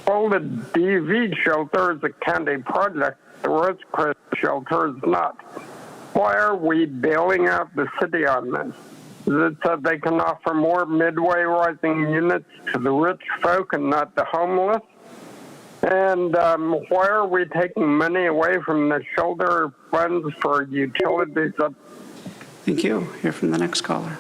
Well, the DV shelter is a county project. The Rosecrans shelter is not. Why are we bailing out the city on this? Is it so they can offer more midway rising units to the rich folk and not the homeless? And why are we taking money away from the shelter funds for utilities? Thank you. Hear from the next caller.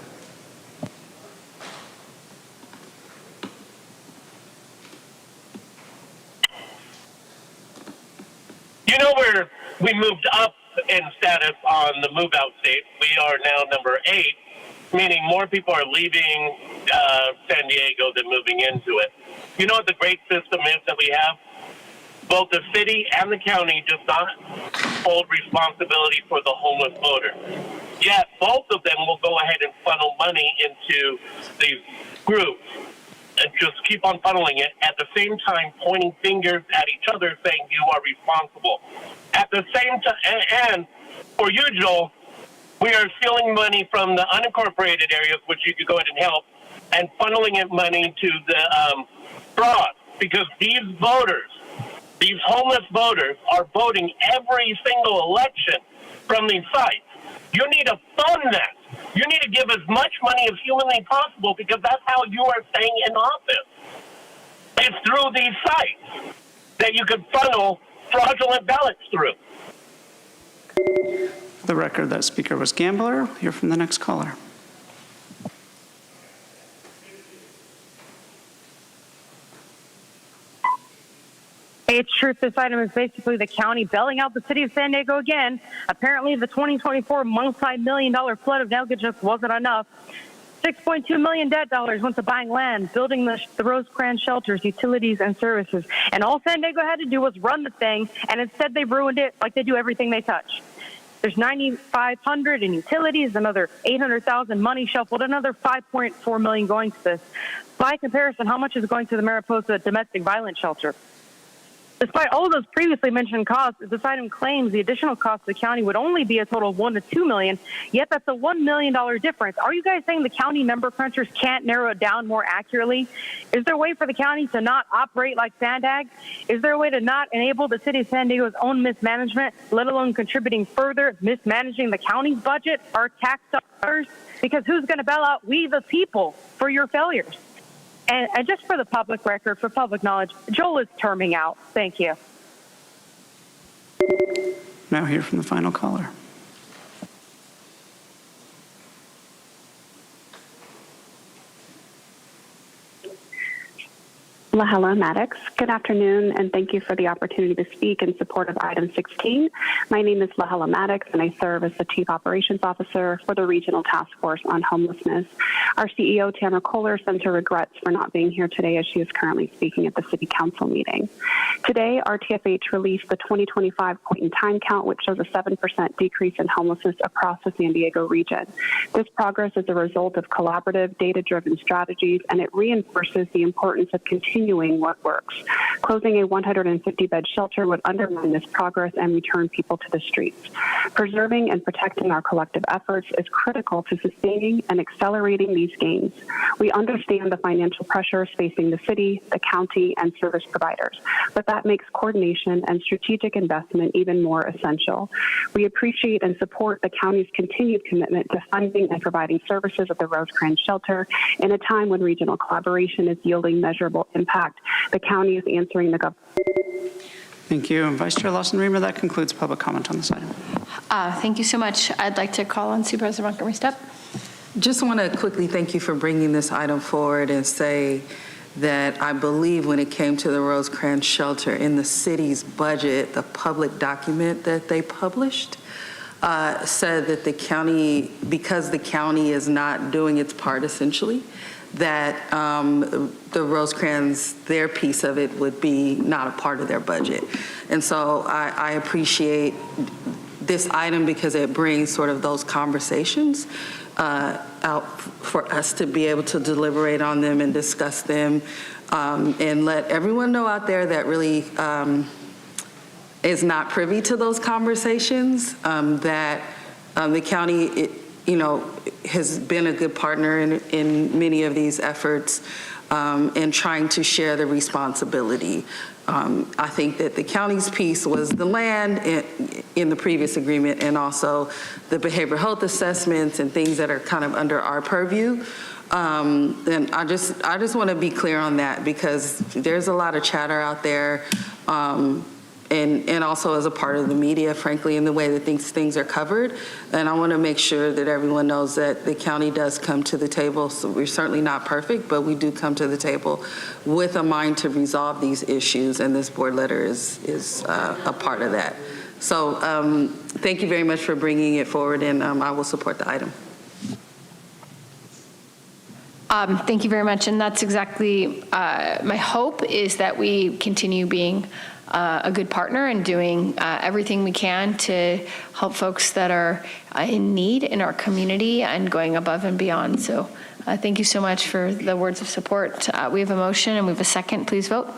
You know where we moved up in status on the move-out state? We are now number 8, meaning more people are leaving San Diego than moving into it. You know what the great system is that we have? Both the city and the county does not hold responsibility for the homeless voter. yet both of them will go ahead and funnel money into these groups and just keep on funneling it, at the same time pointing fingers at each other saying you are responsible. At the same time, and for you, Joel, we are stealing money from the unincorporated areas, which you could go ahead and help, and funneling it money to the fraud, because these voters, these homeless voters, are voting every single election from these sites. You need to fund that. You need to give as much money as humanly possible, because that's how you are staying in office. It's through these sites that you could funnel fraudulent ballots through. For the record, that speaker was Gambler. We'll hear from the next caller. Hey, it's truth. This item is basically the county bailing out the city of San Diego again. Apparently, the 2024 multi-million-dollar flood of negligence wasn't enough. $6.2 million debt dollars went to buying land, building the Rosecrans shelters, utilities, and services. And all San Diego had to do was run the thing, and instead they've ruined it like they do everything they touch. There's $9,500 in utilities, another $800,000 money shuffled, another $5.4 million going to this. By comparison, how much is going to the Mariposa domestic violence shelter? Despite all of those previously mentioned costs, this item claims the additional cost of the county would only be a total of $1 to $2 million, yet that's a $1 million difference. Are you guys saying the county number crunchers can't narrow it down more accurately? Is there a way for the county to not operate like Sandag? Is there a way to not enable the city of San Diego's own mismanagement, let alone contributing further, mismanaging the county's budget, our tax dollars? Because who's going to bail out we the people for your failures? And just for the public record, for public knowledge, Joel is terming out. Thank you. Now hear from the final caller. Lahela Maddox. Good afternoon, and thank you for the opportunity to speak in support of item 16. My name is Lahela Maddox, and I serve as the Chief Operations Officer for the Regional Task Force on Homelessness. Our CEO, Tamara Kohler, sends her regrets for not being here today as she is currently speaking at the City Council meeting. Today, our TFH released the 2025 point-in-time count, which shows a 7% decrease in homelessness across the San Diego region. This progress is a result of collaborative, data-driven strategies, and it reinforces the importance of continuing what works. Closing a 150-bed shelter would undermine this progress and return people to the streets. Preserving and protecting our collective efforts is critical to sustaining and accelerating these gains. We understand the financial pressures facing the city, the county, and service providers, but that makes coordination and strategic investment even more essential. We appreciate and support the county's continued commitment to funding and providing services at the Rosecrans shelter in a time when regional collaboration is yielding measurable impact. The county is answering the government. Thank you. Vice Chair Lawson-Remer, that concludes public comment on this item. Thank you so much. I'd like to call on Supervisor Montgomery Steppe. Just want to quickly thank you for bringing this item forward and say that I believe when it came to the Rosecrans shelter in the city's budget, the public document that they published said that the county, because the county is not doing its part essentially, that the Rosecrans, their piece of it would be not a part of their budget. And so I appreciate this item because it brings sort of those conversations out for us to be able to deliberate on them and discuss them and let everyone know out there that really is not privy to those conversations, that the county, has been a good partner in many of these efforts and trying to share the responsibility. I think that the county's piece was the land in the previous agreement and also the behavioral health assessments and things that are kind of under our purview. And I just want to be clear on that because there's a lot of chatter out there and also as a part of the media, frankly, in the way that things are covered. And I want to make sure that everyone knows that the county does come to the table. So we're certainly not perfect, but we do come to the table with a mind to resolve these issues. And this board letter is a part of that. So thank you very much for bringing it forward, and I will support the item. Thank you very much. And that's exactly my hope is that we continue being a good partner and doing everything we can to help folks that are in need in our community and going above and beyond. So thank you so much for the words of support. We have a motion and we have a second. Please vote.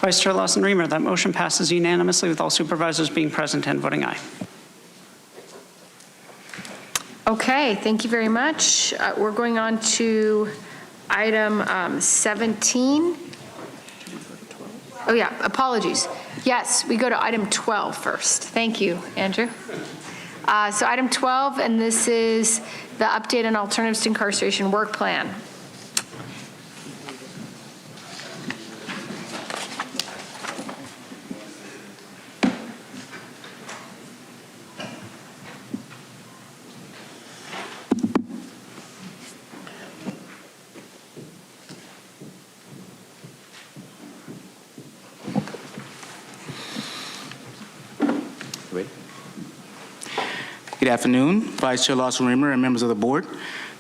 Vice Chair Lawson-Remer, that motion passes unanimously with all supervisors being present and voting aye. Okay, thank you very much. We're going on to item 17. Oh yeah, apologies. Yes, we go to item 12 first. Thank you, Andrew. So item 12, and this is the update on alternatives to incarceration work plan. Good afternoon, Vice Chair Lawson-Remer and members of the board.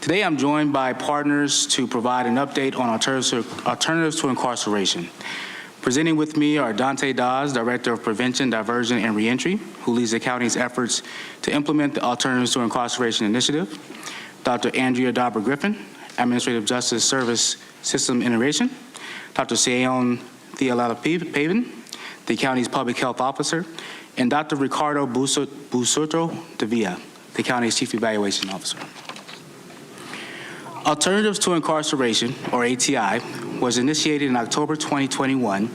Today I'm joined by partners to provide an update on alternatives to incarceration. Presenting with me are Dante Dawes, Director of Prevention, Diversion, and Reentry, who leads the county's efforts to implement the Alternatives to Incarceration Initiative. Dr. Andrea Dauber-Griffin, Administrative Justice Service System Integration. Dr. Sion Thealala-Pavin, the county's Public Health Officer, and Dr. Ricardo Busutro de Villa, the county's Chief Evaluation Officer. Alternatives to Incarceration, or ATI, was initiated in October 2021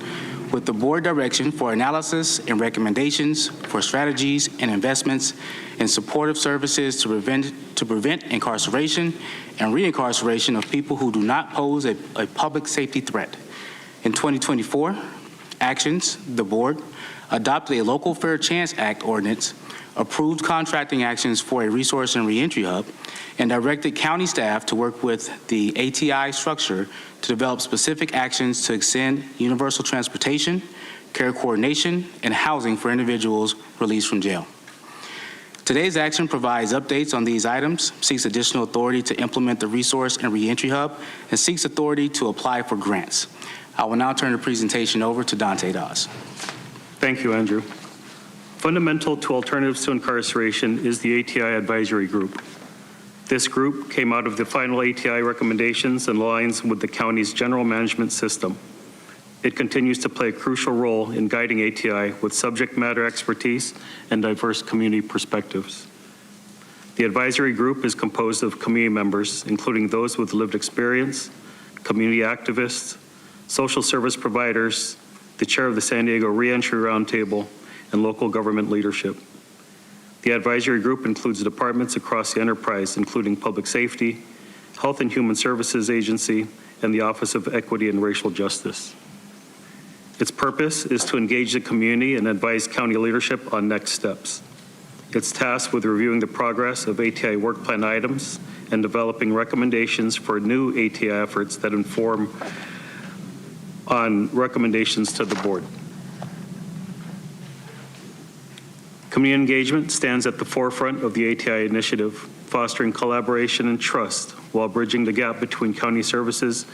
with the board direction for analysis and recommendations for strategies and investments in supportive services to prevent incarceration and reincarceration of people who do not pose a public safety threat. In 2024, actions, the board adopted a Local Fair Chance Act ordinance, approved contracting actions for a resource and reentry hub, and directed county staff to work with the ATI structure to develop specific actions to extend universal transportation, care coordination, and housing for individuals released from jail. Today's action provides updates on these items, seeks additional authority to implement the resource and reentry hub, and seeks authority to apply for grants. I will now turn the presentation over to Dante Dawes. Thank you, Andrew. Fundamental to alternatives to incarceration is the ATI Advisory Group. This group came out of the final ATI recommendations and aligns with the county's general management system. It continues to play a crucial role in guiding ATI with subject matter expertise and diverse community perspectives. The advisory group is composed of community members, including those with lived experience, community activists, social service providers, the chair of the San Diego Reentry Roundtable, and local government leadership. The advisory group includes departments across the enterprise, including Public Safety, Health and Human Services Agency, and the Office of Equity and Racial Justice. Its purpose is to engage the community and advise county leadership on next steps. It's tasked with reviewing the progress of ATI work plan items and developing recommendations for new ATI efforts that inform on recommendations to the board. Community engagement stands at the forefront of the ATI initiative, fostering collaboration and trust while bridging the gap between county services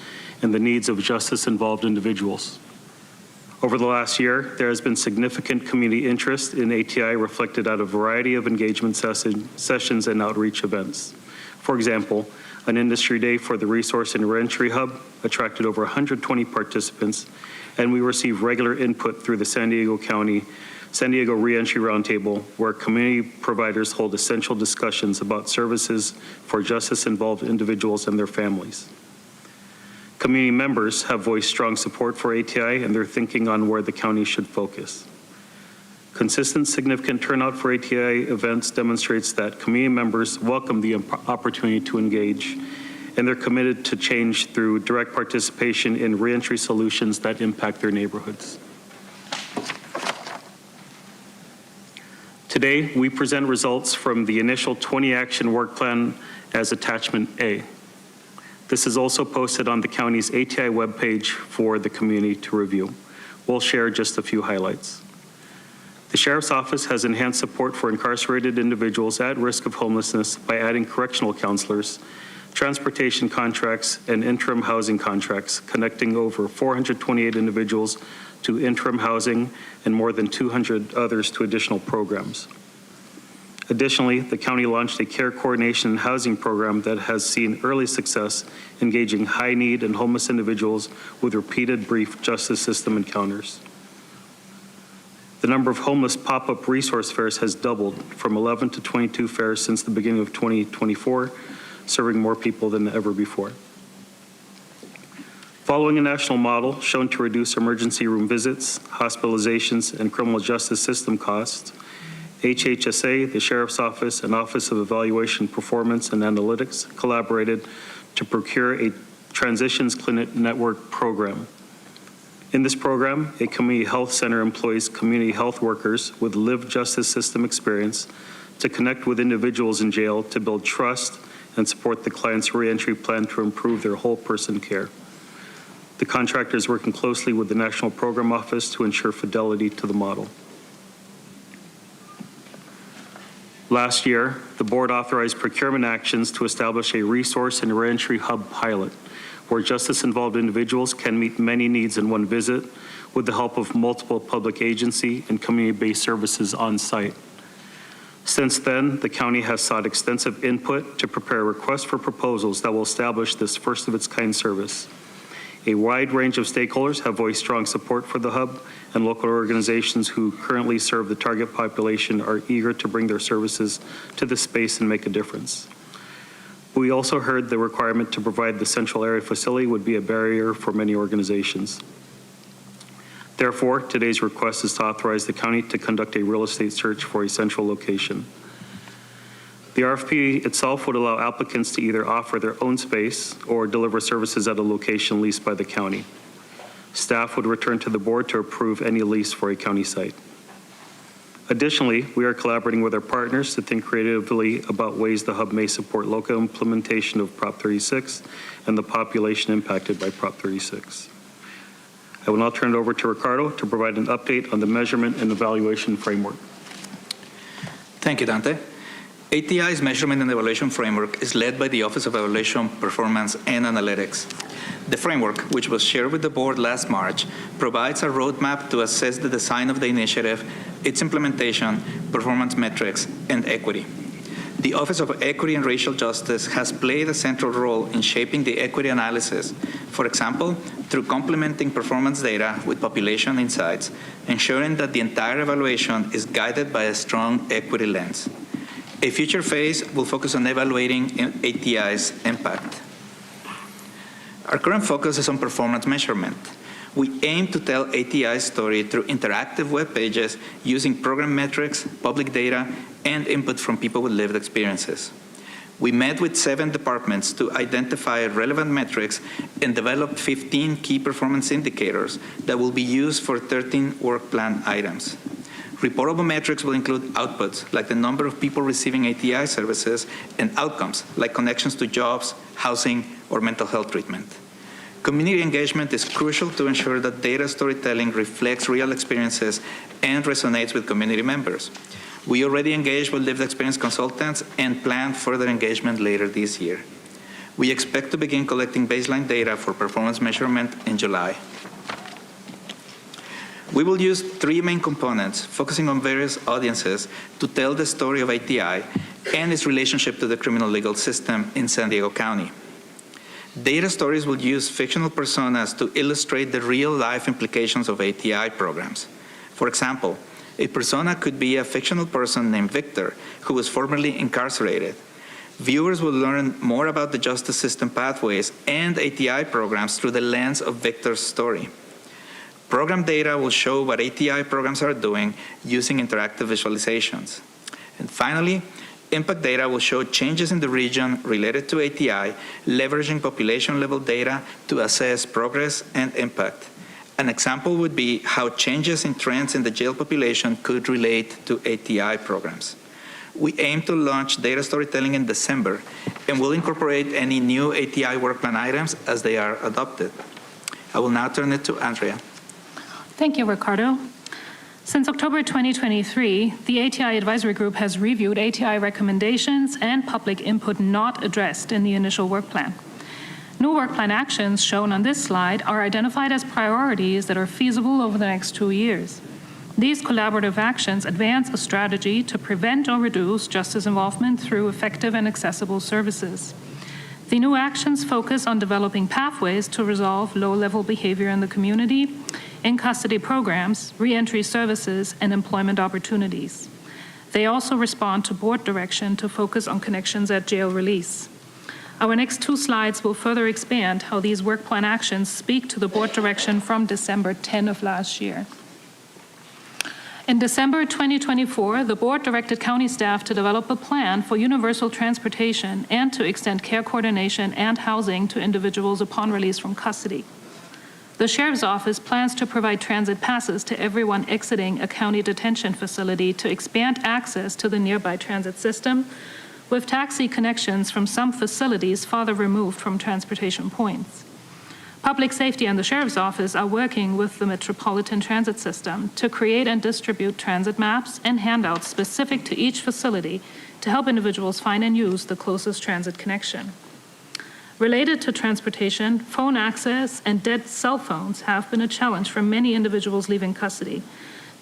and the needs of justice-involved individuals. Over the last year, there has been significant community interest in ATI reflected at a variety of engagement sessions and outreach events. For example, an industry day for the Resource and Reentry Hub attracted over 120 participants, and we received regular input through the San Diego Reentry Roundtable, where community providers hold essential discussions about services for justice-involved individuals and their families. Community members have voiced strong support for ATI and their thinking on where the county should focus. Consistent, significant turnout for ATI events demonstrates that community members welcome the opportunity to engage, and they're committed to change through direct participation in reentry solutions that impact their neighborhoods. Today, we present results from the initial 20-action work plan as Attachment A. This is also posted on the county's ATI webpage for the community to review. We'll share just a few highlights. The Sheriff's Office has enhanced support for incarcerated individuals at risk of homelessness by adding correctional counselors, transportation contracts, and interim housing contracts, connecting over 428 individuals to interim housing and more than 200 others to additional programs. Additionally, the county launched a care coordination and housing program that has seen early success engaging high need and homeless individuals with repeated brief justice system encounters. The number of homeless pop-up resource fairs has doubled from 11 to 22 fairs since the beginning of 2024, serving more people than ever before. Following a national model shown to reduce emergency room visits, hospitalizations, and criminal justice system costs, HHSA, the Sheriff's Office, and Office of Evaluation, Performance, and Analytics collaborated to procure a Transitions Clinic Network program. In this program, a community health center employs community health workers with lived justice system experience to connect with individuals in jail to build trust and support the client's reentry plan to improve their whole person care. The contractor is working closely with the National Program Office to ensure fidelity to the model. Last year, the board authorized procurement actions to establish a resource and reentry hub pilot, where justice-involved individuals can meet many needs in one visit with the help of multiple public agency and community-based services on site. Since then, the county has sought extensive input to prepare a request for proposals that will establish this first-of-its-kind service. A wide range of stakeholders have voiced strong support for the hub, and local organizations who currently serve the target population are eager to bring their services to the space and make a difference. We also heard the requirement to provide the central area facility would be a barrier for many organizations. Therefore, today's request is to authorize the county to conduct a real estate search for a central location. The RFP itself would allow applicants to either offer their own space or deliver services at a location leased by the county. Staff would return to the board to approve any lease for a county site. Additionally, we are collaborating with our partners to think creatively about ways the hub may support local implementation of Prop 36 and the population impacted by Prop 36. I will now turn it over to Ricardo to provide an update on the measurement and evaluation framework. Thank you, Dante. ATI's measurement and evaluation framework is led by the Office of Evaluation, Performance, and Analytics. The framework, which was shared with the board last March, provides a roadmap to assess the design of the initiative, its implementation, performance metrics, and equity. The Office of Equity and Racial Justice has played a central role in shaping the equity analysis, for example, through complementing performance data with population insights, ensuring that the entire evaluation is guided by a strong equity lens. A future phase will focus on evaluating ATI's impact. Our current focus is on performance measurement. We aim to tell ATI's story through interactive web pages using program metrics, public data, and input from people with lived experiences. We met with 7 departments to identify relevant metrics and developed 15 key performance indicators that will be used for 13 work plan items. Reportable metrics will include outputs, like the number of people receiving ATI services, and outcomes, like connections to jobs, housing, or mental health treatment. Community engagement is crucial to ensure that data storytelling reflects real experiences and resonates with community members. We already engaged with lived experience consultants and plan further engagement later this year. We expect to begin collecting baseline data for performance measurement in July. We will use 3 main components, focusing on various audiences, to tell the story of ATI and its relationship to the criminal legal system in San Diego County. Data stories will use fictional personas to illustrate the real-life implications of ATI programs. For example, a persona could be a fictional person named Victor, who was formerly incarcerated. Viewers will learn more about the justice system pathways and ATI programs through the lens of Victor's story. Program data will show what ATI programs are doing using interactive visualizations. And finally, impact data will show changes in the region related to ATI, leveraging population-level data to assess progress and impact. An example would be how changes in trends in the jail population could relate to ATI programs. We aim to launch data storytelling in December, and will incorporate any new ATI work plan items as they are adopted. I will now turn it to Andrea. Thank you, Ricardo. Since October 2023, the ATI Advisory Group has reviewed ATI recommendations and public input not addressed in the initial work plan. New work plan actions shown on this slide are identified as priorities that are feasible over the next 2 years. These collaborative actions advance a strategy to prevent or reduce justice involvement through effective and accessible services. The new actions focus on developing pathways to resolve low-level behavior in the community, in-custody programs, reentry services, and employment opportunities. They also respond to board direction to focus on connections at jail release. Our next 2 slides will further expand how these work plan actions speak to the board direction from December 10 of last year. In December 2024, the board directed county staff to develop a plan for universal transportation and to extend care coordination and housing to individuals upon release from custody. The Sheriff's Office plans to provide transit passes to everyone exiting a county detention facility to expand access to the nearby transit system, with taxi connections from some facilities farther removed from transportation points. Public Safety and the Sheriff's Office are working with the Metropolitan Transit System to create and distribute transit maps and handouts specific to each facility to help individuals find and use the closest transit connection. Related to transportation, phone access and dead cell phones have been a challenge for many individuals leaving custody.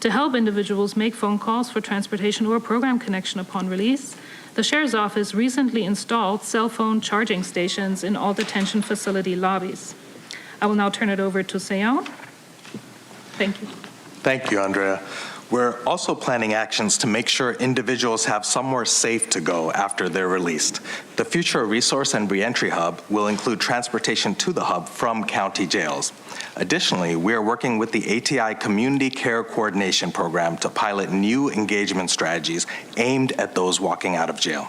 To help individuals make phone calls for transportation or program connection upon release, the Sheriff's Office recently installed cell phone charging stations in all detention facility lobbies. I will now turn it over to Seyon. Thank you. Thank you, Andrea. We're also planning actions to make sure individuals have somewhere safe to go after they're released. The Future Resource and Reentry Hub will include transportation to the hub from county jails. Additionally, we are working with the ATI Community Care Coordination Program to pilot new engagement strategies aimed at those walking out of jail.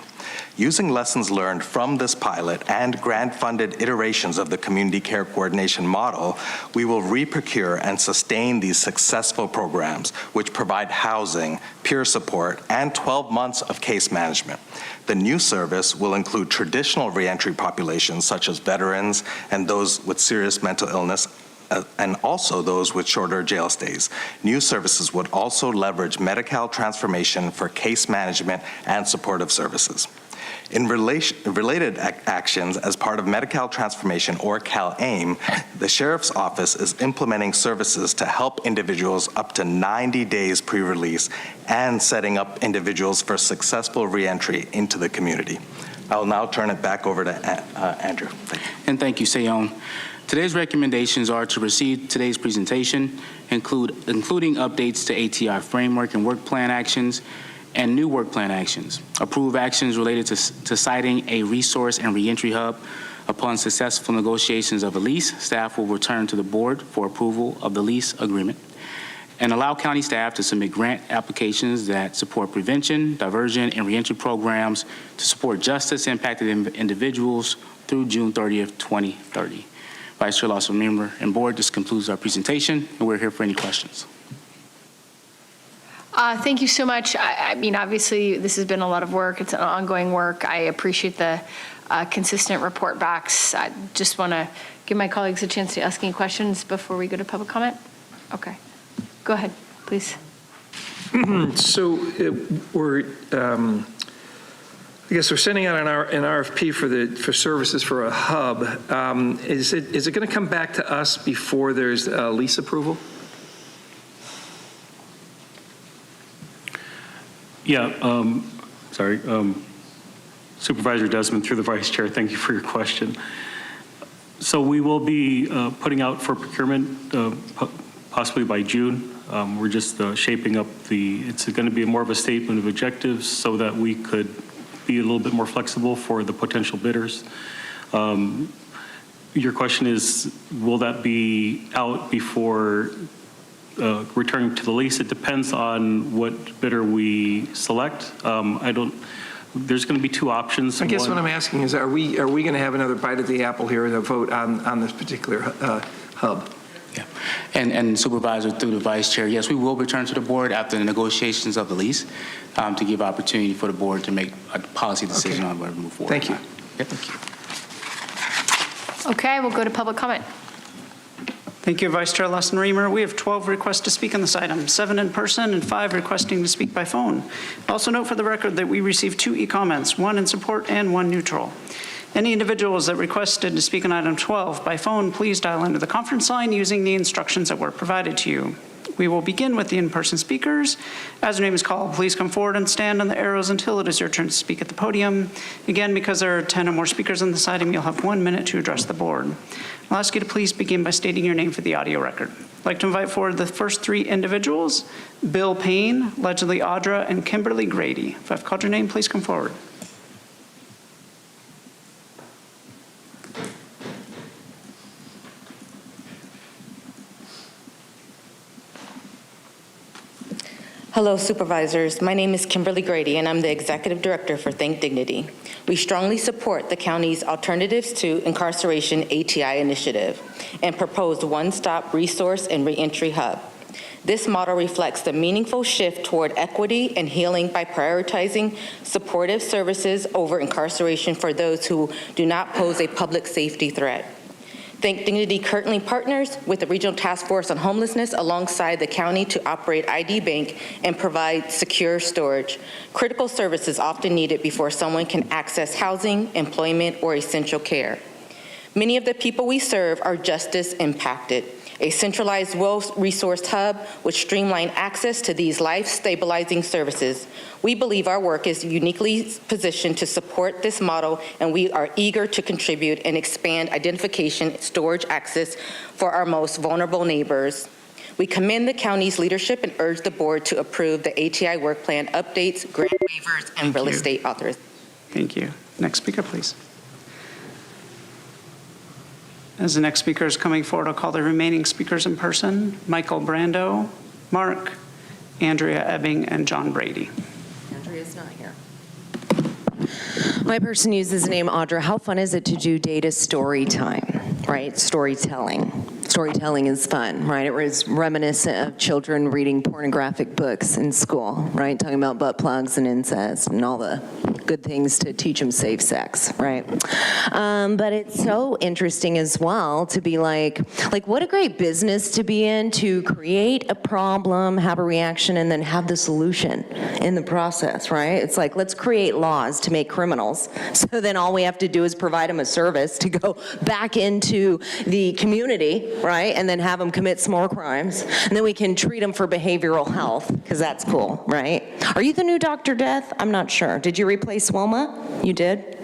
Using lessons learned from this pilot and grant-funded iterations of the community care coordination model, we will re-procure and sustain these successful programs, which provide housing, peer support, and 12 months of case management. The new service will include traditional reentry populations, such as veterans and those with serious mental illness, and also those with shorter jail stays. New services would also leverage Medi-Cal transformation for case management and supportive services. In related actions, as part of Medi-Cal transformation, or CalAIM, the Sheriff's Office is implementing services to help individuals up to 90 days pre-release and setting up individuals for successful reentry into the community. I will now turn it back over to Andrew. Thank you. And thank you, Seyon. Today's recommendations are to receive today's presentation, including updates to ATI framework and work plan actions, and new work plan actions. Approve actions related to citing a resource and reentry hub. Upon successful negotiations of a lease, staff will return to the board for approval of the lease agreement. And allow county staff to submit grant applications that support prevention, diversion, and reentry programs to support justice-impacted individuals through June 30th, 2030. Vice Chair Lawson-Remer and board, this concludes our presentation, and we're here for any questions. Thank you so much. I mean, obviously, this has been a lot of work. It's an ongoing work. I appreciate the consistent report backs. I just want to give my colleagues a chance to ask any questions before we go to public comment. Okay. Go ahead, please. So we're, I guess we're sending out an RFP for services for a hub. Is it going to come back to us before there's lease approval? Yeah, Supervisor Desmond, through the Vice Chair, thank you for your question. So we will be putting out for procurement possibly by June. We're just shaping up it's going to be more of a statement of objectives so that we could be a little bit more flexible for the potential bidders. Your question is, will that be out before returning to the lease? It depends on what bidder we select. There's going to be two options. I guess what I'm asking is, are we going to have another bite at the apple here and a vote on this particular hub? Yeah, and Supervisor, through the Vice Chair, yes, we will return to the board after the negotiations of the lease to give opportunity for the board to make a policy decision on where to move forward. Thank you. Yep, thank you. Okay, we'll go to public comment. Thank you, Vice Chair Lawson-Remer. We have 12 requests to speak on this item, 7 in person and 5 requesting to speak by phone. Also note for the record that we received 2 e-comments, 1 in support and 1 neutral. Any individuals that requested to speak on item 12 by phone, please dial into the conference line using the instructions that were provided to you. We will begin with the in-person speakers. As your name is called, please come forward and stand on the arrows until it is your turn to speak at the podium. Again, because there are 10 or more speakers on this item, you'll have 1 minute to address the board. I'll ask you to please begin by stating your name for the audio record. I'd like to invite forward the first 3 individuals, Bill Payne, allegedly Audra, and Kimberly Grady. If I've called your name, please come forward. Hello, Supervisors. My name is Kimberly Grady, and I'm the Executive Director for Think Dignity. We strongly support the county's Alternatives to Incarceration ATI initiative and proposed one-stop resource and reentry hub. This model reflects the meaningful shift toward equity and healing by prioritizing supportive services over incarceration for those who do not pose a public safety threat. Think Dignity currently partners with the Regional Task Force on Homelessness alongside the county to operate ID Bank and provide secure storage, critical services often needed before someone can access housing, employment, or essential care. Many of the people we serve are justice impacted. A centralized well-resourced hub would streamline access to these life-stabilizing services. We believe our work is uniquely positioned to support this model, and we are eager to contribute and expand identification storage access for our most vulnerable neighbors. We commend the county's leadership and urge the board to approve the ATI work plan updates, grant waivers, and real estate authorizations. Thank you. Next speaker, please. As the next speaker is coming forward, I'll call the remaining speakers in person: Michael Brando, Mark, Andrea Ebbing, and John Brady. Andrea's not here. My person uses the name Audra. How fun is it to do data story time, right? Storytelling. Storytelling is fun, right? It was reminiscent of children reading pornographic books in school, right? Talking about butt plugs and incest and all the good things to teach them safe sex, right? But it's so interesting as well to be like what a great business to be in, to create a problem, have a reaction, and then have the solution in the process, right? It's like, let's create laws to make criminals. So then all we have to do is provide them a service to go back into the community, right? And then have them commit some more crimes. And then we can treat them for behavioral health, because that's cool, right? Are you the new Dr. Death? I'm not sure. Did you replace Wilma? You did?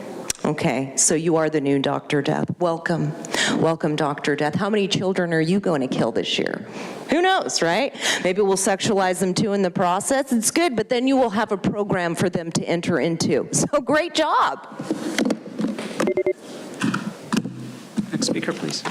Okay, so you are the new Dr. Death. Welcome. Welcome, Dr. Death. How many children are you going to kill this year? Who knows, right? Maybe we'll sexualize them too in the process. It's good, but then you will have a program for them to enter into. So great job. Next speaker, please.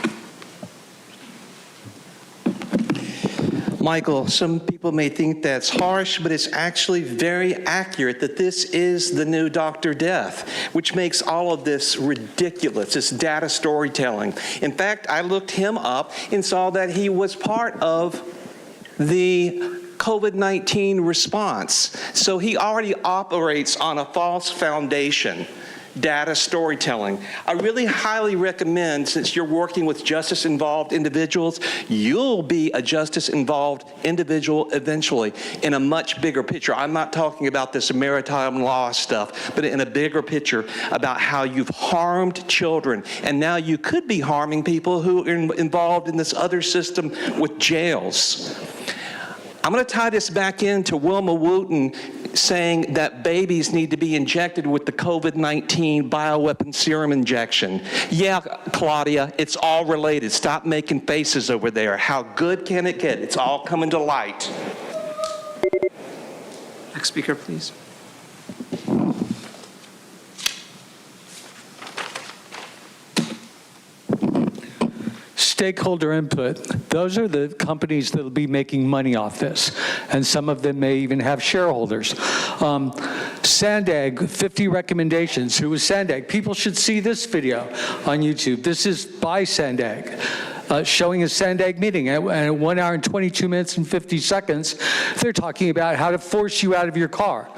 Michael, some people may think that's harsh, but it's actually very accurate that this is the new Dr. Death, which makes all of this ridiculous, this data storytelling. In fact, I looked him up and saw that he was part of the COVID-19 response. So he already operates on a false foundation. Data storytelling. I really highly recommend, since you're working with justice-involved individuals, you'll be a justice-involved individual eventually in a much bigger picture. I'm not talking about this maritime law stuff, but in a bigger picture about how you've harmed children, and now you could be harming people who are involved in this other system with jails. I'm going to tie this back into Wilma Wooten saying that babies need to be injected with the COVID-19 bioweapon serum injection. Yeah, Claudia, it's all related. Stop making faces over there. How good can it get? It's all coming to light. Next speaker, please. Stakeholder input. Those are the companies that will be making money off this, and some of them may even have shareholders. Sandag, 50 recommendations. Who was Sandag? People should see this video on YouTube. This is by Sandag. Showing a Sandag meeting at 1 hour and 22 minutes and 50 seconds. They're talking about how to force you out of your car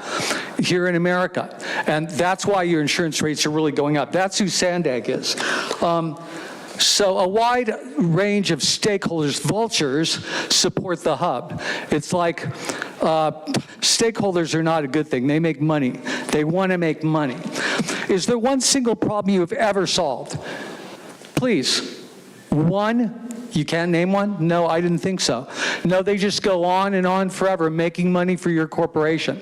here in America. And that's why your insurance rates are really going up. That's who Sandag is. So a wide range of stakeholders, vultures, support the hub. It's like stakeholders are not a good thing. They make money. They want to make money. Is there one single problem you have ever solved? Please, one. You can't name one? No, I didn't think so. No, they just go on and on forever making money for your corporation.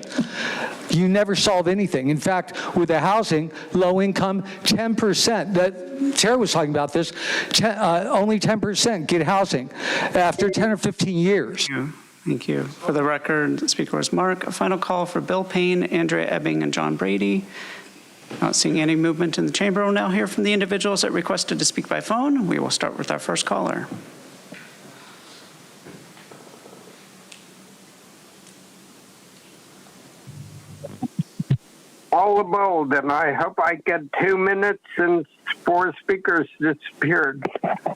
You never solve anything. In fact, with the housing, low income, 10%, that Tara was talking about this, only 10% get housing after 10 or 15 years. Thank you. For the record, the speaker was Mark. A final call for Bill Payne, Andrea Ebbing, and John Brady. Not seeing any movement in the chamber. We'll now hear from the individuals that requested to speak by phone. We will start with our first caller. All abold, and I hope I get 2 minutes since 4 speakers disappeared.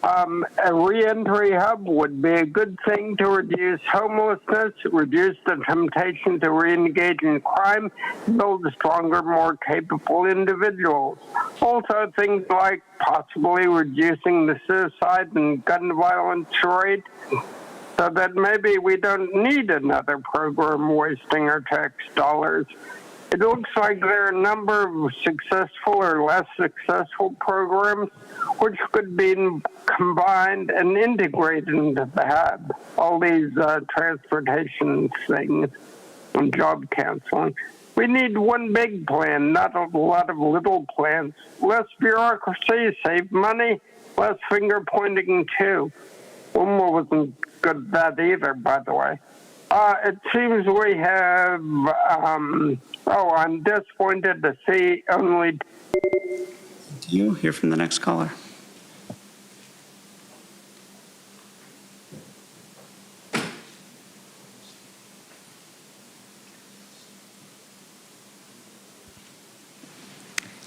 A reentry hub would be a good thing to reduce homelessness, reduce the temptation to re-engage in crime, build stronger, more capable individuals. Also, things like possibly reducing the suicide and gun violence rate, so that maybe we don't need another program wasting our tax dollars. It looks like there are a number of successful or less successful programs which could be combined and integrated into the hub. All these transportation things and job counseling. We need one big plan, not a lot of little plans. Less bureaucracy, save money, less finger pointing too. Wilma wasn't good at that either, by the way. It seems we have, I'm disappointed to see only... You hear from the next caller.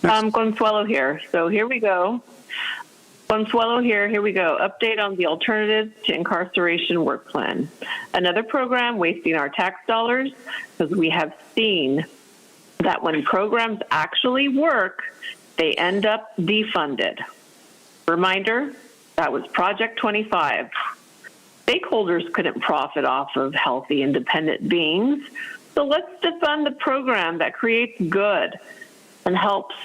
Consuelo here. So here we go. Consuelo here we go. Update on the Alternatives to Incarceration Work Plan. Another program wasting our tax dollars, because we have seen that when programs actually work, they end up defunded. Reminder, that was Project 25. Stakeholders couldn't profit off of healthy, independent beings, so let's defund the program that creates good and helps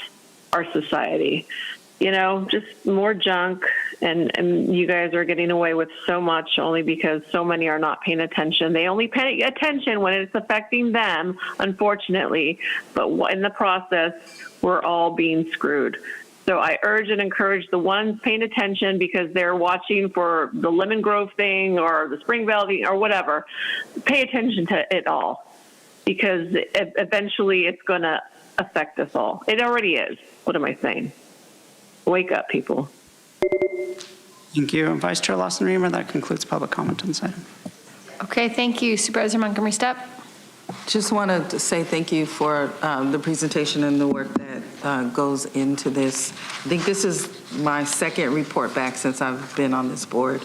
our society. You know, just more junk, and you guys are getting away with so much only because so many are not paying attention. They only pay attention when it's affecting them, unfortunately, but in the process, we're all being screwed. So I urge and encourage the ones paying attention because they're watching for the Lemon Grove thing or the Spring Valley or whatever, pay attention to it all, because eventually it's going to affect us all. It already is. What am I saying? Wake up, people. Thank you. Vice Chair Lawson-Remer, that concludes public comment on this item. Okay, thank you. Supervisor Montgomery Steppe. Just wanted to say thank you for the presentation and the work that goes into this. I think this is my second report back since I've been on this board.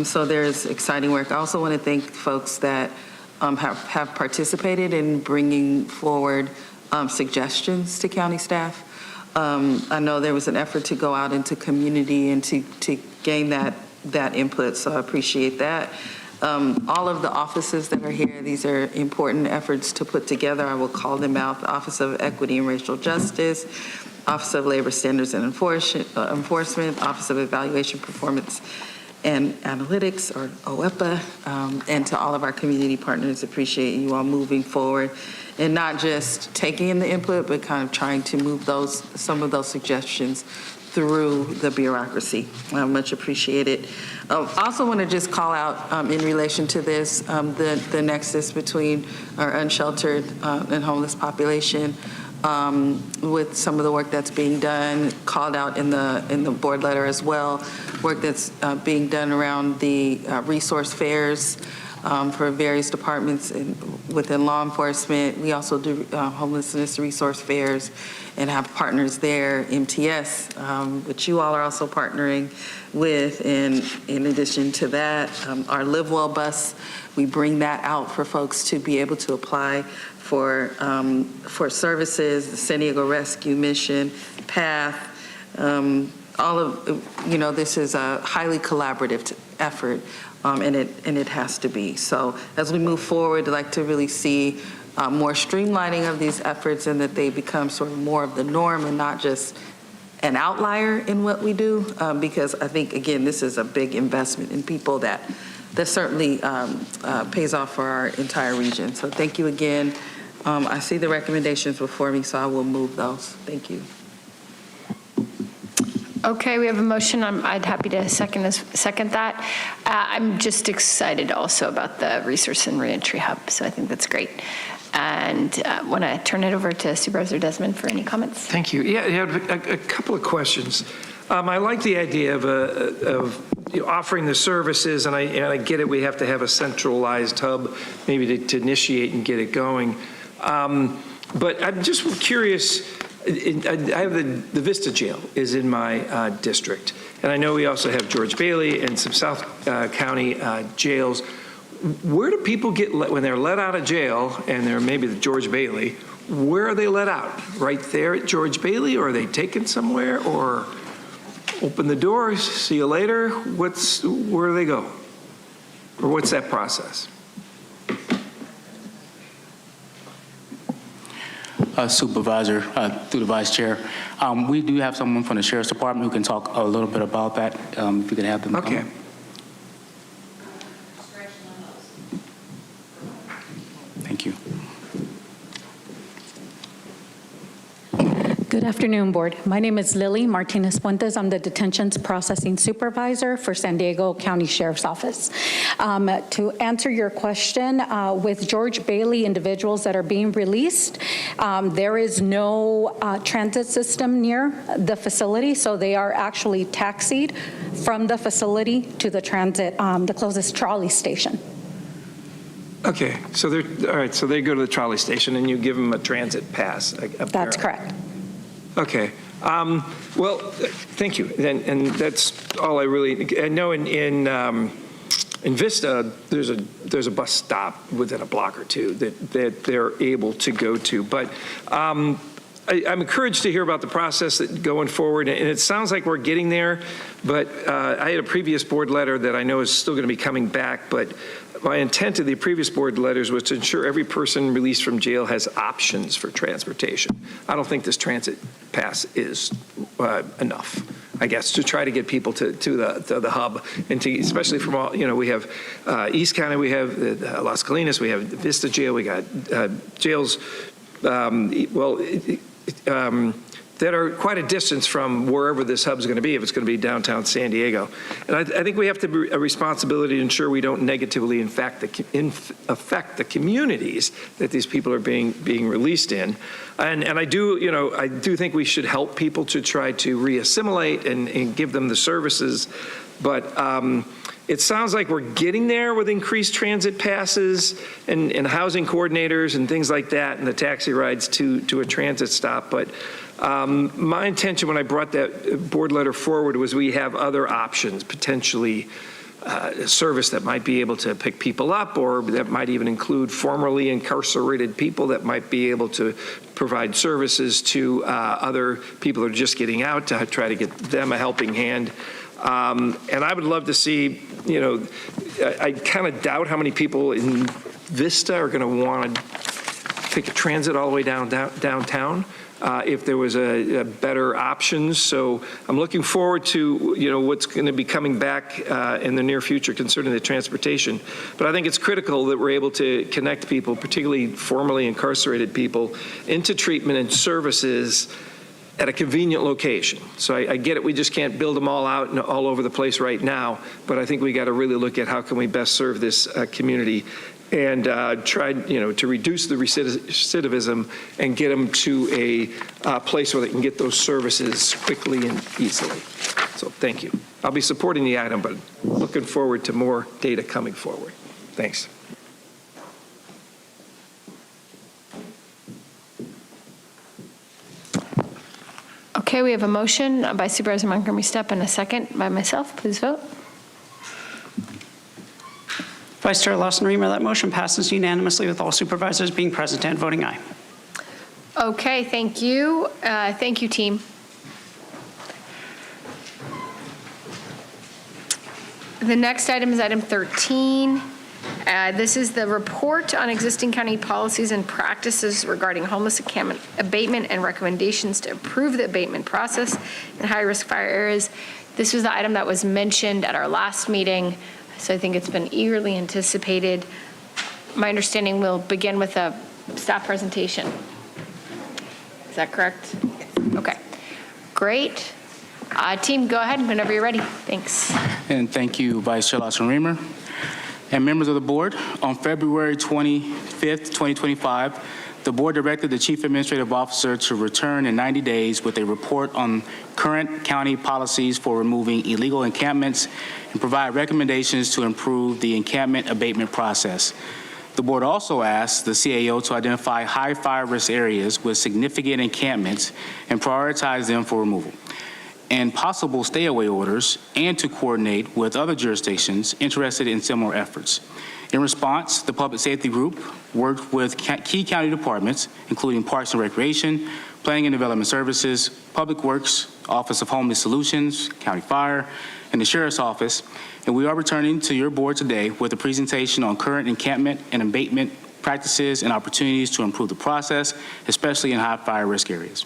So there's exciting work. I also want to thank folks that have participated in bringing forward suggestions to county staff. I know there was an effort to go out into community and to gain that input, so I appreciate that. All of the offices that are here, these are important efforts to put together. I will call them out: the Office of Equity and Racial Justice, Office of Labor Standards and Enforcement, Office of Evaluation, Performance and Analytics, or OEPA, and to all of our community partners. Appreciate you all moving forward and not just taking in the input, but kind of trying to move some of those suggestions through the bureaucracy. Much appreciated. I also want to just call out in relation to this, the nexus between our unsheltered and homeless population with some of the work that's being done, called out in the board letter as well, work that's being done around the resource fairs for various departments within law enforcement. We also do homelessness resource fairs and have partners there, MTS, which you all are also partnering with. And in addition to that, our Live Well bus, we bring that out for folks to be able to apply for services, the San Diego Rescue Mission, PATH, all of, this is a highly collaborative effort, and it has to be. So as we move forward, I'd like to really see more streamlining of these efforts and that they become sort of more of the norm and not just an outlier in what we do, because I think, again, this is a big investment in people that certainly pays off for our entire region. So thank you again. I see the recommendations before me, so I will move those. Thank you. Okay, we have a motion. I'd happy to second that. I'm just excited also about the Resource and Reentry Hub, so I think that's great. And want to turn it over to Supervisor Desmond for any comments. Thank you. Yeah, a couple of questions. I like the idea of offering the services, and I get it. We have to have a centralized hub, maybe to initiate and get it going. But I'm just curious. I have the Vista Jail is in my district, and I know we also have George Bailey and some South County jails. Where do people get when they're let out of jail, and they're maybe the George Bailey? Where are they let out? Right there at George Bailey, or are they taken somewhere, or open the doors, see you later? Where do they go? Or what's that process? Supervisor, through the Vice Chair. We do have someone from the Sheriff's Department who can talk a little bit about that, if you could have them come. Okay. Thank you. Good afternoon, Board. My name is Lily Martinez Puentes. I'm the Detentions Processing Supervisor for San Diego County Sheriff's Office. To answer your question, with George Bailey individuals that are being released, there is no transit system near the facility, so they are actually taxied from the facility to the transit, the closest trolley station. Okay, so all right. So they go to the trolley station, and you give them a transit pass. That's correct. Okay. Well, thank you. And that's all I really. I know in Vista, there's a bus stop within a block or two that they're able to go to. But I'm encouraged to hear about the process that going forward, and it sounds like we're getting there. But I had a previous board letter that I know is still going to be coming back, but my intent of the previous board letters was to ensure every person released from jail has options for transportation. I don't think this transit pass is enough, I guess, to try to get people to the hub, and to, especially from all, we have East County, we have Las Colinas, we have Vista Jail, we got jails, that are quite a distance from wherever this hub is going to be, if it's going to be downtown San Diego. And I think we have a responsibility to ensure we don't negatively affect the communities that these people are being released in. And I do think we should help people to try to reassimilate and give them the services. But it sounds like we're getting there with increased transit passes and housing coordinators and things like that, and the taxi rides to a transit stop. But my intention when I brought that board letter forward was we have other options, potentially a service that might be able to pick people up, or that might even include formerly incarcerated people that might be able to provide services to other people who are just getting out, to try to get them a helping hand. And I would love to see, I kind of doubt how many people in Vista are going to want to take a transit all the way downtown. If there was a better options. So I'm looking forward to, what's going to be coming back in the near future concerning the transportation. But I think it's critical that we're able to connect people, particularly formerly incarcerated people, into treatment and services at a convenient location. So I get it, we just can't build them all out and all over the place right now, but I think we got to really look at how can we best serve this community, and try, to reduce the recidivism and get them to a place where they can get those services quickly and easily. So thank you. I'll be supporting the item, but looking forward to more data coming forward. Thanks. Okay, we have a motion by Supervisor Montgomery Stepp and a second by myself. Please vote. Vice Chair Lawson-Remer, that motion passes unanimously with all supervisors being present and voting aye. Okay, thank you. Thank you, team. The next item is item 13. This is the report on existing county policies and practices regarding homeless abatement and recommendations to improve the abatement process in high-risk fire areas. This was the item that was mentioned at our last meeting, so I think it's been eagerly anticipated. My understanding we'll begin with a staff presentation. Is that correct? Okay, great. Team, go ahead whenever you're ready. Thanks. And thank you, Vice Chair Lawson-Remer. And members of the board, on February 25th, 2025, the board directed the Chief Administrative Officer to return in 90 days with a report on current county policies for removing illegal encampments and provide recommendations to improve the encampment abatement process. The board also asked the CAO to identify high fire risk areas with significant encampments and prioritize them for removal, and possible stay-away orders, and to coordinate with other jurisdictions interested in similar efforts. In response, the Public Safety Group worked with key county departments, including Parks and Recreation, Planning and Development Services, Public Works, Office of Homeless Solutions, County Fire, and the Sheriff's Office, and we are returning to your board today with a presentation on current encampment and abatement practices and opportunities to improve the process, especially in high fire risk areas.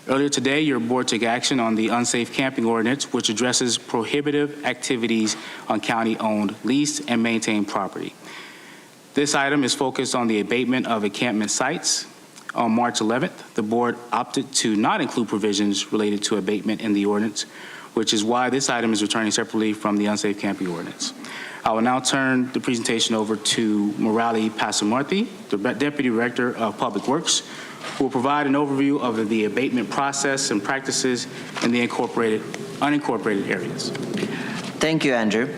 Earlier today, your board took action on the unsafe camping ordinance, which addresses prohibitive activities on county-owned, leased, and maintained property. This item is focused on the abatement of encampment sites. On March 11th, the board opted to not include provisions related to abatement in the ordinance, which is why this item is returning separately from the unsafe camping ordinance. I will now turn the presentation over to Morali Pasamarthy, the Deputy Director of Public Works, who will provide an overview of the abatement process and practices in the unincorporated areas. Thank you, Andrew.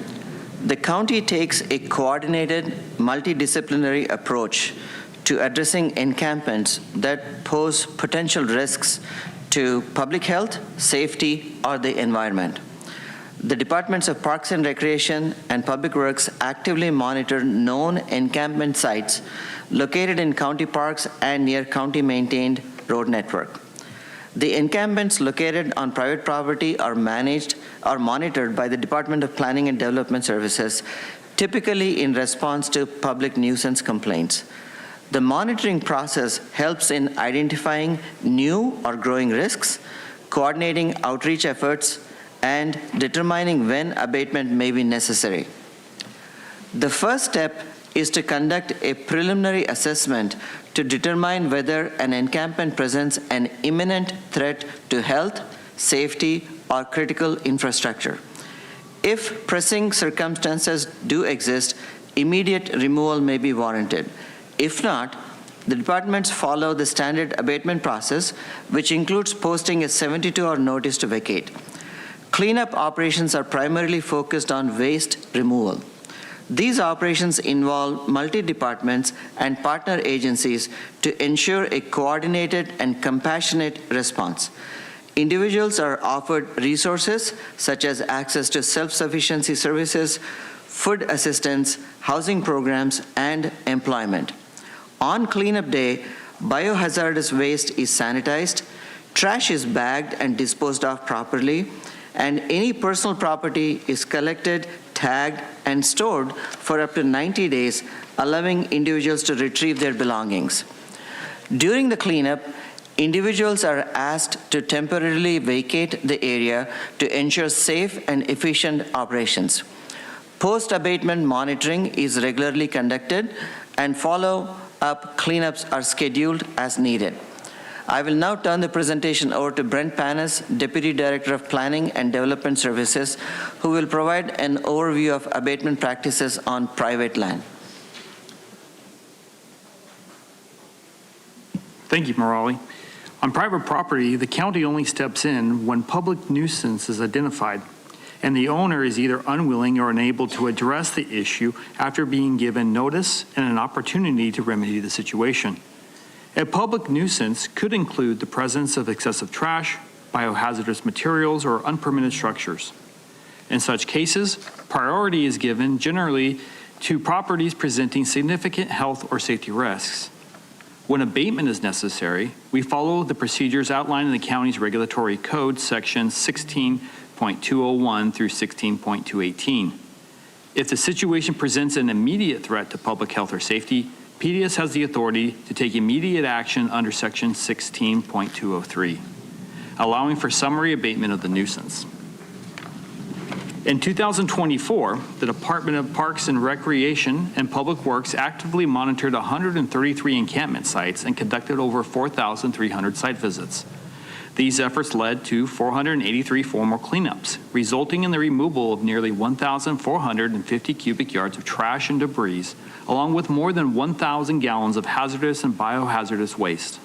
The county takes a coordinated, multidisciplinary approach to addressing encampments that pose potential risks to public health, safety, or the environment. The Departments of Parks and Recreation and Public Works actively monitor known encampment sites located in county parks and near county-maintained road network. The encampments located on private property are monitored by the Department of Planning and Development Services, typically in response to public nuisance complaints. The monitoring process helps in identifying new or growing risks, coordinating outreach efforts, and determining when abatement may be necessary. The first step is to conduct a preliminary assessment to determine whether an encampment presents an imminent threat to health, safety, or critical infrastructure. If pressing circumstances do exist, immediate removal may be warranted. If not, the departments follow the standard abatement process, which includes posting a 72-hour notice to vacate. Cleanup operations are primarily focused on waste removal. These operations involve multi-departments and partner agencies to ensure a coordinated and compassionate response. Individuals are offered resources such as access to self-sufficiency services, food assistance, housing programs, and employment. On cleanup day, biohazardous waste is sanitized, trash is bagged and disposed of properly, and any personal property is collected, tagged, and stored for up to 90 days, allowing individuals to retrieve their belongings. During the cleanup, individuals are asked to temporarily vacate the area to ensure safe and efficient operations. Post-abatement monitoring is regularly conducted, and follow-up cleanups are scheduled as needed. I will now turn the presentation over to Brent Panis, Deputy Director of Planning and Development Services, who will provide an overview of abatement practices on private land. Thank you, Morali. On private property, the county only steps in when public nuisance is identified, and the owner is either unwilling or unable to address the issue after being given notice and an opportunity to remedy the situation. A public nuisance could include the presence of excessive trash, biohazardous materials, or unpermitted structures. In such cases, priority is given generally to properties presenting significant health or safety risks. When abatement is necessary, we follow the procedures outlined in the county's regulatory code, sections 16.201 through 16.218. If the situation presents an immediate threat to public health or safety, PDS has the authority to take immediate action under Section 16.203, allowing for summary abatement of the nuisance. In 2024, the Department of Parks and Recreation and Public Works actively monitored 133 encampment sites and conducted over 4,300 site visits. These efforts led to 483 formal cleanups, resulting in the removal of nearly 1,450 cubic yards of trash and debris, along with more than 1,000 gallons of hazardous and biohazardous waste.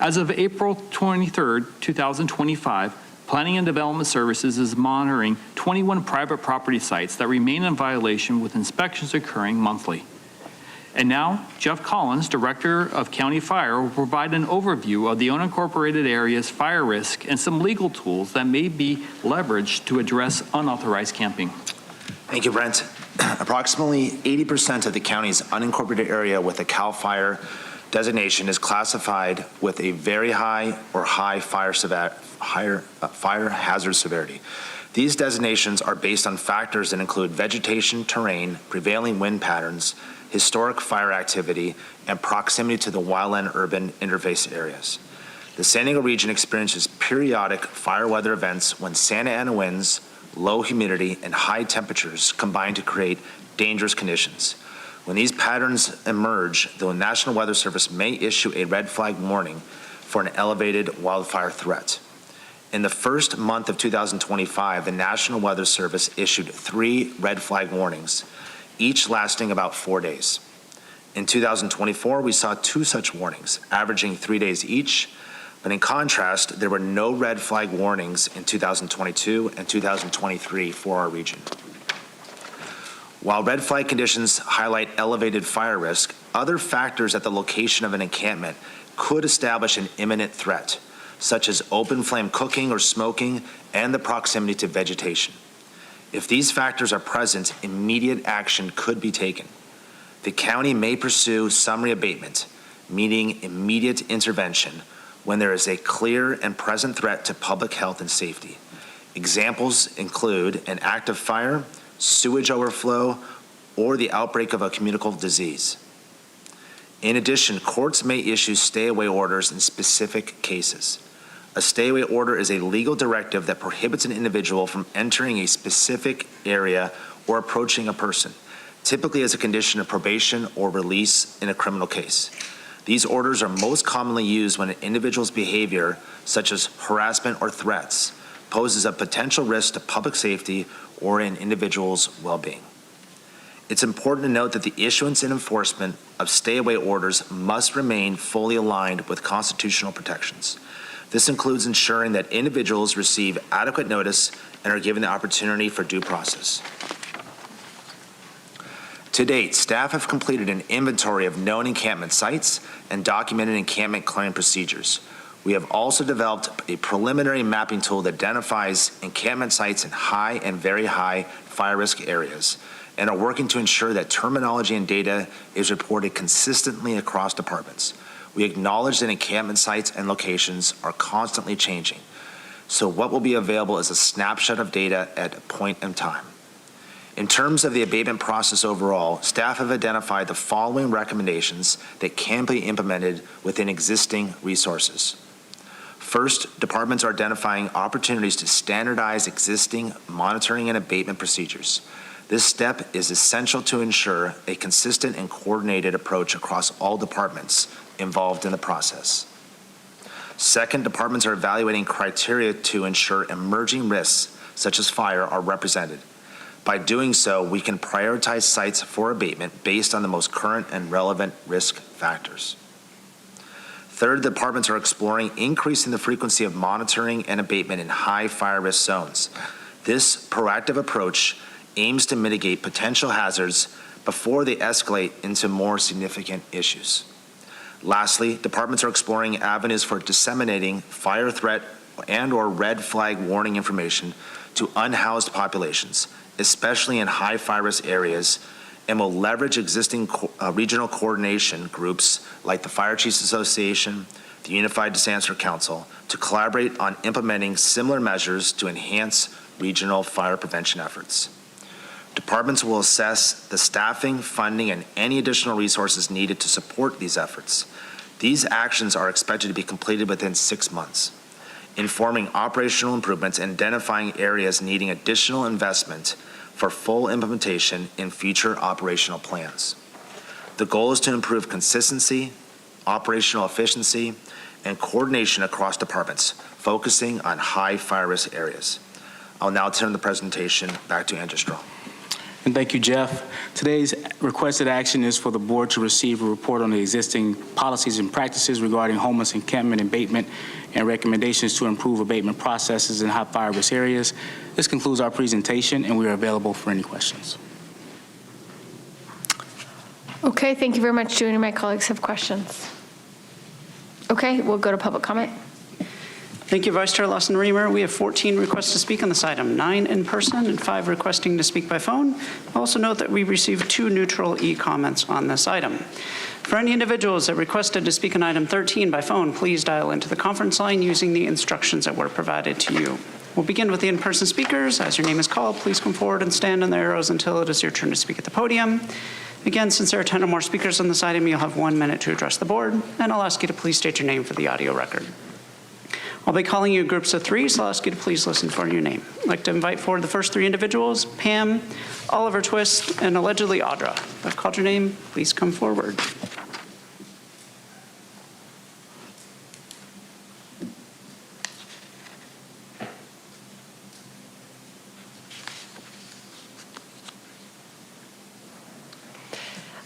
As of April 23, 2025, Planning and Development Services is monitoring 21 private property sites that remain in violation with inspections occurring monthly. And now, Jeff Collins, Director of County Fire, will provide an overview of the unincorporated area's fire risk and some legal tools that may be leveraged to address unauthorized camping. Thank you, Brent. Approximately 80% of the county's unincorporated area with a CAL FIRE designation is classified with a very high or high fire hazard severity. These designations are based on factors that include vegetation, terrain, prevailing wind patterns, historic fire activity, and proximity to the wildland-urban interface areas. The San Diego region experiences periodic fire weather events when Santa Ana winds, low humidity, and high temperatures combine to create dangerous conditions. When these patterns emerge, the National Weather Service may issue a red flag warning for an elevated wildfire threat. In the first month of 2025, the National Weather Service issued 3 red flag warnings, each lasting about 4 days. In 2024, we saw 2 such warnings, averaging 3 days each, but in contrast, there were no red flag warnings in 2022 and 2023 for our region. While red flag conditions highlight elevated fire risk, other factors at the location of an encampment could establish an imminent threat, such as open flame cooking or smoking and the proximity to vegetation. If these factors are present, immediate action could be taken. The county may pursue summary abatement, meaning immediate intervention, when there is a clear and present threat to public health and safety. Examples include an active fire, sewage overflow, or the outbreak of a communicable disease. In addition, courts may issue stay-away orders in specific cases. A stay-away order is a legal directive that prohibits an individual from entering a specific area or approaching a person, typically as a condition of probation or release in a criminal case. These orders are most commonly used when an individual's behavior, such as harassment or threats, poses a potential risk to public safety or an individual's well-being. It's important to note that the issuance and enforcement of stay-away orders must remain fully aligned with constitutional protections. This includes ensuring that individuals receive adequate notice and are given the opportunity for due process. To date, staff have completed an inventory of known encampment sites and documented encampment clearing procedures. We have also developed a preliminary mapping tool that identifies encampment sites in high and very high fire risk areas and are working to ensure that terminology and data is reported consistently across departments. We acknowledge that encampment sites and locations are constantly changing, so what will be available is a snapshot of data at a point in time. In terms of the abatement process overall, staff have identified the following recommendations that can be implemented within existing resources. First, departments are identifying opportunities to standardize existing monitoring and abatement procedures. This step is essential to ensure a consistent and coordinated approach across all departments involved in the process. Second, departments are evaluating criteria to ensure emerging risks, such as fire, are represented. By doing so, we can prioritize sites for abatement based on the most current and relevant risk factors. Third, departments are exploring increasing the frequency of monitoring and abatement in high fire risk zones. This proactive approach aims to mitigate potential hazards before they escalate into more significant issues. Lastly, departments are exploring avenues for disseminating fire threat and/or red flag warning information to unhoused populations, especially in high fire risk areas, and will leverage existing regional coordination groups like the Fire Chiefs Association, the Unified Disaster Council, to collaborate on implementing similar measures to enhance regional fire prevention efforts. Departments will assess the staffing, funding, and any additional resources needed to support these efforts. These actions are expected to be completed within 6 months, informing operational improvements and identifying areas needing additional investment for full implementation in future operational plans. The goal is to improve consistency, operational efficiency, and coordination across departments, focusing on high fire risk areas. I'll now turn the presentation back to Andrew Straw. And thank you, Jeff. Today's requested action is for the board to receive a report on the existing policies and practices regarding homeless encampment and abatement and recommendations to improve abatement processes in high fire risk areas. This concludes our presentation, and we are available for any questions. Okay, thank you very much. Do any of my colleagues have questions? Okay, we'll go to public comment. Thank you, Vice Chair Lawson-Remer. We have 14 requests to speak on this item, 9 in person and 5 requesting to speak by phone. Also note that we received 2 neutral e-comments on this item. For any individuals that requested to speak on item 13 by phone, please dial into the conference line using the instructions that were provided to you. We'll begin with the in-person speakers. As your name is called, please come forward and stand on the arrows until it is your turn to speak at the podium. Again, since there are 10 or more speakers on this item, you'll have 1 minute to address the board, and I'll ask you to please state your name for the audio record. I'll be calling you groups of 3, so I'll ask you to please listen for your name. I'd like to invite forward the first 3 individuals, Pam, Oliver Twist, and allegedly Audra. If I've called your name, please come forward.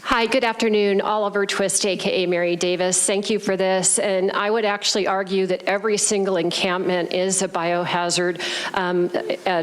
Hi, good afternoon. Oliver Twist, AKA Mary Davis. Thank you for this. And I would actually argue that every single encampment is a biohazard and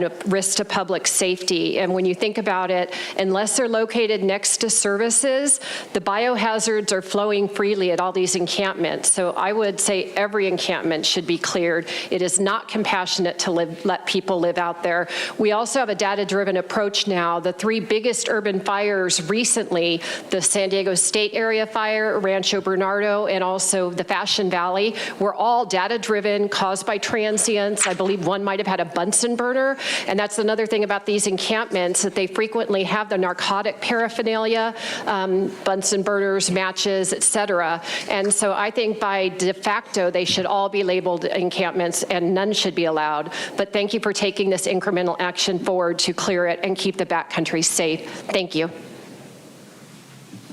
a risk to public safety. And when you think about it, unless they're located next to services, the biohazards are flowing freely at all these encampments. So I would say every encampment should be cleared. It is not compassionate to let people live out there. We also have a data-driven approach now. The 3 biggest urban fires recently, the San Diego State Area Fire, Rancho Bernardo, and also the Fashion Valley, were all data-driven, caused by transients. I believe one might have had a Bunsen burner. And that's another thing about these encampments, that they frequently have the narcotic paraphernalia, Bunsen burners, matches, et cetera. And so I think by de facto, they should all be labeled encampments and none should be allowed. But thank you for taking this incremental action forward to clear it and keep the backcountry safe. Thank you.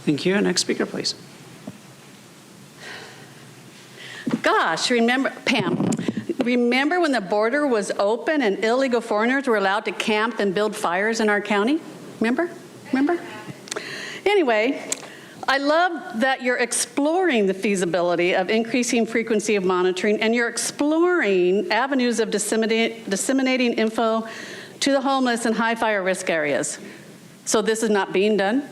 Thank you. Next speaker, please. Gosh, remember, Pam, remember when the border was open and illegal foreigners were allowed to camp and build fires in our county? Remember? Anyway, I love that you're exploring the feasibility of increasing frequency of monitoring, and you're exploring avenues of disseminating info to the homeless in high fire risk areas. So this is not being done?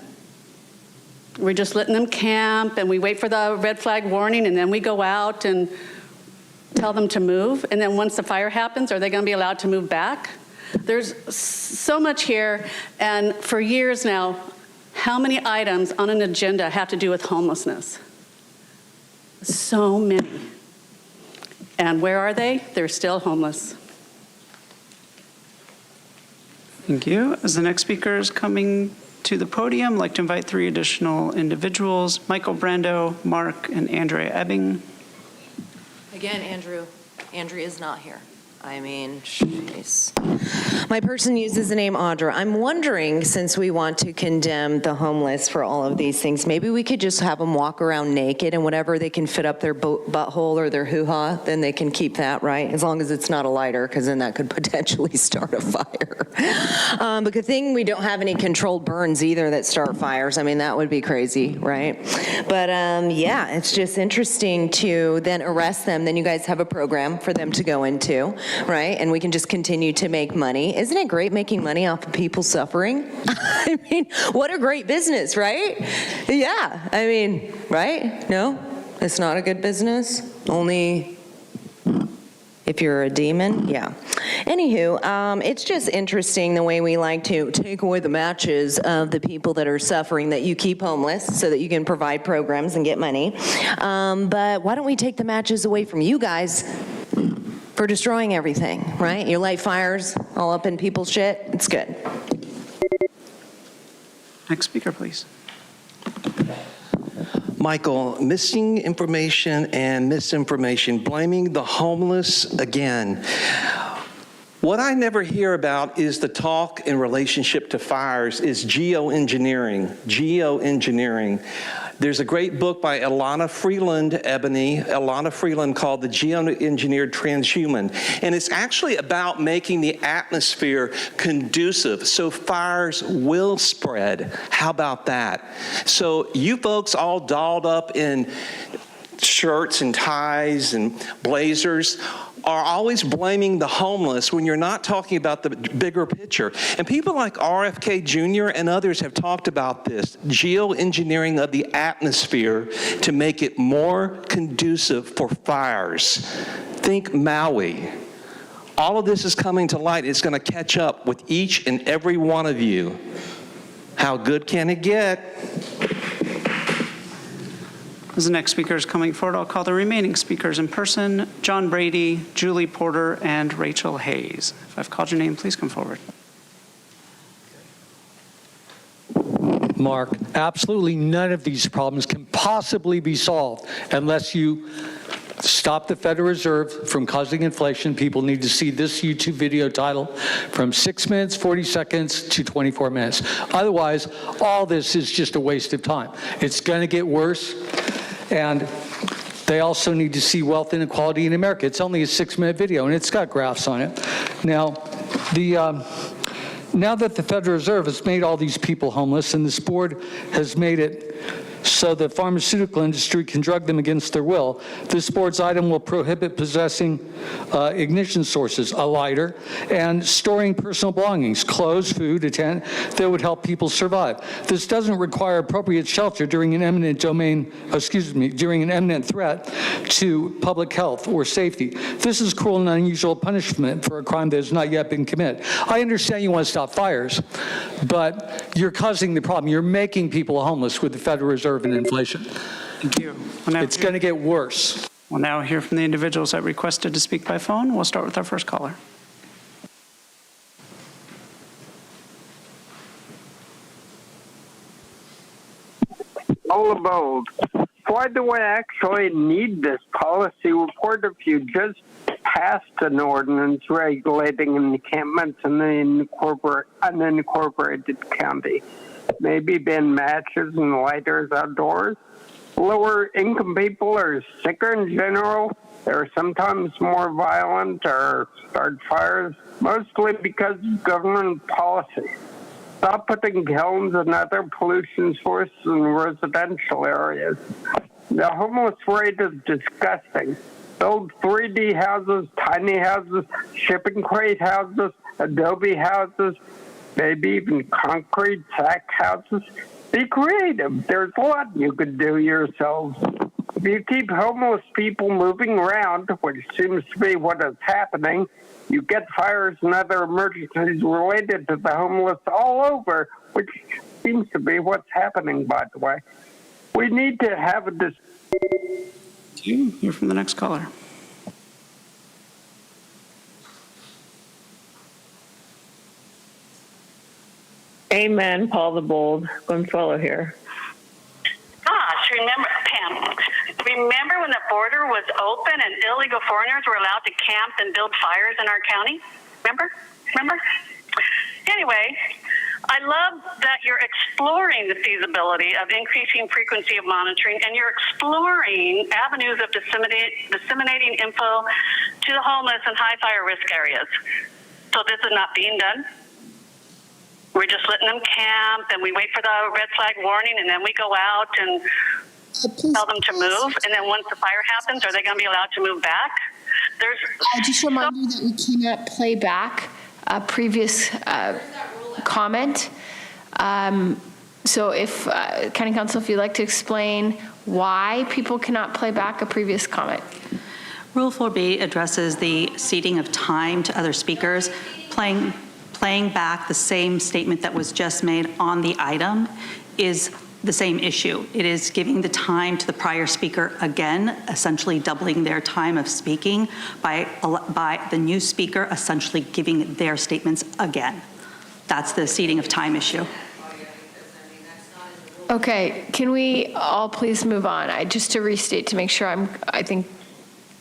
We're just letting them camp, and we wait for the red flag warning, and then we go out and tell them to move. And then once the fire happens, are they going to be allowed to move back? There's so much here, and for years now, how many items on an agenda have to do with homelessness? So many. And where are they? They're still homeless. Thank you. As the next speaker is coming to the podium, I'd like to invite 3 additional individuals, Michael Brando, Mark, and Andrea Ebbing. Again, Andrea is not here. I mean, jeez. My person uses the name Audra. I'm wondering, since we want to condemn the homeless for all of these things, maybe we could just have them walk around naked, and whatever they can fit up their butthole or their hoo-ha, then they can keep that, right? As long as it's not a lighter, because then that could potentially start a fire. But good thing we don't have any controlled burns either that start fires. I mean, that would be crazy, right? But yeah, it's just interesting to then arrest them. Then you guys have a program for them to go into, right? And we can just continue to make money. Isn't it great making money off of people suffering? I mean, what a great business, right? Yeah, I mean, right? No, it's not a good business. Only if you're a demon, yeah. Anywho, it's just interesting the way we like to take away the matches of the people that are suffering, that you keep homeless so that you can provide programs and get money. But why don't we take the matches away from you guys for destroying everything, right? You light fires all up in people's shit. It's good. Next speaker, please. Michael, missing information and misinformation, blaming the homeless again. What I never hear about is the talk in relationship to fires is geoengineering. Geoengineering. There's a great book by Ilana Freeland, Ilana Freeland, called The Geoengineered Transhuman. And it's actually about making the atmosphere conducive so fires will spread. How about that? So you folks all dolled up in shirts and ties and blazers are always blaming the homeless when you're not talking about the bigger picture. And people like RFK Jr. and others have talked about this, geoengineering of the atmosphere to make it more conducive for fires. Think Maui. All of this is coming to light. It's going to catch up with each and every one of you. How good can it get? As the next speaker is coming forward, I'll call the remaining speakers in person: John Brady, Julie Porter, and Rachel Hayes. If I've called your name, please come forward. Mark, absolutely none of these problems can possibly be solved unless you stop the Federal Reserve from causing inflation. People need to see this YouTube video title from 6 minutes, 40 seconds to 24 minutes. Otherwise, all this is just a waste of time. It's going to get worse. And they also need to see wealth inequality in America. It's only a 6-minute video, and it's got graphs on it. Now, now that the Federal Reserve has made all these people homeless, and this board has made it so the pharmaceutical industry can drug them against their will, this board's item will prohibit possessing ignition sources, a lighter, and storing personal belongings, clothes, food, a tent, that would help people survive. This doesn't require appropriate shelter during an imminent threat to public health or safety. This is cruel and unusual punishment for a crime that has not yet been committed. I understand you want to stop fires, but you're causing the problem. You're making people homeless with the Federal Reserve and inflation. Thank you. It's going to get worse. We'll now hear from the individuals that requested to speak by phone. We'll start with our first caller. All abold. Why do I actually need this policy report if you just passed an ordinance regulating encampments in the unincorporated county? Maybe ban matches and lighters outdoors. Lower income people are sicker in general. They're sometimes more violent or start fires, mostly because of government policy. Stop putting kilns and other pollution sources in residential areas. The homeless rate is disgusting. Build 3D houses, tiny houses, shipping crate houses, adobe houses, maybe even concrete sack houses. Be creative. There's a lot you could do yourselves. If you keep homeless people moving around, which seems to be what is happening, you get fires and other emergencies related to the homeless all over, which seems to be what's happening, by the way. We need to have a Hear from the next caller. Amen, Paul the Bold. Gonzalo here. Remember when the border was open and illegal foreigners were allowed to camp and build fires in our county? Remember? Anyway, I love that you're exploring the feasibility of increasing frequency of monitoring, and you're exploring avenues of disseminating info to the homeless and high fire risk areas. So this is not being done. We're just letting them camp, and we wait for the red flag warning, and then we go out and tell them to move. And then once the fire happens, are they going to be allowed to move back? I just remind you that we cannot play back a previous comment. So if, County Council, if you'd like to explain why people cannot play back a previous comment. Rule 4B addresses the ceding of time to other speakers. Playing back the same statement that was just made on the item is the same issue. It is giving the time to the prior speaker again, essentially doubling their time of speaking by the new speaker essentially giving their statements again. That's the ceding of time issue. Okay, can we all please move on? Just to restate, to make sure I think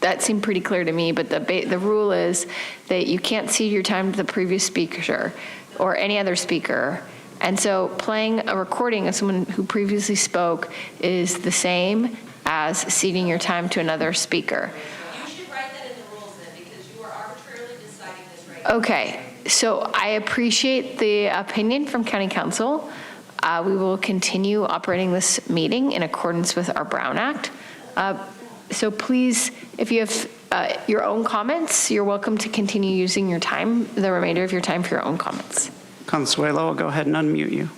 that seemed pretty clear to me, but the rule is that you can't cede your time to the previous speaker or any other speaker. And so playing a recording of someone who previously spoke is the same as ceding your time to another speaker. You should write that in the rules then, because you are arbitrarily deciding this right now. Okay, so I appreciate the opinion from County Council. We will continue operating this meeting in accordance with our Brown Act. So please, if you have your own comments, you're welcome to continue using your time, the remainder of your time for your own comments. Consuelo, I'll go ahead and unmute you.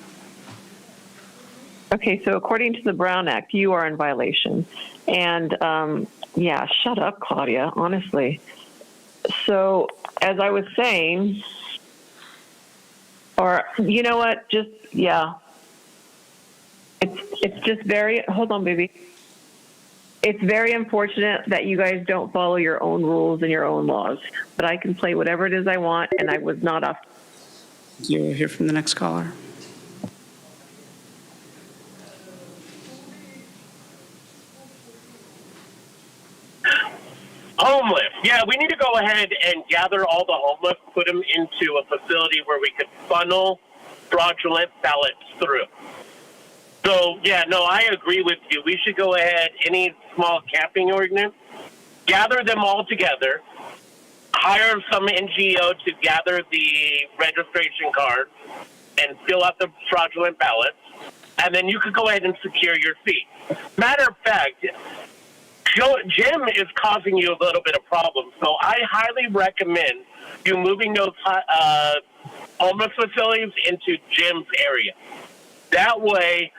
Okay, so according to the Brown Act, you are in violation. And yeah, shut up, Claudia, honestly. So as I was saying, or you know what, just, yeah. It's just very, hold on, baby. It's very unfortunate that you guys don't follow your own rules and your own laws. But I can play whatever it is I want, and I was not off. You'll hear from the next caller. Homeless. Yeah, we need to go ahead and gather all the homeless, put them into a facility where we could funnel fraudulent ballots through. So, yeah, no, I agree with you. We should go ahead, any small camping ordinance, gather them all together, hire some NGO to gather the registration cards and fill out the fraudulent ballots, and then you could go ahead and secure your seat. Matter of fact, Jim is causing you a little bit of problem, so I highly recommend you moving those homeless facilities into Jim's area. That way,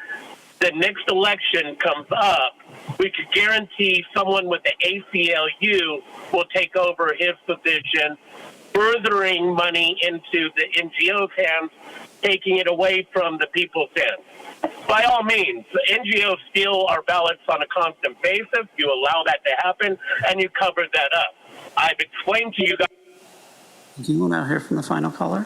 the next election comes up, we could guarantee someone with the ACLU will take over his position, furthering money into the NGO's hands, taking it away from the people's hands. By all means, the NGOs steal our ballots on a constant basis. You allow that to happen, and you cover that up. I've explained to you guys. You will now hear from the final caller.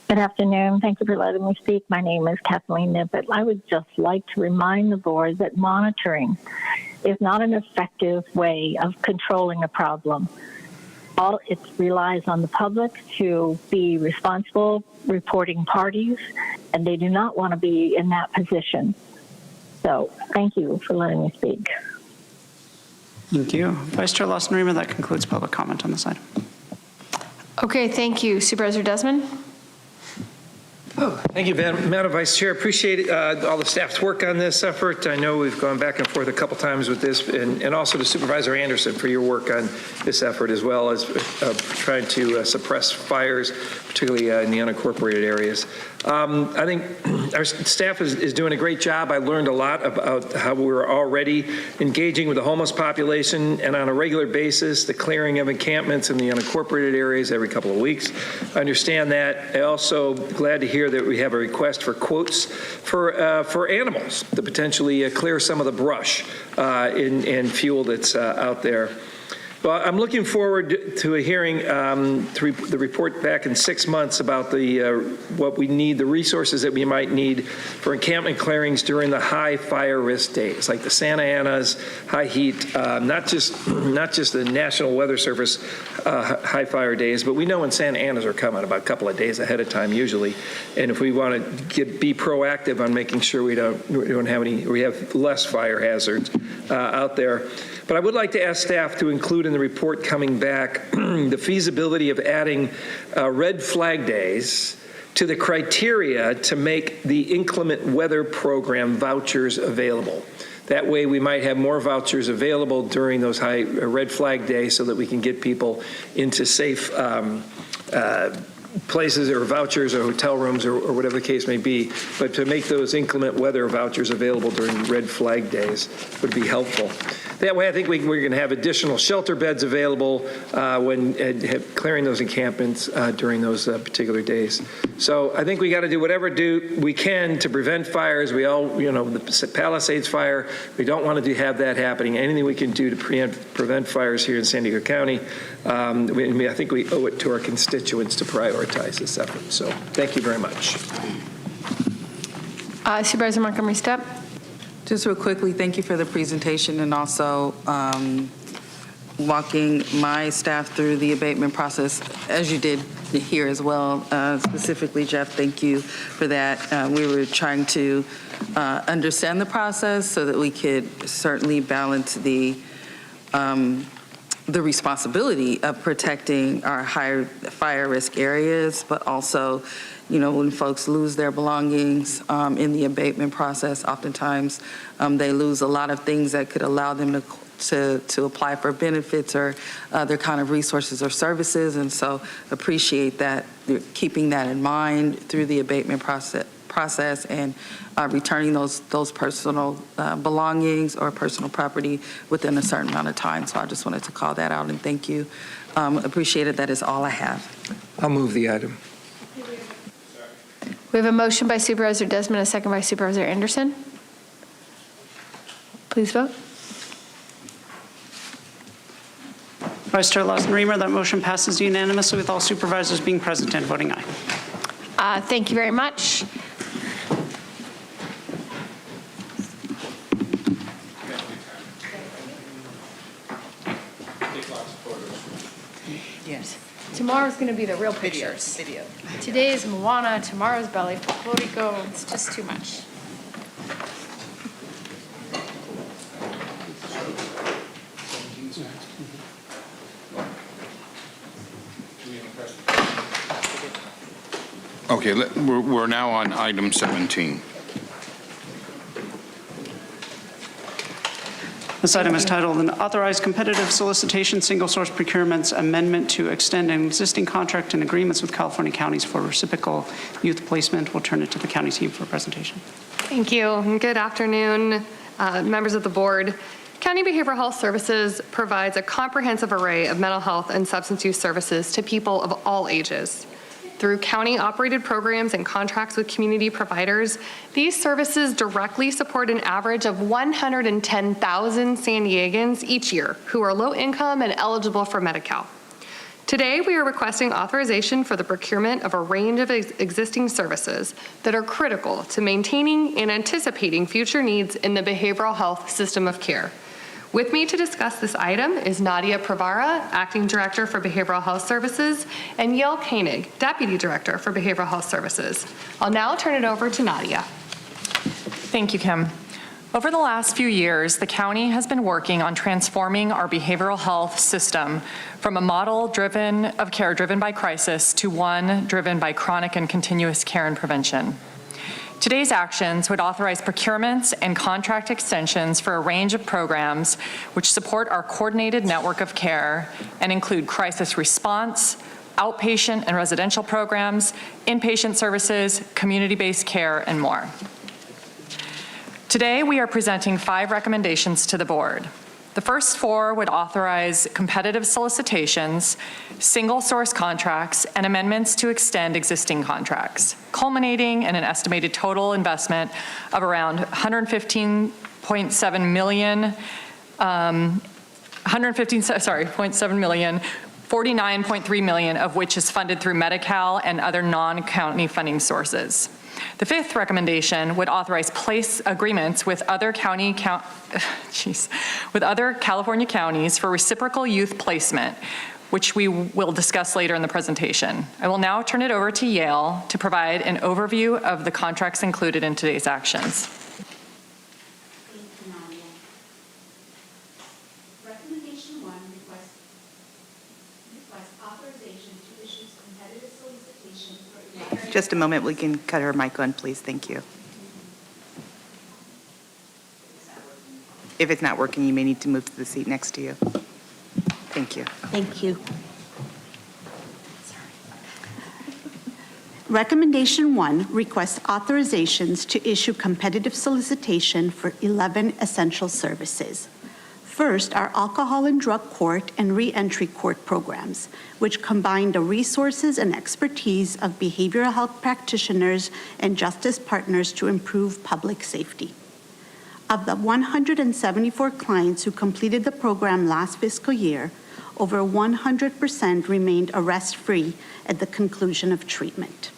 Good afternoon. Thank you for letting me speak. My name is Kathleen Nippett. I would just like to remind the board that monitoring is not an effective way of controlling a problem. It relies on the public to be responsible reporting parties, and they do not want to be in that position. So thank you for letting me speak. Thank you. Vice Chair Lawson-Remer, that concludes public comment on this item. Okay, thank you. Supervisor Desmond? Thank you, Madam Vice Chair. Appreciate all the staff's work on this effort. I know we've gone back and forth a couple times with this, and also to Supervisor Anderson for your work on this effort, as well as trying to suppress fires, particularly in the unincorporated areas. I think our staff is doing a great job. I learned a lot about how we're already engaging with the homeless population, and on a regular basis, the clearing of encampments in the unincorporated areas every couple of weeks. I understand that. I also glad to hear that we have a request for quotes for animals to potentially clear some of the brush and fuel that's out there. Well, I'm looking forward to a hearing, the report back in 6 months about what we need, the resources that we might need for encampment clearings during the high fire risk days, like the Santa Ana's high heat, not just the National Weather Service high fire days, but we know when Santa Ana's are coming about a couple of days ahead of time usually, and if we want to be proactive on making sure we have less fire hazards out there. But I would like to ask staff to include in the report coming back the feasibility of adding red flag days to the criteria to make the inclement weather program vouchers available. That way we might have more vouchers available during those high red flag days so that we can get people into safe places or vouchers or hotel rooms or whatever the case may be, but to make those inclement weather vouchers available during red flag days would be helpful. That way, I think we're going to have additional shelter beds available when clearing those encampments during those particular days. So I think we got to do whatever we can to prevent fires. We all, the Palisades fire, we don't want to have that happening. Anything we can do to prevent fires here in San Diego County, I think we owe it to our constituents to prioritize this effort. So thank you very much. Supervisor Montgomery Steppe. Just real quickly, thank you for the presentation and also walking my staff through the abatement process, as you did here as well. Specifically, Jeff, thank you for that. We were trying to understand the process so that we could certainly balance the responsibility of protecting our higher fire risk areas, but also, when folks lose their belongings in the abatement process, oftentimes they lose a lot of things that could allow them to apply for benefits or other kind of resources or services. And so appreciate that, keeping that in mind through the abatement process and returning those personal belongings or personal property within a certain amount of time. So I just wanted to call that out and thank you. Appreciate it. That is all I have. I'll move the item. We have a motion by Supervisor Desmond, a second by Supervisor Anderson. Please vote. Vice Chair Lawson-Remer, that motion passes unanimously with all supervisors being present and voting aye. Thank you very much. Yes. Tomorrow's going to be the real pictures. Video. Today is Moana, tomorrow's Ballet Folklorico. It's just too much. Okay, we're now on item 17. This item is titled an authorized competitive solicitation single source procurements amendment to extend an existing contract and agreements with California counties for reciprocal youth placement. We'll turn it to the county team for a presentation. Thank you, and good afternoon, members of the board. County Behavioral Health Services provides a comprehensive array of mental health and substance use services to people of all ages. Through county-operated programs and contracts with community providers, these services directly support an average of 110,000 San Diegans each year who are low income and eligible for Medi-Cal. Today, we are requesting authorization for the procurement of a range of existing services that are critical to maintaining and anticipating future needs in the behavioral health system of care. With me to discuss this item is Nadia Pravara, Acting Director for Behavioral Health Services, and Yael Koenig, Deputy Director for Behavioral Health Services. I'll now turn it over to Nadia. Thank you, Kim. Over the last few years, the county has been working on transforming our behavioral health system from a model of care driven by crisis to one driven by chronic and continuous care and prevention. Today's actions would authorize procurements and contract extensions for a range of programs which support our coordinated network of care and include crisis response, outpatient and residential programs, inpatient services, community-based care, and more. Today, we are presenting 5 recommendations to the board. The first 4 would authorize competitive solicitations, single source contracts, and amendments to extend existing contracts, culminating in an estimated total investment of around $115.7 million, 49.3 million of which is funded through Medi-Cal and other non-county funding sources. The 5th recommendation would authorize place agreements with other California counties for reciprocal youth placement, which we will discuss later in the presentation. I will now turn it over to Yael to provide an overview of the contracts included in today's actions. Recommendation 1 requests authorization to issue competitive solicitation for. Just a moment, we can cut her mic on, please. Thank you. If it's not working, you may need to move to the seat next to you. Thank you. Thank you. Recommendation 1 requests authorizations to issue competitive solicitation for 11 essential services. First, our alcohol and drug court and reentry court programs, which combine the resources and expertise of behavioral health practitioners and justice partners to improve public safety. Of the 174 clients who completed the program last fiscal year, over 100% remained arrest-free at the conclusion of treatment.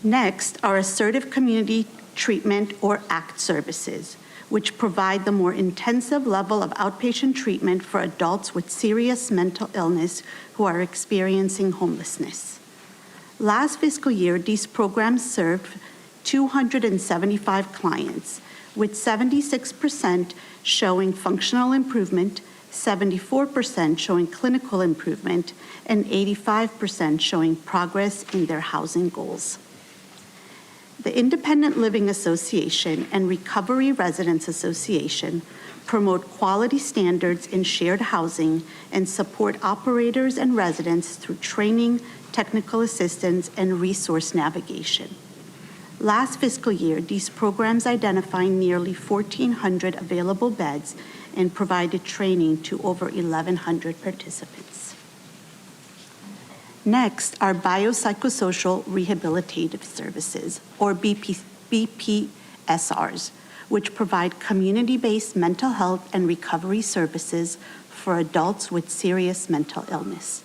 Next, our assertive community treatment or ACT services, which provide the more intensive level of outpatient treatment for adults with serious mental illness who are experiencing homelessness. Last fiscal year, these programs served 275 clients, with 76% showing functional improvement, 74% showing clinical improvement, and 85% showing progress in their housing goals. The Independent Living Association and Recovery Residents Association promote quality standards in shared housing and support operators and residents through training, technical assistance, and resource navigation. Last fiscal year, these programs identified nearly 1,400 available beds and provided training to over 1,100 participants. Next are biopsychosocial rehabilitative services, or BPSRs, which provide community-based mental health and recovery services for adults with serious mental illness.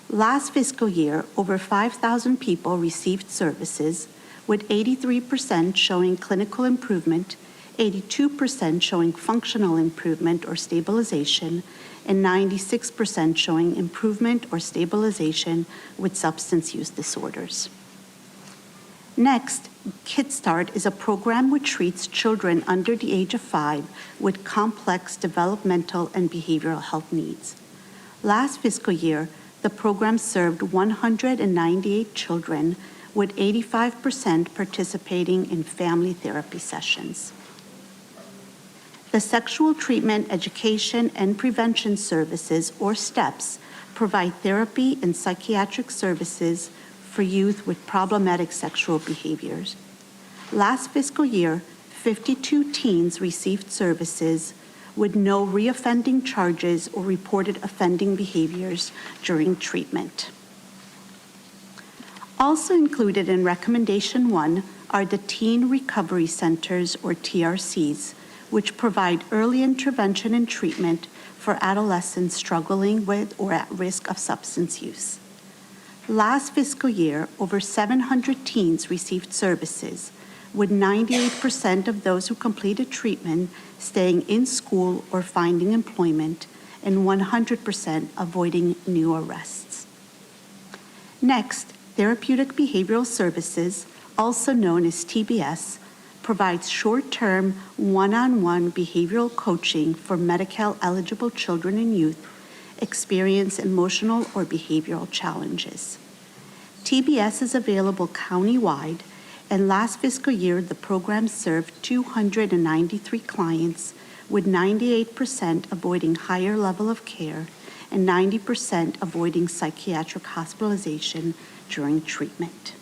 Last fiscal year, over 5,000 people received services, with 83% showing clinical improvement, 82% showing functional improvement or stabilization, and 96% showing improvement or stabilization with substance use disorders. Next, KidStart is a program which treats children under the age of 5 with complex developmental and behavioral health needs. Last fiscal year, the program served 198 children, with 85% participating in family therapy sessions. The Sexual Treatment Education and Prevention Services, or STEPS, provide therapy and psychiatric services for youth with problematic sexual behaviors. Last fiscal year, 52 teens received services with no reoffending charges or reported offending behaviors during treatment. Also included in Recommendation 1 are the Teen Recovery Centers, or TRCs, which provide early intervention and treatment for adolescents struggling with or at risk of substance use. Last fiscal year, over 700 teens received services, with 98% of those who completed treatment staying in school or finding employment, and 100% avoiding new arrests. Next, Therapeutic Behavioral Services, also known as TBS, provides short-term, one-on-one behavioral coaching for Medi-Cal-eligible children and youth experience emotional or behavioral challenges. TBS is available countywide, and last fiscal year, the program served 293 clients, with 98% avoiding higher level of care and 90% avoiding psychiatric hospitalization during treatment.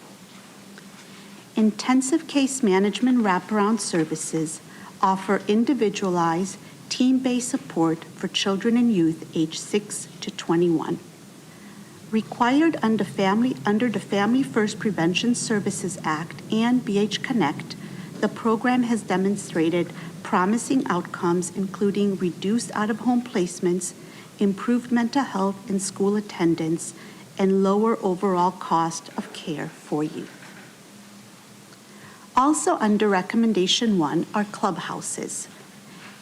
Intensive case management wraparound services offer individualized, team-based support for children and youth aged 6 to 21. Required under the Family First Prevention Services Act and BH Connect, the program has demonstrated promising outcomes, including reduced out-of-home placements, improved mental health and school attendance, and lower overall cost of care for youth. Also under Recommendation 1 are clubhouses.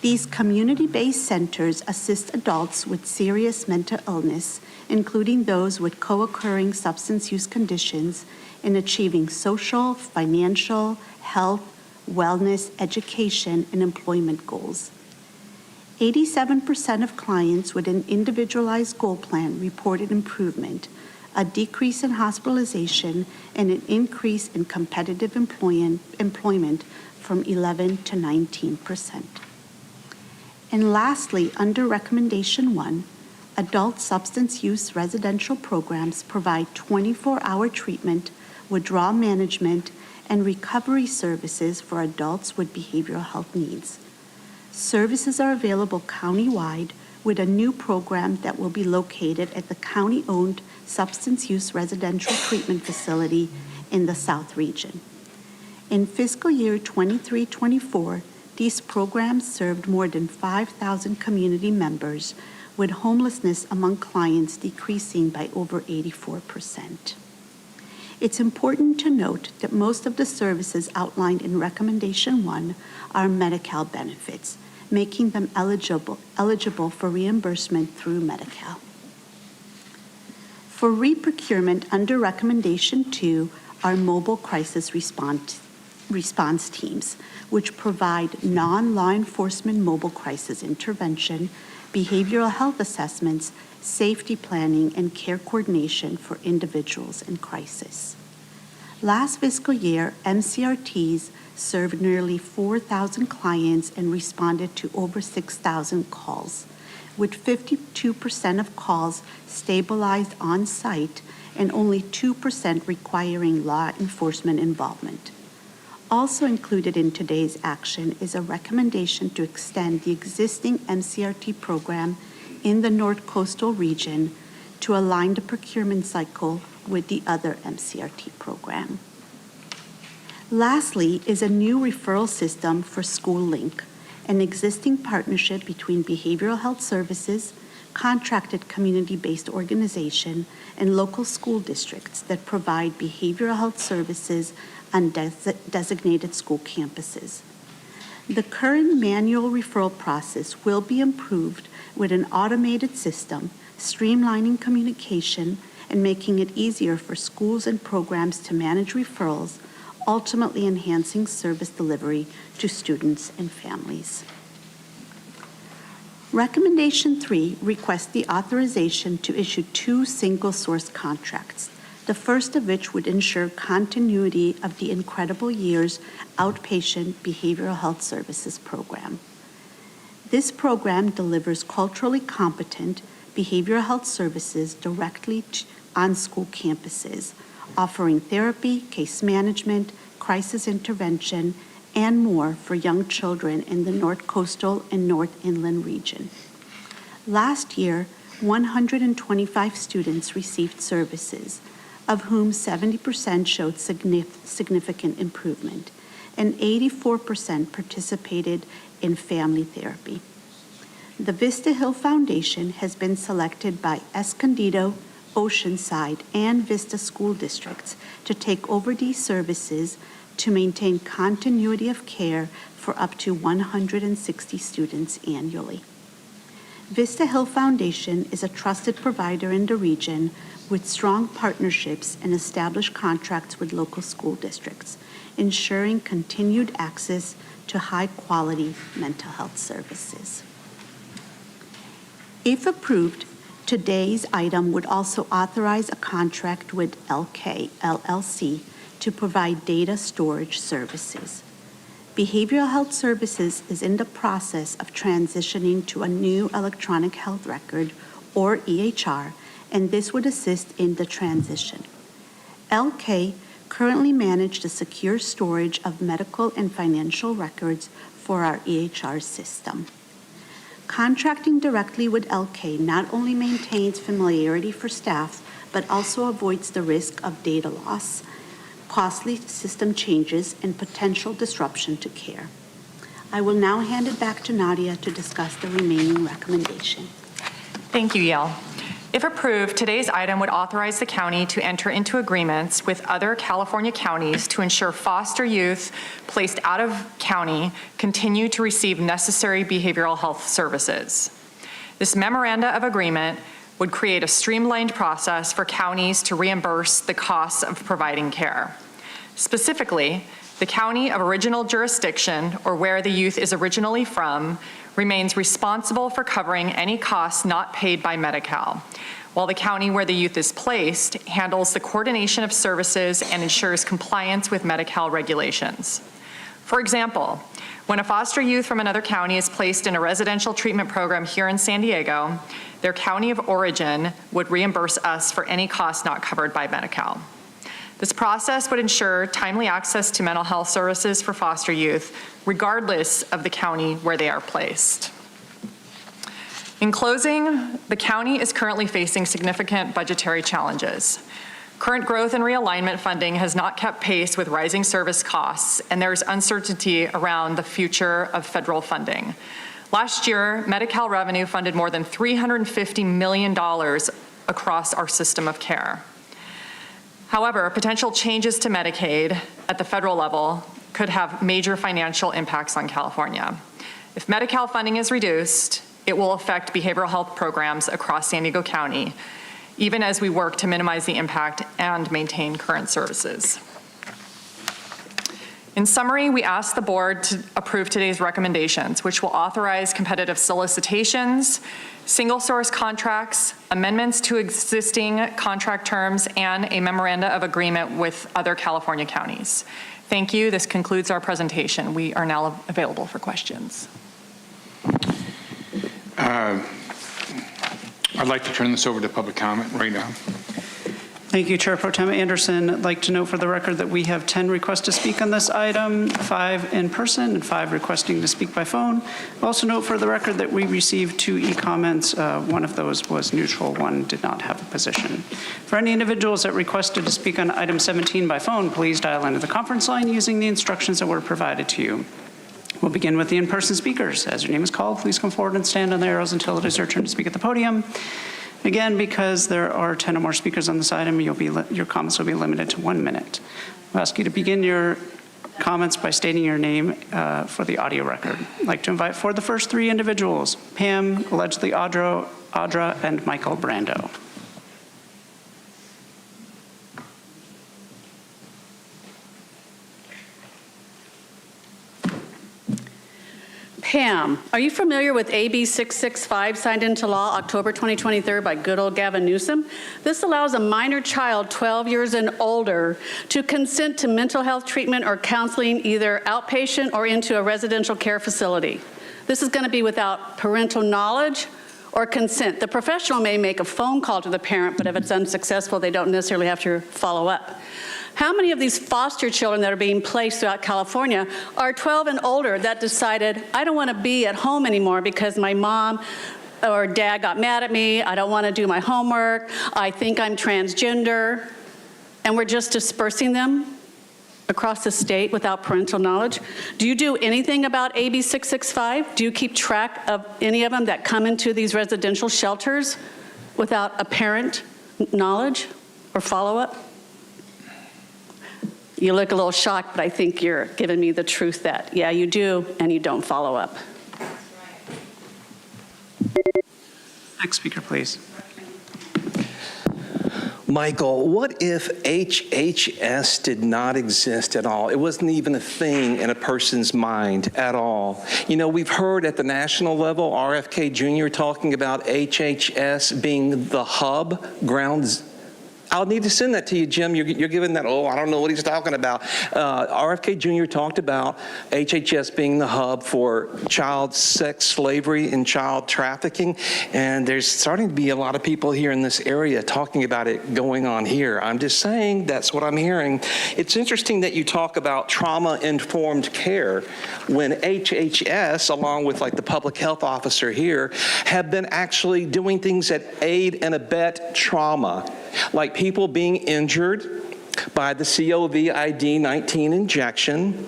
These community-based centers assist adults with serious mental illness, including those with co-occurring substance use conditions, in achieving social, financial, health, wellness, education, and employment goals. 87% of clients with an individualized goal plan reported improvement, a decrease in hospitalization, and an increase in competitive employment from 11 to 19%. And lastly, under Recommendation 1, adult substance use residential programs provide 24-hour treatment, withdrawal management, and recovery services for adults with behavioral health needs. Services are available countywide with a new program that will be located at the county-owned substance use residential treatment facility in the South Region. In fiscal year 23-24, these programs served more than 5,000 community members, with homelessness among clients decreasing by over 84%. It's important to note that most of the services outlined in Recommendation 1 are Medi-Cal benefits, making them eligible for reimbursement through Medi-Cal. For reprocurement under Recommendation 2 are mobile crisis response teams, which provide non-law enforcement mobile crisis intervention, behavioral health assessments, safety planning, and care coordination for individuals in crisis. Last fiscal year, MCRTs served nearly 4,000 clients and responded to over 6,000 calls, with 52% of calls stabilized on site and only 2% requiring law enforcement involvement. Also included in today's action is a recommendation to extend the existing MCRT program in the North Coastal region to align the procurement cycle with the other MCRT program. Lastly is a new referral system for School Link, an existing partnership between behavioral health services, contracted community-based organization, and local school districts that provide behavioral health services on designated school campuses. The current manual referral process will be improved with an automated system, streamlining communication and making it easier for schools and programs to manage referrals, ultimately enhancing service delivery to students and families. Recommendation 3 requests the authorization to issue 2 single-source contracts, the first of which would ensure continuity of the Incredible Years Outpatient Behavioral Health Services program. This program delivers culturally competent behavioral health services directly on school campuses, offering therapy, case management, crisis intervention, and more for young children in the North Coastal and North Inland region. Last year, 125 students received services, of whom 70% showed significant improvement, and 84% participated in family therapy. The Vista Hill Foundation has been selected by Escondido, Oceanside, and Vista school districts to take over these services to maintain continuity of care for up to 160 students annually. Vista Hill Foundation is a trusted provider in the region with strong partnerships and established contracts with local school districts, ensuring continued access to high-quality mental health services. If approved, today's item would also authorize a contract with LK LLC to provide data storage services. Behavioral Health Services is in the process of transitioning to a new electronic health record, or EHR, and this would assist in the transition. LK currently manages the secure storage of medical and financial records for our EHR system. Contracting directly with LK not only maintains familiarity for staff, but also avoids the risk of data loss, costly system changes, and potential disruption to care. I will now hand it back to Nadia to discuss the remaining recommendation. Thank you, Yael. If approved, today's item would authorize the county to enter into agreements with other California counties to ensure foster youth placed out of county continue to receive necessary behavioral health services. This memoranda of agreement would create a streamlined process for counties to reimburse the costs of providing care. Specifically, the county of original jurisdiction, or where the youth is originally from, remains responsible for covering any costs not paid by Medi-Cal, while the county where the youth is placed handles the coordination of services and ensures compliance with Medi-Cal regulations. For example, when a foster youth from another county is placed in a residential treatment program here in San Diego, their county of origin would reimburse us for any costs not covered by Medi-Cal. This process would ensure timely access to mental health services for foster youth, regardless of the county where they are placed. In closing, the county is currently facing significant budgetary challenges. Current growth and realignment funding has not kept pace with rising service costs, and there is uncertainty around the future of federal funding. Last year, Medi-Cal revenue funded more than $350 million across our system of care. However, potential changes to Medicaid at the federal level could have major financial impacts on California. If Medi-Cal funding is reduced, it will affect behavioral health programs across San Diego County, even as we work to minimize the impact and maintain current services. In summary, we ask the board to approve today's recommendations, which will authorize competitive solicitations, single source contracts, amendments to existing contract terms, and a memoranda of agreement with other California counties. Thank you. This concludes our presentation. We are now available for questions. I'd like to turn this over to public comment right now. Thank you, Chair Pro Tem Anderson. I'd like to note for the record that we have 10 requests to speak on this item, 5 in person and 5 requesting to speak by phone. Also note for the record that we received 2 e-comments. One of those was neutral, one did not have a position. For any individuals that requested to speak on item 17 by phone, please dial into the conference line using the instructions that were provided to you. We'll begin with the in-person speakers. As your name is called, please come forward and stand on the arrows until it is your turn to speak at the podium. Again, because there are 10 or more speakers on this item, your comments will be limited to 1 minute. I'll ask you to begin your comments by stating your name for the audio record. I'd like to invite forward the first 3 individuals, Pam, allegedly Audra, and Michael Brando. Pam, are you familiar with AB 665 signed into law October 2023 by good old Gavin Newsom? This allows a minor child 12 years and older to consent to mental health treatment or counseling, either outpatient or into a residential care facility. This is going to be without parental knowledge or consent. The professional may make a phone call to the parent, but if it's unsuccessful, they don't necessarily have to follow up. How many of these foster children that are being placed throughout California are 12 and older that decided, I don't want to be at home anymore because my mom or dad got mad at me, I don't want to do my homework, I think I'm transgender, and we're just dispersing them across the state without parental knowledge? Do you do anything about AB 665? Do you keep track of any of them that come into these residential shelters without a parent knowledge or follow-up? You look a little shocked, but I think you're giving me the truth that, yeah, you do, and you don't follow up. Next speaker, please. Michael, what if HHS did not exist at all? It wasn't even a thing in a person's mind at all. You know, we've heard at the national level, RFK Jr. talking about HHS being the hub, grounds. I'll need to send that to you, Jim. You're giving that, I don't know what he's talking about. RFK Jr. talked about HHS being the hub for child sex slavery and child trafficking, and there's starting to be a lot of people here in this area talking about it going on here. I'm just saying that's what I'm hearing. It's interesting that you talk about trauma-informed care when HHS, along with like the public health officer here, have been actually doing things that aid and abet trauma, like people being injured by the COVID-19 injection,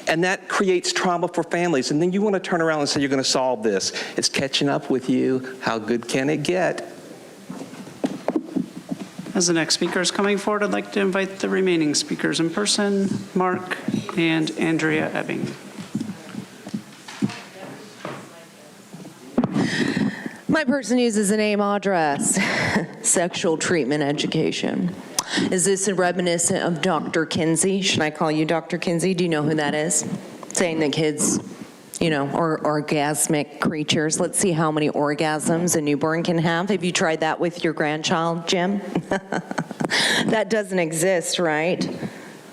and that creates trauma for families. And then you want to turn around and say you're going to solve this. It's catching up with you. How good can it get? As the next speaker is coming forward, I'd like to invite the remaining speakers in person, Mark and Andrea Ebbing. My person uses the name Audra. Sexual treatment education. Is this reminiscent of Dr. Kinsey? Should I call you Dr. Kinsey? Do you know who that is? Saying that kids, are orgasmic creatures. Let's see how many orgasms a newborn can have. Have you tried that with your grandchild, Jim? That doesn't exist, right?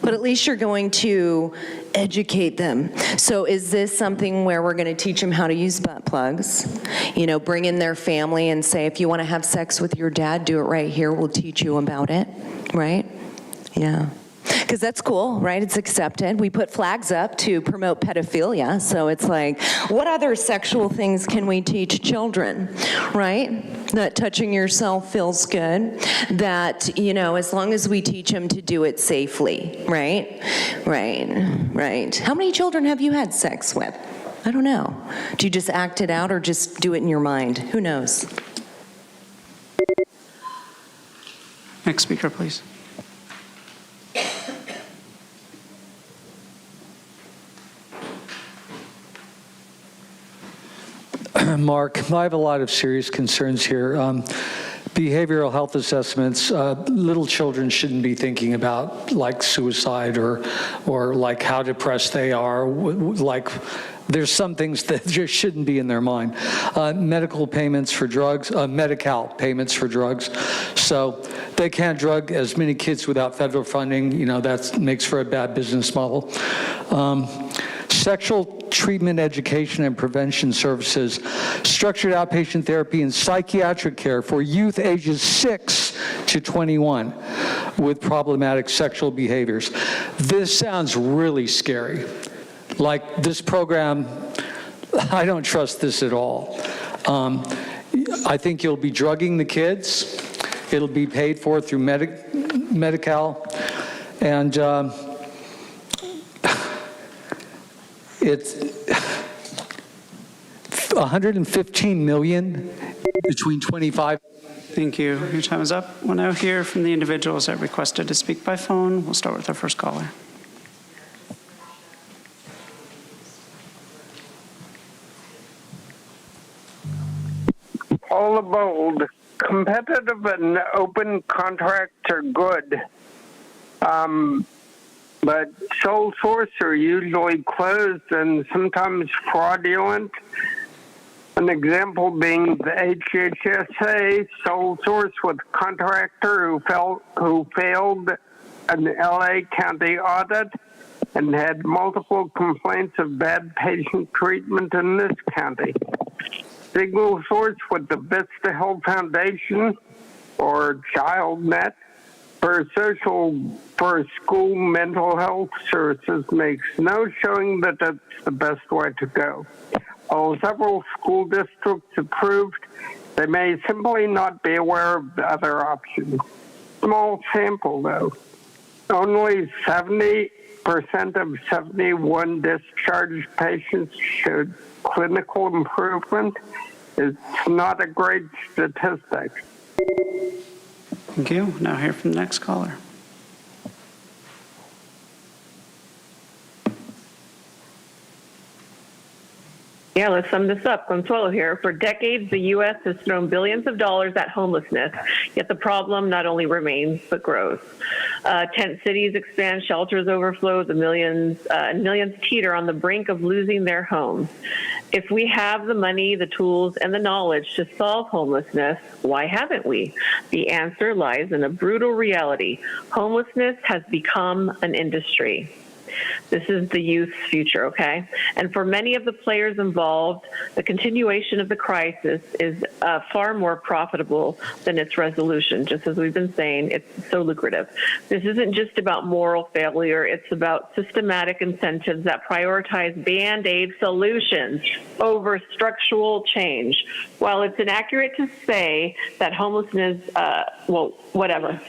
But at least you're going to educate them. So is this something where we're going to teach them how to use butt plugs? You know, bring in their family and say, if you want to have sex with your dad, do it right here. We'll teach you about it, right? Yeah. Because that's cool, right? It's accepted. We put flags up to promote pedophilia. So it's like, what other sexual things can we teach children, right? That touching yourself feels good. That, you know, as long as we teach them to do it safely, right? Right. How many children have you had sex with? I don't know. Do you just act it out or just do it in your mind? Who knows? Next speaker, please. Mark, I have a lot of serious concerns here. Behavioral health assessments, little children shouldn't be thinking about like suicide or like how depressed they are. Like there's some things that just shouldn't be in their mind. Medical payments for drugs, Medi-Cal payments for drugs. So they can't drug as many kids without federal funding. You know, that makes for a bad business model. Sexual treatment education and prevention services, structured outpatient therapy and psychiatric care for youth ages 6 to 21 with problematic sexual behaviors. This sounds really scary. Like this program, I don't trust this at all. I think you'll be drugging the kids. It'll be paid for through Medi-Cal. And it's $115 million between 25. Thank you. Your time is up. We'll now hear from the individuals that requested to speak by phone. We'll start with our first caller. All the bold, competitive and open contracts are good. But sole source are usually closed and sometimes fraudulent. An example being the HHSA sole source with a contractor who failed an LA County audit and had multiple complaints of bad patient treatment in this county. Single source with the Vista Health Foundation or ChildNet for school mental health services makes no showing that that's the best way to go. While several school districts approved, they may simply not be aware of the other options. Small sample though. Only 70% of 71 discharged patients showed clinical improvement. It's not a great statistic. Thank you. Now hear from the next caller. Yeah, let's sum this up. Consuelo here. For decades, the U.S. has thrown billions of dollars at homelessness, yet the problem not only remains, but grows. Tent cities expand, shelters overflow, the millions teeter on the brink of losing their homes. If we have the money, the tools, and the knowledge to solve homelessness, why haven't we? The answer lies in a brutal reality. Homelessness has become an industry. This is the youth's future, okay? And for many of the players involved, the continuation of the crisis is far more profitable than its resolution. Just as we've been saying, it's so lucrative. This isn't just about moral failure. It's about systematic incentives that prioritize Band-Aid solutions over structural change. While it's inaccurate to say that homelessness, whatever.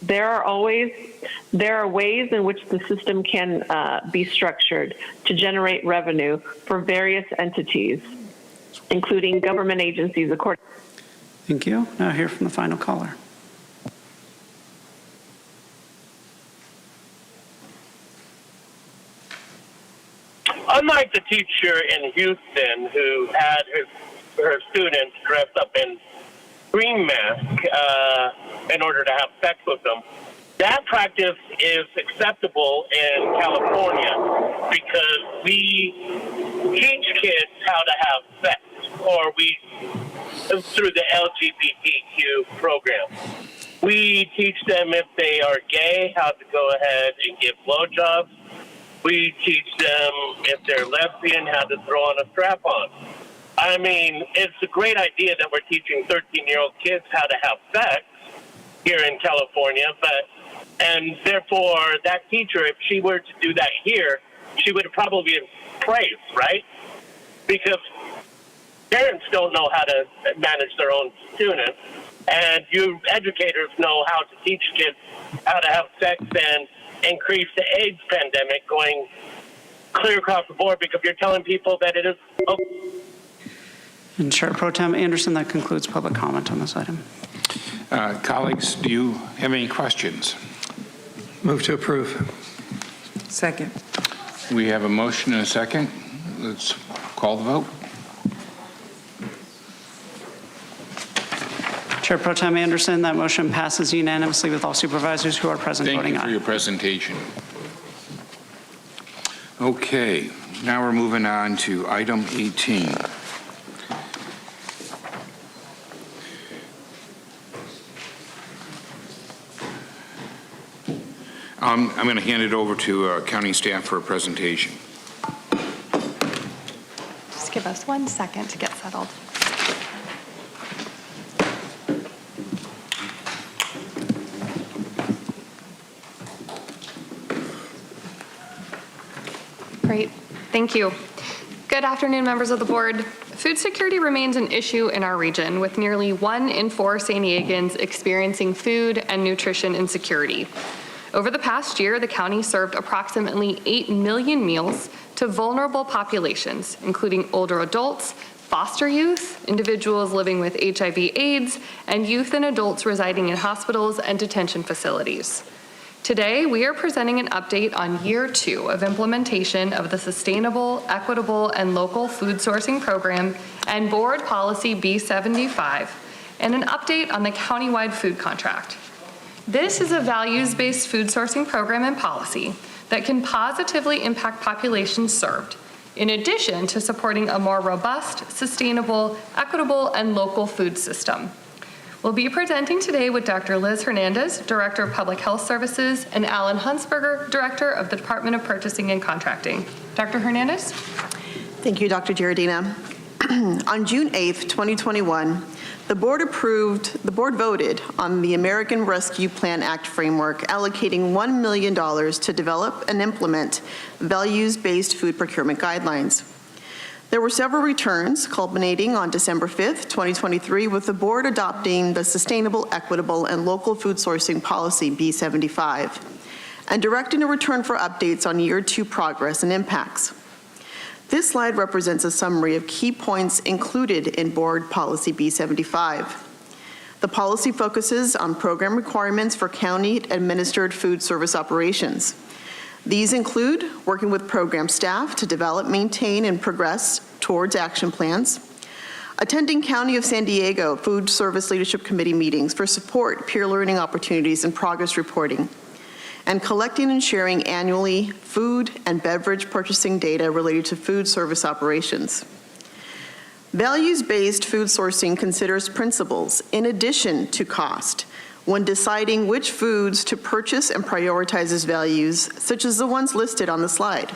There are ways in which the system can be structured to generate revenue for various entities, including government agencies. Thank you. Now hear from the final caller. Unlike the teacher in Houston who had her students dressed up in green mask in order to have sex with them, that practice is acceptable in California because we teach kids how to have sex, or through the LGBTQ program. We teach them if they are gay how to go ahead and give blowjobs. We teach them, if they're lesbian, how to throw on a strap-on. I mean, it's a great idea that we're teaching 13-year-old kids how to have sex here in California, and therefore that teacher, if she were to do that here, she would probably be praised, right? Because parents don't know how to manage their own students, and you educators know how to teach kids how to have sex and increase the AIDS pandemic going clear across the board, because you're telling people that it is okay. And Chair Pro Tem Anderson, that concludes public comment on this item. Colleagues, do you have any questions? Move to approve. Second. We have a motion and a second. Let's call the vote. Chair Pro Tem Anderson, that motion passes unanimously with all supervisors who are present Thank voting you for aye. your presentation. Okay, now we're moving on to item 18. I'm going to hand it over to county staff for a presentation. Just give us 1 second to get settled. Great, thank you. Good afternoon, members of the board. Food security remains an issue in our region, with nearly 1 in 4 San Diegans experiencing food and nutrition insecurity. Over the past year, the county served approximately 8 million meals to vulnerable populations, including older adults, foster youth, individuals living with HIV/AIDS, and youth and adults residing in hospitals and detention facilities. Today, we are presenting an update on year 2 of implementation of the Sustainable, Equitable, and Local Food Sourcing Program and Board Policy B75, and an update on the countywide food contract. This is a values-based food sourcing program and policy that can positively impact populations served, in addition to supporting a more robust, sustainable, equitable, and local food system. We'll be presenting today with Dr. Liz Hernandez, Director of Public Health Services, and Alan Hunsberger, Director of the Department of Purchasing and Contracting. Dr. Hernandez? Thank you, Dr. Giardina. On June 8th, 2021, the board voted on the American Rescue Plan Act framework, allocating $1 million to develop and implement values-based food procurement guidelines. There were several returns, culminating on December 5th, 2023, with the board adopting the Sustainable, Equitable, and Local Food Sourcing Policy B75, and directing a return for updates on year 2 progress and impacts. This slide represents a summary of key points included in Board Policy B75. The policy focuses on program requirements for county-administered food service operations. These include working with program staff to develop, maintain, and progress towards action plans, attending County of San Diego Food Service Leadership Committee meetings for support, peer learning opportunities, and progress reporting, and collecting and sharing annually food and beverage purchasing data related to food service operations. Values-based food sourcing considers principles in addition to cost when deciding which foods to purchase and prioritizes values, such as the ones listed on the slide.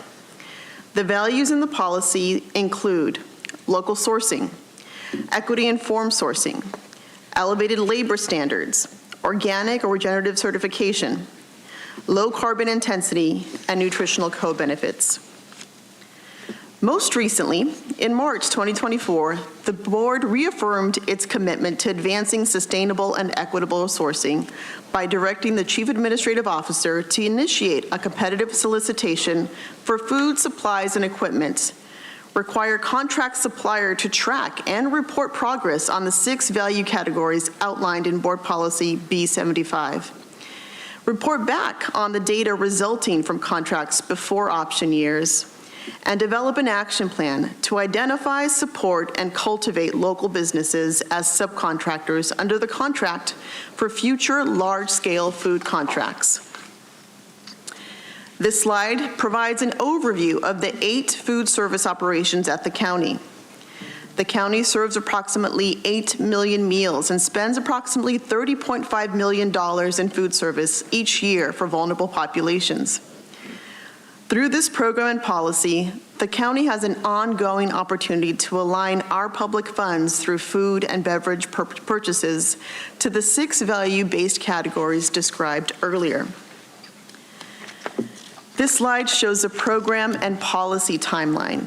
The values in the policy include local sourcing, equity-informed sourcing, elevated labor standards, organic or regenerative certification, low carbon intensity, and nutritional co-benefits. Most recently, in March 2024, the board reaffirmed its commitment to advancing sustainable and equitable sourcing by directing the Chief Administrative Officer to initiate a competitive solicitation for food supplies and equipment, require contract supplier to track and report progress on the 6 value categories outlined in Board Policy B75, report back on the data resulting from contracts before option years, and develop an action plan to identify, support, and cultivate local businesses as subcontractors under the contract for future large-scale food contracts. This slide provides an overview of the 8 food service operations at the county. The county serves approximately 8 million meals and spends approximately $30.5 million in food service each year for vulnerable populations. Through this program and policy, the county has an ongoing opportunity to align our public funds through food and beverage purchases to the 6 value-based categories described earlier. This slide shows a program and policy timeline.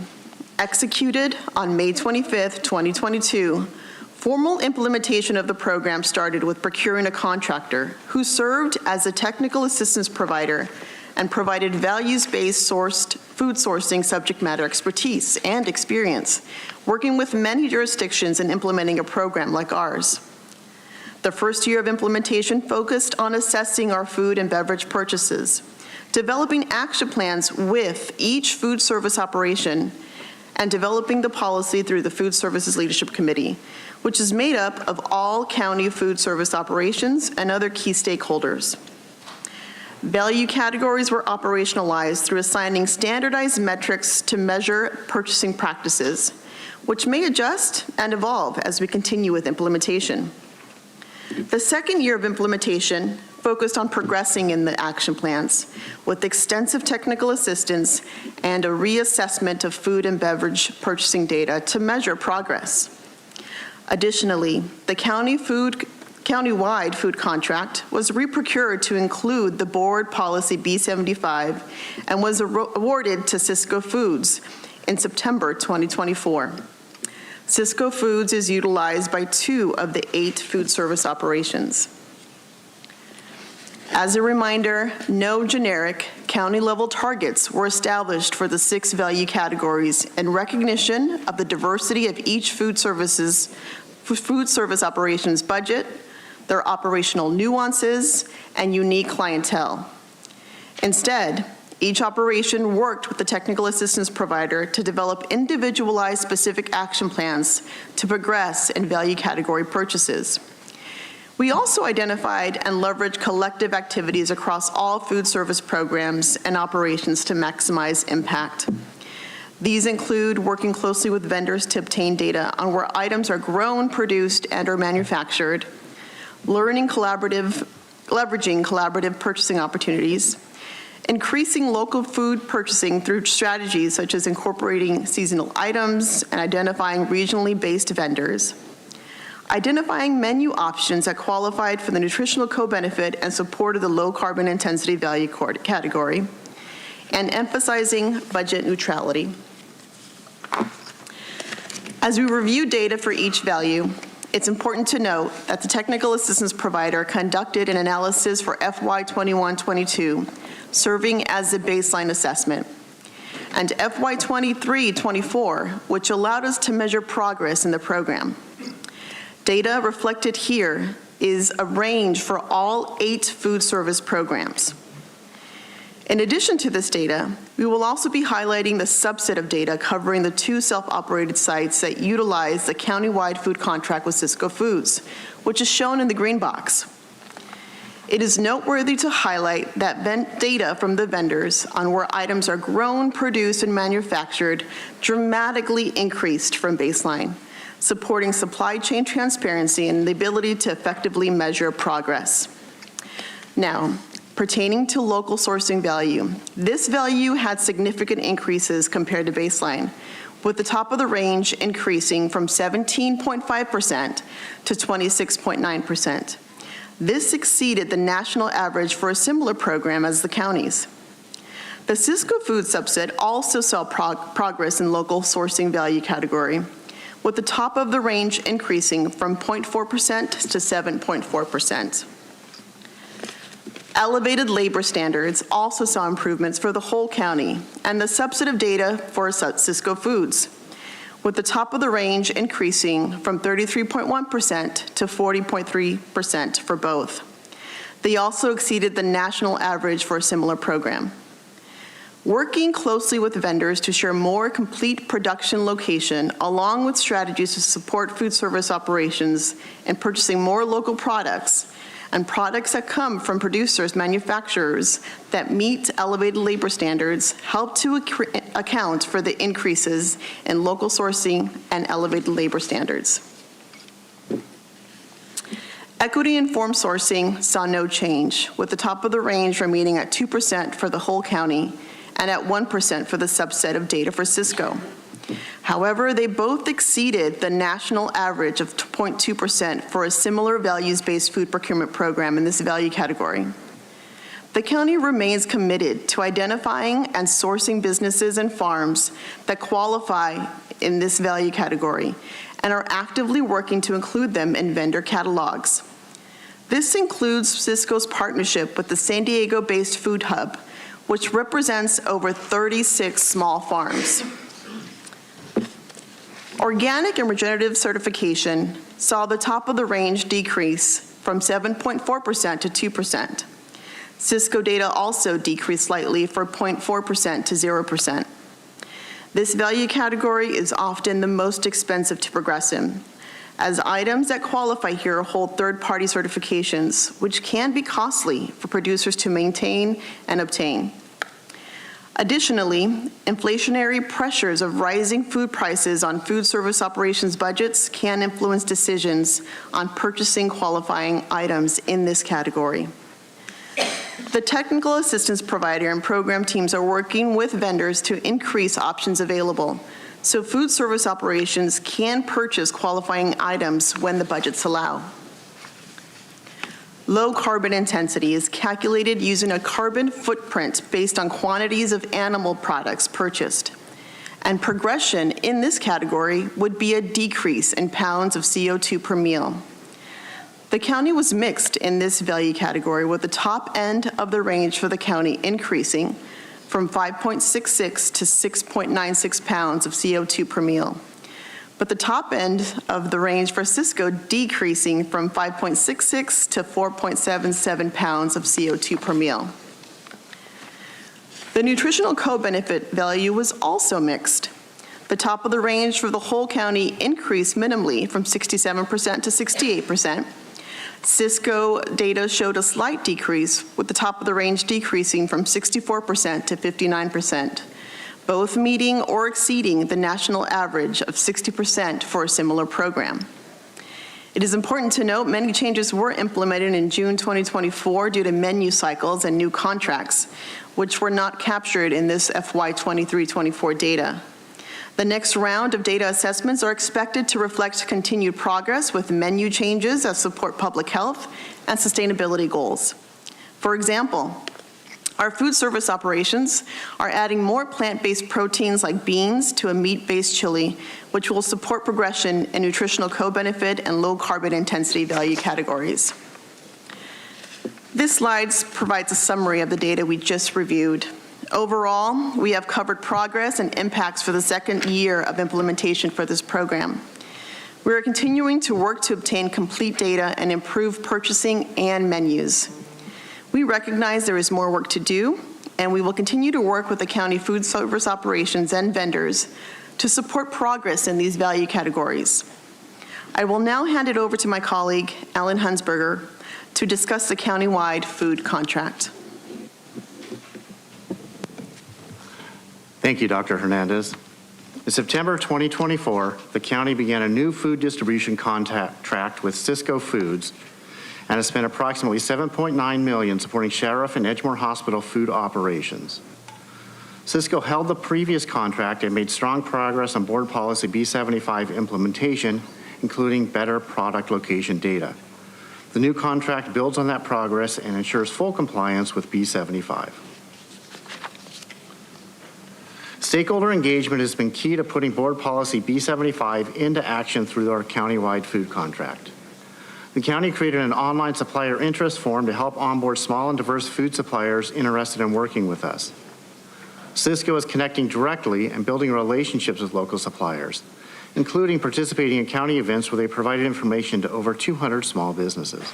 Executed on May 25th, 2022, formal implementation of the program started with procuring a contractor who served as a technical assistance provider and provided values-based food sourcing subject matter expertise and experience, working with many jurisdictions in implementing a program like ours. The first year of implementation focused on assessing our food and beverage purchases, developing action plans with each food service operation, and developing the policy through the Food Services Leadership Committee, which is made up of all county food service operations and other key stakeholders. Value categories were operationalized through assigning standardized metrics to measure purchasing practices, which may adjust and evolve as we continue with implementation. The second year of implementation focused on progressing in the action plans with extensive technical assistance and a reassessment of food and beverage purchasing data to measure progress. Additionally, the countywide food contract was reprocured to include the board policy B75 and was awarded to Cisco Foods in September 2024. Cisco Foods is utilized by 2 of the 8 food service operations. As a reminder, no generic county-level targets were established for the 6 value categories in recognition of the diversity of each food service operations budget, their operational nuances, and unique clientele. Instead, each operation worked with the technical assistance provider to develop individualized specific action plans to progress in value category purchases. We also identified and leveraged collective activities across all food service programs and operations to maximize impact. These include working closely with vendors to obtain data on where items are grown, produced, and or manufactured, leveraging collaborative purchasing opportunities, increasing local food purchasing through strategies such as incorporating seasonal items and identifying regionally based vendors, identifying menu options that qualified for the nutritional co-benefit and supported the low carbon intensity value category, and emphasizing budget neutrality. As we review data for each value, it's important to note that the technical assistance provider conducted an analysis for FY 21-22, serving as the baseline assessment, and FY 23-24, which allowed us to measure progress in the program. Data reflected here is a range for all 8 food service programs. In addition to this data, we will also be highlighting the subset of data covering the 2 self-operated sites that utilize the countywide food contract with Cisco Foods, which is shown in the green box. It is noteworthy to highlight that data from the vendors on where items are grown, produced, and manufactured dramatically increased from baseline, supporting supply chain transparency and the ability to effectively measure progress. Now, pertaining to local sourcing value, this value had significant increases compared to baseline, with the top of the range increasing from 17.5% to 26.9%. This exceeded the national average for a similar program as the counties. The Cisco Food subset also saw progress in local sourcing value category, with the top of the range increasing from 0.4% to 7.4%. Elevated labor standards also saw improvements for the whole county and the subset of data for Cisco Foods, with the top of the range increasing from 33.1% to 40.3% for both. They also exceeded the national average for a similar program. Working closely with vendors to share more complete production location, along with strategies to support food service operations and purchasing more local products, and products that come from producers, manufacturers that meet elevated labor standards, help to account for the increases in local sourcing and elevated labor standards. Equity-informed sourcing saw no change, with the top of the range remaining at 2% for the whole county and at 1% for the subset of data for Cisco. However, they both exceeded the national average of 0.2% for a similar values-based food procurement program in this value category. The county remains committed to identifying and sourcing businesses and farms that qualify in this value category and are actively working to include them in vendor catalogs. This includes Cisco's partnership with the San Diego-based Food Hub, which represents over 36 small farms. Organic and regenerative certification saw the top of the range decrease from 7.4% to 2%. Cisco data also decreased slightly from 0.4% to 0%. This value category is often the most expensive to progress in, as items that qualify here hold third-party certifications, which can be costly for producers to maintain and obtain. Additionally, inflationary pressures of rising food prices on food service operations budgets can influence decisions on purchasing qualifying items in this category. The technical assistance provider and program teams are working with vendors to increase options available, so food service operations can purchase qualifying items when the budgets allow. Low carbon intensity is calculated using a carbon footprint based on quantities of animal products purchased. And progression in this category would be a decrease in pounds of CO2 per meal. The county was mixed in this value category, with the top end of the range for the county increasing from 5.66 to 6.96 pounds of CO2 per meal, but the top end of the range for Cisco decreasing from 5.66 to 4.77 pounds of CO2 per meal. The nutritional co-benefit value was also mixed. The top of the range for the whole county increased minimally from 67% to 68%. Cisco data showed a slight decrease, with the top of the range decreasing from 64% to 59%, both meeting or exceeding the national average of 60% for a similar program. It is important to note many changes were implemented in June 2024 due to menu cycles and new contracts, which were not captured in this FY 23-24 data. The next round of data assessments are expected to reflect continued progress with menu changes that support public health and sustainability goals. For example, our food service operations are adding more plant-based proteins like beans to a meat-based chili, which will support progression in nutritional co-benefit and low carbon intensity value categories. This slide provides a summary of the data we just reviewed. Overall, we have covered progress and impacts for the second year of implementation for this program. We are continuing to work to obtain complete data and improve purchasing and menus. We recognize there is more work to do, and we will continue to work with the county food service operations and vendors to support progress in these value categories. I will now hand it over to my colleague, Alan Hunsberger, to discuss the countywide food contract. Thank you, Dr. Hernandez. In September 2024, the county began a new food distribution contract with Cisco Foods and has spent approximately $7.9 million supporting Sheriff and Edgemoor Hospital food operations. Cisco held the previous contract and made strong progress on Board Policy B75 implementation, including better product location data. The new contract builds on that progress and ensures full compliance with B75. Stakeholder engagement has been key to putting Board Policy B75 into action through our countywide food contract. The county created an online supplier interest form to help onboard small and diverse food suppliers interested in working with us. Cisco is connecting directly and building relationships with local suppliers, including participating in county events where they provided information to over 200 small businesses.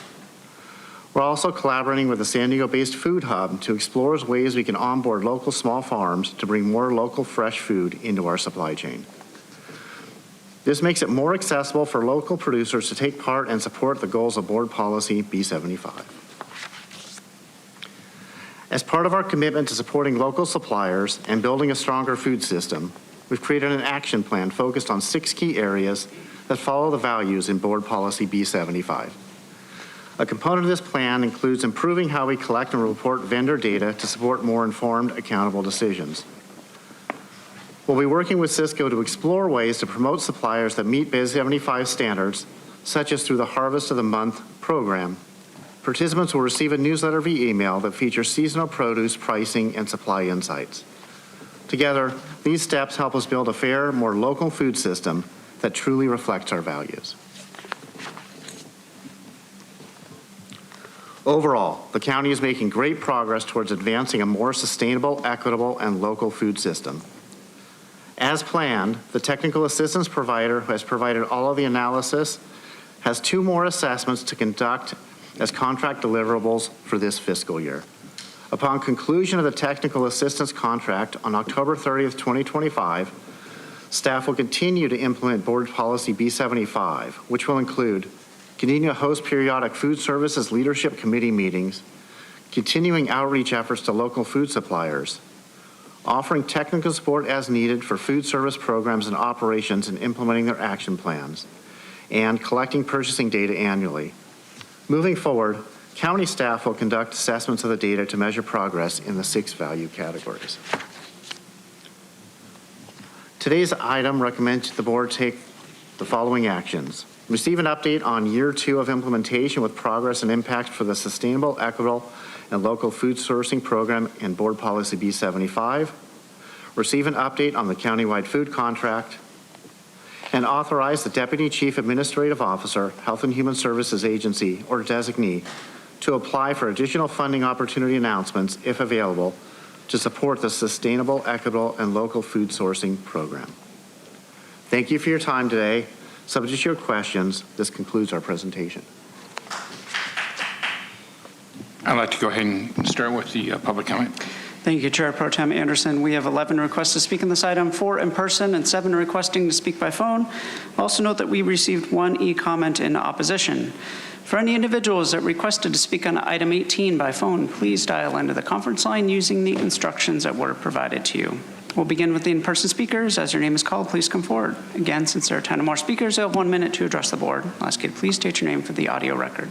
We're also collaborating with the San Diego-based Food Hub to explore ways we can onboard local small farms to bring more local fresh food into our supply chain. This makes it more accessible for local producers to take part and support the goals of Board Policy B75. As part of our commitment to supporting local suppliers and building a stronger food system, we've created an action plan focused on 6 key areas that follow the values in Board Policy B75. A component of this plan includes improving how we collect and report vendor data to support more informed, accountable decisions. We'll be working with Cisco to explore ways to promote suppliers that meet Biz 75 standards, such as through the Harvest of the Month program. Participants will receive a newsletter via email that features seasonal produce, pricing, and supply insights. Together, these steps help us build a fair, more local food system that truly reflects our values. Overall, the county is making great progress towards advancing a more sustainable, equitable, and local food system. As planned, the technical assistance provider who has provided all of the analysis has 2 more assessments to conduct as contract deliverables for this fiscal year. Upon conclusion of the technical assistance contract on October 30th, 2025, staff will continue to implement Board Policy B75, which will include continue to host periodic food services leadership committee meetings, continuing outreach efforts to local food suppliers, offering technical support as needed for food service programs and operations in implementing their action plans, and collecting purchasing data annually. Moving forward, county staff will conduct assessments of the data to measure progress in the 6 value categories. Today's item recommends the board take the following actions. Receive an update on year 2 of implementation with progress and impact for the Sustainable, Equitable, and Local Food Sourcing Program and Board Policy B75. Receive an update on the countywide food contract. And authorize the Deputy Chief Administrative Officer, Health and Human Services Agency, or designee, to apply for additional funding opportunity announcements, if available, to support the Sustainable, Equitable, and Local Food Sourcing Program. Thank you for your time today. Subject to your questions, this concludes our presentation. I'd like to go ahead and start with the public comment. Thank you, Chair Pro Tem Anderson. We have 11 requests to speak on this item, 4 in person and 7 requesting to speak by phone. Also note that we received 1 e-comment in opposition. For any individuals that requested to speak on item 18 by phone, please dial into the conference line using the instructions that were provided to you. We'll begin with the in-person speakers. As your name is called, please come forward. Again, since there are 10 or more speakers, you'll have 1 minute to address the board. I'll ask you to please state your name for the audio record.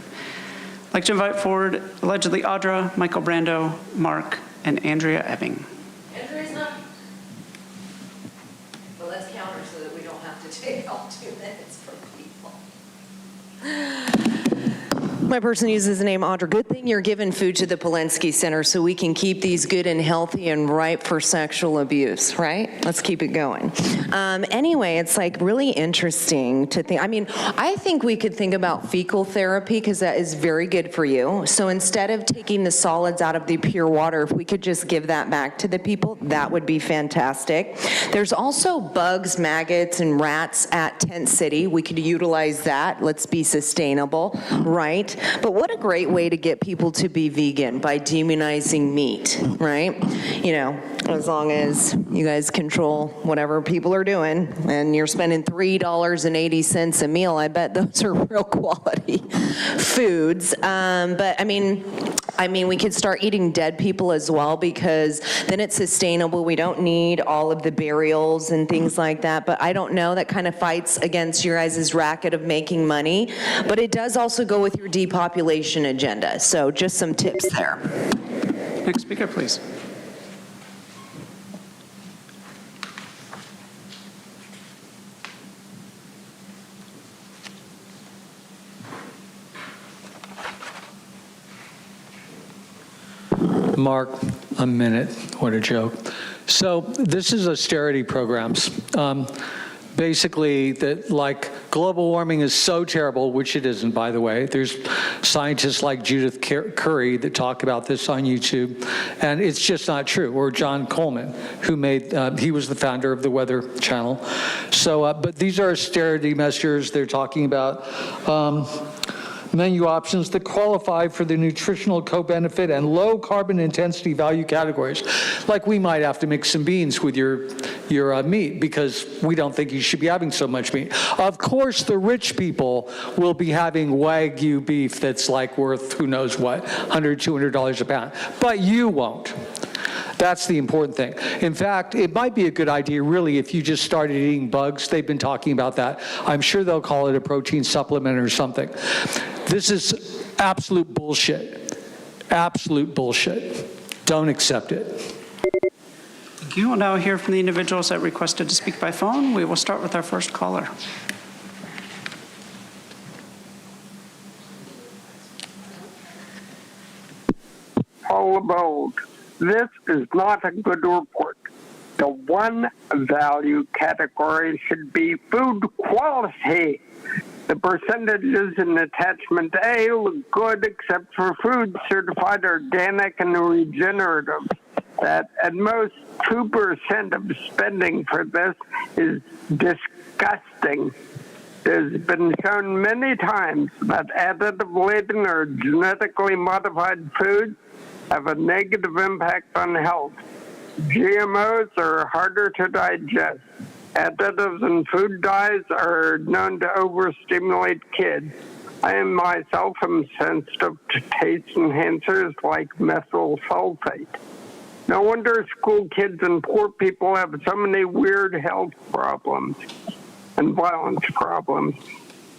I'd like to invite forward allegedly Audra, Michael Brando, Mark, and Andrea Ebbing. Andrea's not. Well, let's counter so that we don't have to take all 2 minutes from people. My person uses the name Audra. Good thing you're giving food to the Polensky Center so we can keep these good and healthy and ripe for sexual abuse, right? Let's keep it going. Anyway, it's like really interesting to think. I mean, I think we could think about fecal therapy because that is very good for you. So instead of taking the solids out of the pure water, if we could just give that back to the people, that would be fantastic. There's also bugs, maggots, and rats at Tent City. We could utilize that. Let's be sustainable, right? But what a great way to get people to be vegan by demonizing meat, right? You know, as long as you guys control whatever people are doing and you're spending $3.80 a meal, I bet those are real quality foods. But I mean, we could start eating dead people as well because then it's sustainable. We don't need all of the burials and things like that. But I don't know, that kind of fights against your guys' racket of making money. But it does also go with your depopulation agenda. So just some tips there. Next speaker, please. Mark, a minute. What a joke. So this is austerity programs. Basically, that like global warming is so terrible, which it isn't, by the way. There's scientists like Judith Curry that talk about this on YouTube, and it's just not true. Or John Coleman, who made, he was the founder of the Weather Channel. So, but these are austerity measures. They're talking about menu options that qualify for the nutritional co-benefit and low carbon intensity value categories. Like we might have to mix some beans with your meat because we don't think you should be having so much meat. Of course, the rich people will be having Wagyu beef that's like worth who knows what, $100, $200 a pound, but you won't. That's the important thing. In fact, it might be a good idea, really, if you just started eating bugs. They've been talking about that. I'm sure they'll call it a protein supplement or something. This is Absolute bullshit. Absolute bullshit. Don't accept it. Thank you. We'll now hear from the individuals that requested to speak by phone. We will start with our first caller. All about this is not a good report. The one value category should be food quality. The percentages in attachment A look good except for food certified organic and regenerative. That at most 2% of spending for this is disgusting. There's been shown many times that additive-laden or genetically modified foods have a negative impact on health. GMOs are harder to digest. Additives in food dyes are known to overstimulate kids. I myself am sensitive to taste enhancers like methyl sulfate. No wonder school kids and poor people have so many weird health problems and violence problems.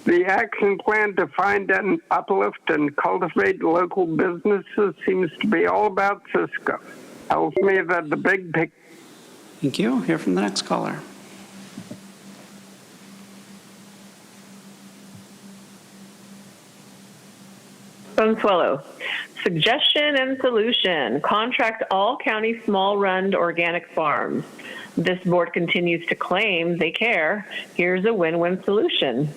The action plan to find and uplift and cultivate local businesses seems to be all about Cisco. Tells me that the big picture. Thank you. Hear from the next caller. Swallow. Suggestion and solution. Contract all county small-run organic farms. This board continues to claim they care. Here's a win-win solution.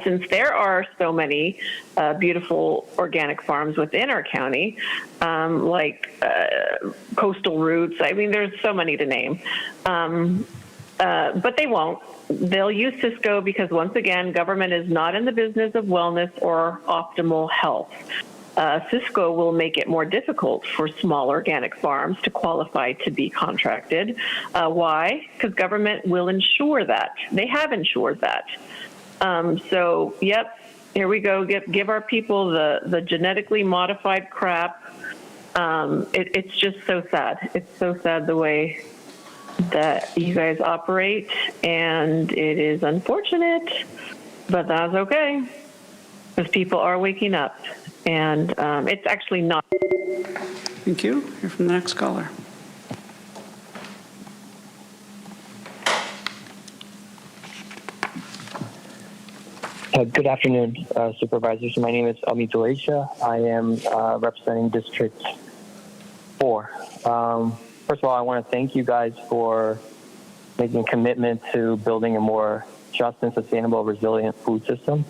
Since there are so many beautiful organic farms within our county, like Coastal Roots, I mean, there's so many to name. But they won't. They'll use Cisco because, once again, government is not in the business of wellness or optimal health. Cisco will make it more difficult for small organic farms to qualify to be contracted. Why? Because government will ensure that. They have ensured that. So, yep, here we go. Give our people the genetically modified crap. It's just so sad. It's so sad the way that you guys operate, and it is unfortunate, but that's okay, because people are waking up, and it's actually not. Thank you. Hear from the next caller. Good afternoon, Supervisors. My name is Amit Aisha. I am representing District 4. First of all, I want to thank you guys for making a commitment to building a more just and sustainable, resilient food system.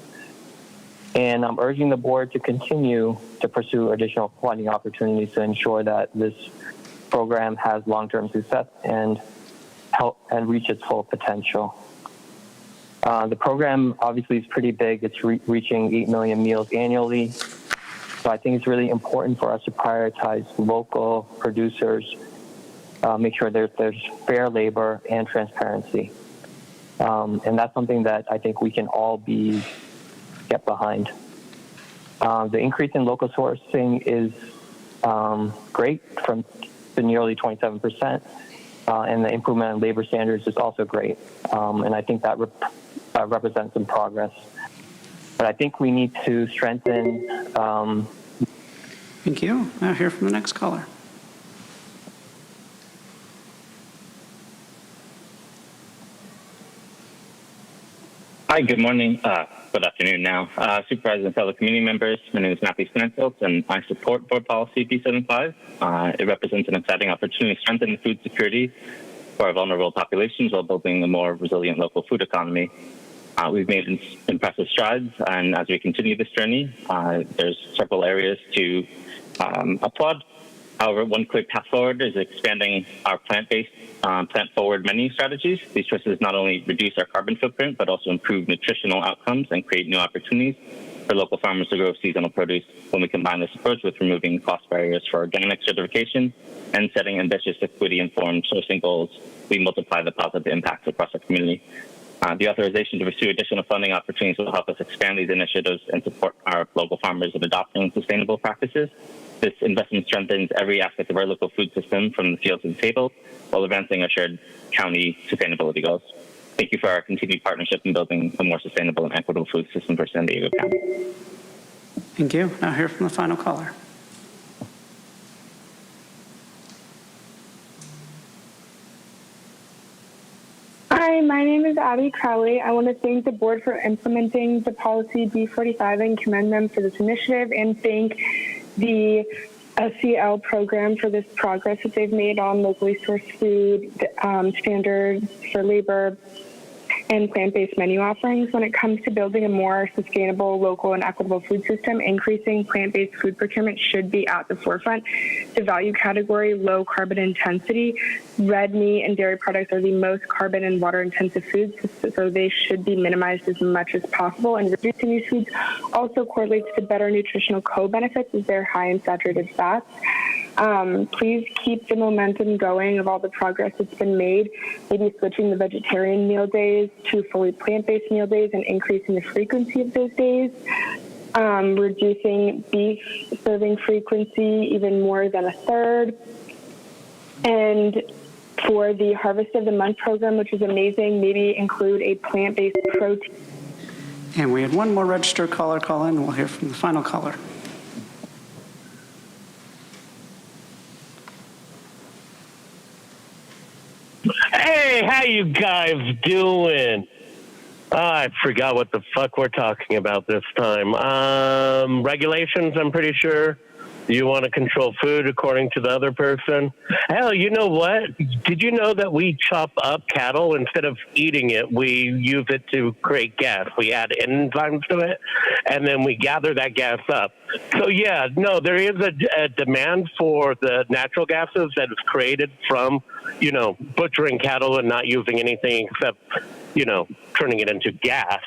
And I'm urging the board to continue to pursue additional funding opportunities to ensure that this program has long-term success and help and reach its full potential. The program obviously is pretty big. It's reaching 8 million meals annually. So I think it's really important for us to prioritize local producers, make sure there's fair labor and transparency. And that's something that I think we can all get behind. The increase in local sourcing is great from the nearly 27%, and the improvement in labor standards is also great. And I think that represents some progress. But I think we need to strengthen. Thank you. Now hear from the next caller. Hi, good morning. Good afternoon now. Supervisors and fellow community members, my name is Matthew Stanfield, and I support Board Policy B75. It represents an exciting opportunity to strengthen food security for our vulnerable populations while building a more resilient local food economy. We've made impressive strides, and as we continue this journey, there's several areas to applaud. However, one clear path forward is expanding our plant-based, plant-forward menu strategies. These choices not only reduce our carbon footprint, but also improve nutritional outcomes and create new opportunities for local farmers to grow seasonal produce. When we combine this approach with removing cost barriers for organic certification and setting ambitious equity-informed sourcing goals, we multiply the positive impacts across our community. The authorization to pursue additional funding opportunities will help us expand these initiatives and support our local farmers in adopting sustainable practices. This investment strengthens every aspect of our local food system from the field to the table while advancing our shared county sustainability goals. Thank you for our continued partnership in building a more sustainable and equitable food system for San Diego County. Thank you. Now hear from the final caller. Hi, my name is Abby Crowley. I want to thank the board for implementing the policy B45 and commend them for this initiative, and thank the SEL program for this progress that they've made on locally sourced food, standards for labor, and plant-based menu offerings. When it comes to building a more sustainable, local, and equitable food system, increasing plant-based food procurement should be at the forefront. The value category, low carbon intensity, red meat and dairy products are the most carbon and water-intensive foods, so they should be minimized as much as possible. And reducing these foods also correlates to better nutritional co-benefits as they're high in saturated fats. Please keep the momentum going of all the progress that's been made, maybe switching the vegetarian meal days to fully plant-based meal days and increasing the frequency of those days, reducing beef serving frequency even more than a third. And for the Harvest of the Month program, which is amazing, maybe include a plant-based protein. And we had one more registered caller call in. We'll hear from the final caller. Hey, how you guys doing? I forgot what the fuck we're talking about this time. Regulations, I'm pretty sure. You want to control food according to the other person. Hell, you know what? Did you know that we chop up cattle? Instead of eating it, we use it to create gas. We add enzymes to it, and then we gather that gas up. So yeah, no, there is a demand for the natural gases that is created from, you know, butchering cattle and not using anything except, you know, turning it into gas.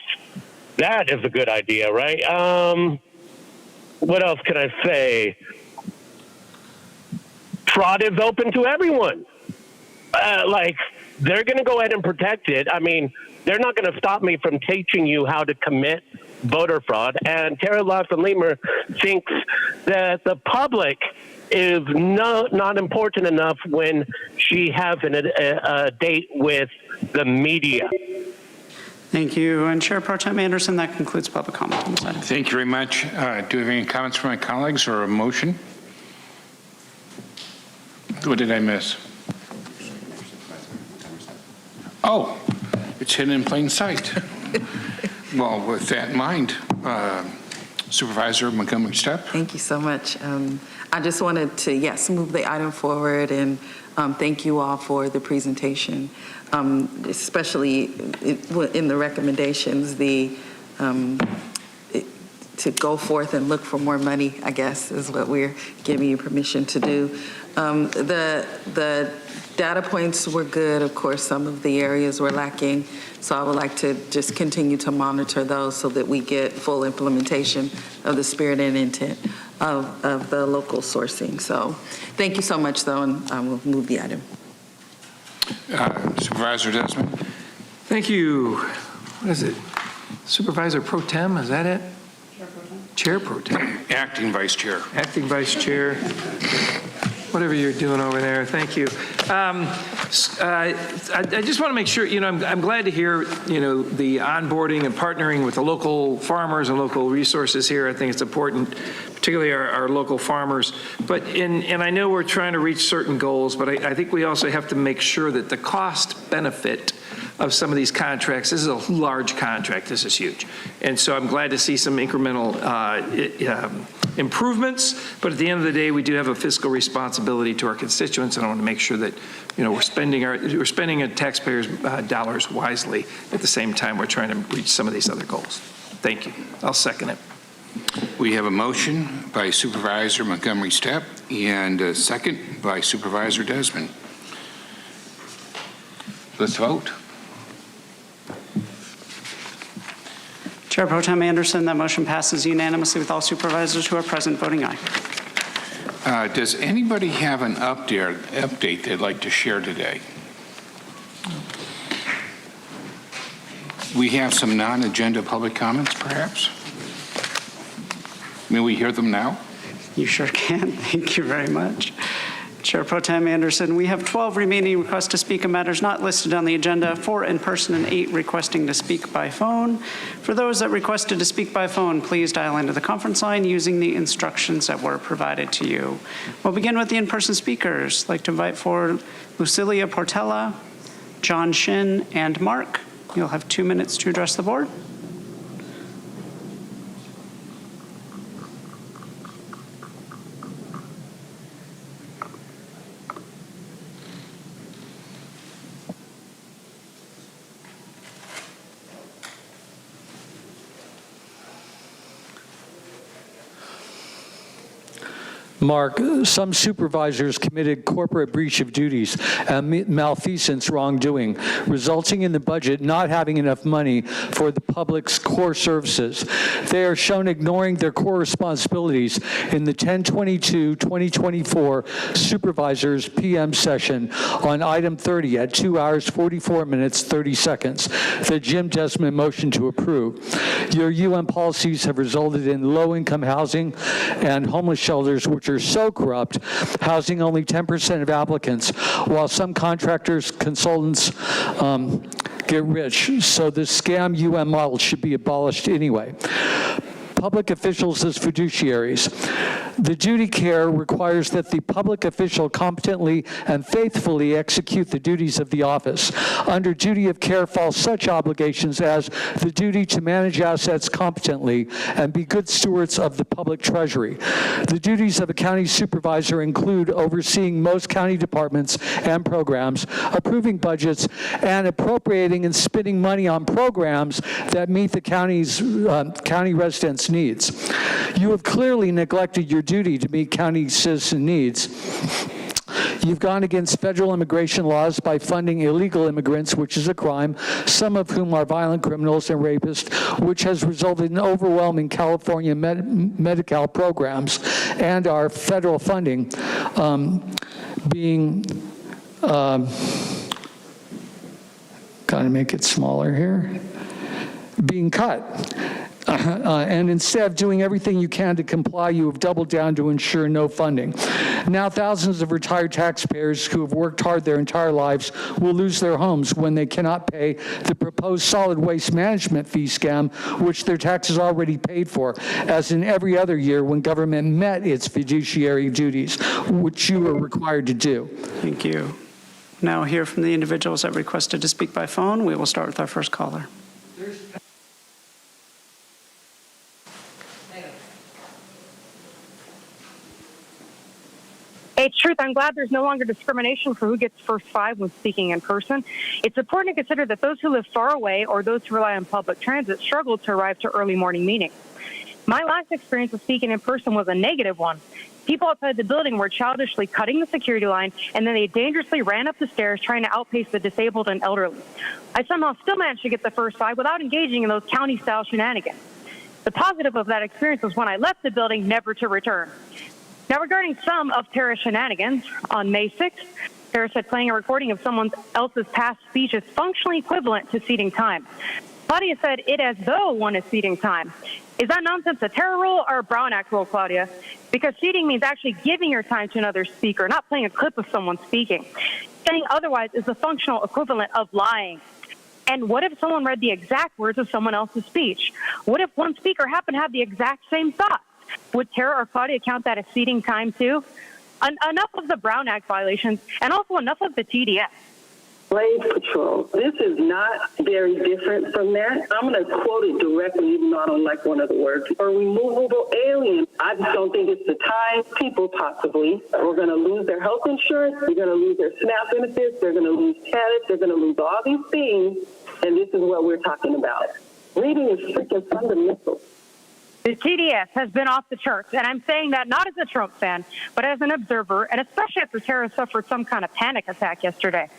That is a good idea, right? What else can I say? Fraud is open to everyone. Like, they're going to go ahead and protect it. I mean, they're not going to stop me from teaching you how to commit voter fraud. And Tara Lawson-Lemer thinks that the public is not important enough when she has a date with the media. Thank you. And Chair Pro Tem Anderson, that concludes public comment on this item. Thank you very much. Do we have any comments from my colleagues or a motion? What did I miss? Oh, it's hidden in plain sight. Well, with that in mind, Supervisor Montgomery Stepp. Thank you so much. I just wanted to, yes, move the item forward and thank you all for the presentation, especially in the recommendations, to go forth and look for more money, I guess, is what we're giving you permission to do. The data points were good. Of course, some of the areas were lacking. So I would like to just continue to monitor those so that we get full implementation of the spirit and intent of the local sourcing. So thank you so much, though, and I will move the item. Supervisor Desmond. Thank you. What is it? Supervisor Pro Tem, is that it? Chair Pro Tem. Acting Vice Chair. Acting Vice Chair. Whatever you're doing over there, thank you. I just want to make sure, you know, I'm glad to hear, you know, the onboarding and partnering with the local farmers and local resources here. I think it's important, particularly our local farmers. But and I know we're trying to reach certain goals, but I think we also have to make sure that the cost benefit of some of these contracts, this is a large contract, this is huge. And so I'm glad to see some incremental improvements, but at the end of the day, we do have a fiscal responsibility to our constituents, and I want to make sure that, you know, we're spending taxpayers' dollars wisely. At the same time, we're trying to reach some of these other goals. Thank you. I'll second it. We have a motion by Supervisor Montgomery Stepp and a second by Supervisor Desmond. Let's vote. Chair Pro Tem Anderson, that motion passes unanimously with all supervisors who are present voting aye. Does anybody have an update they'd like to share today? We have some non-agenda public comments, perhaps? May we hear them now? You sure can. Thank you very much. Chair Pro Tem Anderson, we have 12 remaining requests to speak on matters not listed on the agenda, 4 in person and 8 requesting to speak by phone. For those that requested to speak by phone, please dial into the conference line using the instructions that were provided to you. We'll begin with the in-person speakers. I'd like to invite forward Lucilia Portella, John Shin, and Mark. You'll have 2 minutes to address the board. Mark, some supervisors committed corporate breach of duties and malfeasance wrongdoing, resulting in the budget not having enough money for the public's core services. They are shown ignoring their core responsibilities in the 10/22/2024 Supervisors PM session on item 30 at 2 hours 44 minutes 30 seconds. The Jim Desmond motion to approve. Your UN policies have resulted in low-income housing and homeless shelters, which are so corrupt, housing only 10% of applicants, while some contractors, consultants get rich. So the scam UN model should be abolished anyway. Public officials as fiduciaries. The duty care requires that the public official competently and faithfully execute the duties of the office. Under duty of care fall such obligations as the duty to manage assets competently and be good stewards of the public treasury. The duties of a county supervisor include overseeing most county departments and programs, approving budgets, and appropriating and spending money on programs that meet the county residents' needs. You have clearly neglected your duty to meet county citizen needs. You've gone against federal immigration laws by funding illegal immigrants, which is a crime, some of whom are violent criminals and rapists, which has resulted in overwhelming California Medi-Cal programs and our federal funding being, gotta make it smaller here, being cut. And instead of doing everything you can to comply, you have doubled down to ensure no funding. Now thousands of retired taxpayers who have worked hard their entire lives will lose their homes when they cannot pay the proposed solid waste management fee scam, which their taxes already paid for, as in every other year when government met its fiduciary duties, which you are required to do. Thank you. Now hear from the individuals that requested to speak by phone. We will start with our first caller. Hey, Truth, I'm glad there's no longer discrimination for who gets first 5 when speaking in person. It's important to consider that those who live far away or those who rely on public transit struggle to arrive to early morning meetings. My last experience with speaking in person was a negative one. People outside the building were childishly cutting the security line, and then they dangerously ran up the stairs trying to outpace the disabled and elderly. I somehow still managed to get the first 5 without engaging in those county-style shenanigans. The positive of that experience was when I left the building, never to return. Now, regarding some of Tara's shenanigans, on May 6th, Tara said playing a recording of someone else's past speech is functionally equivalent to ceding time. Claudia said it as though one is ceding time. Is that nonsense a Tara rule or a Brown Act rule, Claudia? Because ceding means actually giving your time to another speaker, not playing a clip of someone speaking. Saying otherwise is the functional equivalent of lying. And what if someone read the exact words of someone else's speech? What if one speaker happened to have the exact same thoughts? Would Tara or Claudia count that as ceding time too? Enough of the Brown Act violations, and also enough of the TDS. Slave Patrol. This is not very different from that. I'm going to quote it directly, even though I don't like one of the words. For removable aliens, I just don't think it's the time. People possibly are going to lose their health insurance. They're going to lose their SNAP benefits. They're going to lose TANF. They're going to lose all these things. And this is what we're talking about. Reading is freaking fundamental. The TDS has been off the charts, and I'm saying that not as a Trump fan, but as an observer, and especially after Tara suffered some kind of panic attack yesterday.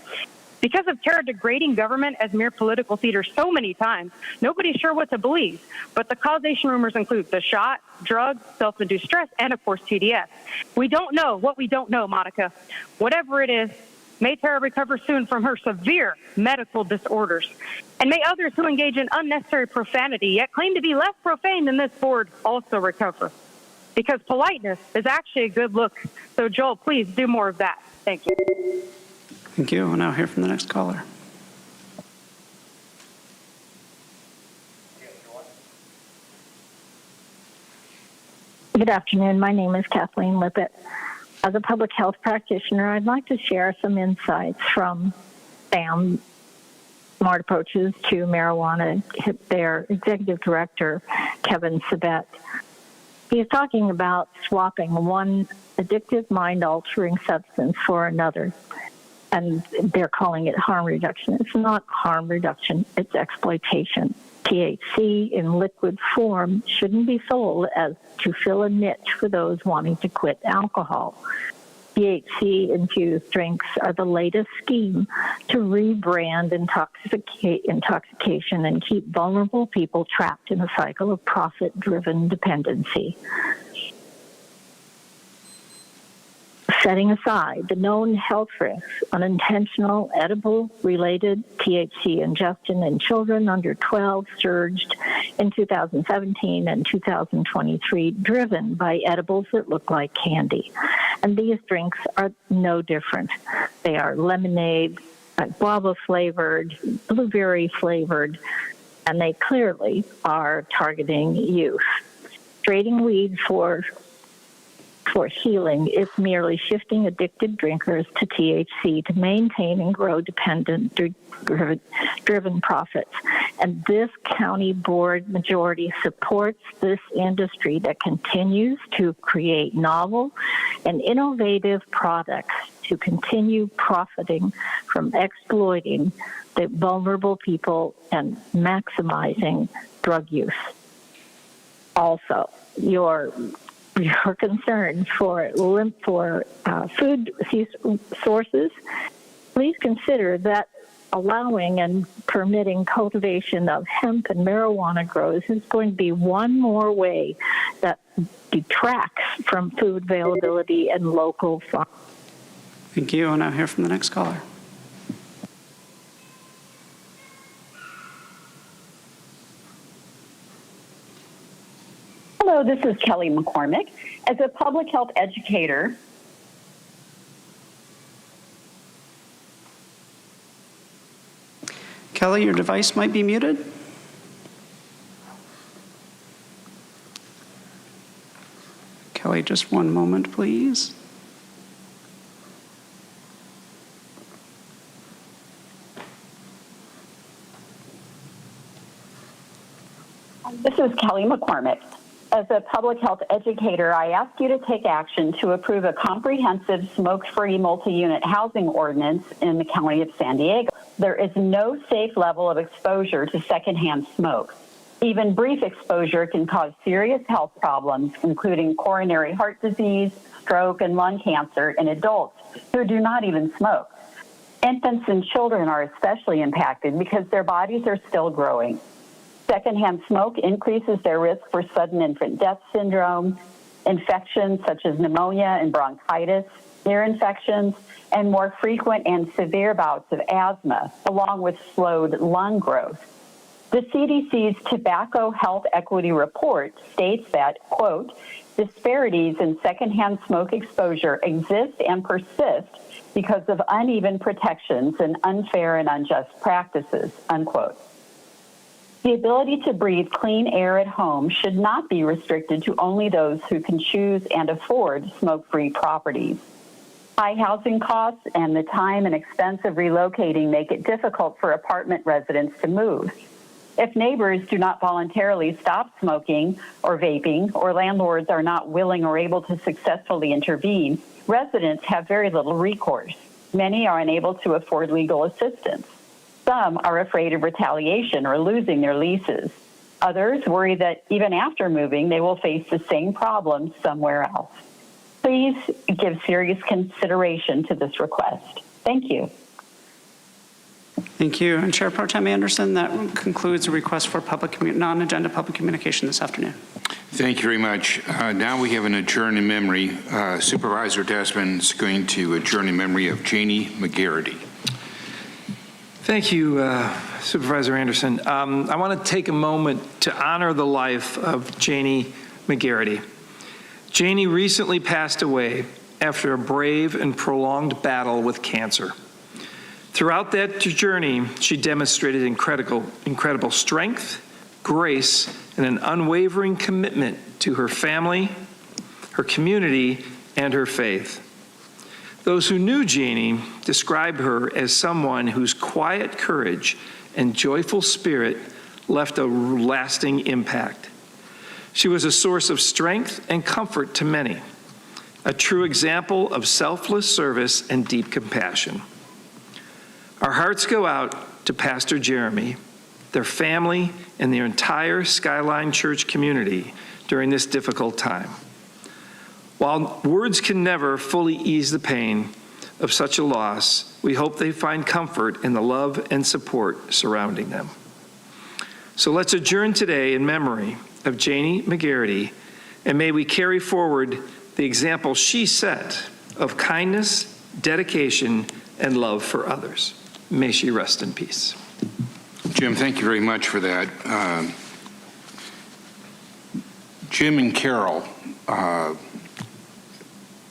Because of Tara degrading government as mere political theater so many times, nobody's sure what to believe. But the causation rumors include the shot, drugs, self-induced stress, and of course TDS. We don't know what we don't know, Monica. Whatever it is, may Tara recover soon from her severe medical disorders. And may others who engage in unnecessary profanity yet claim to be less profane than this board also recover. because politeness is actually a good look. So, Joel, please do more of that. Thank you. Thank you. We'll now hear from the next caller. Good afternoon. My name is Kathleen Lippett. As a public health practitioner, I'd like to share some insights from SAM, Smart Approaches to Marijuana, their executive director, Kevin Sabet. He is talking about swapping one addictive, mind-altering substance for another, and they're calling it harm reduction. It's not harm reduction, it's exploitation. THC in liquid form shouldn't be sold as to fill a niche for those wanting to quit alcohol. THC-infused drinks are the latest scheme to rebrand intoxication and keep vulnerable people trapped in a cycle of profit-driven dependency. Setting aside the known health risks, unintentional edible-related THC ingestion in children under 12 surged in 2017 and 2023, driven by edibles that look like candy. And these drinks are no different. They are lemonade, guava-flavored, blueberry-flavored, and they clearly are targeting youth. Trading weed for healing is merely shifting addicted drinkers to THC to maintain and grow dependent-driven profits. And this county board majority supports this industry that continues to create novel and innovative products to continue profiting from exploiting the vulnerable people and maximizing drug use. Also, your concern for food sources, please consider that allowing and permitting cultivation of hemp and marijuana grows is going to be one more way that detracts from food availability and local farms. Thank you. I'll now hear from the next caller. Hello, this is Kelly McCormick. As a public health educator, Kelly, your device might be muted. Kelly, just one moment, please. This is Kelly McCormick. As a public health educator, I ask you to take action to approve a comprehensive smoke-free multi-unit housing ordinance in the County of San Diego. There is no safe level of exposure to secondhand smoke. Even brief exposure can cause serious health problems, including coronary heart disease, stroke, and lung cancer in adults who do not even smoke. Infants and children are especially impacted because their bodies are still growing. Secondhand smoke increases their risk for sudden infant death syndrome, infections such as pneumonia and bronchitis, ear infections, and more frequent and severe bouts of asthma, along with slowed lung growth. The CDC's Tobacco Health Equity Report states that, quote, disparities in secondhand smoke exposure exist and persist because of uneven protections and unfair and unjust practices, unquote. The ability to breathe clean air at home should not be restricted to only those who can choose and afford smoke-free properties. High housing costs and the time and expense of relocating make it difficult for apartment residents to move. If neighbors do not voluntarily stop smoking or vaping, or landlords are not willing or able to successfully intervene, residents have very little recourse. Many are unable to afford legal assistance. Some are afraid of retaliation or losing their leases. Others worry that even after moving, they will face the same problems somewhere else. Please give serious consideration to this request. Thank you. Thank you. And Chair Pro Tem Anderson, that concludes the request for non-agenda public communication this afternoon. Thank you very much. Now we have an adjourn in memory. Supervisor Desmond is going to adjourn in memory of Janie McGarity. Thank you, Supervisor Anderson. I want to take a moment to honor the life of Janie McGarity. Janie recently passed away after a brave and prolonged battle with cancer. Throughout that journey, she demonstrated incredible strength, grace, and an unwavering commitment to her family, her community, and her faith. Those who knew Janie described her as someone whose quiet courage and joyful spirit left a lasting impact. She was a source of strength and comfort to many, a true example of selfless service and deep compassion. Our hearts go out to Pastor Jeremy, their family, and their entire Skyline Church community during this difficult time. While words can never fully ease the pain of such a loss, we hope they find comfort in the love and support surrounding them. So let's adjourn today in memory of Janie McGarity, and may we carry forward the example she set of kindness, dedication, and love for others. May she rest in peace. Jim, thank you very much for that. Jim and Carol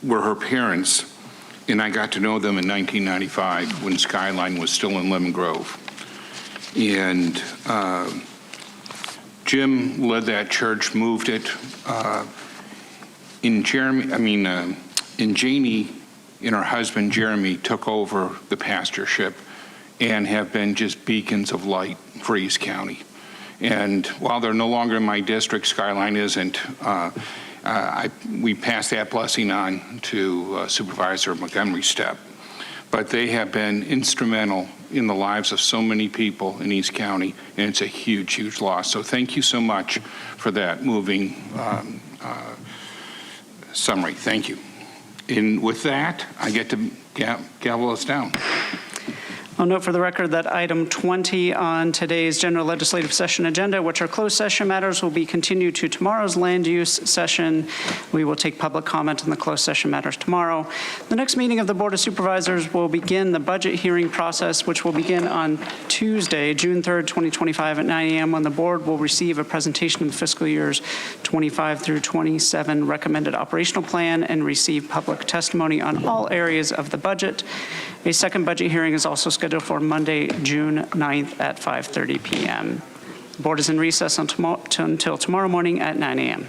were her parents, and I got to know them in 1995 when Skyline was still in Lemon Grove. And Jim led that church, moved it. And Janie and her husband Jeremy took over the pastorship and have been just beacons of light for East County. And while they're no longer in my district, Skyline isn't, we passed that blessing on to Supervisor Montgomery Stepp. But they have been instrumental in the lives of so many people in East County, and it's a huge, huge loss. So thank you so much for that moving summary. Thank you. And with that, I get to gavel us down. I'll note for the record that item 20 on today's general legislative session agenda, which are closed session matters, will be continued to tomorrow's land use session. We will take public comment on the closed session matters tomorrow. The next meeting of the Board of Supervisors will begin the budget hearing process, which will begin on Tuesday, June 3rd, 2025 at 9 a.m. when the board will receive a presentation of the fiscal years 25 through 27 recommended operational plan and receive public testimony on all areas of the budget. A second budget hearing is also scheduled for Monday, June 9th at 5:30 p.m. The board is in recess until tomorrow morning at 9 a.m.